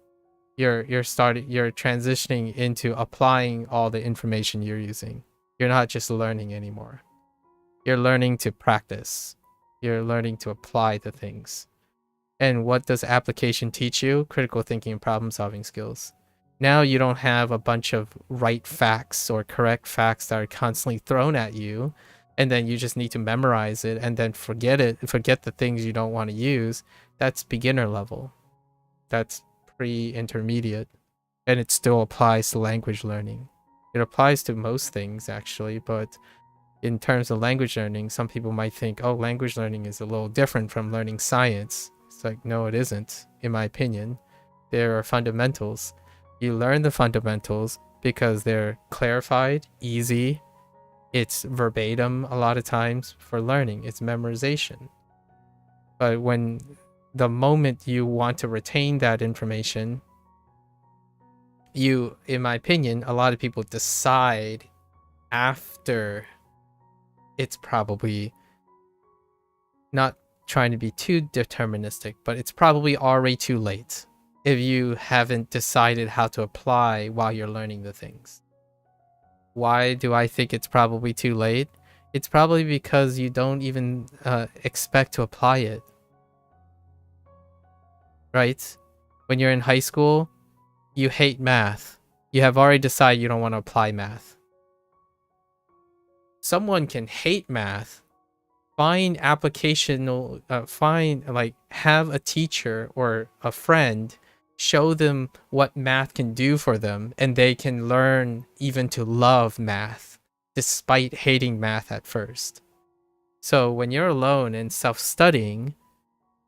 you're transitioning into applying all the information you're using. You're not just learning anymore. You're learning to practice. You're learning to apply the things. And what does application teach you? Critical thinking and problem solving skills. Now you don't have a bunch of right facts or correct facts that are constantly thrown at you, and then you just need to memorize it and then forget the things you don't want to use. That's beginner level. That's pre-intermediate, and it still applies to language learning. It applies to most things actually, but in terms of language learning, some people might think, oh, language learning is a little different from learning science. It's like, no, it isn't, in my opinion. There are fundamentals. You learn the fundamentals because they're clarified, easy. It's verbatim a lot of times for learning. It's memorization. But when the moment you want to retain that information, you, in my opinion, a lot of people decide after it's probably not trying to be too deterministic, but it's probably already too late if you haven't decided how to apply while you're learning the things. Why do I think it's probably too late? It's probably because you don't even expect to apply it. Right? When you're in high school, you hate math. You have already decided you don't want to apply math. Someone can hate math, find applicational, have a teacher or a friend show them what math can do for them, and they can learn even to love math despite hating math at first. So when you're alone and self-studying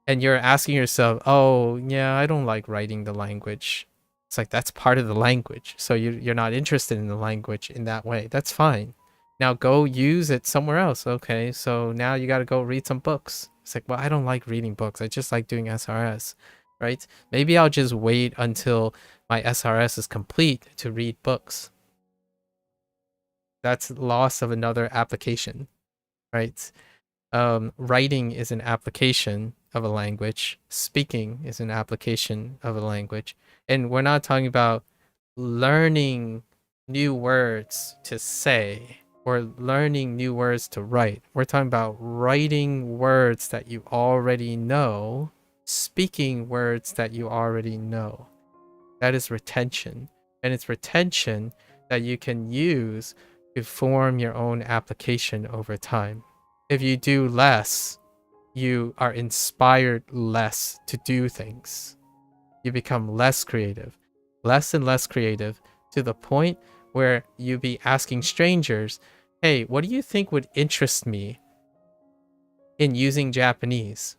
and you're asking yourself, oh yeah, I don't like writing the language, it's like, that's part of the language. So you're not interested in the language in that way. That's fine. Now go use it somewhere else. Okay, so now you got to go read some books. It's like, well, I don't like reading books. I just like doing SRS, right? Maybe I'll just wait until my SRS is complete to read books. That's loss of another application, right? Writing is an application of a language. Speaking is an application of a language. And we're not talking about learning new words to say or learning new words to write. We're talking about writing words that you already know, speaking words that you already know. That is retention. And it's retention that you can use to form your own application over time. If you do less, you are inspired less to do things. You become less creative, less and less creative, to the point where you be asking strangers, hey, what do you think would interest me in using Japanese?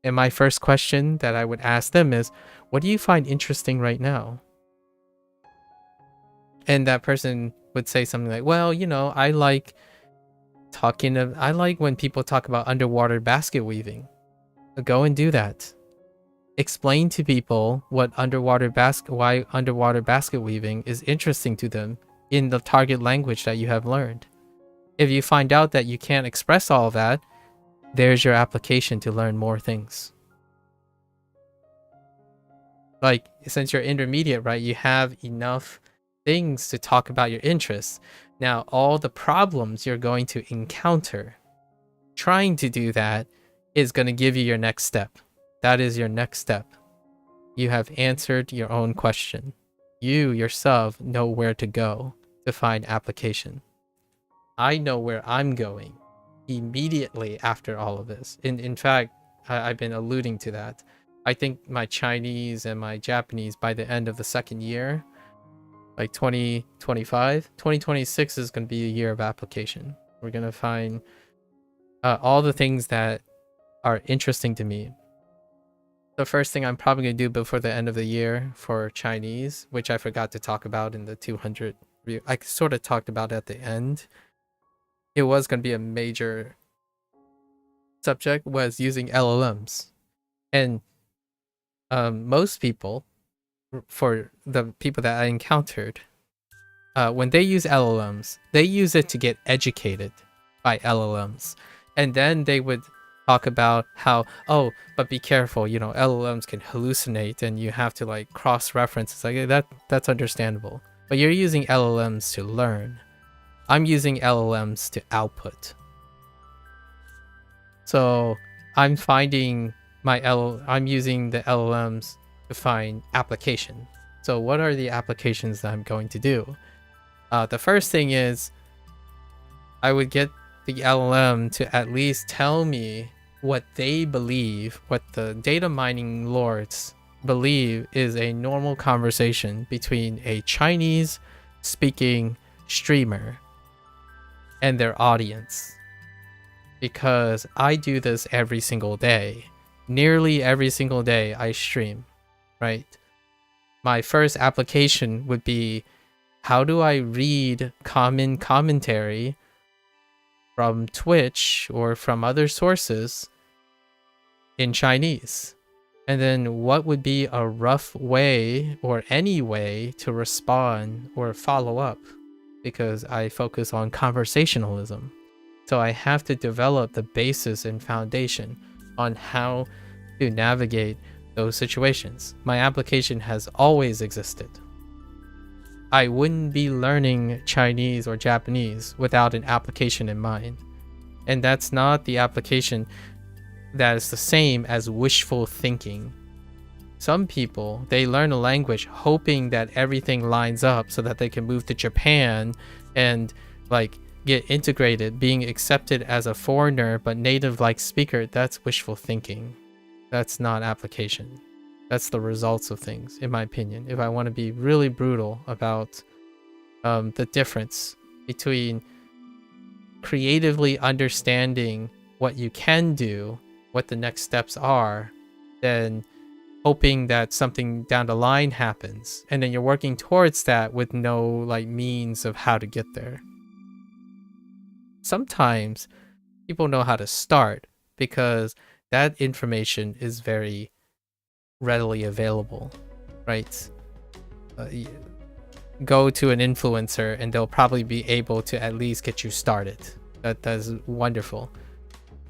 And my first question that I would ask them is, what do you find interesting right now? And that person would say something like, well, you know, I like when people talk about underwater basket weaving. Go and do that. Explain to people why underwater basket weaving is interesting to them in the target language that you have learned. If you find out that you can't express all of that, there's your application to learn more things. Like, since you're intermediate, right, you have enough things to talk about your interests. Now, all the problems you're going to encounter trying to do that is going to give you your next step. That is your next step. You have answered your own question. You yourself know where to go to find application. I know where I'm going immediately after all of this. In fact, I've been alluding to that. I think my Chinese and my Japanese by the end of the second year, like 2026 is going to be a year of application. We're going to find all the things that are interesting to me. The first thing I'm probably going to do before the end of the year for Chinese, which I forgot to talk about in the 200 review, I sort of talked about at the end. It was going to be a major subject, was using LLMs. And most people, for the people that I encountered, when they use LLMs, they use it to get educated by LLMs. And then they would talk about how, oh, but be careful, you know, LLMs can hallucinate and you have to like cross-reference. It's like, that's understandable. But you're using LLMs to learn. I'm using LLMs to output. So I'm finding I'm using the LLMs to find application. So what are the applications that I'm going to do? The first thing is I would get the LLM to at least tell me what they believe, what the data mining lords believe is a normal conversation between a Chinese speaking streamer and their audience. Because I do this every single day. Nearly every single day I stream, right? My first application would be, how do I read common commentary from Twitch or from other sources in Chinese? And then what would be a rough way or any way to respond or follow up? Because I focus on conversationalism. So I have to develop the basis and foundation on how to navigate those situations. My application has always existed. I wouldn't be learning Chinese or Japanese without an application in mind. And that's not the application that is the same as wishful thinking. Some people, they learn a language hoping that everything lines up so that they can move to Japan and like get integrated, being accepted as a foreigner but native like speaker. That's wishful thinking. That's not application. That's the results of things, in my opinion. If I want to be really brutal about the difference between creatively understanding what you can do, what the next steps are, then hoping that something down the line happens, and then you're working towards that with no like means of how to get there. Sometimes people know how to start because that information is very readily available, right? Go to an influencer and they'll probably be able to at least get you started. That's wonderful.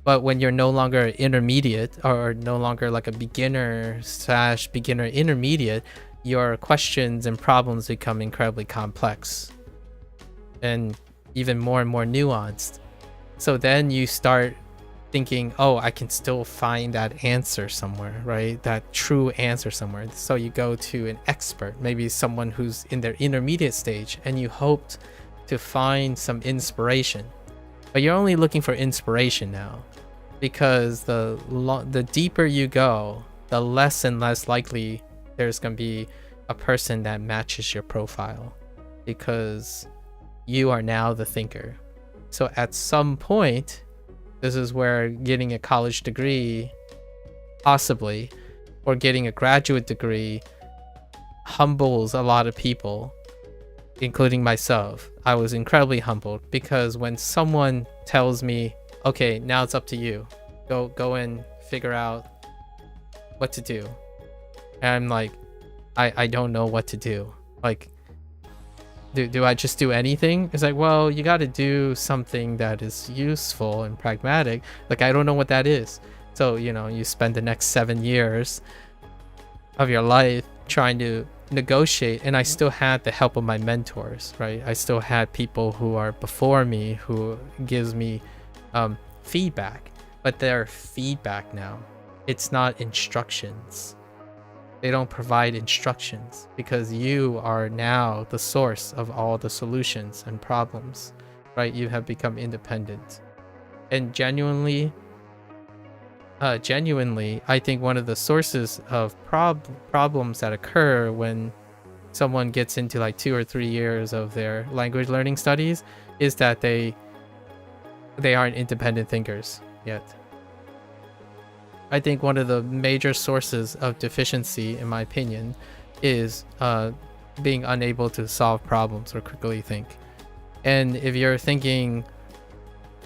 But when you're no longer intermediate, or no longer like a beginner/beginner intermediate, your questions and problems become incredibly complex and even more and more nuanced. So then you start thinking, oh, I can still find that answer somewhere, right? That true answer somewhere. So you go to an expert, maybe someone who's in their intermediate stage, and you hoped to find some inspiration. But you're only looking for inspiration now, because the deeper you go, the less and less likely there's going to be a person that matches your profile, because you are now the thinker. So at some point, this is where getting a college degree, possibly, or getting a graduate degree humbles a lot of people, including myself. I was incredibly humbled, because when someone tells me, okay, now it's up to you, go and figure out what to do, and I'm like, I don't know what to do. Like, do I just do anything? It's like, well, you got to do something that is useful and pragmatic. Like, I don't know what that is. So, you know, you spend the next 7 years of your life trying to negotiate, and I still had the help of my mentors, right? I still had people who are before me who gives me feedback, but they're feedback now. It's not instructions. They don't provide instructions, because you are now the source of all the solutions and problems, right? You have become independent. And genuinely, I think one of the sources of problems that occur when someone gets into like 2 or 3 years of their language learning studies is that they aren't independent thinkers yet. I think one of the major sources of deficiency, in my opinion, is being unable to solve problems or critically think. And if you're thinking,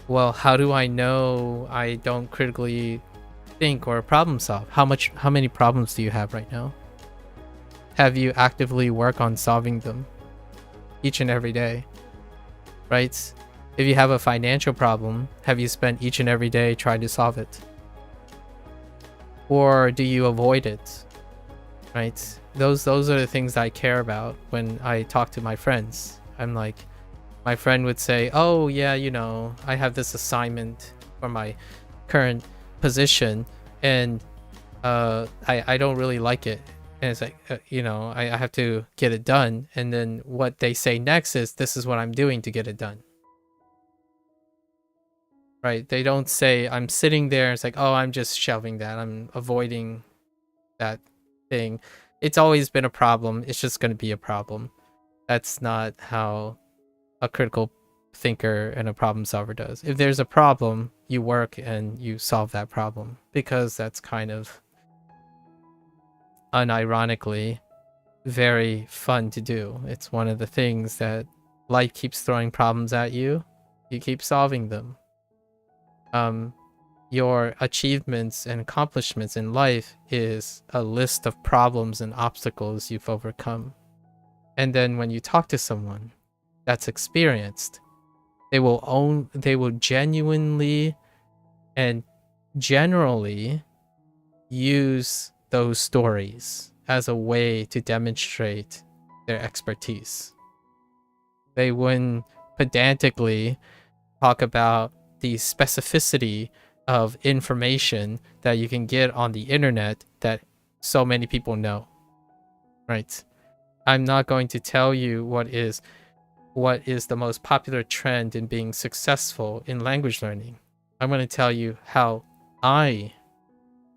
well, how do I know I don't critically think or problem solve? How many problems do you have right now? Have you actively worked on solving them each and every day? Right? If you have a financial problem, have you spent each and every day trying to solve it? Or do you avoid it? Right? Those are the things I care about when I talk to my friends. I'm like, my friend would say, oh yeah, you know, I have this assignment for my current position, and I don't really like it. And it's like, you know, I have to get it done. And then what they say next is, this is what I'm doing to get it done. Right? They don't say, I'm sitting there, it's like, oh, I'm just shelving that, I'm avoiding that thing. It's always been a problem, it's just going to be a problem. That's not how a critical thinker and a problem solver does. If there's a problem, you work and you solve that problem, because that's kind of unironically very fun to do. It's one of the things that life keeps throwing problems at you, you keep solving them. Your achievements and accomplishments in life is a list of problems and obstacles you've overcome. And then when you talk to someone that's experienced, they will genuinely and generally use those stories as a way to demonstrate their expertise. They wouldn't pedantically talk about the specificity of information that you can get on the internet that so many people know, right? I'm not going to tell you what is the most popular trend in being successful in language learning. I'm going to tell you how I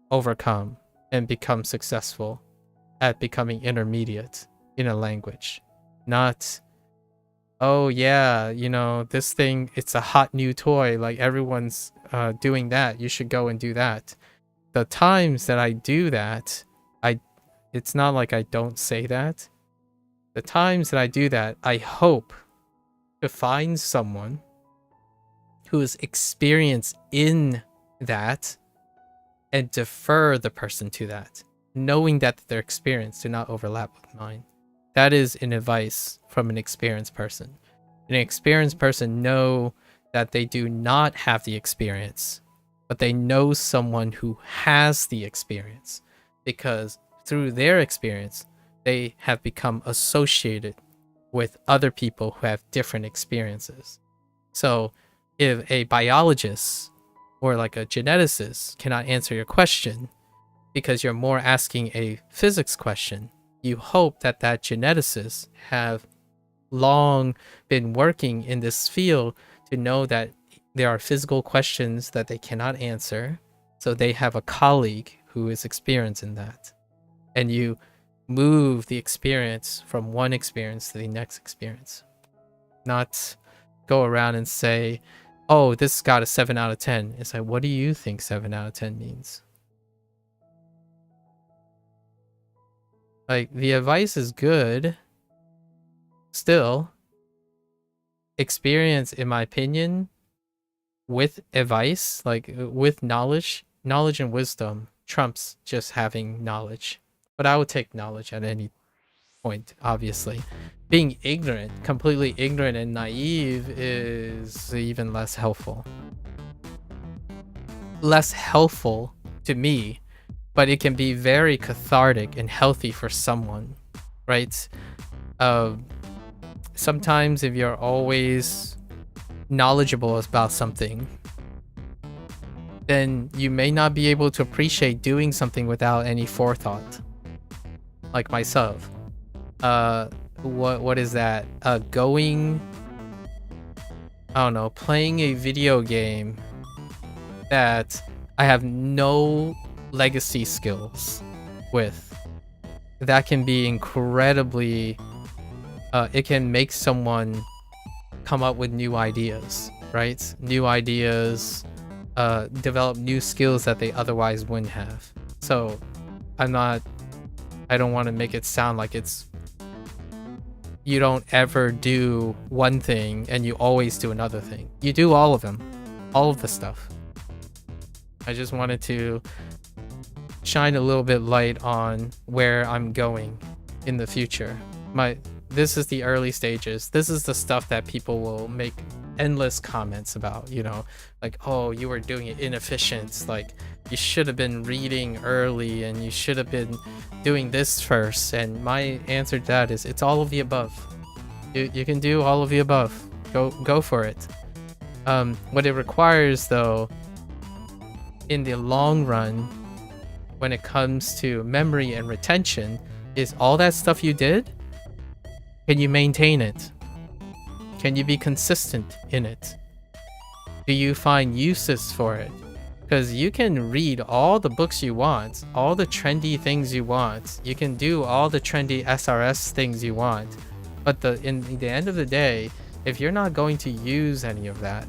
overcome and become successful at becoming intermediate in a language. Not, oh yeah, you know, this thing, it's a hot new toy, like everyone's doing that, you should go and do that. The times that I do that, it's not like I don't say that. The times that I do that, I hope to find someone who is experienced in that and defer the person to that, knowing that their experience do not overlap with mine. That is an advice from an experienced person. An experienced person know that they do not have the experience, but they know someone who has the experience, because through their experience, they have become associated with other people who have different experiences. So if a biologist or like a geneticist cannot answer your question because you're more asking a physics question, you hope that that geneticist have long been working in this field to know that there are physical questions that they cannot answer, so they have a colleague who is experienced in that, and you move the experience from one experience to the next experience, not go around and say, oh, this got a 7 out of 10. It's like, what do you think 7 out of 10 means? Like, the advice is good. Still, experience, in my opinion, with advice, like with knowledge and wisdom trumps just having knowledge. But I would take knowledge at any point, obviously. Being ignorant, completely ignorant and naive is even less helpful. Less helpful to me, but it can be very cathartic and healthy for someone, right? Sometimes if you're always knowledgeable about something, then you may not be able to appreciate doing something without any forethought. Like myself. What is that? Playing a video game that I have no legacy skills with. That can be incredibly it can make someone come up with new ideas, right? New ideas, develop new skills that they otherwise wouldn't have. So I don't want to make it sound like it's you don't ever do one thing and you always do another thing. You do all of them, all of the stuff. I just wanted to shine a little bit light on where I'm going in the future. This is the early stages. This is the stuff that people will make endless comments about, you know, like, oh, you were doing it inefficient, like you should have been reading early and you should have been doing this first. And my answer to that is it's all of the above. You can do all of the above. Go for it. What it requires, though, in the long run, when it comes to memory and retention, is all that stuff you did, can you maintain it? Can you be consistent in it? Do you find uses for it? Because you can read all the books you want, all the trendy things you want, you can do all the trendy SRS things you want, but in the end of the day, if you're not going to use any of that,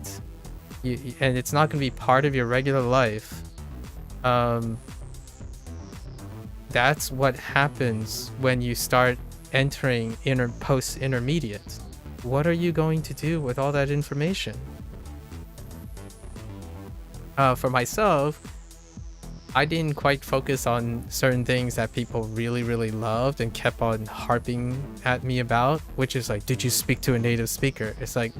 and it's not going to be part of your regular life, that's what happens when you start entering post-intermediate. What are you going to do with all that information? For myself, I didn't quite focus on certain things that people really, really loved and kept on harping at me about, which is like, did you speak to a native speaker? It's like,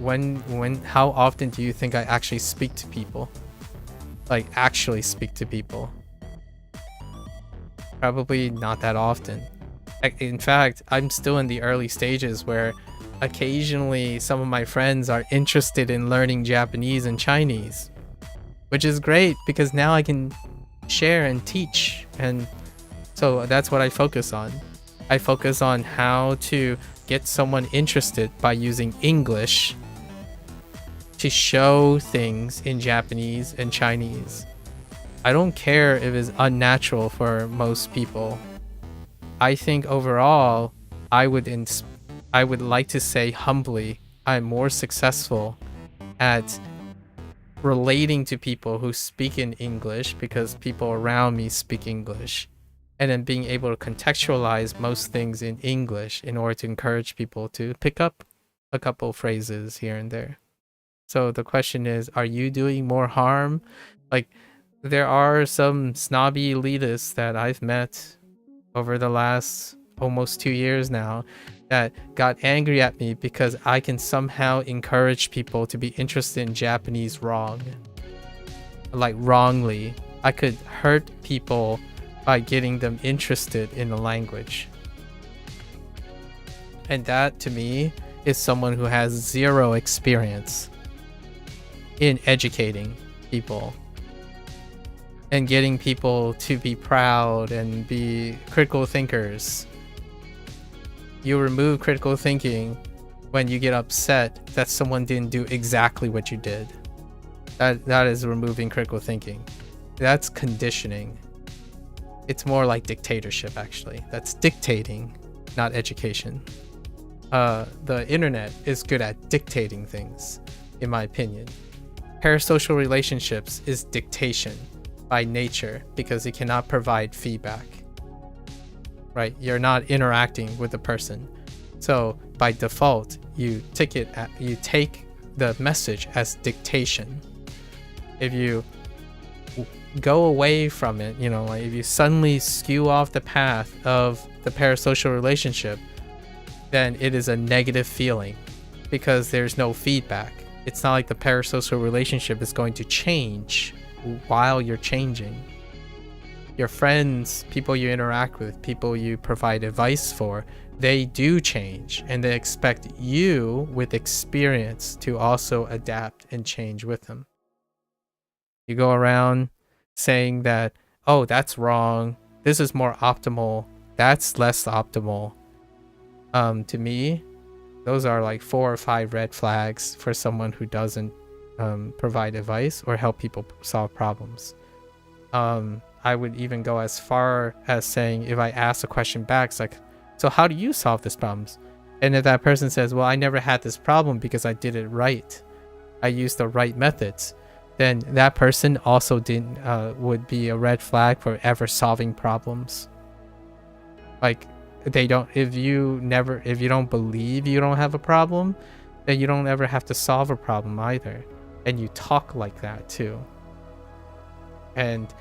how often do you think I actually speak to people? Like, actually speak to people? Probably not that often. In fact, I'm still in the early stages where occasionally some of my friends are interested in learning Japanese and Chinese, which is great because now I can share and teach. And so that's what I focus on. I focus on how to get someone interested by using English to show things in Japanese and Chinese. I don't care if it's unnatural for most people. I think overall, I would like to say humbly, I'm more successful at relating to people who speak in English because people around me speak English, and then being able to contextualize most things in English in order to encourage people to pick up a couple phrases here and there. So the question is, are you doing more harm? Like, there are some snobby elitists that I've met over the last almost 2 years now that got angry at me because I can somehow encourage people to be interested in Japanese wrong. Like wrongly. I could hurt people by getting them interested in the language. And that to me is someone who has zero experience in educating people and getting people to be proud and be critical thinkers. You remove critical thinking when you get upset that someone didn't do exactly what you did. That is removing critical thinking. That's conditioning. It's more like dictatorship, actually. That's dictating, not education. The internet is good at dictating things, in my opinion. Parasocial relationships is dictation by nature because it cannot provide feedback. Right? You're not interacting with the person. So by default, you take the message as dictation. If you go away from it, like if you suddenly skew off the path of the parasocial relationship, then it is a negative feeling because there's no feedback. It's not like the parasocial relationship is going to change while you're changing. Your friends, people you interact with, people you provide advice for, they do change and they expect you with experience to also adapt and change with them. You go around saying that, oh, that's wrong, this is more optimal, that's less optimal. To me, those are like 4 or 5 red flags for someone who doesn't provide advice or help people solve problems. I would even go as far as saying, if I ask a question back, it's like, so how do you solve these problems? And if that person says, well, I never had this problem because I did it right, I used the right methods, then that person also would be a red flag for ever solving problems. Like, if you don't believe you don't have a problem, then you don't ever have to solve a problem either. And you talk like that too. And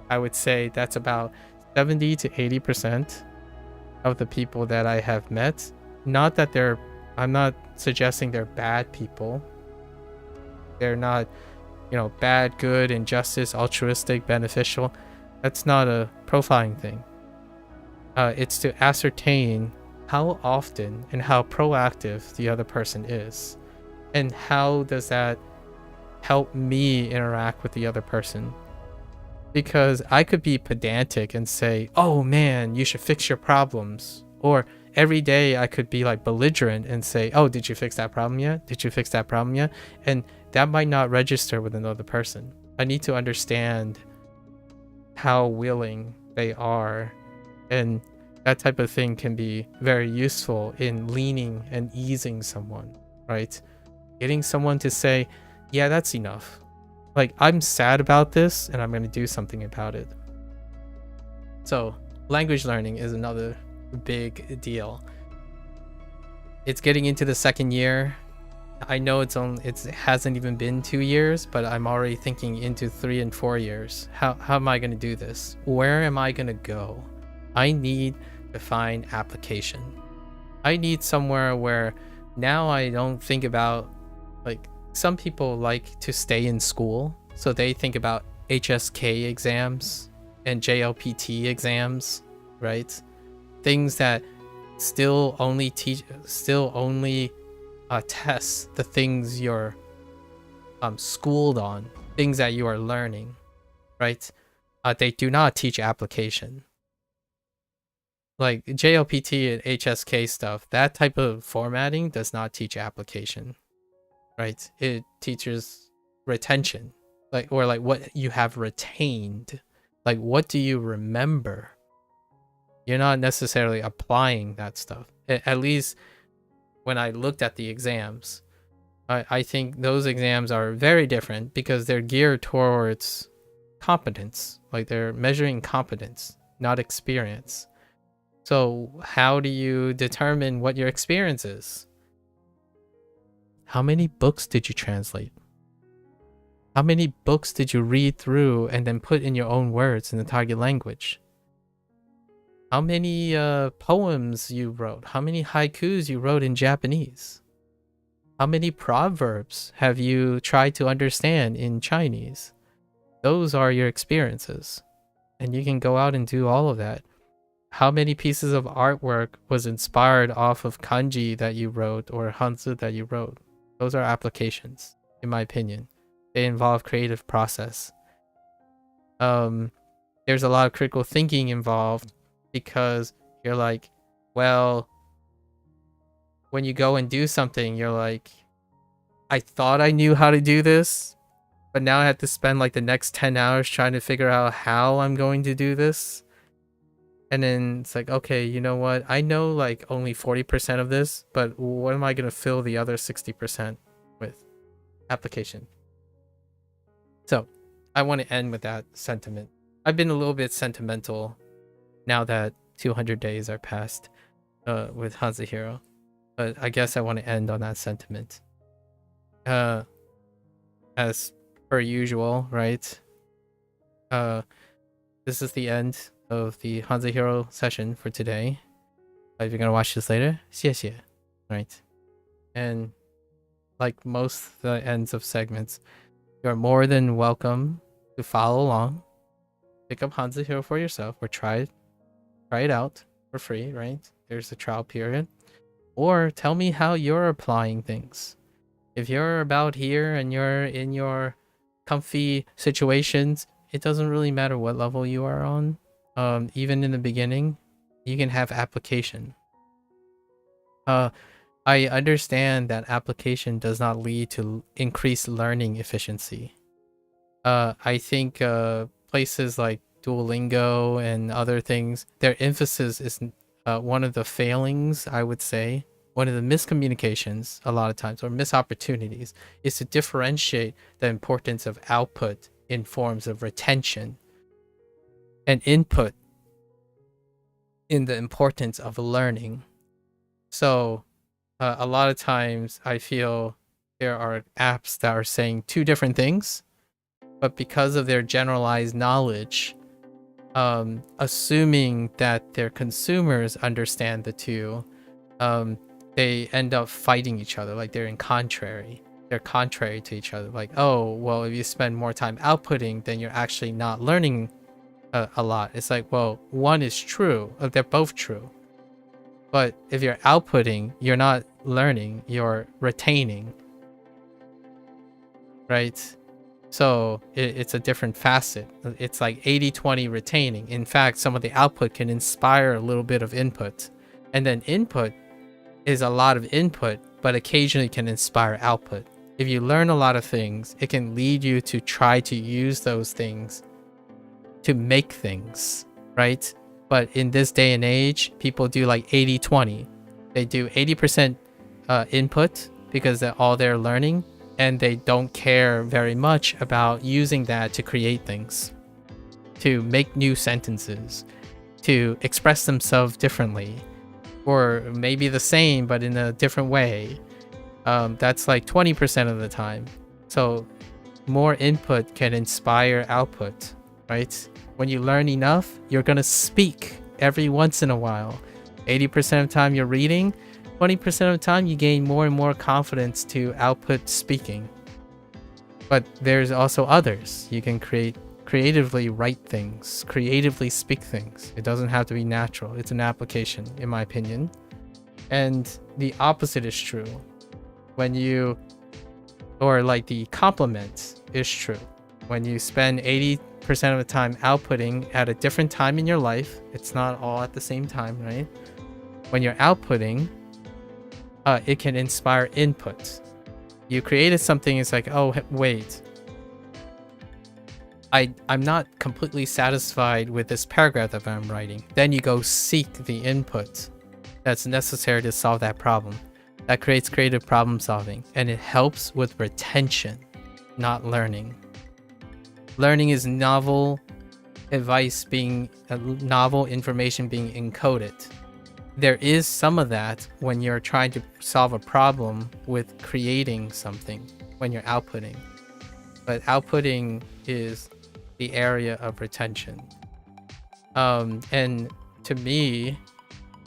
I would say that's about 70 to 80% of the people that I have met. Not that I'm not suggesting they're bad people. They're not, bad, good, injustice, altruistic, beneficial. That's not a profiling thing. It's to ascertain how often and how proactive the other person is. And how does that help me interact with the other person? Because I could be pedantic and say, oh man, you should fix your problems. Or every day I could be like belligerent and say, oh, did you fix that problem yet? Did you fix that problem yet? And that might not register with another person. I need to understand how willing they are. And that type of thing can be very useful in leaning and easing someone, right? Getting someone to say, yeah, that's enough. Like, I'm sad about this and I'm going to do something about it. So language learning is another big deal. It's getting into the 2nd year. I know it hasn't even been 2 years, but I'm already thinking into 3 and 4 years. How am I going to do this? Where am I going to go? I need to find application. I need somewhere where now I don't think about, like, some people like to stay in school, so they think about HSK exams and JLPT exams, right? Things that still only test the things you're schooled on, things that you are learning, right? They do not teach application. Like JLPT and HSK stuff, that type of formatting does not teach application, right? It teaches retention, like what you have retained, like what do you remember? You're not necessarily applying that stuff. At least when I looked at the exams, I think those exams are very different because they're geared towards competence, like they're measuring competence, not experience. So how do you determine what your experience is? How many books did you translate? How many books did you read through and then put in your own words in the target language? How many poems you wrote? How many haikus you wrote in Japanese? How many proverbs have you tried to understand in Chinese? Those are your experiences. And you can go out and do all of that. How many pieces of artwork was inspired off of kanji that you wrote or hanzi that you wrote? Those are applications, in my opinion. They involve creative process. There's a lot of critical thinking involved because you're like, well, when you go and do something, you're like, I thought I knew how to do this, but now I have to spend like the next 10 hours trying to figure out how I'm going to do this. And then it's like, okay, you know what? I know like only 40% of this, but what am I going to fill the other 60% with? Application. So I want to end with that sentiment. I've been a little bit sentimental now that 200 days are passed with HanziHero. But I guess I want to end on that sentiment. As per usual, right? This is the end of the HanziHero session for today. If you're gonna watch this later, 谢谢. Right? And like most the ends of segments, you're more than welcome to follow along. Pick up HanziHero for yourself or try it out for free, right? There's a trial period. Or tell me how you're applying things. If you're about here and you're in your comfy situations, it doesn't really matter what level you are on. Even in the beginning, you can have application. I understand that application does not lead to increased learning efficiency. I think places like Duolingo and other things, their emphasis is one of the failings, I would say. One of the miscommunications a lot of times, or missed opportunities, is to differentiate the importance of output in forms of retention and input in the importance of learning. So a lot of times I feel there are apps that are saying two different things, but because of their generalized knowledge, assuming that their consumers understand the two, they end up fighting each other. Like they're contrary to each other. Like, oh, well, if you spend more time outputting, then you're actually not learning a lot. It's like, well, one is true. They're both true. But if you're outputting, you're not learning, you're retaining. Right? So it's a different facet. It's like 80-20 retaining. In fact, some of the output can inspire a little bit of input. And then input is a lot of input, but occasionally can inspire output. If you learn a lot of things, it can lead you to try to use those things to make things, right? But in this day and age, people do like 80-20. They do 80% input because that's all they're learning, and they don't care very much about using that to create things, to make new sentences, to express themselves differently, or maybe the same but in a different way. That's like 20% of the time. So more input can inspire output, right? When you learn enough, you're gonna speak every once in a while. 80% of the time you're reading, 20% of the time you gain more and more confidence to output speaking. But there's also others. You can creatively write things, creatively speak things. It doesn't have to be natural. It's an application, in my opinion. And the opposite is true. Like the complement is true. When you spend 80% of the time outputting at a different time in your life, it's not all at the same time, right? When you're outputting, it can inspire input. You created something, it's like, oh, wait, I'm not completely satisfied with this paragraph that I'm writing. Then you go seek the input that's necessary to solve that problem. That creates creative problem solving, and it helps with retention, not learning. Learning is novel advice novel information being encoded. There is some of that when you're trying to solve a problem with creating something, when you're outputting. but outputting is the area of retention. And to me,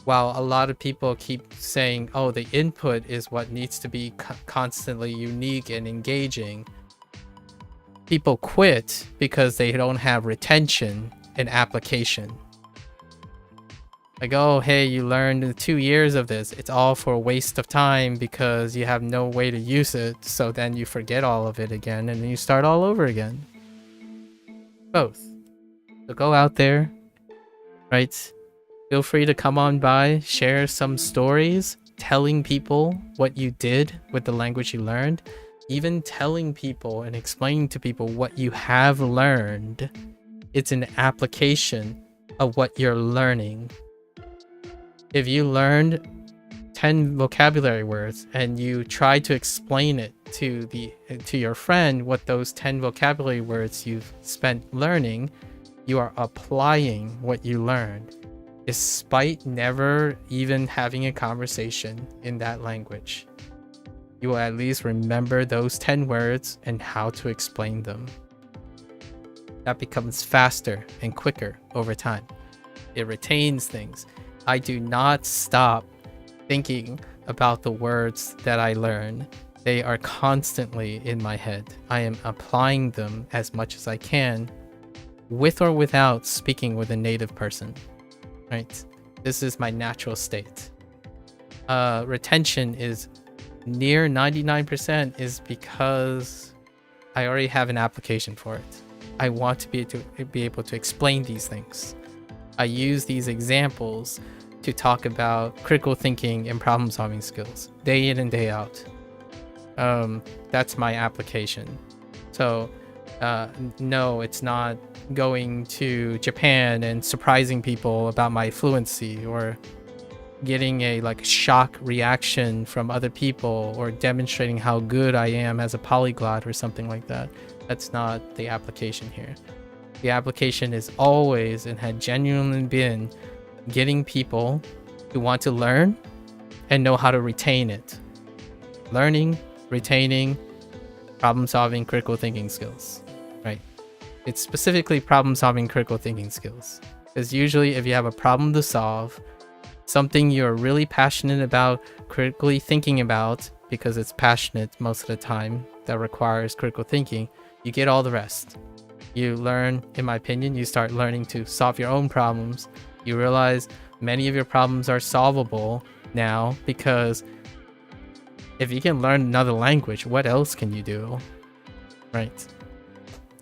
while a lot of people keep saying, oh, the input is what needs to be constantly unique and engaging, people quit because they don't have retention and application. Like, oh, hey, you learned 2 years of this. It's all for a waste of time because you have no way to use it. So then you forget all of it again and then you start all over again. Both. So go out there, right? Feel free to come on by, share some stories, telling people what you did with the language you learned, even telling people and explaining to people what you have learned. It's an application of what you're learning. If you learned 10 vocabulary words and you try to explain it to your friend what those 10 vocabulary words you've spent learning, you are applying what you learned, despite never even having a conversation in that language. You will at least remember those 10 words and how to explain them. That becomes faster and quicker over time. It retains things. I do not stop thinking about the words that I learn. They are constantly in my head. I am applying them as much as I can, with or without speaking with a native person, right? This is my natural state. Retention is near 99% is because I already have an application for it. I want to be able to explain these things. I use these examples to talk about critical thinking and problem solving skills day in and day out. That's my application. So no, it's not going to Japan and surprising people about my fluency or getting a shock reaction from other people or demonstrating how good I am as a polyglot or something like that. That's not the application here. The application is always and had genuinely been getting people who want to learn and know how to retain it. Learning, retaining, problem solving, critical thinking skills, right? It's specifically problem solving, critical thinking skills. Because usually if you have a problem to solve, something you're really passionate about, critically thinking about, because it's passionate most of the time, that requires critical thinking, you get all the rest. You learn, in my opinion, you start learning to solve your own problems. You realize many of your problems are solvable now because if you can learn another language, what else can you do? Right?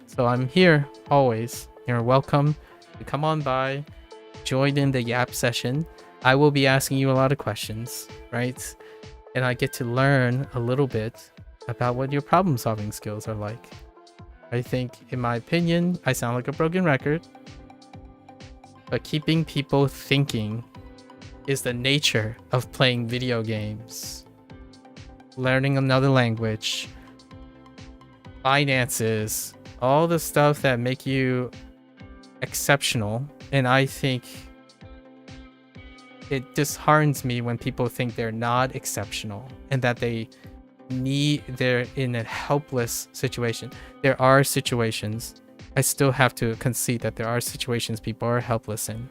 So I'm here always. You're welcome to come on by, join in the Yap session. I will be asking you a lot of questions, right? And I get to learn a little bit about what your problem solving skills are like. I think, in my opinion, I sound like a broken record, but keeping people thinking is the nature of playing video games. Learning another language, finances, all the stuff that make you exceptional. And I think it disheartens me when people think they're not exceptional and that they're in a helpless situation. There are situations, I still have to concede that there are situations people are helpless in,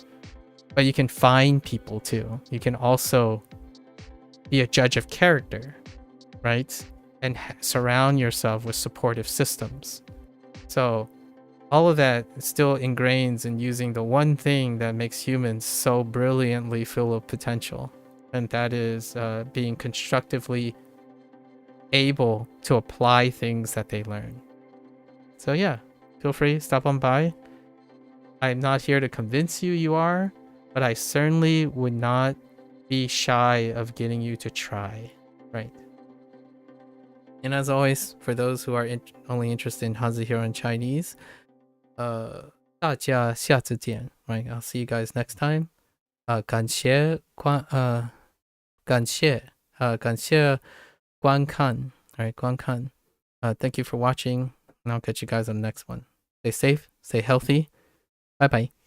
but you can find people too. You can also be a judge of character, right? And surround yourself with supportive systems. So all of that still ingrains in using the one thing that makes humans so brilliantly full of potential, and that is being constructively able to apply things that they learn. So yeah, feel free, stop on by. I'm not here to convince you are, but I certainly would not be shy of getting you to try, right? And as always, for those who are only interested in HanziHero in Chinese, 大家下次见, right? I'll see you guys next time. 感谢观看, alright, 观看. Thank you for watching, and I'll catch you guys on the next one. Stay safe, stay healthy. Bye bye.